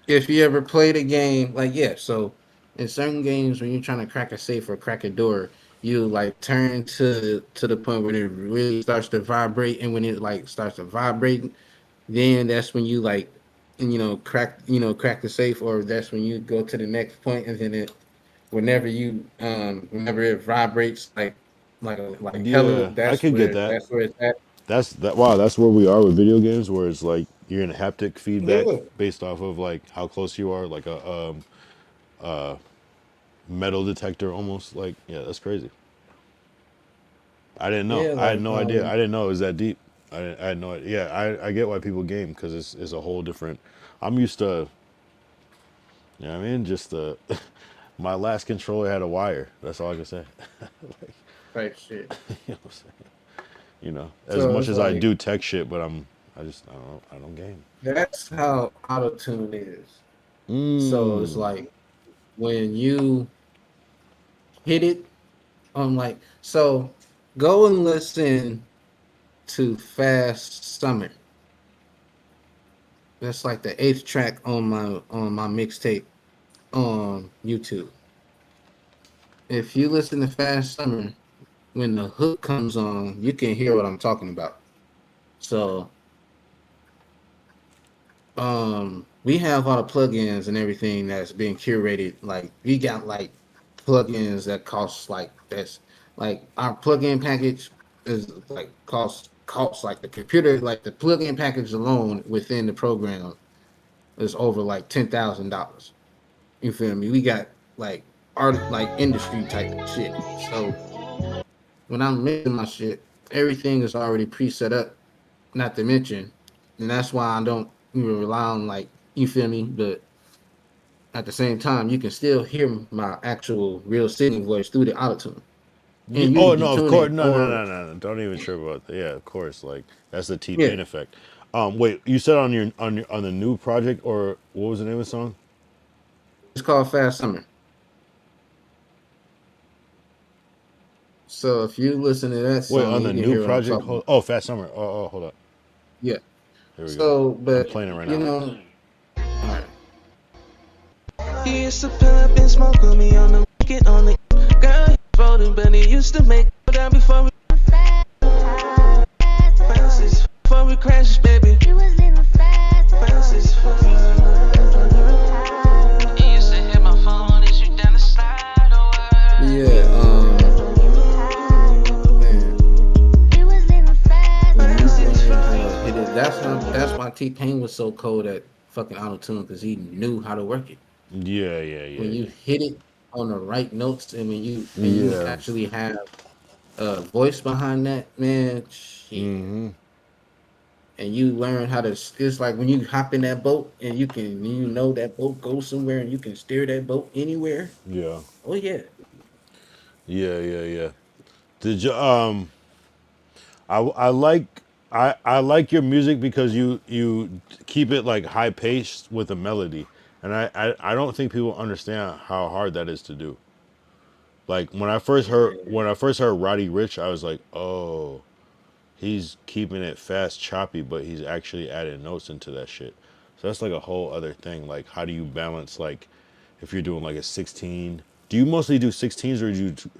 if you ever played a game, like yeah, so in certain games when you're trying to crack a safe or crack a door, you like turn to the point where it really starts to vibrate, and when it like starts to vibrate, then that's when you like, and crack the safe, or that's when you go to the next point, and then whenever it vibrates like hella, Yeah, I could get that. that's where it's at. That's that. Wow, that's where we are with video games, where it's like you're in haptic feedback Yeah. based off of like how close you are, like a metal detector almost. Like, yeah, that's crazy. I didn't know. Yeah, I had like no idea. I didn't know it was that deep. I had no idea. Yeah, I get why people game because it's a whole different. I'm used to. You know what I mean? Just the my last controller had a wire. That's all I can say. Like, type shit. you know what I'm saying? You know, as So much it's as I like do tech shit, but I don't game. that's how auto tune is. So it's Mm. like when you hit it on like so, go and listen to Fast Summer. That's like the eighth track on my mixtape on YouTube. If you listen to Fast Summer, when the hook comes on, you can hear what I'm talking about. So we have all the plugins and everything that's being curated. Like we got like plugins that cost like that's like our plugin package is like costs like the computer, like the plugin package alone within the program is over like $10,000. You feel me? We got like art, like industry type shit. So when I'm mixing my shit, everything is already preset up. Not to mention, and that's why I don't even rely on like, you feel me. But at the same time, you can still hear my actual real singing voice through the autotune, and you Oh can no, of course, detune it no, no, or no, no, no. Don't even trip about that. Yeah, of course. Like that's the T yeah, Pain effect. Wait, you said on the new project, or what was the name of the song? it's called Fast Summer. So if you listen to that Wait, song, on you the can new hear what I'm project. talking about. Oh, Fast Summer. Oh, hold up. Yeah. Here we go. So, I'm but playing it right you now. know, all right. He used to pull up and smoke with me on the weekend on the girl he folding, but he used to make down before we fastest before we crash, baby. Fastest he used to hit my phone and shoot down the slide over. Yeah, man. When you learn how to hit it, that's why T Pain was so cold at fucking auto tune because he knew how to work it. Yeah, yeah, When yeah, you hit it on the right notes, and when you yeah. actually have a voice behind that, man, shit. Mm-hmm. And you learn how to, it's like when you hop in that boat and you know that boat goes somewhere and you can steer that boat anywhere. Yeah, Oh yeah. yeah, yeah, yeah. Did you I like I like your music because you keep it like high paced with a melody, and I don't think people understand how hard that is to do. Like when I first heard Roddy Rich, I was like, oh, he's keeping it fast, choppy, but he's actually adding notes into that shit. So that's like a whole other thing. Like, how do you balance like if you're doing like a 16? Do you mostly do 16s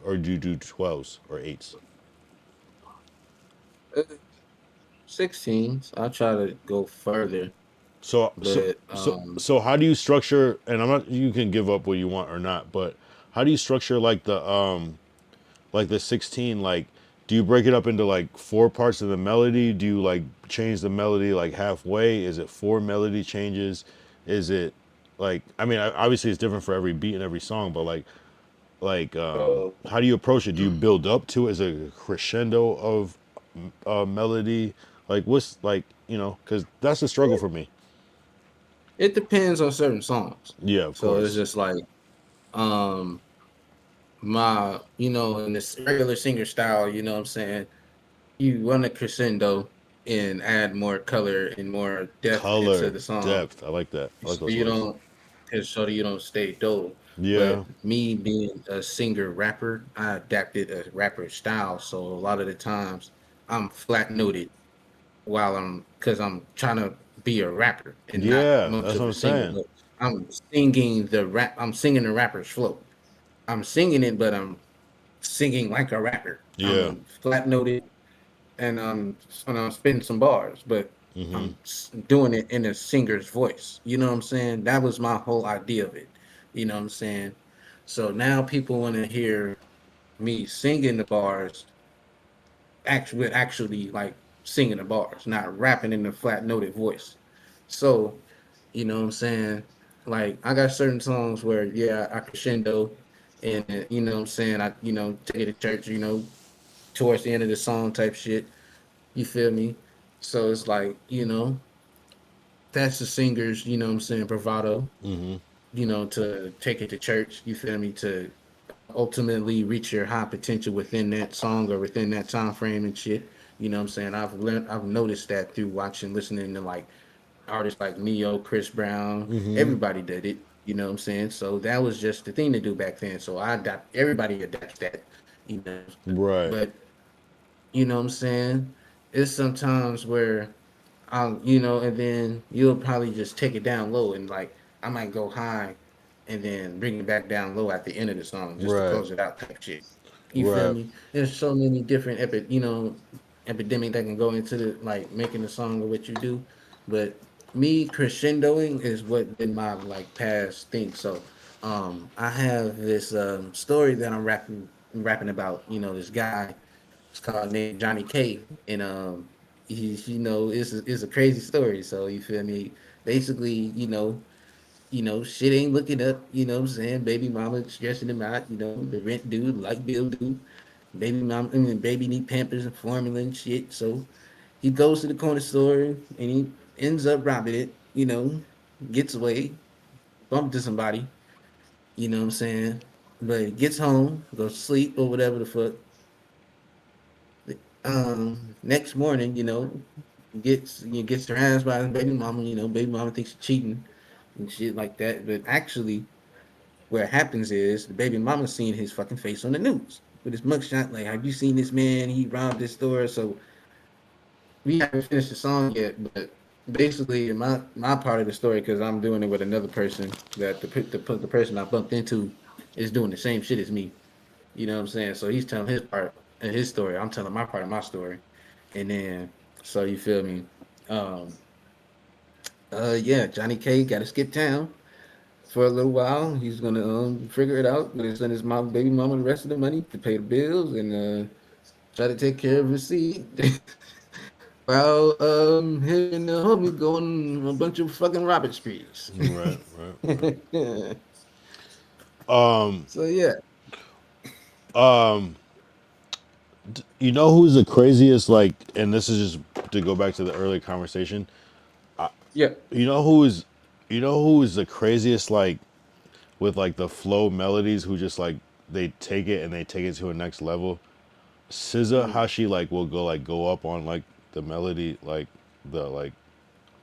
or do you do 12s or 8s? 16s. I try to go further, So so but so how do you structure? And I'm not. You can give up what you want or not, but how do you structure like the 16? Like, do you break it up into like four parts of the melody? Do you like change the melody like halfway? Is it four melody changes? Is it like I mean obviously it's different for every beat and every song, but uh, how do you approach it? Do you build up to it as a crescendo of melody? Like what's like because that's a struggle for me. it depends on certain songs. Yeah, of So it's course. just like um my in this regular singer style, you know what I'm saying? You run a crescendo and add more color and more depth into Color, the song. depth. I like that. I like So those you words. don't cause so you don't stay dull. Yeah. But me being a singer rapper, I adapted a rapper style. So a lot of the times I'm flat noted while I'm trying to be a rapper and not Yeah, much that's of what a I'm singer. saying. But I'm singing the rapper's flow. I'm singing it, but I'm singing like a rapper. Yeah. I'm flat noted and I'm spitting some bars, but Mm-hmm. I'm doing it in a singer's voice. You know what I'm saying? That was my whole idea of it. You know what I'm saying? So now people want to hear me singing the bars, actually like singing the bars, not rapping in a flat noted voice. So, you know what I'm saying? Like I got certain songs where yeah, I crescendo and you know what I'm saying, I take it to church, towards the end of the song type shit. You feel me? So it's like, that's the singer's, you know what I'm saying, bravado, Mm-hmm. to take it to church, you feel me, to ultimately reach your high potential within that song or within that time frame and shit. You know what I'm saying? I've noticed that through watching, listening to like artists like Neo, Chris Brown, Mm-hmm. everybody did it. You know what I'm saying? So that was just the thing to do back then. So everybody adapts that, you know. Right. But you know what I'm saying? It's sometimes where and then you'll probably just take it down low and like I might go high and then bring it back down low at the end of the song just to Right. close it out type shit. You feel Right. me? There's so many different epidemic that can go into the like making the song or what you do. But me crescendoing is what been my like past thing. So I have this story that I'm rapping about, this guy. It's called named Johnny K. And he's it's a crazy story. So you feel me? Basically, shit ain't looking up, you know what I'm saying? Baby mama stressing him out, the rent due, the light bill due. Baby need Pampers and formula and shit. So he goes to the corner store and he ends up robbing it, gets away, bump into somebody, you know what I'm saying? But he gets home, goes to sleep or whatever the fuck. Next morning, gets her ass by his baby mama, baby mama thinks she's cheating and shit like that. But actually, what happens is the baby mama seeing his fucking face on the news with his mugshot. Like, have you seen this man? He robbed this store. So we haven't finished the song yet, but basically, in my part of the story, because I'm doing it with another person, that the person I bumped into is doing the same shit as me. You know what I'm saying? So he's telling his part of his story. I'm telling my part of my story, and then so you feel me? Um, yeah, Johnny K got to skip town for a little while. He's gonna figure it out. Gonna send his mom, baby mama, the rest of the money to pay the bills and try to take care of his seed. While him and the homie going on a bunch of fucking robbing sprees. Right. Right. Right. So yeah. Um. You know who's the craziest? Like, and this is just to go back to the earlier conversation. Yeah. You know who is the craziest? Like, with like the flow melodies, who just like they take it and they take it to a next level. SZA, how she like will go up on like the melody, like the like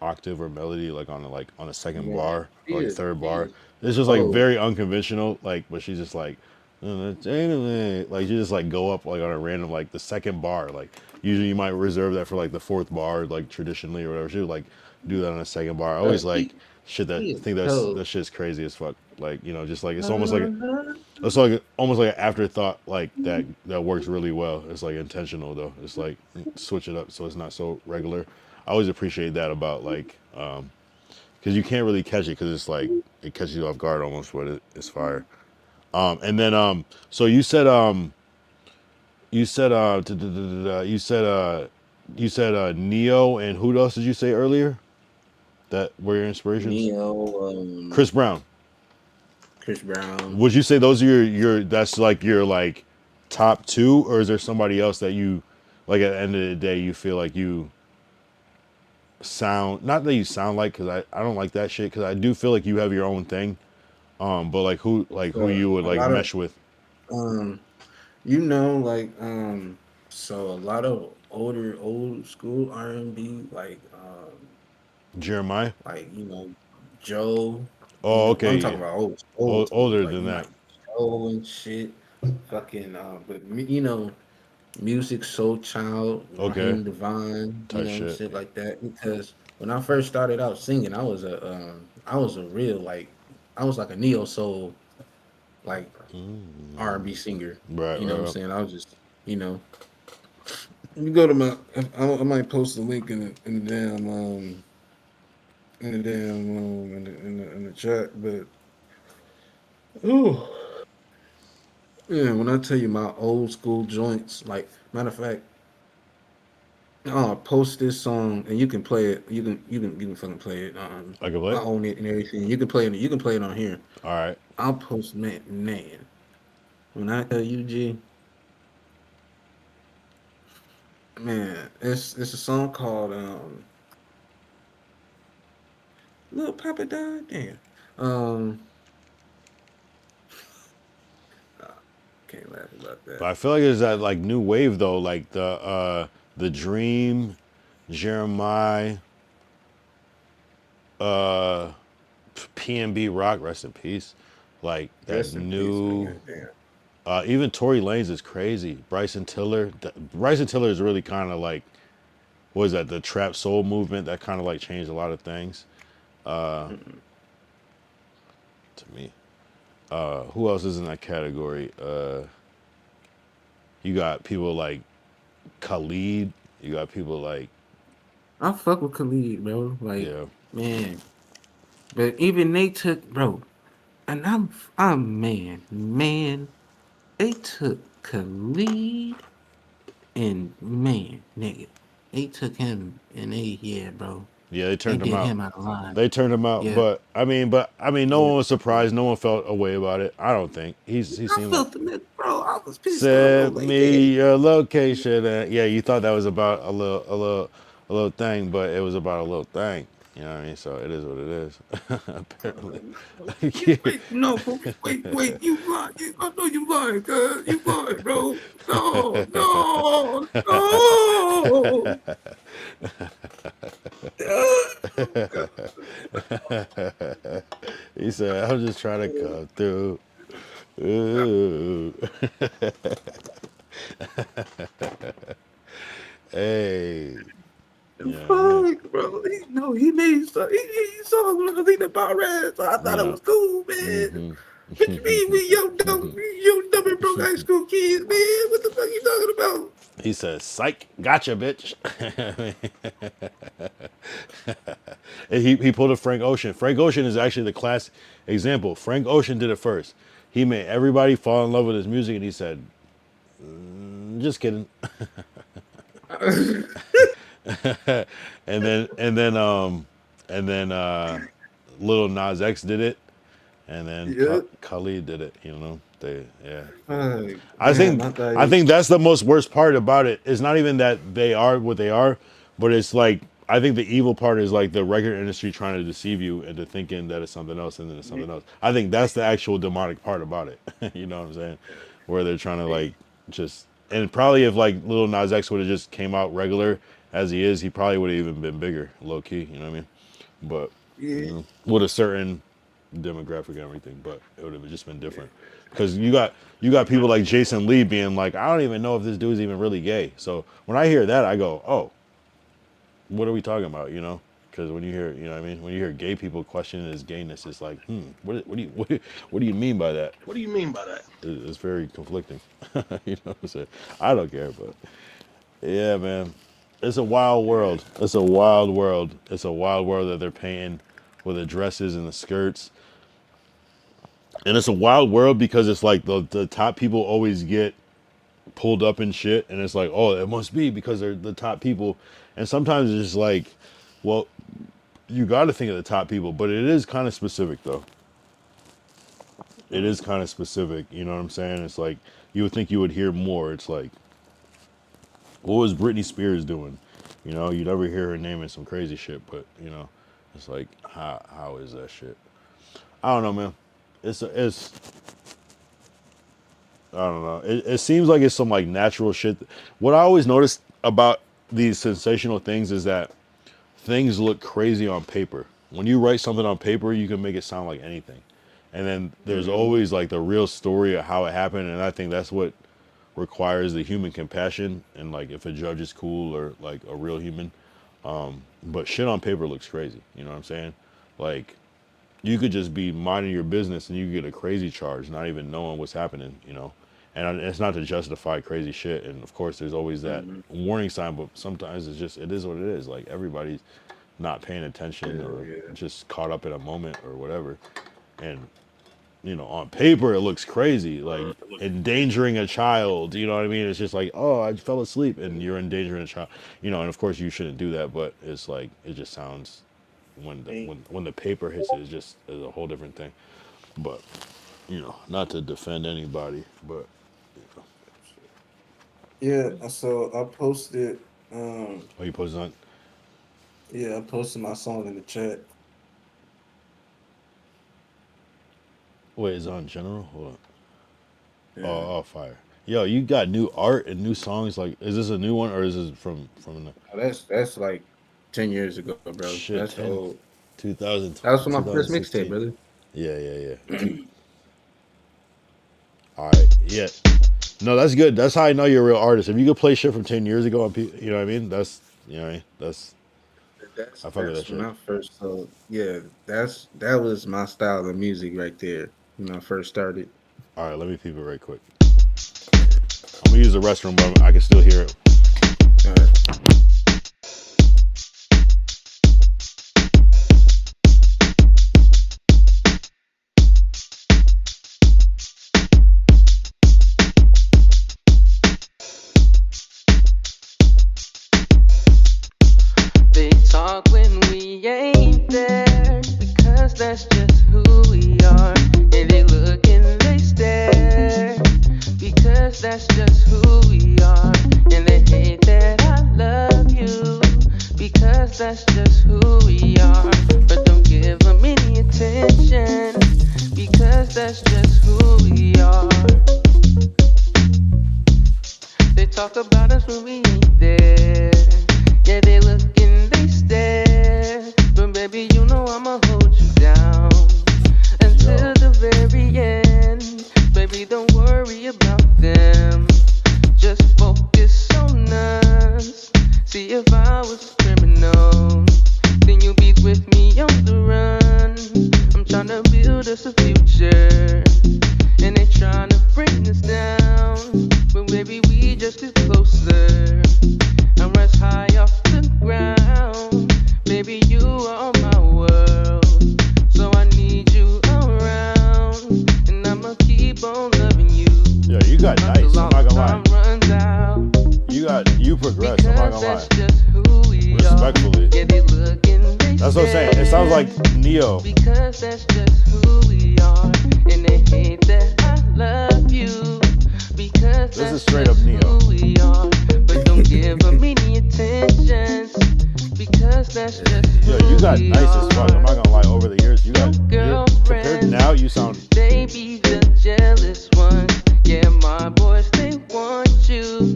octave or melody, like on a second Yeah. bar or like third She bar. is It's just like cold. very unconventional, like, but she's just like you just like go up like on a random like the second bar. Like usually you might reserve that for like the fourth bar, like traditionally or whatever. She would like do that on a second bar. I always She, like shit that she I is think cold. that shit's crazy as fuck. Like, just like it's like almost like an afterthought, like that works really well. It's like intentional though. It's like switch it up so it's not so regular. I always appreciate that about like because you can't really catch it because it's like it catches you off guard almost, but it's fire. And then so you said Neo, and who else did you say earlier that were your inspirations? Neo, Chris Brown. Chris Brown. Would you say those are your that's like your like top two, or is there somebody else that you like at the end of the day you feel like you sound, not that you sound like, because I don't like that shit, because I do feel like you have your own thing, but like who So you would a like lot of mesh with? um so a lot of old school R&B Jeremiah. like Joe, Oh, okay, I'm talking yeah. about old school, Older like than that. like Joe and shit, fucking but Music Soul Child, Okay, Raheem Devine, type shit. shit like that. Because when I first started out singing, I was a real like I was like a neo soul like R&B singer. Right, You know what I'm right. saying? I was just, you know, you go to my. I might post a link in the damn in the chat, but oh yeah, when I tell you my old school joints, like matter of fact, I'll post this song and you can play it. You can fucking play it. I can play I it. own it and everything. You can play it. You can play it on here. All right. I'll post man. When I tell you, G, man, it's a song called Little Papa Died. Damn. Um, can't laugh about But that. I feel like it's that like new wave though, like the Dream, Jeremiah, uh PNB Rock, rest in peace. Like that Rest in peace, new man. Damn. even Tory Lanez is crazy. Bryson Tiller. Bryson Tiller is really kind of like, what is that, the trap soul movement that kind of like changed a lot of things to me. Who else is in that category? You got people like Khalid. You got people like, I fuck with Khalid, bro. Like, yeah, man. But even they took, bro, and I'm man. They took Khalid and man, nigga. They took him and yeah, bro. yeah, they They turned him did out. him out of line. They turned him out, Yeah, but I mean, no yeah, one was yeah. surprised. No one felt a way about it. I don't think he I seemed like, felt the nigga, bro. I was pissed off. I was send like, damn. me your location. Yeah, you thought that was about a little thing, but it was about a little thing. You know what I mean? So it is what it is. Apparently. Wait, no, wait, you lied. I know you lied, cuz. You lied, bro. No. He said, "I'm just trying to come through." Ooh. Hey. Yeah, man. Fuck, bro. He made he songs with Alina Barrett, so I thought it Yeah. was cool, man. Mm-hmm. What you mean we young dumb and broke high school kids, man? What the fuck you talking about? He says, "Psych, gotcha, bitch." And he pulled a Frank Ocean. Frank Ocean is actually the class example. Frank Ocean did it first. He made everybody fall in love with his music, and he said, "Just kidding." and then Little Nas X did it, and then Yep. Khalid did it. Yeah. Fuck, I man, think I thought I you. think that's the most worst part about it. It's not even that they are what they are, but it's like, I think the evil part is like the record industry trying to deceive you into thinking that it's something else and then it's something else. I think that's the actual demonic part about it. You know what I'm saying? Where they're trying to like just, and probably if like Little Nas X would have just came out regular as he is, he probably would have even been bigger, low key. You know what I mean? But Yeah. with a certain demographic and everything, but it would have just been different. Because you got people like Jason Lee being like, I don't even know if this dude's even really gay. So when I hear that, I go, oh, what are we talking about? You know? Because when you hear, you know what I mean? When you hear gay people questioning his gayness, it's like, what do you mean by that? What do you mean by that? It's very conflicting. You know what I'm saying? I don't care, but yeah, man. It's a wild world. It's a wild world. It's a wild world that they're painting with the dresses and the skirts. And it's a wild world because it's like the top people always get pulled up and shit. And it's like, oh, it must be because they're the top people. And sometimes it's just like, well, you got to think of the top people. But it is kind of specific, though. It is kind of specific. You know what I'm saying? It's like, you would think you would hear more. It's like, what was Britney Spears doing? You know, you never hear her naming some crazy shit. But, you know, it's like, how is that shit? I don't know, man. It's I don't know. It seems like it's some like natural shit. What I always notice about these sensational things is that things look crazy on paper. When you write something on paper, you can make it sound like anything. And then there's always like the real story of how it happened. And I think that's what requires the human compassion. And like if a judge is cool or like a real human. But shit on paper looks crazy. You know what I'm saying? Like you could just be minding your business and you could get a crazy charge, not even knowing what's happening, you know. And it's not to justify crazy shit. And of course, there's always that warning sign, but sometimes it's just, it is what it is. Like everybody's not paying attention or just caught up in a moment or whatever. And, you know, on paper, it looks crazy, like endangering a child. You know what I mean? It's just like, oh, I fell asleep and you're endangering a child, you know, and of course you shouldn't do that, but it's like, it just sounds, when the paper hits it, it's just is a whole different thing. But you know, not to defend anybody, but Yeah, so I posted. oh, you posted on? Yeah, I posted my song in the chat. Wait, is it on general? Hold on. Yeah. Oh, fire! Yo, you got new art and new songs. Like, is this a new one or is this from? That's like 10 years ago, bro. Shit, That's 10, old. 2000, That was from my first mixtape, 2016. brother. Yeah. All right, yeah. No, that's good. That's how I know you're a real artist. If you could play shit from 10 years ago, you know what I mean? That's, you know what I mean? That's I fuck with that That's when shit. I first. So yeah, that was my style of music right there when I first started. All right, let me peep it right quick. I'm gonna use the restroom, but I can still hear it. All right. They talk when we ain't there because that's just who we are. And they look and they stare because that's just who we are. And they hate that I love you because that's just who we are. But don't give them any attention because that's just who we are. They talk about us when we ain't there. Yeah, they look and they stare. But baby, you know I'ma hold you down until the very end. Baby, don't worry about them. Just focus on us. See, if I was a criminal, then you'd be with me on the run. I'm trying to build us a future, and they trying to bring us down. But baby, we just get closer and rise high off the ground. Baby, you are my world, so I need you around, and I'ma keep on loving you. Yeah, you got nice. I'm not gonna lie. Runs out. You progressed. I'm not gonna lie. That's just who we Respectfully. are. Yeah, they look and they That's what I'm saying. It sounds like Neo. because that's just who we are, and they hate that I love you because This that's is straight up Neo. who we are. But don't give them any attention because that's just Yo, who you got we nice are. as fuck. I'm not gonna lie. Over the years, you got compared to now, you sound. They be the jealous ones. Yeah, my boys, they want you,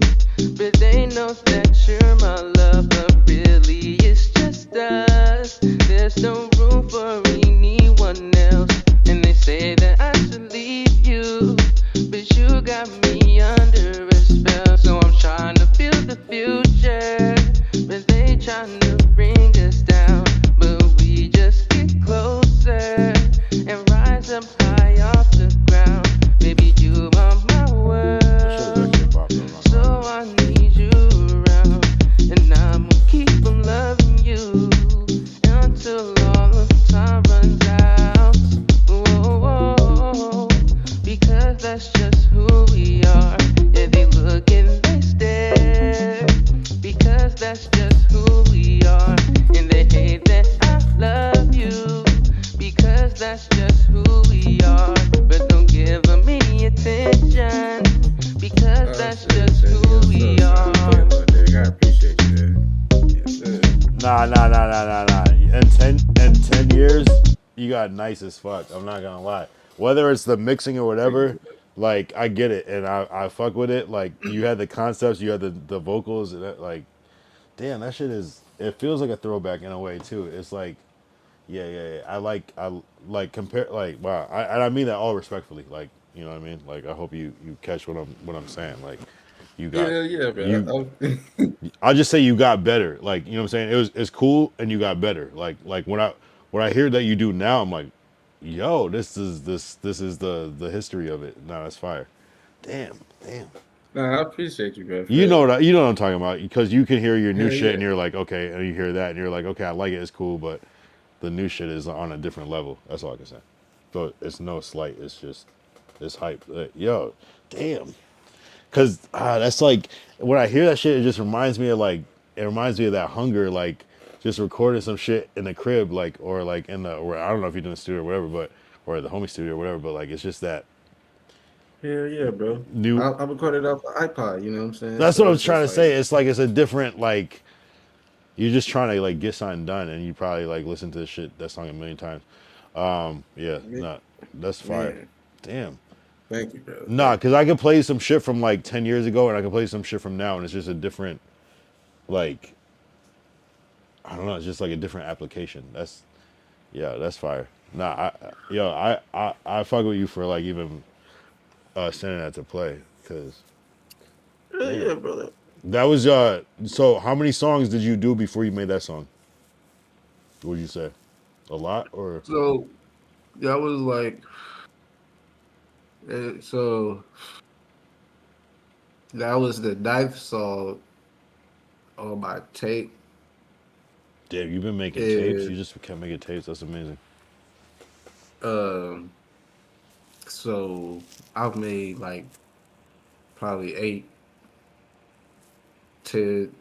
but they know that you're my love. But really, it's just us. There's no room for anyone else. And they say that I should leave you, but you got me under a spell. So I'm trying to build the future, but they trying to bring us down. But we just get closer and rise up high off the ground. Baby, you are my world, so I need you around, and I'ma keep on loving you until all of time runs out. Whoa, because that's just who we are. Yeah, they look and they stare because that's just who we are, and they hate that I love you because that's just who we are. But don't give them any attention because that's just who we are. I appreciate you, man. Nah. In 10 years, you got nice as fuck. I'm not gonna lie. Whether it's the mixing or whatever, like I get it and I fuck with it. Like you had the concepts, you had the vocals, and that, like, damn, that shit is. It feels like a throwback in a way too. It's like, yeah. I like compare like wow. I mean that all respectfully. Like, you know what I mean. Like I hope you catch what I'm saying. Like you got Yeah, bro. I'll just say you got better. Like, you know what I'm saying? It's cool and you got better. Like when I hear that you do now, I'm like, yo, this is the history of it. No, that's fire. Damn. Nah, I appreciate you, bro. You know what I'm talking about because you can hear your new Hell shit yeah. and you're like, okay, and you hear that and you're like, okay, I like it, it's cool, but the new shit is on a different level. That's all I can say. So it's no slight. It's just it's hype. Yo, damn. Cause that's like when I hear that shit, it just reminds me of like it reminds me of that hunger, like just recording some shit in the crib, like or like in the or I don't know if you're doing the studio or whatever, but or the homie studio or whatever, but like it's just that Hell yeah, bro. new. I recorded off the iPod, you know what I'm saying? That's what So I was it's trying just to say. like, It's like it's a different like you're just trying to like get something done, and you probably like listen to the shit that song a million times. Yeah, nah, that's fire. man, Damn. thank you, bro. Nah, Thank because I could play some shit from like 10 years ago, and I could play some shit from now, and it's just a different like I don't know. It's just like a different application. That's yeah, that's fire. Nah, I fuck with you for like even sending that to play because you. Hell damn, yeah, brother. that was So how many songs did you do before you made that song? What would you say? A lot or So that was like, so that was the ninth song on my tape. damn? You've been making tapes. And You just kept making tapes. That's amazing. um, so I've made like probably 8, 10,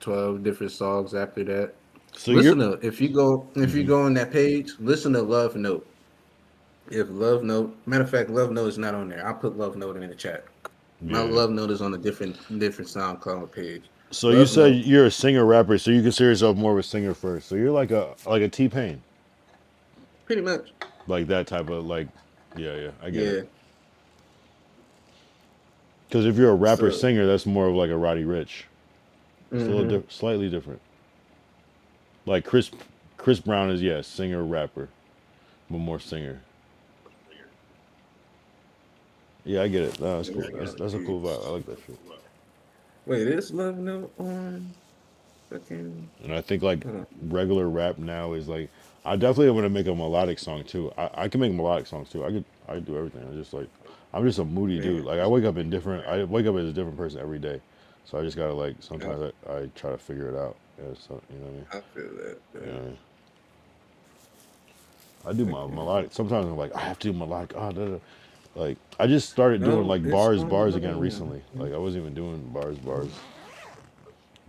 12 different songs after that. So you're Listen to if you go on that page, listen to Love Note. If Love Note, matter of fact, Love Note is not on there. I'll put Love Note in the chat. My yeah. Love Note is on a different SoundCloud page. So you Love said Note. you're a singer rapper, so you consider yourself more of a singer first. So you're like a T-Pain, Pretty much. like that type of like, yeah, I get it. Yeah. Because if you're a rapper So singer, that's more of like a Roddy Rich. It's a little hmm slightly different. Like Chris Brown is singer rapper, but more singer. Yeah, I get it. No, that's cool. That's a cool vibe. I like that shit. wait, is Love Note on fucking And I think like hold on. regular rap now is like I definitely want to make a melodic song too. I can make melodic songs too. I could do everything. I'm just a moody dude. Man. Like I wake up as a different person every day. So I just gotta like sometimes I try to figure it out. Yeah, so you know what I mean? I feel that. You know what I Man. mean? I do my Okay. melodic. Sometimes I'm like I have to do melodic. Oh, da, da. Like I just started doing No, like it's bars on again recently. Like I wasn't even doing bars,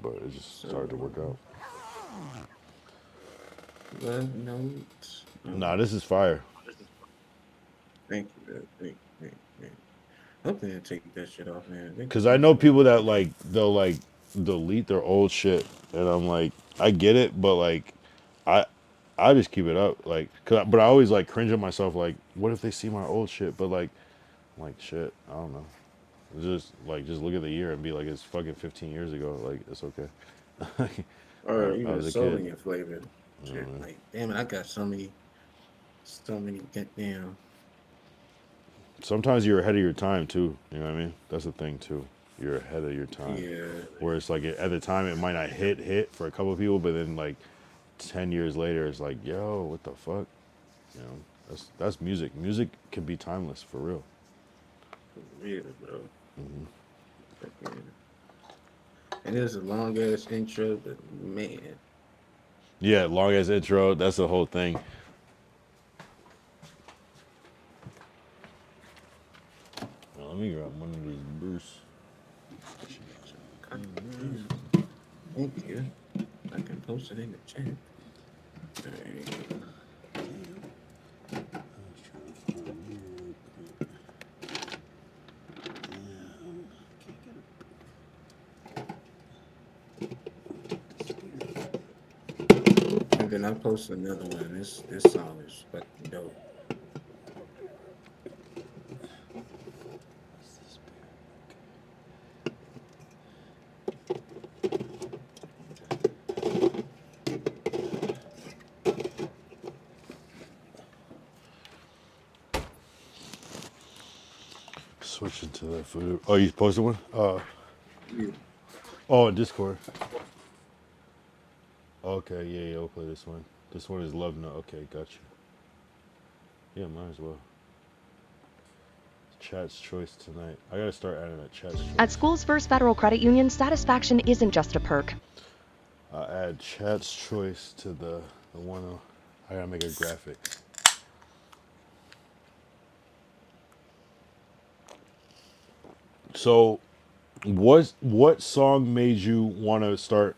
but it just started to work out. Love Note. Nah, this is fire. Thank you, man. Thank you. I'm gonna take that shit off, man. Thank Cause you I so know much. people that like they'll like delete their old shit, and I'm like, I get it, but like, I I just keep it up, like, but I always like cringe at myself, like, what if they see my old shit? But like, I'm like shit, I don't know. Just look at the year and be like, it's fucking 15 years ago, like it's okay. Or I even was a kid. sewing flavored shit. Like, damn it, I got so many goddamn. Sometimes you're ahead of your time too. You know what I mean? That's the thing too. You're ahead of your time. Yeah. Where it's like at the time it might not hit for a couple of people, but then like 10 years later, it's like, yo, what the fuck? You know, that's music. Music can be timeless for real. Real, bro. Hmm. Fucking- And it's a long ass intro, but man. Yeah, long as intro. That's the whole thing. Now, let me grab one of these Bruce. Thank you. I can post it in the chat. Alright. And then I post another one. This song is fucking dope. Switching to that food. Oh, you posted one? Yeah. Oh, Discord. Okay, yeah, we'll play this one. This one is Love Note. Okay, got you. Yeah, might as well. Chat's choice tonight. I gotta start adding a chat's choice. At School's First Federal Credit Union, satisfaction isn't just a perk. Add chat's choice to the one. I gotta make a graphic. So, what song made you want to start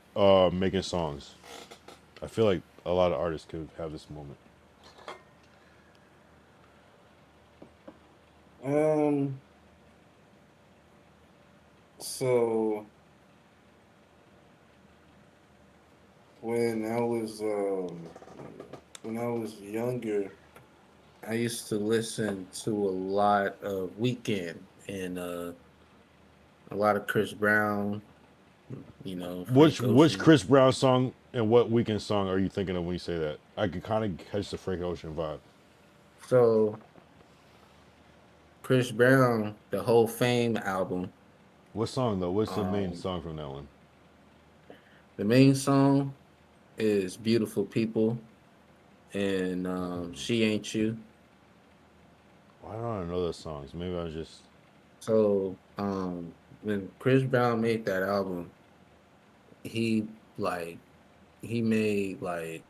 making songs? I feel like a lot of artists could have this moment. Um. So when I was younger, I used to listen to a lot of Weekend and a lot of Chris Brown. You know, Frank Which Ocean. Chris Brown song and what Weekend song are you thinking of when you say that? I can kind of catch the Frank Ocean vibe. So Chris Brown, the whole Fame album. What song though? What's the main Um, song from that one? the main song is "Beautiful People" and "She Ain't You." Why don't I know those songs? Maybe I was just. So when Chris Brown made that album, he like he made like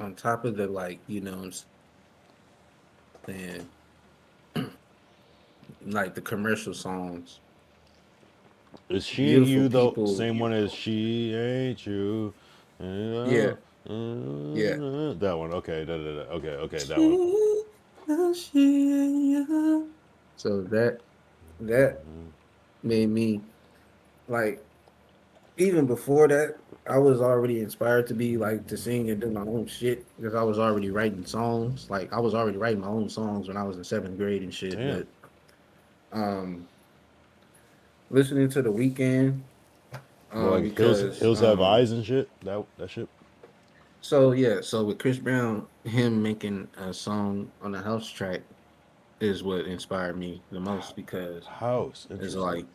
on top of the like what I'm saying like the commercial songs. Is She Ain't Beautiful You though? People. Same one as She Ain't You. Yeah, yeah. That one. Okay. Okay. That one. She, she ain't you. So that made me like even before that, I was already inspired to be like to sing and do my own shit because I was already writing songs. Like I was already writing my own songs when I was in seventh grade and shit. Damn. But um, listening to The Weeknd, Well, like because Hills Have Eyes and shit. That shit. so yeah, so with Chris Brown, him making a song on a house track is what inspired me the most because House. it's Interesting. like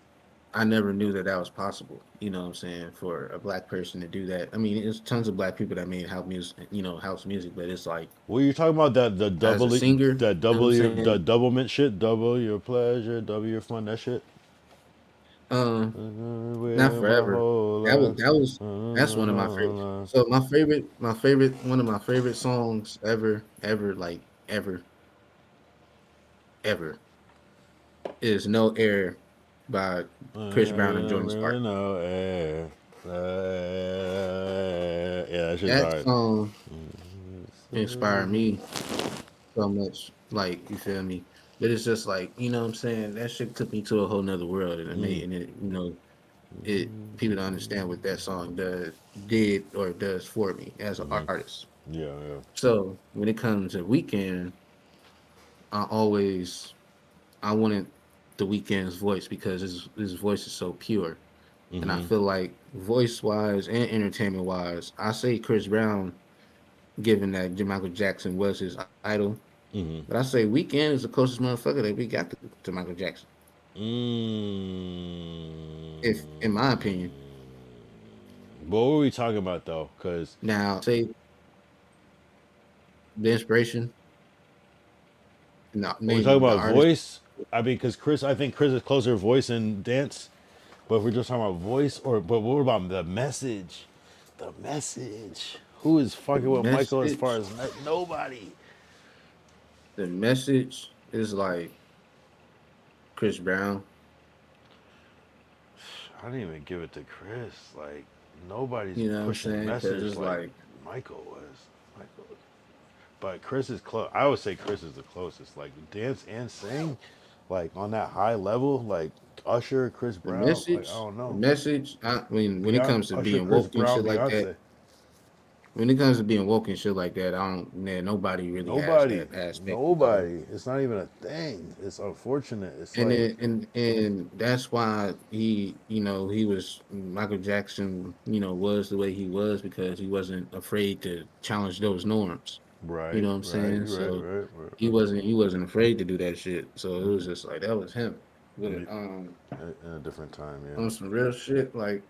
I never knew that that was possible. You know what I'm saying? For a black person to do that. I mean, there's tons of black people that made house music, house music, but it's like Well, you're talking about the as a singer, you know what I'm the saying? doublemint shit, double your pleasure, double your fun, that shit. Um, not With my forever. whole That was life. that's one of my favorites. So one of my favorite songs ever, like ever is No Air by Chris Brown and Jordan Sparks. No air. Yeah, that shit's That hard. song inspired me so much. Like, you feel me? But it's just like, you know what I'm saying? That shit took me to a whole nother world and it made and it, it people don't understand what that song did or does for me as an artist. Yeah, yeah. So when it comes to Weekend, I always I wanted the Weekend's voice because his voice is so pure. And I feel like voice wise and entertainment wise, I say Chris Brown, given that Michael Jackson was his idol. But I say Weekend is the closest motherfucker that we got to Michael Jackson. If in my opinion. But what were we talking about though? Because Now say the inspiration. No, when we talk mean the about artist. voice, I mean, because I think Chris is closer to voice and dance. But if we're just talking about voice, but what about the message? The message. Who is The fucking with Michael as far message. as nobody? The message is like Chris Brown. I didn't even give it to Chris. Like nobody's You know what I'm pushing the saying? Because message it's like like Michael was. But Chris is close. I would say Chris is the closest. Like dance and sing, like on that high level, like Usher, Chris the Brown. Like I message. don't The know. message. I mean, when it Beyond comes to Usher, being Chris woke and Brown, shit like that, Beyonce. when it comes to being woke and shit like that, I don't. Man, nobody really has Nobody, that aspect. nobody. It's not even a thing. It's unfortunate. It's And like, it, and that's why he was Michael Jackson, was the way he was because he wasn't afraid to challenge those norms. You right, know what I'm right, saying? right, So right, right, he wasn't afraid to do that shit. So it was just like that was him. But right. In a different time, yeah. on some real shit, like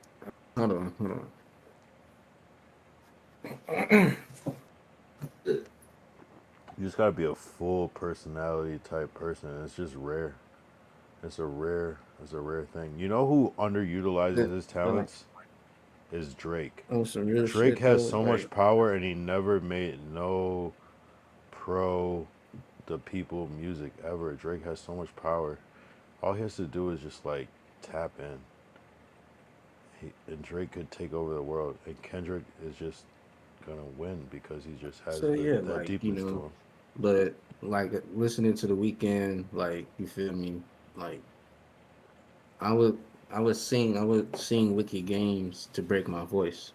hold on. gotta be a full personality type person. It's just rare. It's a rare thing. You know who underutilizes his talents? Is Drake. Oh, some real Drake shit has though. so much Like, power and he never made no pro the people music ever. Drake has so much power. All he has to do is just like tap in. And Drake could take over the world. And Kendrick is just gonna win because he just has so yeah, that like deepness to him. but like listening to the weekend, like you feel me, like I would I would sing Wicked Games to break my voice,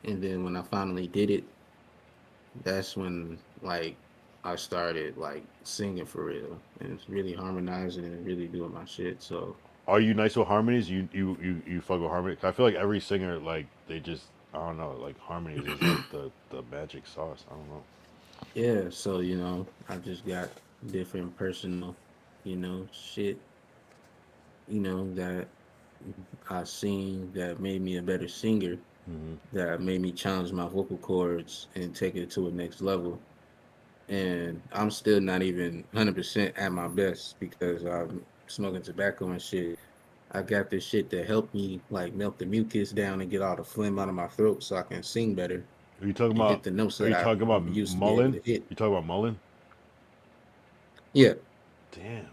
and then when I finally did it, that's when like I started like singing for real and really harmonizing and really doing my shit. So Are you nice with harmonies? You fuck with harmony? I feel like every singer like they just I don't know like harmonies is like the magic sauce. I don't know. yeah, so I just got different personal, shit, that I seen that made me a better singer, Hmm. that made me challenge my vocal cords and take it to a next level. And I'm still not even 100% at my best because I'm smoking tobacco and shit. I got this shit that helped me like melt the mucus down and get all the phlegm out of my throat so I can sing better Are you talking and about? hit the notes Are that you I talking about used to be able Mullen? to hit. You talking about Mullen? Yeah, Damn,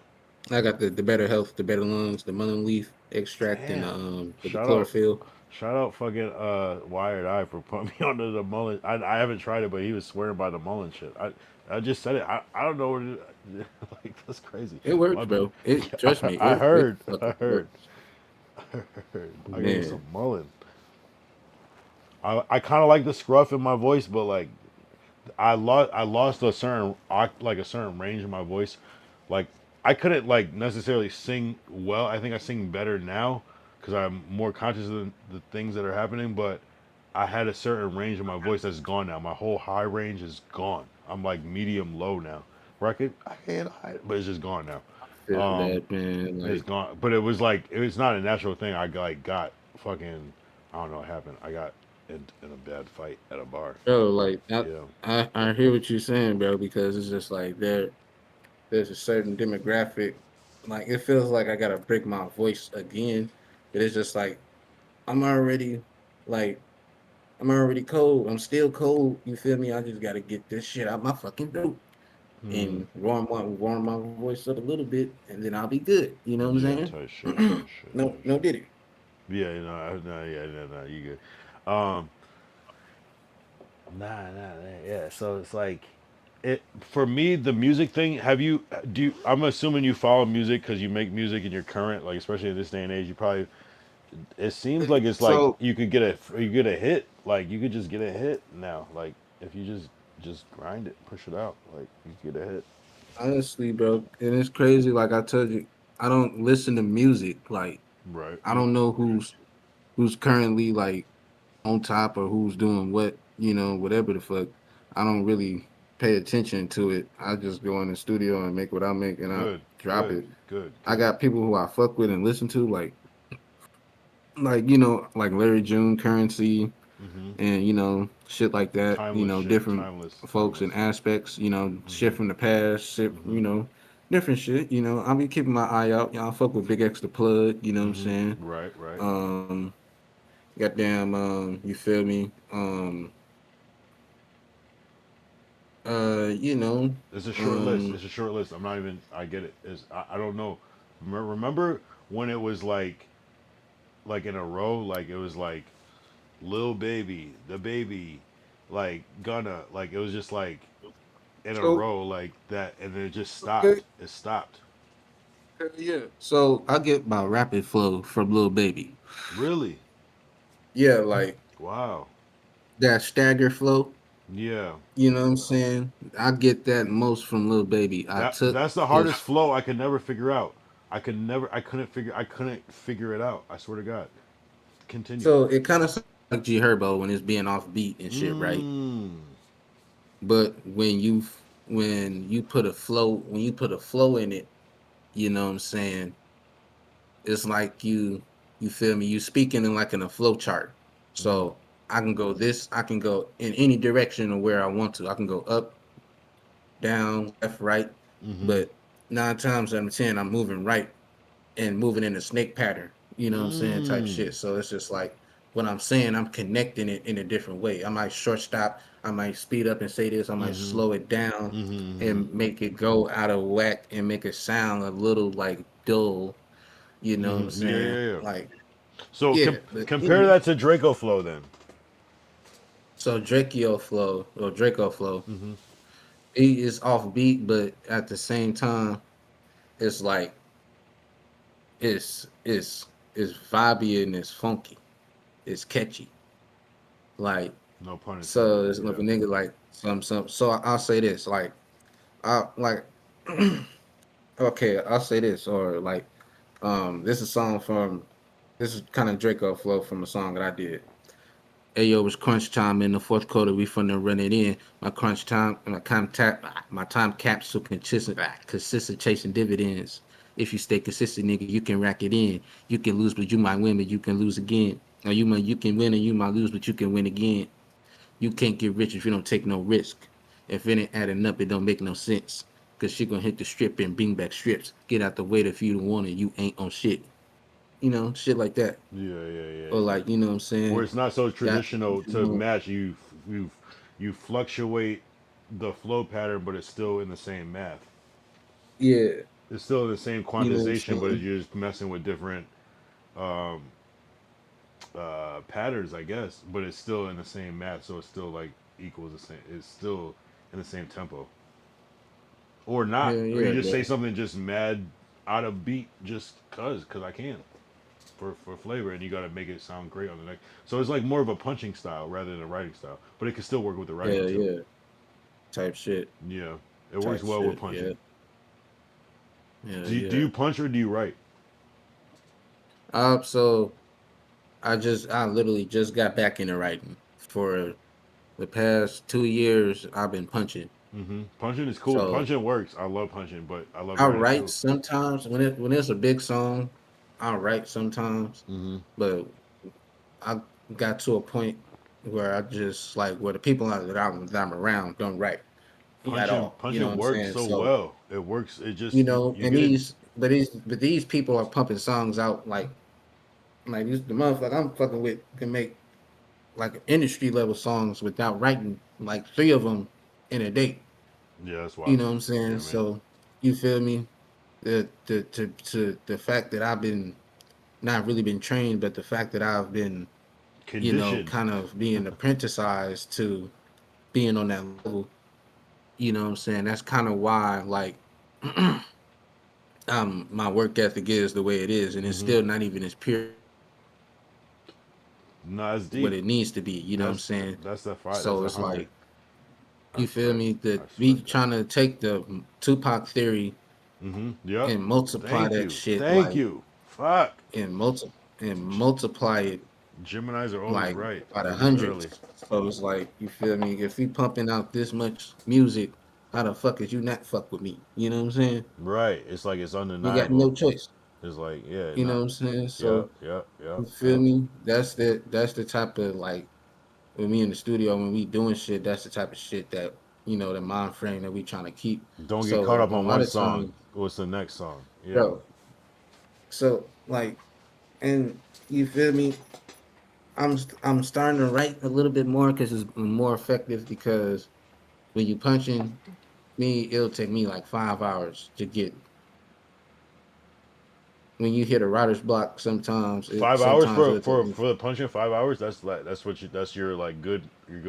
I got the better health, the better lungs, the mullein leaf extract, and damn. with the Shout out, chlorophyll. shout out, fucking Wired Eye for putting me onto the Mullen. I haven't tried it, but he was swearing by the Mullen shit. I just said it. I don't know what it, like that's crazy. It My works, bad. bro. It trust me, I it heard. I fucking heard. works. I heard. I gave me some Man, Mullen. I kind of like the scruff in my voice, but like I lost like a certain range in my voice. Like I couldn't like necessarily sing well. I think I sing better now because I'm more conscious of the things that are happening. But I had a certain range in my voice that's gone now. My whole high range is gone. I'm like medium low now. Where I can't hide, but it's just gone now. feel Um, that, man. it's Like, gone. But it was like it was not a natural thing. I like got fucking I don't know what happened. I got in a bad fight at a bar. bro, like Yeah. I hear what you're saying, bro, because it's just like there's a certain demographic. Like it feels like I gotta break my voice again, but it's just like I'm already like I'm already cold. I'm still cold. You feel me? I just gotta get this shit out my fucking throat Hmm. and warm my voice up a little bit, and then I'll be good. You know what Yeah, I'm tight shit, saying? tight shit, No, tight no, shit. did it? Yeah, no, yeah, no, you good. Yeah. So it's like, it for me the music thing. Have you do? You, I'm assuming you follow music because you make music in your current, like especially in this day and age. You probably. It seems like it's like So you get a hit. Like you could just get a hit now. Like if you just grind it, push it out. Like you could get a hit. honestly, bro, and it's crazy. Like I told you, I don't listen to music. Like Right. I don't know who's currently like on top or who's doing what, whatever the fuck. I don't really pay attention to it. I just go in the studio and make what I make and I Good. drop Good. it. Good. I Good. got people who I fuck with and listen to, like Larry June, Currency, Hmm. and shit like that. Timeless shit. Different Timeless. folks Timeless. and aspects. Shit Hmm. from the past, shit. Hmm. Different shit. I'll be keeping my eye out. I fuck with Big Extra Plug. You know what I'm Hmm. saying? Right. Right. Um, goddamn. You feel me? You know. It's a short list. Um. It's a short list. I'm not even. I get it. I don't know. Remember when it was like in a row? Like it was like Lil Baby, the baby, like Gunna. Like it was just like in a So row like that, and then it just okay. stopped. It stopped. Yeah. So I get my rapid flow from Lil Baby. Really? Yeah, like Wow. that stagger flow. Yeah. You know what I'm saying? I get that most from Lil Baby. I took That's the his hardest flow I could never figure out. I couldn't figure it out. I swear to God. Continue. so it kind of sounds like G Herbo when it's being off beat and shit, right? Mmm. But when you put a flow in it, you know what I'm saying? It's like you feel me? You speaking in a flow chart. Mm-hmm. So I can go in any direction of where I want to. I can go up, down, left, right. But 9 times out of 10, I'm moving right and moving in a snake pattern. You know what I'm saying? Type shit. So it's just like what I'm saying. I'm connecting it in a different way. I might short stop. I might speed up and say this. I might slow it down and make it go out of whack and make it sound a little like dull. You know what I'm Yeah, saying? yeah, yeah. Like, So yeah, but you compare know. that to Draco flow then. So Draco flow, he is off beat, but at the same time, it's like it's vibey and it's funky. It's catchy. Like, No pun so intended. it's if Yeah. a nigga like some. So I'll say this, like, I like. Okay, I'll say this, or like, this is a song from, this is kind of Draco flow from a song that I did. Ayo, it's crunch time in the fourth quarter. We finna run it in. My crunch time, my time capsule consistent chasing dividends. If you stay consistent, nigga, you can rack it in. You can lose, but you might win, but you can lose again. Or you can win and you might lose, but you can win again. You can't get rich if you don't take no risk. If it ain't adding up, it don't make no sense. Cause she gonna hit the strip and bring back strips. Get out the way if you don't want it, you ain't on shit. You know, shit like that. Yeah, yeah, yeah. Or like, you know what I'm Where saying? it's not so Got traditional to match. You you fluctuate the flow pattern, but it's still in the same math. yeah, It's still in the same you know what I'm quantization, but saying? you're just messing with different patterns, I guess. But it's still in the same math, so it's still like equals the same. It's still in the same tempo, or not, Hell or you yeah, just say bro. something just mad out of beat, just cause I can. For flavor, and you got to make it sound great on the neck. So it's like more of a punching style rather than a writing style, but it can still work with the writing Hell too. yeah. Type shit. Yeah, it works Type well with shit. Yeah. punching. Yeah, Do yeah. you punch or do you write? So I literally just got back into writing. For the past 2 years, I've been punching. Punching is cool. So Punching works. I love punching, but I love I writing write too. sometimes when it's a big song, I write sometimes. But I got to a point where I just like where the people that I'm around don't write at all. You know what Punching I'm works saying? so So, well. It works. It you just know, you and get it. these people are pumping songs out like the motherfucker I'm fucking with can make like industry level songs without writing like 3 of them in a day. Yeah, that's You wild. know what I'm saying? Yeah, man. So you feel me? The fact that I've been not really been trained, but the fact that I've been, Conditioned. kind of being apprenticized to being on that level, you know what I'm saying? That's kind of why like my work ethic is the way it is, and it's still not even as pure No, it's what deep. it needs to be, you know what I'm That's saying? that's that fight. That's So a it's hunger. like, I you feel respect. me? I That me respect that. trying to take the Tupac theory Yep. and multiply Thank that you. shit Thank like you. Fuck. and multiply it Geminis are always like right, by the just early. hundreds. So it's like, you feel me? If we pumping out this much music, how the fuck is you not fuck with me? You know what I'm saying? Right. It's like it's You got undeniable. no choice. It's like, yeah, You know not. what I'm saying? Yep, So yep, yep, you feel yep. me? That's the type of like, when we in the studio, when we doing shit, that's the type of shit that, the mind frame that we trying to keep. Don't get caught So up a on lot one of song. times, What's the next song? Yeah. bro. So like, and you feel me? I'm starting to write a little bit more because it's more effective. Because when you punching me, it'll take me like 5 hours to get. When you hit a writer's block, sometimes it 5 hours sometimes for it'll take for me. for the punching. 5 hours. That's what you. That's your like good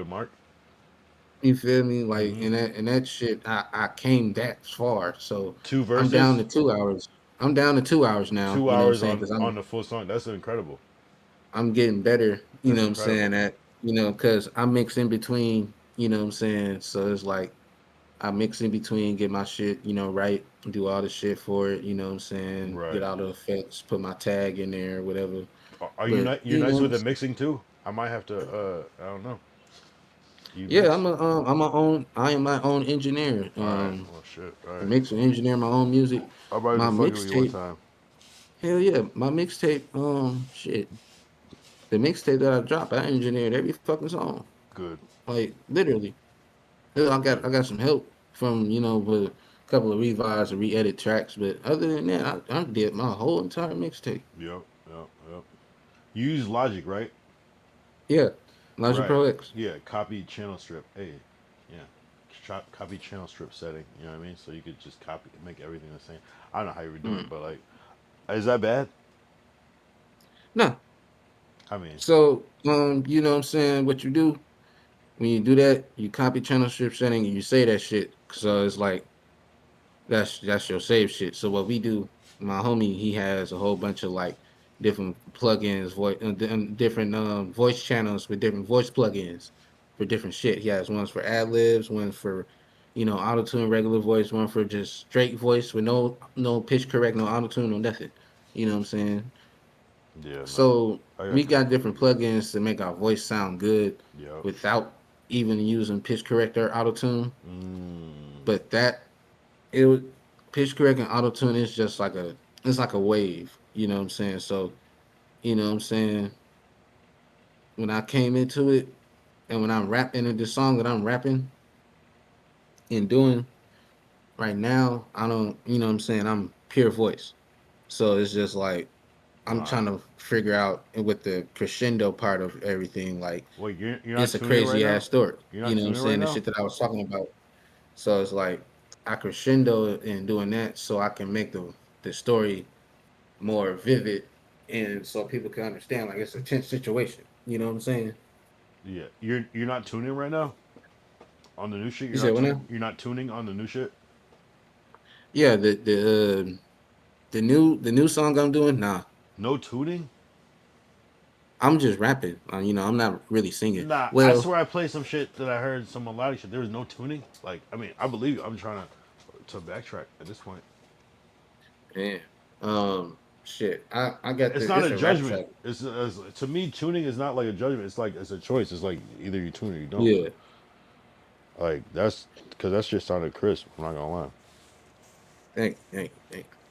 mark. You feel me? Like, and that shit, I came that far. So Two I'm down verses. to 2 hours. I'm down to 2 hours now. Two You know what I'm hours saying? on Because on the full song. That's incredible. I'm getting better. You That's know what I'm incredible. saying? Because I mix in between. You know what I'm saying? So it's like I mix in between, get my shit, right, do all the shit for it. You know what I'm saying? Get Right. all the effects, put my tag in there, whatever. Are you But not? You're nice what with I'm the saying? mixing too. I might have to. I don't know. You Yeah, mix. I am my own engineer. All right. Well, shit. All I right. mix and engineer my own music. I might have My to fuck with you one mixtape, time. hell yeah, my mixtape, shit. The mixtape that I dropped, I engineered every fucking song. Good. Like literally. Yeah, I got Good. I got some help from with a couple of revives and re-edit tracks. But other than that, I did my whole entire mixtape. Yep, yep, yep. You use Logic, right? Yeah, Logic Right. Pro X. Yeah, copy channel strip. Hey, yeah. Copy channel strip setting. You know what I mean? So you could just copy, make everything the same. I don't know how you would do it, but like, is that bad? No. I mean, So you know what I'm saying? What you do when you do that, you copy channel strip setting and you say that shit. So it's like that's your save shit. So what we do, my homie, he has a whole bunch of like different plugins, different voice channels with different voice plugins for different shit. He has ones for ad libs, one for auto tune, regular voice, one for just straight voice with no pitch correct, no auto tune, no nothing. You know what I'm saying? yeah, no. So I we got you. got different plugins to make our voice sound good Yep. without even using pitch correct or auto tune. Mm, But it would pitch correct and auto tune is just it's like a wave. You know what I'm saying? So you know what I'm saying. When I came into it and when I'm rapping in this song that I'm rapping and doing right now, I don't. You know what I'm saying? I'm pure voice. So it's just like I'm alright. trying to figure out with the crescendo part of everything. Like Wait, you're not it's a tuning right crazy now? ass story. You're You not know what I'm tuning right saying? The now? shit that I was talking about. So it's like I crescendo in doing that so I can make the story more vivid and so people can understand like it's a tense situation. You know what I'm saying? Yeah. You're not tuning right now on the new shit. You said what now? You're not tuning on the new shit. Yeah, the new song I'm doing, nah. No tuning. I'm just rapping. I'm not really singing. Nah, I Well, swear I played some shit that I heard some melodic shit. There was no tuning. Like, I mean, I believe you. I'm trying to backtrack at this point. yeah. Shit. I got It's not it's a a rap judgment. track. To me, tuning is not like a judgment. It's like it's a choice. It's like either you tune or you don't. Yeah. Like that's because that shit sounded crisp. I'm not gonna lie. Thank Yeah,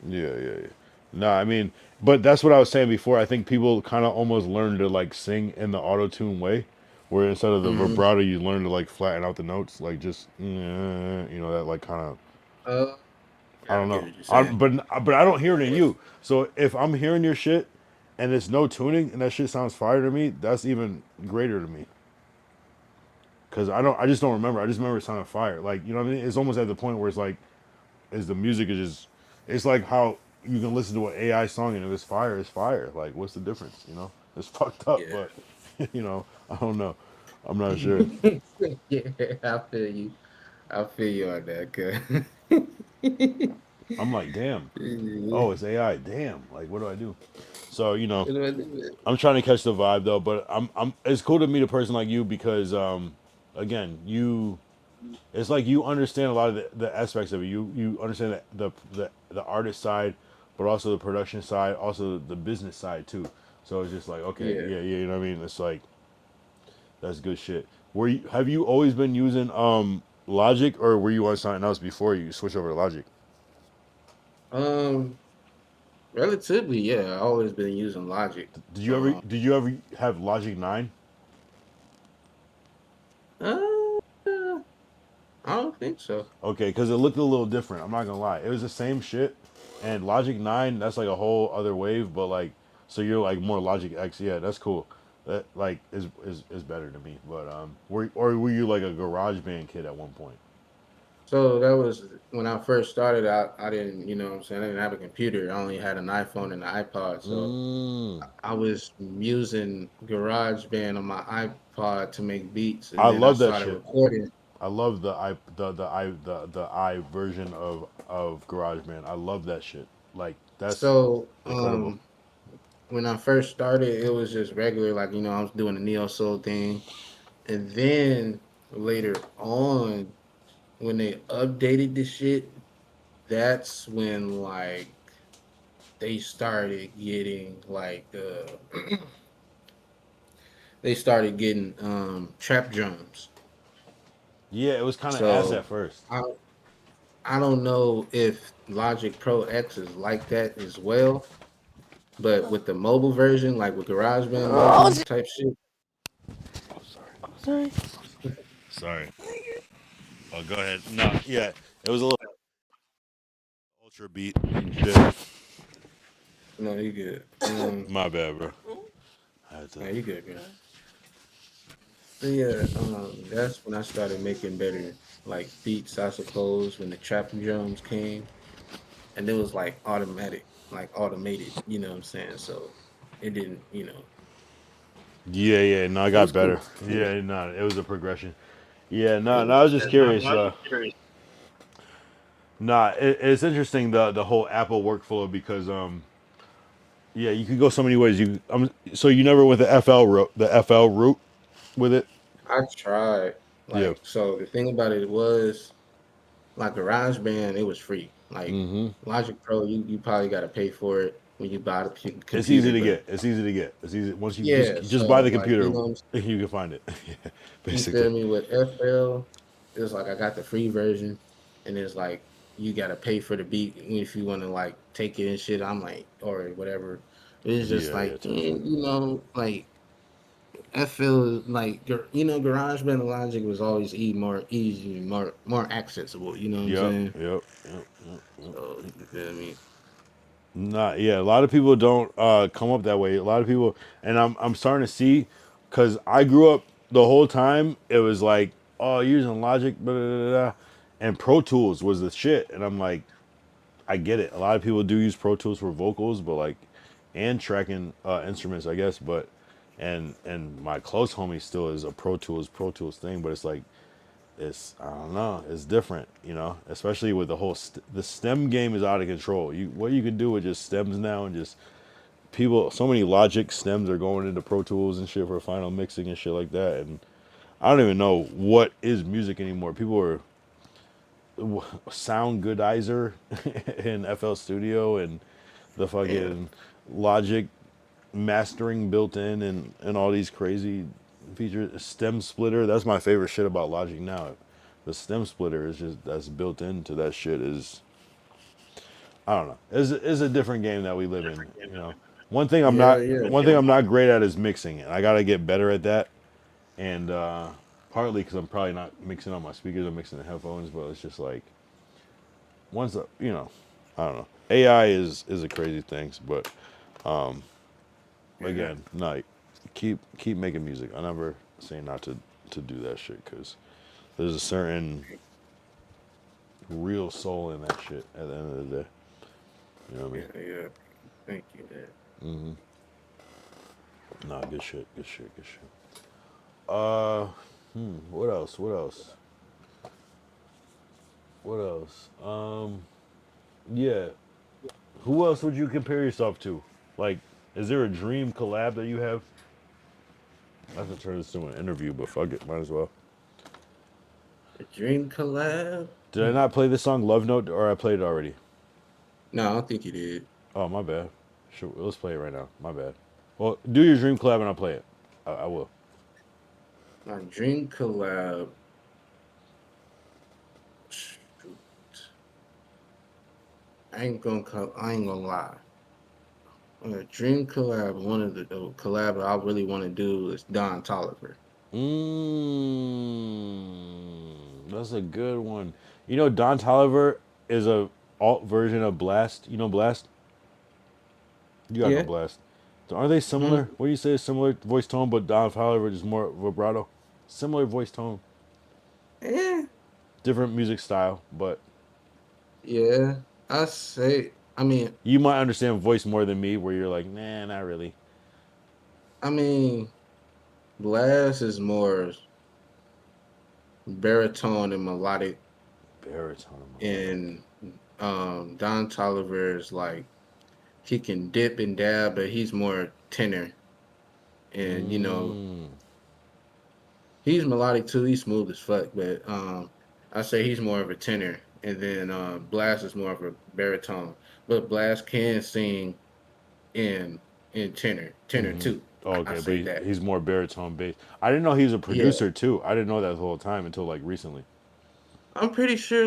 yeah, yeah. No, I mean, but that's what I was saying before. I think people kind of almost learn to like sing in the auto tune way, where instead of the Mm-hmm. vibrato, you learn to like flatten out the notes, like just that like kind of I Yeah, I don't get know. what you're saying. But I don't hear it in you. So if I'm hearing your shit and it's no tuning and that shit sounds fire to me, that's even greater to me. Cause I just don't remember. I just remember it sounding fire. Like you know what I mean? It's almost at the point where it's like, is the music is just, it's like how you can listen to an AI song and if it's fire, it's fire. Like what's the difference? You know, it's fucked up, Yeah. but I don't know. I'm not sure. Yeah, I feel you. I feel you on that, cuz. I'm like, damn. Yeah. Oh, it's AI. Damn. Like, what do I do? So What do I do? I'm trying to catch the vibe though, but I'm it's cool to meet a person like you because again, it's like you understand a lot of the aspects of it. You understand the artist side, but also the production side, also the business side too. So it's just like, okay, Yeah. yeah, you know what I mean? It's like that's good shit. Have you always been using Logic or were you on something else before you switch over to Logic? Um, Relatively, yeah. I always been using Logic. Did you ever have Logic 9? Uh, I don't think so. Okay, because it looked a little different. I'm not gonna lie. It was the same shit, and Logic 9, that's like a whole other wave. But like, so you're like more Logic X. Yeah, that's cool. That like is better to me. But were you like a garage band kid at one point? So that was when I first started out. I didn't, you know what I'm saying? I didn't have a computer. I only had an iPhone and an iPod. So Mm. I was using GarageBand on my iPod to make beats, and I then I love that started shit. recording. I love the i version of GarageBand. I love that shit. Like that's So incredible. when I first started, it was just regular, like I was doing the neo soul thing, and then later on, when they updated the shit, that's when like they started getting like they started getting trap drums. Yeah, it was kind of ass So at first. I don't know if Logic Pro X is like that as well, but with the mobile version, like with GarageBand mobile type shit. Oh, sorry. Sorry. Oh, go ahead. No, yeah, it was a little ultra beat and shit. No, you good. My bad, bro. I had to. No, you good, bro. So yeah, that's when I started making better like beats, I suppose, when the trap drums came, and it was like automatic, like automated. You know what I'm saying? So it didn't, Yeah, yeah. No, I it got was better. cool. Yeah, no, it was a progression. Yeah, no, Yeah. no. I was just curious. Nah, it's interesting the whole Apple workflow because yeah, you could go so many ways. So you never went the FL route with it. I tried. Yeah. Like, so the thing about it was, like GarageBand, it was free. Like Mm-hmm. Logic Pro, you probably got to pay for it when you buy the It's easy computer, to but get. It's easy to get. It's easy once you yeah. just So buy the like, computer, you can find it. Yeah, you basically. feel me? With FL, it's like I got the free version, and it's like you got to pay for the beat if you want to like take it and shit. I'm like, or whatever. It's just Yeah, yeah, like, tough shit. like I feel like GarageBand and Logic was always more easy, more accessible. You know what I'm Yep, saying? yep, yep, yep, yep. So you feel me? Not yeah. A lot of people don't come up that way. A lot of people, and I'm starting to see, because I grew up the whole time. It was like, oh, using Logic, blah, blah, blah, blah, and Pro Tools was the shit. And I'm like, I get it. A lot of people do use Pro Tools for vocals, but like, and tracking instruments, I guess. But and my close homie still is a Pro Tools thing. But it's like, it's I don't know, it's different, especially with the whole the stem game is out of control. What you can do with just stems now, and just people, so many Logic stems are going into Pro Tools and shit for final mixing and shit like that. And I don't even know what is music anymore. People are sound goodizer in FL Studio and the Yeah. fucking Logic mastering built in, and all these crazy features. Stem splitter, that's my favorite shit about Logic now. The stem splitter is just, that's built into that shit is, I don't know. Is a different game that we live in. One thing I'm Yeah, not yeah. one thing I'm not great at is mixing, and I gotta get better at that. And partly because I'm probably not mixing on my speakers, I'm mixing the headphones. But it's just like, once I don't know. AI is a crazy thing, but Yeah. again, no, keep making music. I never say not to do that shit, because there's a certain real soul in that shit at the end of the day. You know what I mean? Yeah, yeah. Thank you, man. Nah, good shit, good shit, good shit. Uh, what else? What else? What else? Yeah. Who else would you compare yourself to? Like, is there a dream collab that you have? I have to turn this into an interview, but fuck it, might as well. A dream collab? Did I not play this song Love Note, or I played it already? No, I don't think you did. Oh, my bad. Sure, let's play it right now. My bad. Well, do your dream collab and I'll play it. I will. My dream collab. Shoot. I ain't gonna lie. A dream collab. One of the collab I really want to do is Don Tolliver. That's a good one. Don Toliver is a alt version of Blast. You know Blast? You gotta know Yeah. Blast. So are they Hmm. similar? What do you say is similar voice tone, but Don Toliver is more vibrato? Similar voice tone, Yeah. different music style, but Yeah. I say. I mean. you might understand voice more than me, where you're like, nah, not really. I mean. Blast is more baritone and melodic, Baritone. and Don Tolliver is like he can dip and dab, but he's more tenor, and he's melodic too. He's smooth as fuck, but I say he's more of a tenor, and then Blast is more of a baritone. But Blast can sing in tenor too. Oh, I okay, but say that. he's more baritone based. I didn't know he was a Yeah, producer too. I didn't know that the whole time until like recently. I'm pretty sure.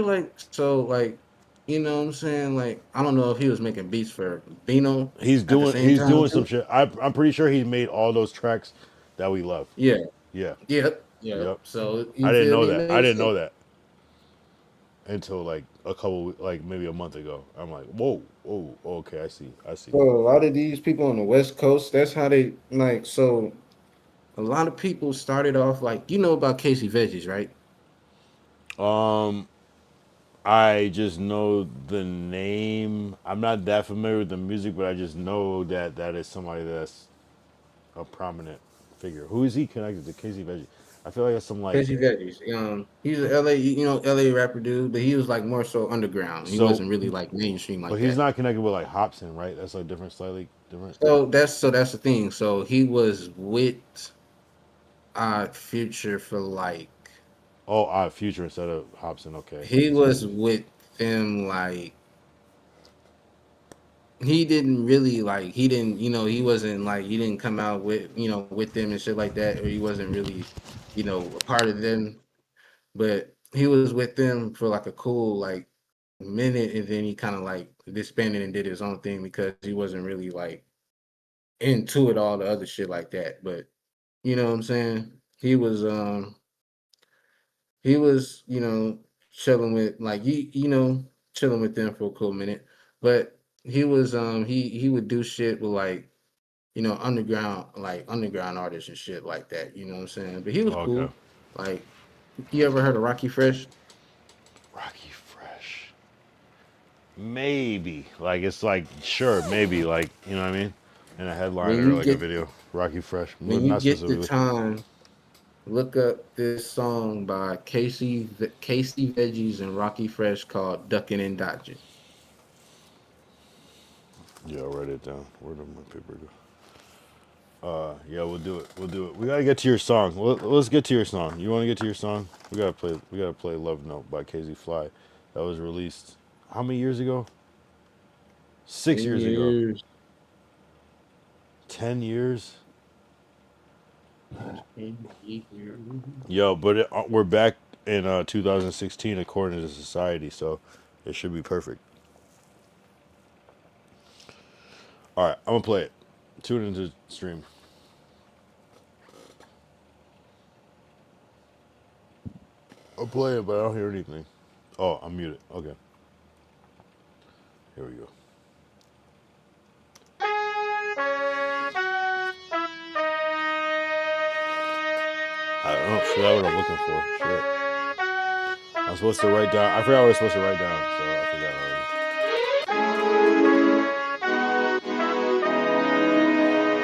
You know what I'm saying? Like, I don't know if he was making beats for Bino He's at the doing same he's time doing some too. shit. I'm pretty sure he made all those tracks that we love. Yeah. Yeah. Yep. Yep. Yep. So I you didn't feel know me? that. I Makes didn't know sense. that. until like a couple, like maybe a month ago. I'm like, whoa, okay, I see. So a lot of these people on the West Coast, that's how they like. So a lot of people started off like you know about Casey Veggies, right? I just know the name. I'm not that familiar with the music, but I just know that that is somebody that's a prominent figure. Who is he connected to? Casey Veggie. I feel like it's some like Casey Veggies. He's a LA, LA rapper dude, but he was like more so underground. He so, wasn't really like mainstream but like he's that. not connected with like Hobson, right? That's like different, slightly different. So that's the thing. So he was with Future for like Oh, Future instead of Hobson. Okay, he I see. was with them like he didn't really like he didn't he wasn't like he didn't come out with them and shit like that, or he wasn't really a part of them, but he was with them for like a cool like minute, and then he kind of like disbanded and did his own thing because he wasn't really like into it all the other shit like that. But you know what I'm saying, he was chilling with like chilling with them for a cool minute, but he was he would do shit with like underground artists and shit like that, you know what I'm saying? But he was Okay. cool. Like, you ever heard of Rocky Fresh? Rocky Fresh. Maybe. Like it's like sure, maybe like you know what I mean? In a headline When or you like a get video. Rocky Fresh. when you Not get the specifically. time, look up this song by Casey Veggies and Rocky Fresh called "Ducking and Dodging." Yeah, I'll write it down. Where did my paper go? Yeah, we'll do it. We'll do it. We gotta get to your song. Let's get to your song. You want to get to your song? We gotta play. We gotta play "Love Note" by KZ Fly. That was released how many years ago? 6 years ago. 10 years. Yo, but we're back in 2016 according to society, so it should be perfect. All right, I'm gonna play it. Tune into the stream. I'll play it, but I don't hear anything. Oh, I'm muted. Okay. Here we go. I don't know. Forgot what I'm looking for. Shit. I'm supposed to write down. I forgot what I was supposed to write down, so I forgot already.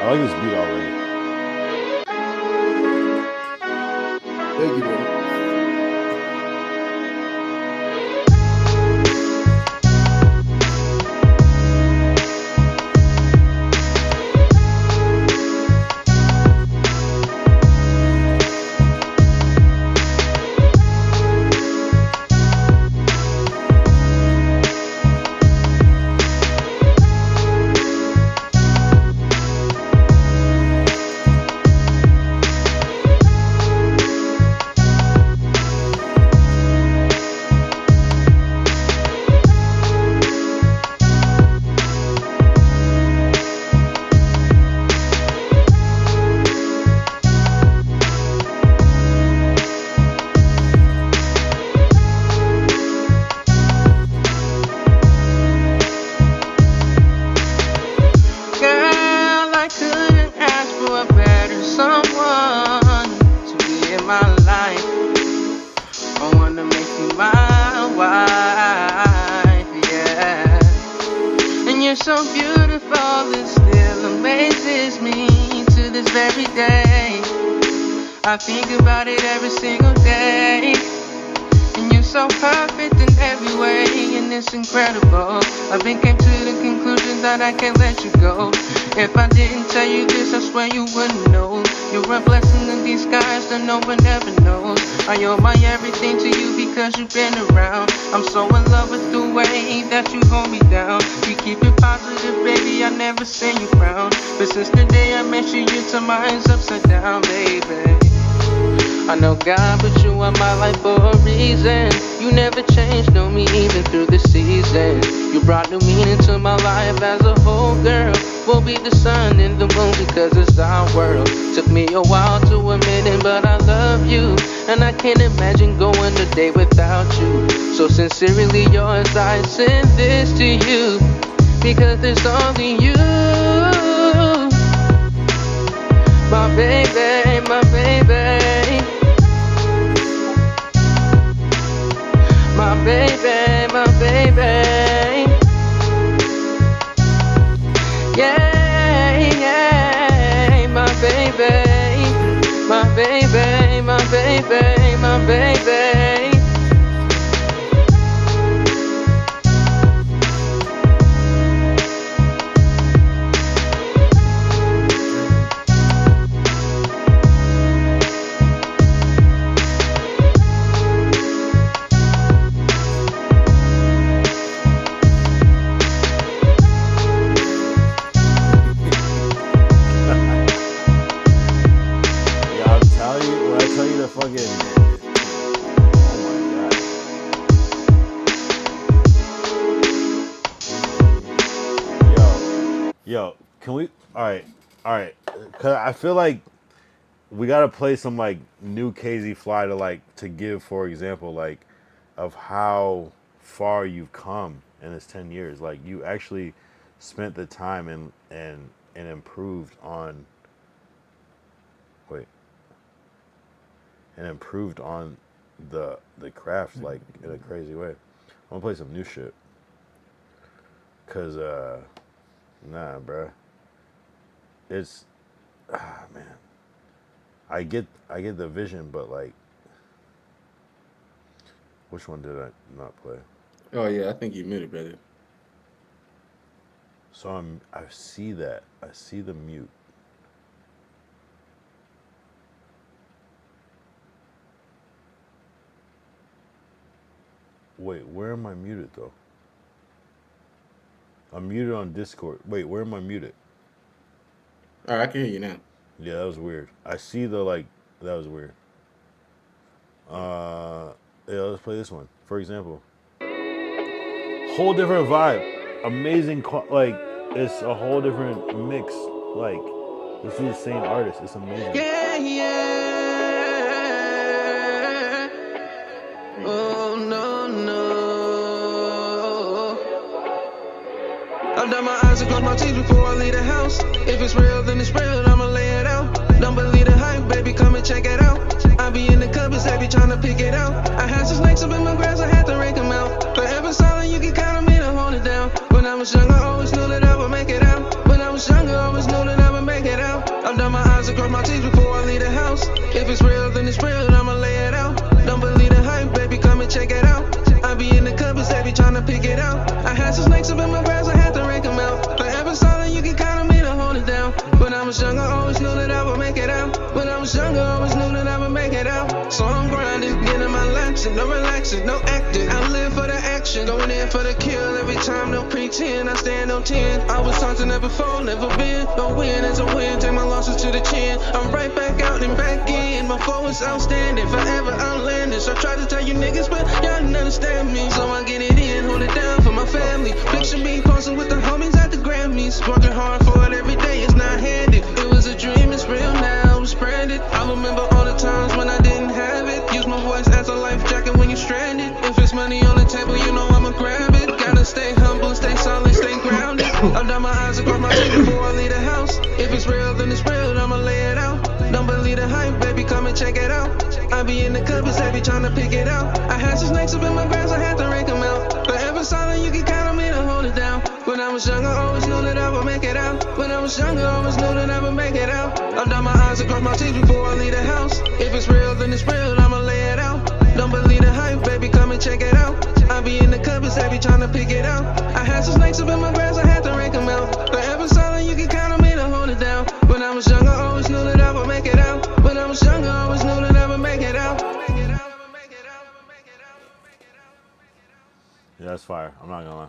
I like this beat already. Thank you, bro. I think about it every single day. And you're so perfect in every way, and it's incredible. I've been came to the conclusion that I can't let you go. If I didn't tell you this, I swear you wouldn't know. You're a blessing in disguise that no one ever knows. I owe my everything to you because you've been around. I'm so in love with the way that you hold me down. You keep it positive, baby, I never seen you frown. But since the day I met you, you turned my eyes upside down, baby. I know God put you in my life for a reason. You never changed, know me even through the season. You brought new meaning to my life as a whole girl. We'll be the sun and the moon because it's our world. Took me a while to admit it, but I love you. And I can't imagine going a day without you. So sincerely yours, I send this to you. Because it's only you. My baby, my baby. My baby, my baby. Yeah, yeah, my baby. My baby, my baby, my baby. Yo, can we? All right. Cause I feel like we gotta play some like new KZ Fly to like to give, for example, like of how far you've come in this 10 years. Like you actually spent the time and improved on. Wait. And improved on the craft like in a crazy way. I'm gonna play some new shit. Cause nah, bruh. It's man. I get the vision, but like, which one did I not play? Oh yeah, I think you muted, brother. So I see that. I see the mute. Wait, where am I muted though? I'm muted on Discord. Wait, where am I muted? All right, I can hear you now. Yeah, that was weird. I see the like. That was weird. Yeah, let's play this one. For example, whole different vibe. Amazing. Like it's a whole different mix. Like this is the same artist. It's amazing. Yeah, yeah. Oh no, no. I've done my eyes and close my teeth before I leave the house. If it's real, then it's real, I'ma lay it out. Don't believe the hype, baby, come and check it out. I be in the cupboards, they be trying to pick it out. I had some snakes up in my grass, I had to rake them out. Forever silent, you can count on me to hold it down. When I was young, I always knew that I would make it out. When I was younger, I always knew that I would make it out. I've done my eyes and crossed my teeth before I leave the house. If it's real, then it's real, I'ma lay it out. Don't believe the hype, baby, come and check it out. I be in the cupboards, they be trying to pick it out. I had some snakes up in my grass, I had to rake them out. Forever silent, you can count on me to hold it down. When I was young, I always knew that I would make it out. When I was younger, I always knew that I would make it out. So I'm grinding, getting my laxing, no relaxing, no acting. I live for the action, going in for the kill every time, no pretend. I stand on 10. I was taught to never fall, never been. No win is a win, take my losses to the chin. I'm right back out and back in. My flow is outstanding, forever outlandish. I try to tell you niggas, but y'all didn't understand me. So I get it in, hold it down for my family. Picture me posting with the homies at the Grammys. Working hard for it every day, it's not handed. It was a dream, it's real now, it's branded. I remember all the times when I didn't have it. Use my voice as a life jacket when you're stranded. If it's money on the table, you know I'ma grab it. Gotta stay humble, stay solid, stay grounded. I've done my eyes across my teeth before I leave the house. If it's real, then it's real, I'ma lay it out. Don't believe the hype, baby, come and check it out. I be in the cupboards, they be trying to pick it out. I had some snakes up in my grass, I had to rake them out. Forever silent, you can count on me to hold it down. When I was younger, I always knew that I would make it out. When I was younger, I always knew that I would make it out. I've done my eyes across my teeth before I leave the house. If it's real, then it's real, I'ma lay it out. Don't believe the hype, baby, come and check it out. I be in the cupboards, they be trying to pick it out. I had some snakes up in my grass, I had to rake them out. Forever silent, you can count on me to hold it down. When I was younger, I always knew that I would make it out. When I was younger, I always knew that I would make it out. Yeah, that's fire. I'm not gonna lie.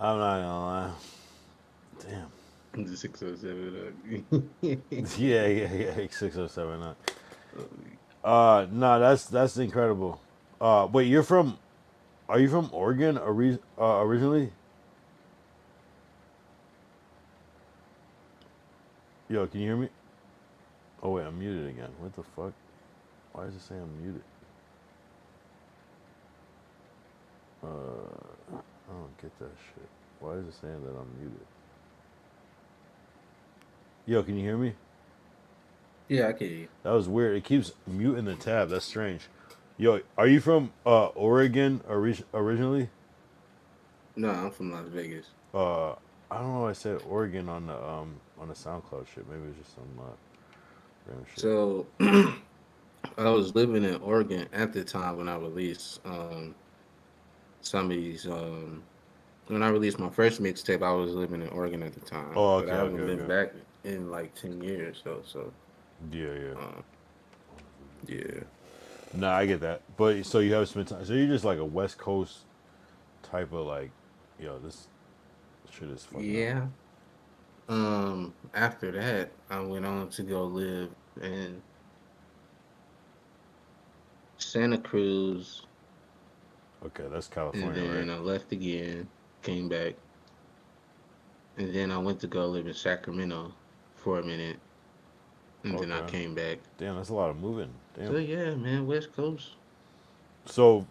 I'm not gonna lie. Damn. The 607. yeah. 607. No, that's incredible. Wait, are you from Oregon originally? Yo, can you hear me? Oh wait, I'm muted again. What the fuck? Why does it say I'm muted? I don't get that shit. Why is it saying that I'm muted? Yo, can you hear me? Yeah, I can hear you. That was weird. It keeps muting the tab. That's strange. Yo, are you from Oregon originally? No, I'm from Las Vegas. I don't know. I said Oregon on the SoundCloud shit. Maybe it's just some random shit. So I was living in Oregon at the time when I released some of these when I released my first mixtape. I was living in Oregon at the time, Oh, but okay, I okay, haven't been okay. back in like 10 years though. So Yeah, yeah. yeah. Nah, I get that. But so you have spent time. So you're just like a West Coast type of like, yo, this shit is fucking up. Yeah. After that, I went on to go live in Santa Cruz, Okay, that's and California, right? then I left again, came back, and then I went to go live in Sacramento for a minute, and then I Okay. came back. Damn, that's a lot of moving. So Damn. yeah, man, West Coast, So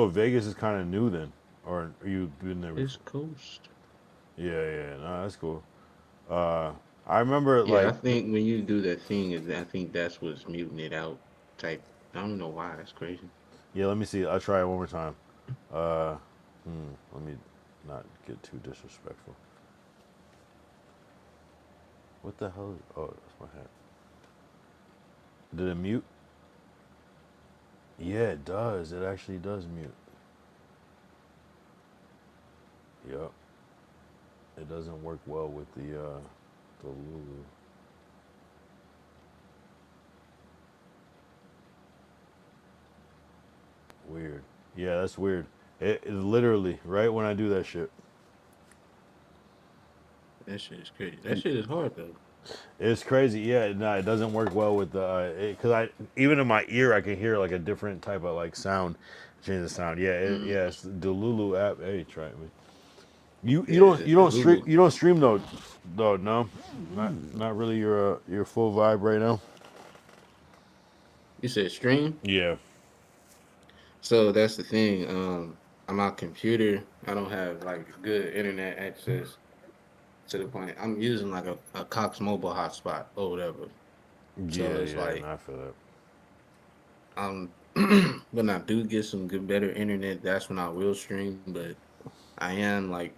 Vegas is kind of new then, or you been there before? West Coast. Yeah, yeah. No, that's cool. Uh, I remember Yeah, I like, think when you do that thing, I think that's what's muting it out. Type. I don't know why. That's crazy. yeah. Let me see. I'll try it one more time. Uh, let me not get too disrespectful. What the hell? Oh, that's my hat. Did it mute? Yeah, it does. It actually does mute. Yep. It doesn't work well with the Lulu. Weird. Yeah, that's weird. It literally right when I do that shit. That shit is crazy. That shit is hard though. It's crazy. Yeah, no, it doesn't work well with the because I even in my ear I can hear like a different type of like sound, change the sound. Yeah, yeah. It's the Lulu app. Hey, try it. You Yeah, you the don't stream Lulu. though no, not really your full vibe right now. You said stream. Yeah. So that's the thing. On my computer, I don't have like good internet access to the point. I'm using like a Cox mobile hotspot or whatever. So Yeah, it's yeah, like no, I feel that. um when I do get some good better internet, that's when I will stream. But I am like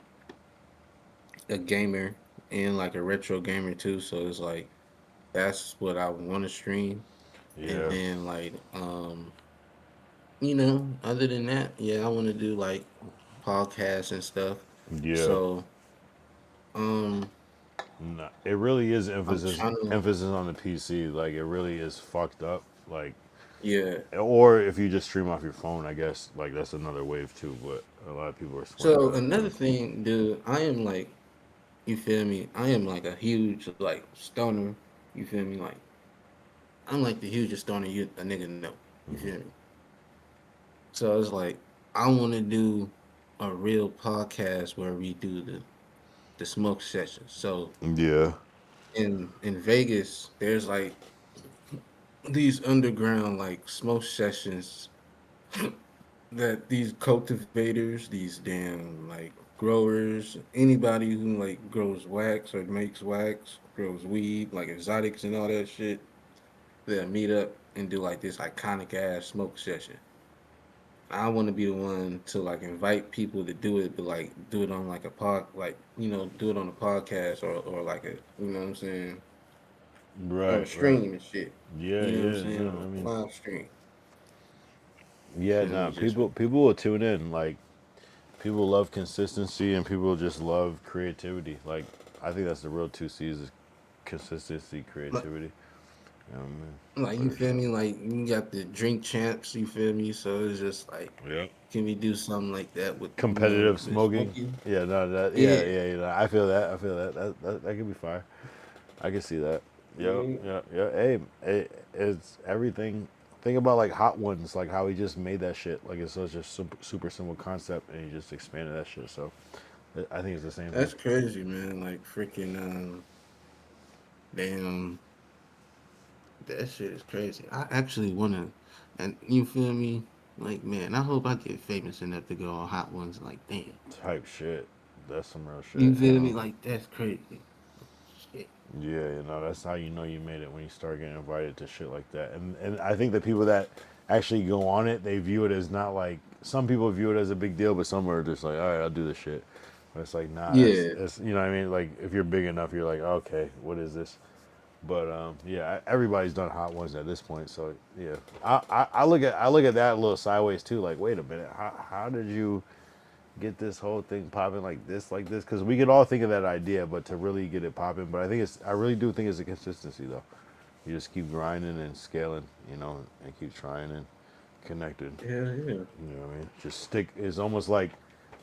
a gamer and like a retro gamer too. So it's like that's what I want to stream. And Yeah, then like other than that, yeah, I want to do like podcasts and stuff. yeah. So um No, it really is I'm trying to emphasis on the PC. Like it really is fucked up. Like, yeah. or if you just stream off your phone, I guess like that's another wave too. But a lot of people are swearing So by that another too. thing, dude, I am like, you feel me? I am like a huge like stoner. You feel me? Like I'm like the hugest stoner a nigga know. You feel me? So it's like I want to do a real podcast where we do the smoke session. So Yeah, in Vegas, there's like these underground like smoke sessions that these cultivators, these damn like growers, anybody who like grows wax or makes wax, grows weed, like exotics and all that shit, they'll meet up and do like this iconic ass smoke session. I want to be the one to like invite people to do it, but like do it on like a pod, like do it on a podcast or like a, what I'm saying, or a right, right. stream and shit. Yeah, You know what I'm yeah. saying, No, or I a mean, live stream. You yeah. feel No, me? Just people will tune in. Like people love consistency and people just love creativity. Like I think that's the real two C's: is consistency, like creativity. Like you For feel sure. me? Like you got the drink champs, you feel me? So it's just like, Yeah. can we do something like that with Competitive the smoking. smoking? Yeah, no, that. Yeah, Yeah. yeah. You know, I feel that. I feel that. That could be fire. I can see that. Yep, Yeah. yeah, yeah. Hey, it's everything. Think about like Hot Ones, like how he just made that shit. Like it's such a super simple concept, and he just expanded that shit. So I think it's the same thing. That's crazy, man. Like freaking Damn, that shit is crazy. I actually wanna, and you feel me? Like, man, I hope I get famous enough to go on Hot Ones. Like, damn. Type shit. That's some real shit. You feel You me? know? Like, that's crazy. Shit. Yeah, you know, that's how you know you made it, when you start getting invited to shit like that. And I think the people that actually go on it, they view it as not like, some people view it as a big deal, but some are just like, all right, I'll do this shit. But it's like, nah, Yeah. it's you know what I mean? Like, if you're big enough, you're like, okay, what is this? But yeah, everybody's done Hot Ones at this point, so yeah. I look at that a little sideways too. Like, wait a minute, how did you get this whole thing popping like this? Because we could all think of that idea, but to really get it popping, but I really do think it's a consistency though. You just keep grinding and scaling, you know, and keep trying and connected. Yeah, yeah. You know what I mean? Just stick. It's almost like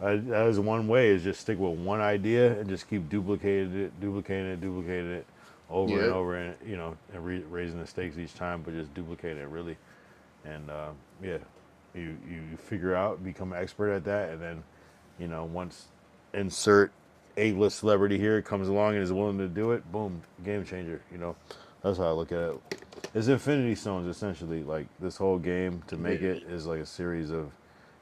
that is one way, is just stick with one idea and just keep duplicating it over and Yeah. over, and you know, and raising the stakes each time, but just duplicating it really. And yeah, you figure out, become an expert at that, and then, you know, once insert A-list celebrity here comes along and is willing to do it, boom, game changer. You know, that's how I look at it. It's infinity stones essentially. Like, this whole game to make it is like a series of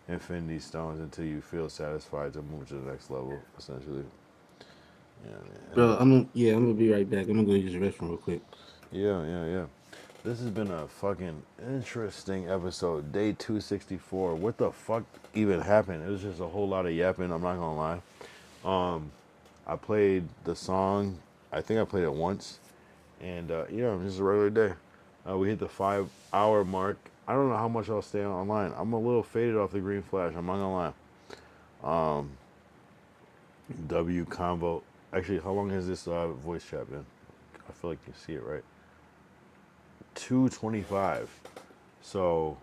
infinity stones until you feel satisfied to move to the next level, essentially. Yeah, man. Bro, I'm gonna be right back. I'm gonna go use the restroom real quick. Yeah. This has been a fucking interesting episode. Day 264. What the fuck even happened? It was just a whole lot of yapping, I'm not gonna lie. I played the song, I think I played it once, and yeah, just a regular day. We hit the 5-hour mark. I don't know how much I'll stay online. I'm a little faded off the green flash, I'm not gonna lie. W convo. Actually, how long has this voice chat been? I feel like you see it, right? 225. So,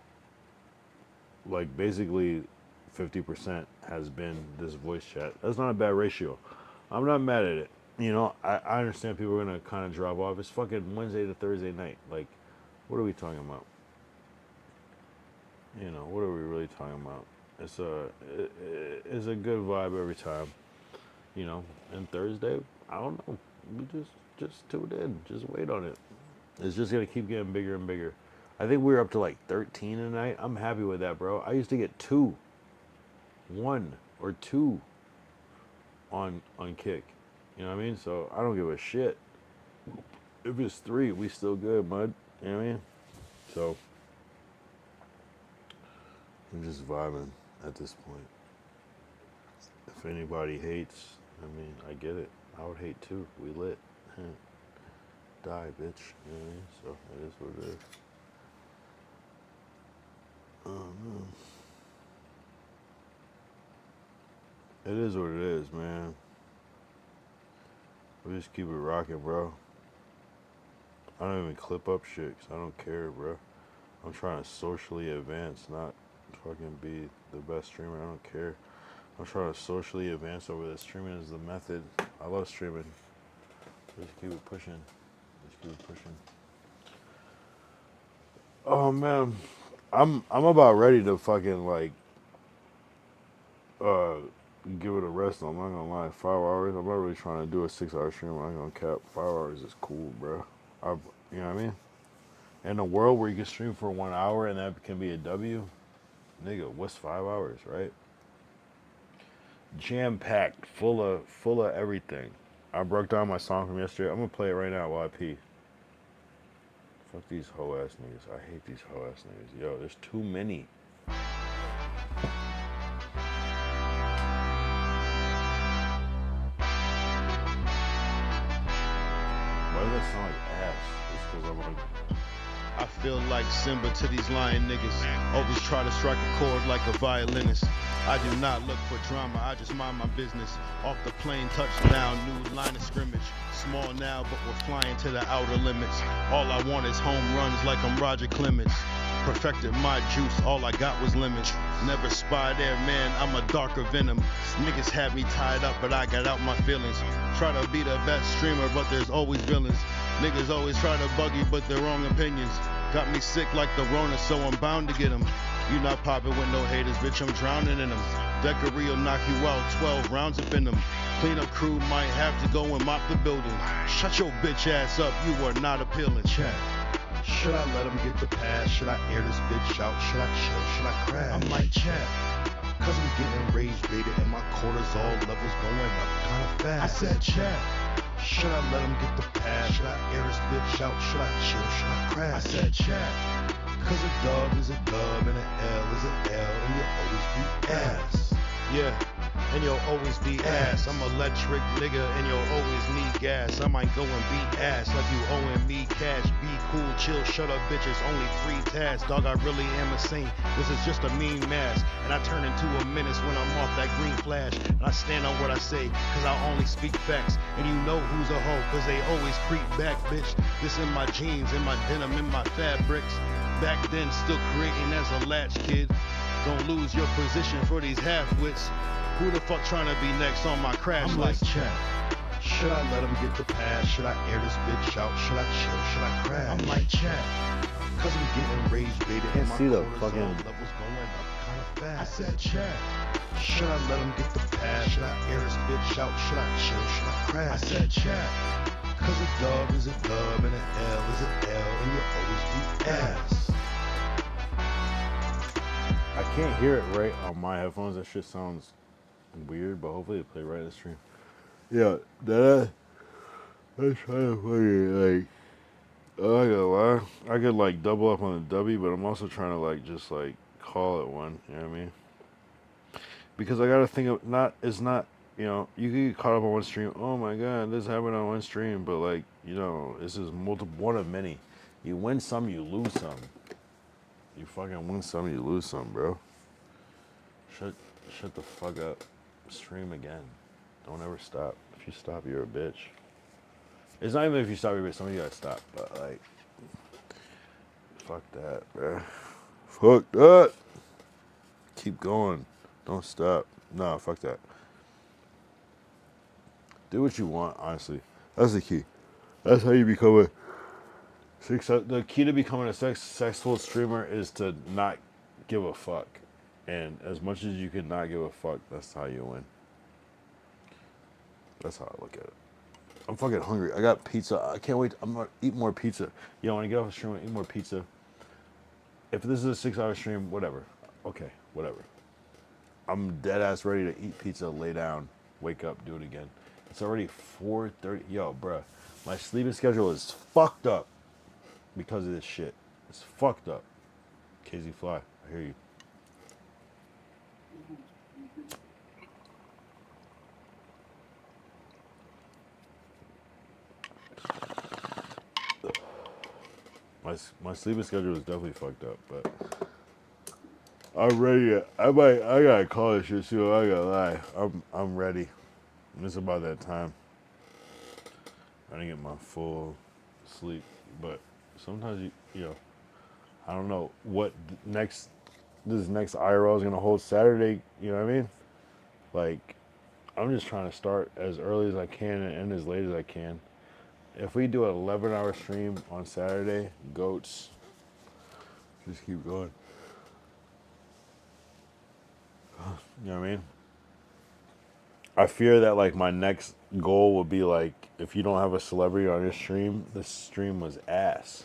like, basically 50% has been this voice chat. That's not a bad ratio. I'm not mad at it. You know, I understand people are gonna kind of drop off. It's fucking Wednesday to Thursday night. Like, what are we talking about? You know, what are we really talking about? It's a good vibe every time. You know, and Thursday, I don't know. We just tune in. Just wait on it. It's just gonna keep getting bigger and bigger. I think we're up to like 13 tonight. I'm happy with that, bro. I used to get 1 or 2 on Kick. You know what I mean? So I don't give a shit. If it's 3, we still good, bud. You know what I mean? So I'm just vibing at this point. If anybody hates, I mean, I get it. I would hate too. We lit. Die, bitch. You know what I mean? So it is what it is. Oh, man. It is what it is, man. We just keep it rocking, bro. I don't even clip up shit, 'cause I don't care, bro. I'm trying to socially advance, not fucking be the best streamer. I don't care. I'm trying to socially advance over this. Streaming is the method. I love streaming. Just keep it pushing. Just keep it pushing. Oh man, I'm about ready to fucking like give it a rest. I'm not gonna lie. 5 hours. I'm not really trying to do a 6-hour stream. I'm not gonna cap. 5 hours is cool, bro. You know what I mean? In a world where you can stream for 1 hour and that can be a W, nigga, what's 5 hours, right? Jam packed, full of everything. I broke down my song from yesterday. I'm gonna play it right now while I pee. Fuck these hoe ass niggas. I hate these hoe ass niggas. Yo, there's too many. Why does that sound like ass? It's because I'm like, I feel like Simba to these lying niggas. Always try to strike a chord like a violinist. I do not look for drama, I just mind my business. Off the plane, touchdown, new line of scrimmage. Small now, but we're flying to the outer limits. All I want is home runs like I'm Roger Clemens. Perfected my juice, all I got was lemons. Never spy there, man, I'm a darker venom. Niggas had me tied up, but I got out my feelings. Try to be the best streamer, but there's always villains. Niggas always try to bug you, but they're wrong opinions. Got me sick like the Rona, so I'm bound to get them. You not popping with no haters, bitch, I'm drowning in them. Decoree will knock you out, 12 rounds up in them. Cleanup crew might have to go and mop the building. Shut your bitch ass up, you are not appealing. Chat. Should I let him get the pass? Should I air this bitch out? Should I chill? Should I crash? I'm like, chat. Cause I'm getting rage baited and my cortisol levels going up kinda fast. I said, chat. Should I let him get the pass? Should I air this bitch out? Should I chill? Should I crash? I said, chat. Cause a dub is a dub and an L is an L and you'll always be ass. Yeah, and you'll always be ass. I'm electric nigga and you'll always need gas. I might go and beat ass like you owing me cash. Be cool, chill, shut up bitches, only 3 tasks. Dog, I really am a saint. This is just a mean mask. And I turn into a menace when I'm off that green flash. And I stand on what I say, cause I only speak facts. And you know who's a hoe, cause they always creep back, bitch. This in my jeans, in my denim, in my fabrics. Back then, still creating as a latch kid. Don't lose your position for these half-wits. Who the fuck trying to be next on my crash list? Like, chat. Should I let him get the pass? Should I air this bitch out? Should I chill? Should I crash? I'm like, chat. Cause I'm getting rage baited and my cortisol levels going up kinda fast. I said, chat. Should I let him get the pass? Should I air this bitch out? Should I chill? Should I crash? I said, chat. Cause a dub is a dub and an L is an L and you'll always be ass. I can't hear it right on my headphones. That shit sounds weird, but hopefully it play right in the stream. Yeah, that's kind of funny. Like, I'm not gonna lie, I could like double up on the W, but I'm also trying to like just like call it one. You know what I mean? Because I gotta think of it's not. You know, you can get caught up on one stream. Oh my god, this happened on one stream, but like, you know, this is one of many. You win some, you lose some. You fucking win some, you lose some, bro. Shut the fuck up. Stream again. Don't ever stop. If you stop, you're a bitch. It's not even if you stop, you're a bitch. Somebody gotta stop. But like, fuck that, bro. Fuck that. Keep going. Don't stop. Nah, fuck that. Do what you want, honestly. That's the key. That's how you become a success. The key to becoming a successful streamer is to not give a fuck. And as much as you can not give a fuck, that's how you win. That's how I look at it. I'm fucking hungry. I got pizza. I can't wait. I'm gonna eat more pizza. Yo, when I get off the stream, I eat more pizza. If this is a 6-hour stream, whatever. Okay, whatever. I'm dead ass ready to eat pizza, lay down, wake up, do it again. It's already 4:30. Yo, bruh, my sleeping schedule is fucked up because of this shit. It's fucked up. KZ Fly, I hear you. My sleeping schedule is definitely fucked up, but I'm ready. I gotta call this shit too. I gotta lie. I'm ready. It's about that time. I didn't get my full sleep, but sometimes you know, I don't know what this next IRL is gonna hold Saturday. You know what I mean? Like, I'm just trying to start as early as I can and end as late as I can. If we do an 11-hour stream on Saturday, goats, just keep going. You know what I mean? I fear that like my next goal would be like, if you don't have a celebrity on your stream, this stream was ass.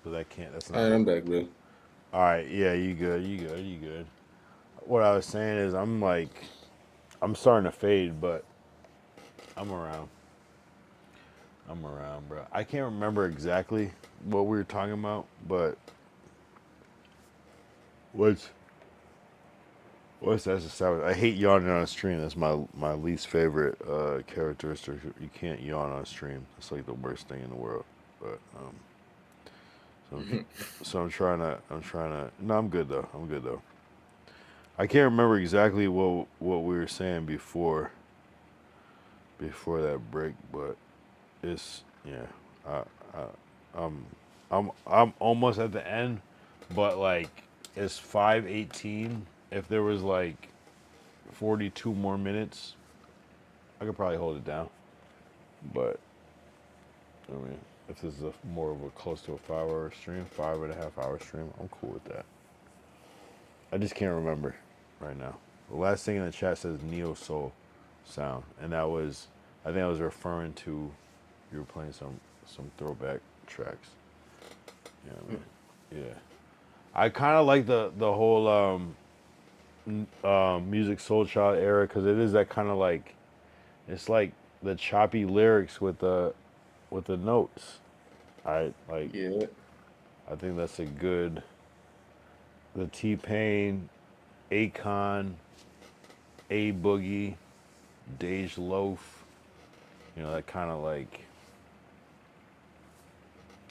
But I can't. That's not. All right, I'm back, bro. All right, yeah, you good. What I was saying is, I'm starting to fade, but I'm around. Bro. I can't remember exactly what we were talking about, but what's that established? I hate yawning on a stream. That's my least favorite characteristic. You can't yawn on a stream. It's like the worst thing in the world. But so I'm trying to. No, I'm good though. I can't remember exactly what we were saying before that break, but it's I'm almost at the end, but like it's 5:18. If there was like 42 more minutes, I could probably hold it down. But I mean, if this is a more of a close to a 5 hour stream, 5.5 hour stream, I'm cool with that. I just can't remember right now. The last thing in the chat says neo soul sound, and that was, I think I was referring to, you were playing some throwback tracks. Yeah, yeah. I kind of like the whole music soul child era because it is that kind of like, it's like the choppy lyrics with the notes. I like. Yeah. I think that's a good. The T-Pain, Akon, A Boogie, Dej Loaf. You know, that kind of like.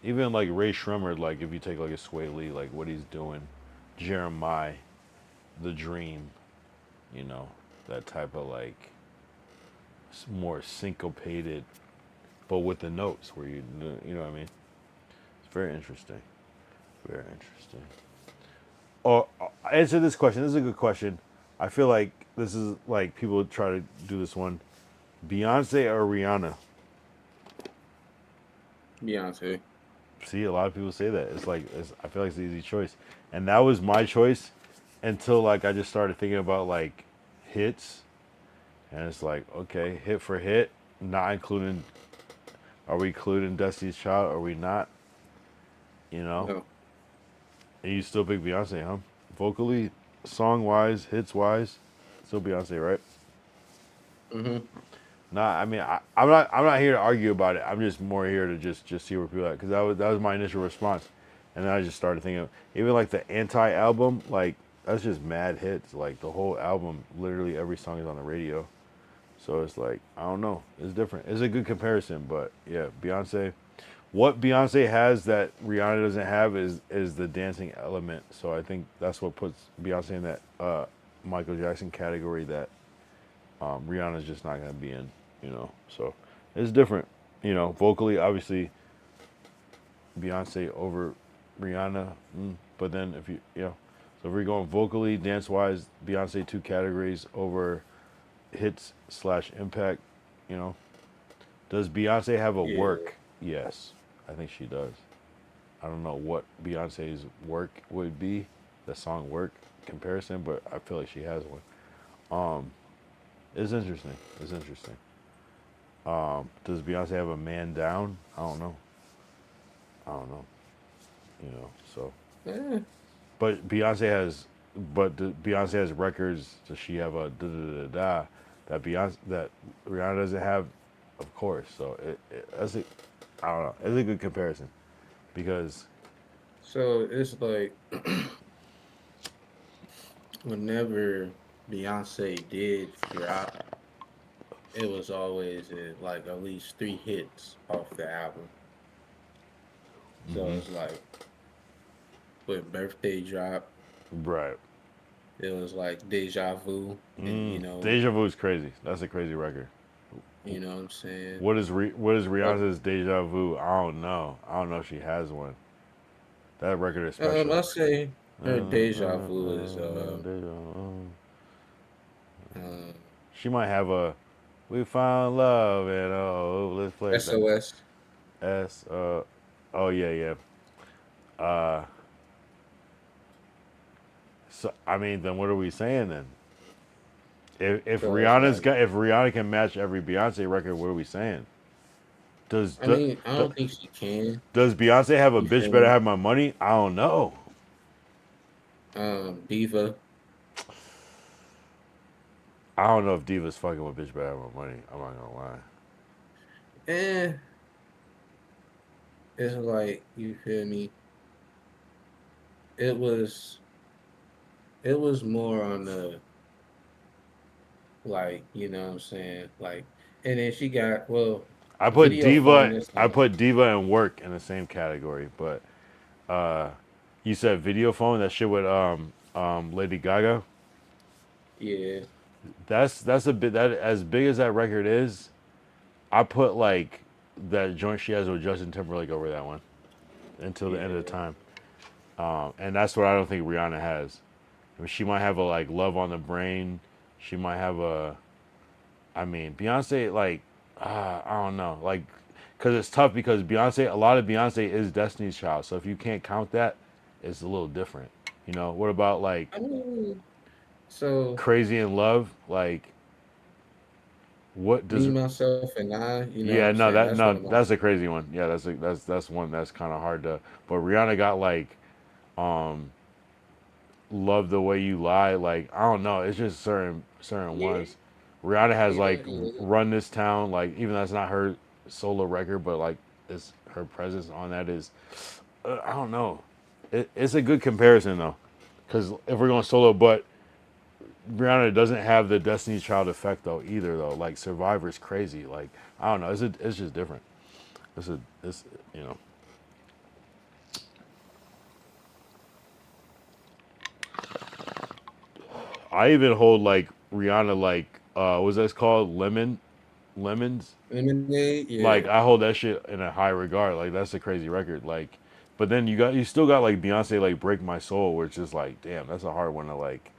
Even like Ray Shremmer, like if you take like a Sway Lee, like what he's doing, Jeremiah, The Dream, you know, that type of like more syncopated, but with the notes where you know what I mean. It's very interesting, very interesting. Oh, answer this question. This is a good question. I feel like this is like people try to do this one. Beyonce or Rihanna? Beyonce. See, a lot of people say that. It's like I feel like it's an easy choice, and that was my choice until like I just started thinking about like hits, and it's like okay, hit for hit, not including. Are we including Destiny's Child? Or are we not? You know. No. And you still pick Beyonce, huh? Vocally, song wise, hits wise, still Beyonce, right? Mhm. Nah, I mean, I'm not here to argue about it. I'm just more here to just see where people are at, because that was my initial response, and then I just started thinking, even like the Anti album, like that's just mad hits. Like the whole album, literally every song is on the radio, so it's like I don't know, it's different. It's a good comparison, but yeah, Beyonce. What Beyonce has that Rihanna doesn't have is the dancing element. So I think that's what puts Beyonce in that Michael Jackson category that Rihanna's just not gonna be in. You know, so it's different. You know, vocally, obviously, Beyonce over Rihanna. But then if so if we're going vocally, dance wise, Beyonce 2 categories over hits / impact. You know, does Beyonce have a work? Yes, I think she does. I don't know what Beyonce's work would be, the song work comparison, but I feel like she has one. It's interesting. It's interesting. Does Beyonce have a man down? I don't know. You know, so. But Beyonce has records. Does she have a da da da da that Rihanna doesn't have? Of course. So that's I don't know. It's a good comparison because. So it's like whenever Beyonce did drop, it was always like at least 3 hits off the album. So it's like when Birthday dropped, right? It was like Deja Vu, and you know, Deja Vu is crazy. That's a crazy record. You know what I'm saying? What is Rihanna's Deja Vu? I don't know. I don't know if she has one. That record is special. I'll say her Deja Vu is she might have a We Found Love and let's play SOS. Oh yeah. So I mean, then what are we saying then? If Rihanna can match every Beyonce record, what are we saying? I don't think she can. Does Beyonce have a Bitch Better Have My Money? I don't know. Diva. I don't know if Diva's fucking with Bitch Better Have My Money. I'm not gonna lie. It's like, you feel me? It was more on the, like, you know what I'm saying? Like, and then she got, I put Diva and Work in the same category, but you said Video Phone, that shit with Lady Gaga. Yeah. That's a bit, that as big as that record is, I put like that joint she has with Justin Timberlake over that one until the end of the time. And that's what I don't think Rihanna has. I mean, she might have a like Love on the Brain. She might have Beyonce, like, I don't know. Like, because it's tough because Beyonce, a lot of Beyonce is Destiny's Child. So if you can't count that, it's a little different. You know, what about like I mean, so Crazy in Love? Like, what does? me, myself, and I, you know what Yeah, I'm saying? That's one no, of my. that's a crazy one. Yeah, that's one that's kind of hard to. But Rihanna got like, um, Love the Way You Lie. Like, I don't know. It's just certain Yeah, ones. Rihanna has yeah, like yeah. Run This Town. Like, even that's not her solo record, but like, it's her presence on that is. I don't know. It's a good comparison though, because if we're going solo, but Rihanna doesn't have the Destiny's Child effect though either though. Like Survivor's crazy. Like I don't know. It's just different. It's you know. I even hold like Rihanna like what's that called lemons. Lemonade, Like yeah. I hold that shit in a high regard. Like that's a crazy record. Like, but then you still got like Beyonce like Break My Soul, which is like damn that's a hard one to like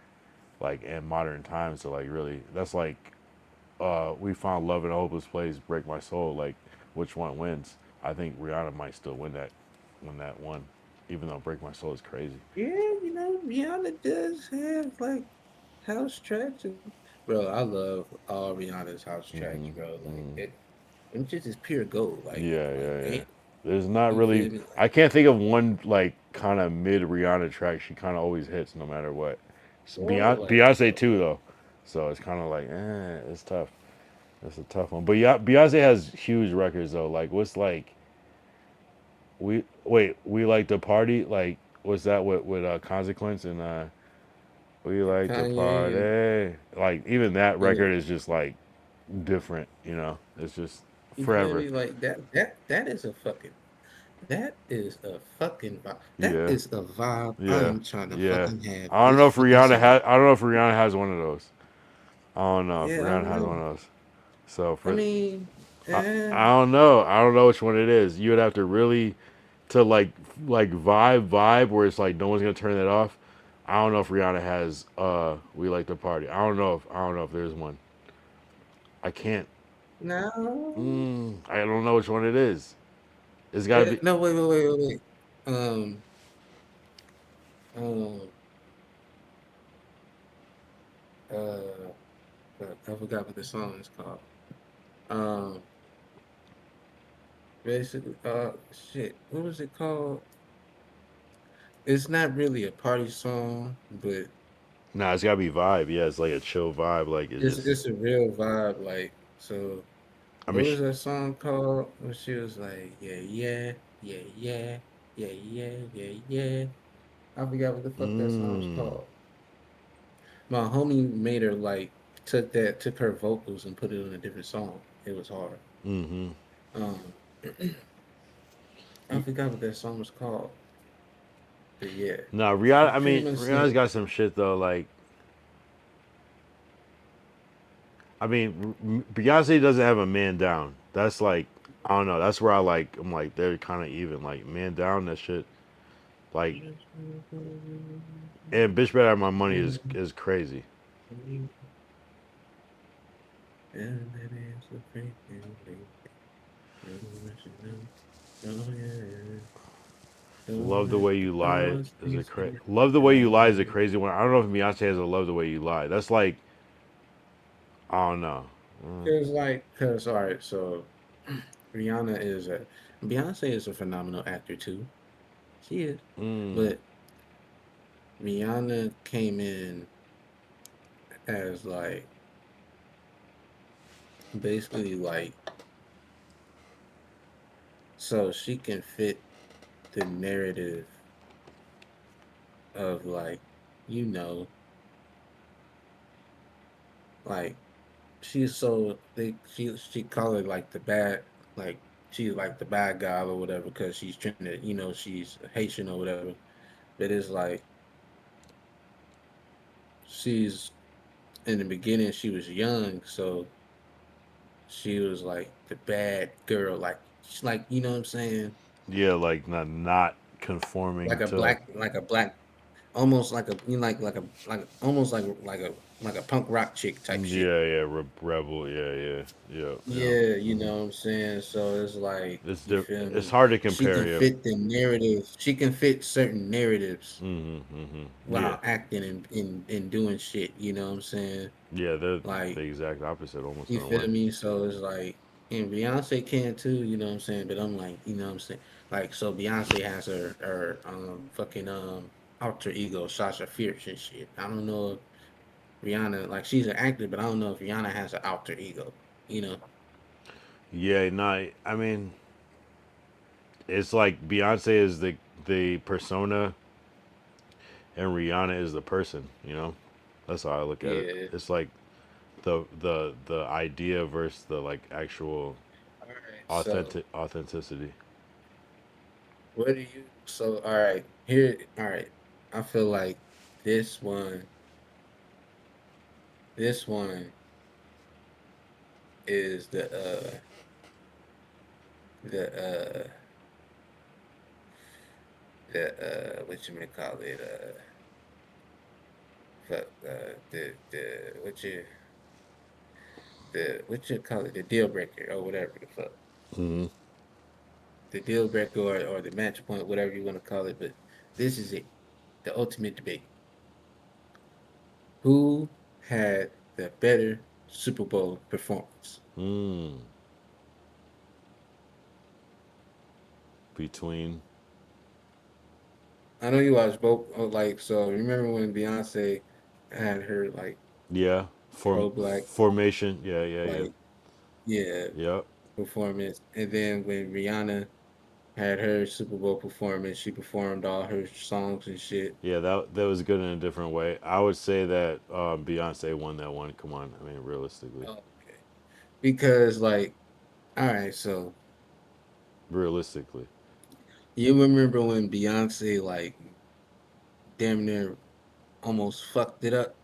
in modern times to like really that's like We Found Love in a Hopeless Place, Break My Soul, like which one wins? I think Rihanna might still win that one, even though Break My Soul is crazy. Yeah, you know, Rihanna does have like house tracks, and bro, I love all Rihanna's house tracks, bro. Like it just is pure gold. Like Yeah. damn, There's not you feel really. me? I can't think of one like kind of mid Rihanna track. She kind of always hits no matter what. Like Beyonce too though, so it's kind of like it's tough. It's a tough one. But yeah, Beyonce has huge records though. Like what's like we like to party like what's that with Consequence and we like to Kanye and party like even that you know, record is just like different. You know, it's just you feel forever. me? Like that is a fucking that is a fucking vibe. That Yeah. is a vibe I Yeah, am trying to yeah. fucking have I don't this know if fucking Rihanna summer. has. I don't know if Rihanna has one of those. I don't know if Yeah, I Rihanna don't has one know. of those. So I for mean, I, eh, I don't know. I don't know which one it is. You would have to really to like vibe where it's like no one's gonna turn that off. I don't know if Rihanna has We Like to Party. I don't know if there's one. I can't. no. I don't know which one it is. It's got to be. No, wait. Um, um, uh, I forgot what the song is called. Um, basically, shit, what was it called? It's not really a party song, but Nah, it's got to be vibe. Yeah, it's like a chill vibe. Like it just. it's a real vibe. Like, so I what mean, was that song called? When she was like, yeah. I forgot what the fuck that song was mm, called. My homie made her like took her vocals and put it on a different song. It was hard. mm-hmm. Um, I forgot what that song was called. But yeah, No, Rihanna. I pretty mean, much Rihanna's saying. got some shit though. Like, I mean, Beyonce doesn't have a man down. That's like, I don't know. That's where I like. I'm like, they're kind of even. Like, man down. That shit. Like, and bitch better have my money is crazy. Love the way you lie is a Love the way you lie is a crazy one. I don't know if Beyonce has a love the way you lie. That's like, I don't know. Cause all right, so Rihanna is a Beyonce is a phenomenal actor too. She is, Mm, but Rihanna came in as like basically like so she can fit the narrative of like you know like she call it like the bad like she's like the bad guy or whatever because she's trying to she's Haitian or whatever. But it's like she's in the beginning she was young, so she was like the bad girl, like she's like what I'm saying, yeah, like not conforming to. like a black almost like a almost like a punk rock chick type shit. Yeah, rebel. Yeah. Yeah, you Hmm. know what I'm saying? So it's like, you feel It's me? hard to She compare. can Yeah. fit the narrative. She can fit certain narratives Yeah. while acting and doing shit, you know what I'm saying? Yeah, they're the Like, exact opposite almost you in a way. feel me? So it's like, and Beyonce can too, you know what I'm saying? But I'm like, you know what I'm saying? Like, so Beyonce has her fucking alter ego, Sasha Fierce and shit. I don't know if Rihanna, like, she's an actor, but I don't know if Rihanna has an alter ego, you know? Yeah, no, I mean, it's like Beyonce is the persona and Rihanna is the person, you know? That's how I look at it. Yeah. It's like the idea versus the like actual All right. So authenticity. what do you? So all right, here. All right. I feel like this one. This one is the what you may call it fuck the what you call it, the deal breaker or whatever the fuck, Hmm. the deal breaker or the match point, whatever you want to call it. But this is it, the ultimate debate: who had the better Super Bowl performance? Mm. Between. I know you watched both. Like, so remember when Beyonce had her like Yeah. pro black, Formation. Yeah. like, yeah, Yep. performance, and then when Rihanna had her Super Bowl performance, she performed all her songs and shit. Yeah, that was good in a different way. I would say that Beyonce won that one. Come on, I mean realistically, Oh, okay, because like, all right, so realistically, you remember when Beyonce like damn near almost fucked it up?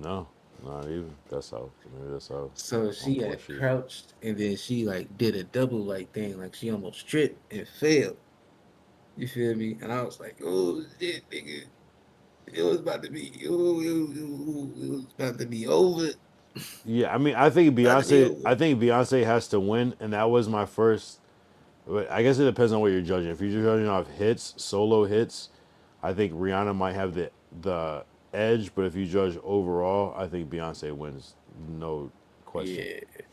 no, not even. That's how. Maybe that's how So on she point had she is. crouched and then she like did a double like thing, like she almost tripped and fell. You feel me? And I was like, oh shit, nigga. It was about to be over. Yeah, I mean, I think About to be Beyonce. over. I think Beyonce has to win, and that was my first. But I guess it depends on what you're judging. If you're judging off hits, solo hits, I think Rihanna might have the edge. But if you judge overall, I think Beyonce wins, no question. Yeah,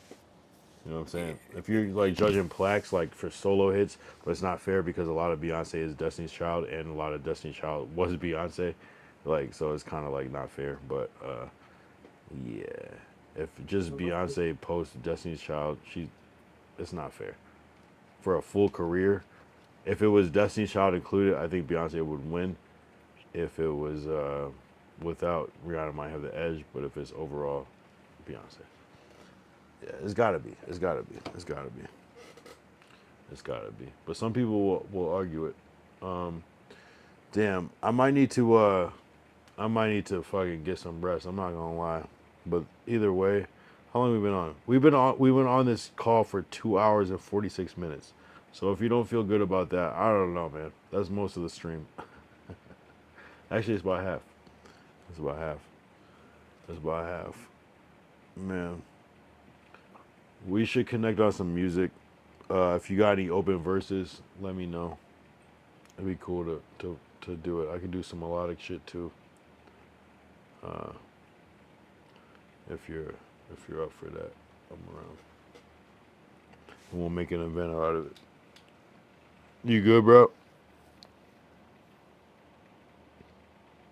You know what I'm yeah, saying? If you're like judging plaques like for solo hits, but it's not fair because a lot of Beyonce is Destiny's Child and a lot of Destiny's Child was Beyonce. Like so it's kinda like not fair. But yeah. If just Beyonce post Destiny's Child, it's not fair. For a full career. If it was Destiny's Child included, I think Beyonce would win. If it was without, Rihanna might have the edge, but if it's overall, Beyonce. Yeah, it's gotta be. It's gotta be. It's gotta be. It's gotta be. But some people will argue it. Damn, I might need to fucking get some rest. I'm not gonna lie. But either way, how long have we been on? We went on this call for 2 hours and 46 minutes. So if you don't feel good about that, I don't know, man. That's most of the stream. Actually, it's about half. It's about half. It's about half. Man, we should connect on some music. If you got any open verses, let me know. It'd be cool to do it. I can do some melodic shit too. Uh, if you're up for that, I'm around. And we'll make an event out of it. You good, bro?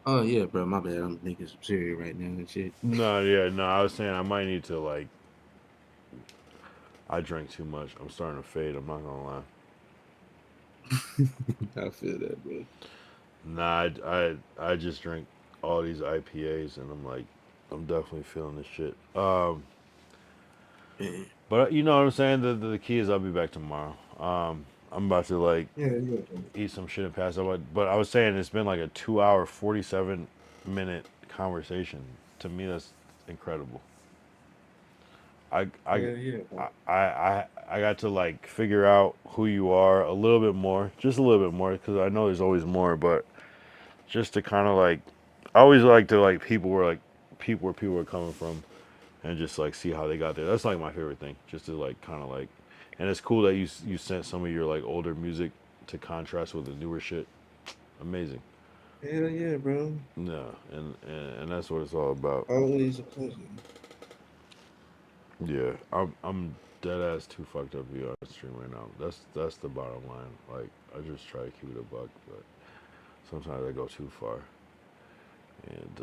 oh yeah, bro. My bad. I'm making some cereal right now and shit. No, yeah, no. I was saying I might need to like. I drank too much. I'm starting to fade. I'm not gonna lie. I feel that, bro. Nah, I just drink all these IPAs, and I'm like, I'm definitely feeling this shit. But you know what I'm saying. The key is I'll be back tomorrow. I'm about to like Yeah, yeah. eat some shit and pass out. But I was saying it's been like a 2 hour 47 minute conversation. To me, that's incredible. Yeah. I got to like figure out who you are a little bit more, just a little bit more, because I know there's always more, but just to kind of like, I always like to like people where people are coming from, and just like see how they got there. That's like my favorite thing, just to like kind of like, and it's cool that you sent some of your like older music to contrast with the newer shit. Amazing. Hell yeah, bro. Yeah, and that's what it's all about. Always a pleasure. Yeah, I'm dead ass too fucked up to be on the stream right now. That's the bottom line. Like I just try to keep it a buck, but sometimes I go too far, and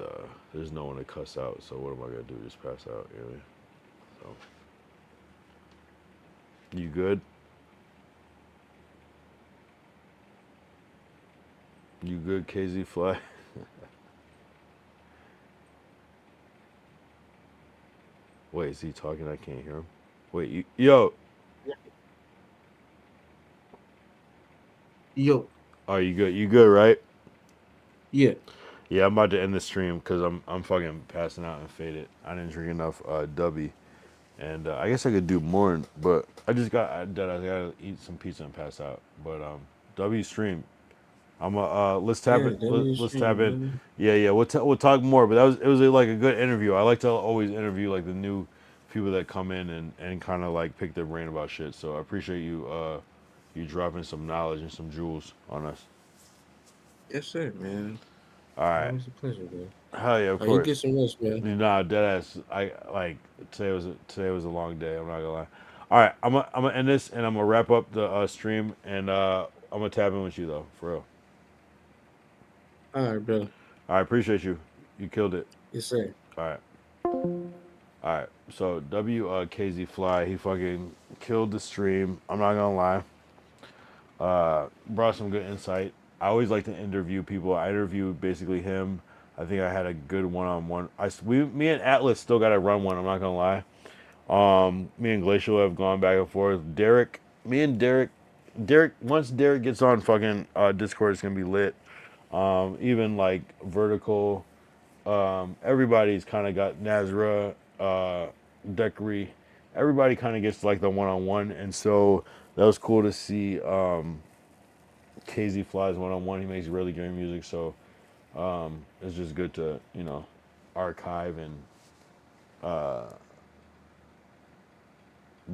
there's no one to cuss out. So what am I gonna do? Just pass out, you know? So you good? You good, KZ Fly? Wait, is he talking? I can't hear him. Wait, yo. Yo. Are you good? You good, right? Yeah. Yeah, I'm about to end the stream because I'm fucking passing out and faded. I didn't drink enough Dubby, and I guess I could do more, but I just got I gotta eat some pizza and pass out. But W stream. Let's tap Yeah, it. W Let's stream, tap in. brother. Yeah. We'll talk more. But it was like a good interview. I like to always interview like the new people that come in and kind of like pick their brain about shit. So I appreciate you dropping some knowledge and some jewels on us. Yes, sir, man. All right. Always a pleasure, bro. Hell yeah, of You course. get some rest, man. Nah, dead ass. I like today was a long day. I'm not gonna lie. All right, I'm gonna end this and I'm gonna wrap up the stream and I'm gonna tap in with you though, for real. All right, brother. I appreciate you. You killed it. Yes, sir. All right. All right. So KZ Fly, he fucking killed the stream. I'm not gonna lie. Brought some good insight. I always like to interview people. I interviewed basically him. I think I had a good one-on-one. Me and Atlas still got to run one. I'm not gonna lie. Me and Glacial have gone back and forth. Derek. Once Derek gets on fucking Discord, it's gonna be lit. Even like Vertical. Everybody's kind of got Nazra, Deckery. Everybody kind of gets like the one-on-one, and so that was cool to see. KZ Flies one-on-one. He makes really great music, so it's just good to archive and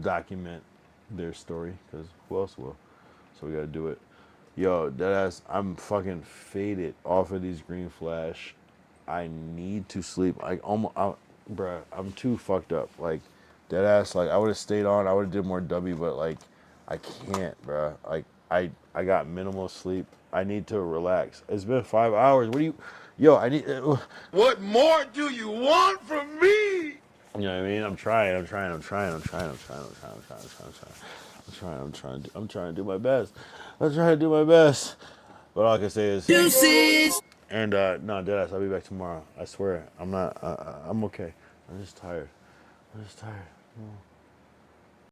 document their story, because who else will? So we gotta do it. Yo, deadass, I'm fucking faded off of these green flash. I need to sleep. Like bruh, I'm too fucked up. Like deadass, like I would have stayed on. I would have did more W, but like I can't, bruh. Like I got minimal sleep. I need to relax. It's been 5 hours. What do you? Yo, I need. What more do you want from me? You know what I mean? I'm trying to do my best. I'm trying to do my best. But all I can say is Deuces. And no, deadass, I'll be back tomorrow. I swear. I'm not I'm okay. I'm just tired.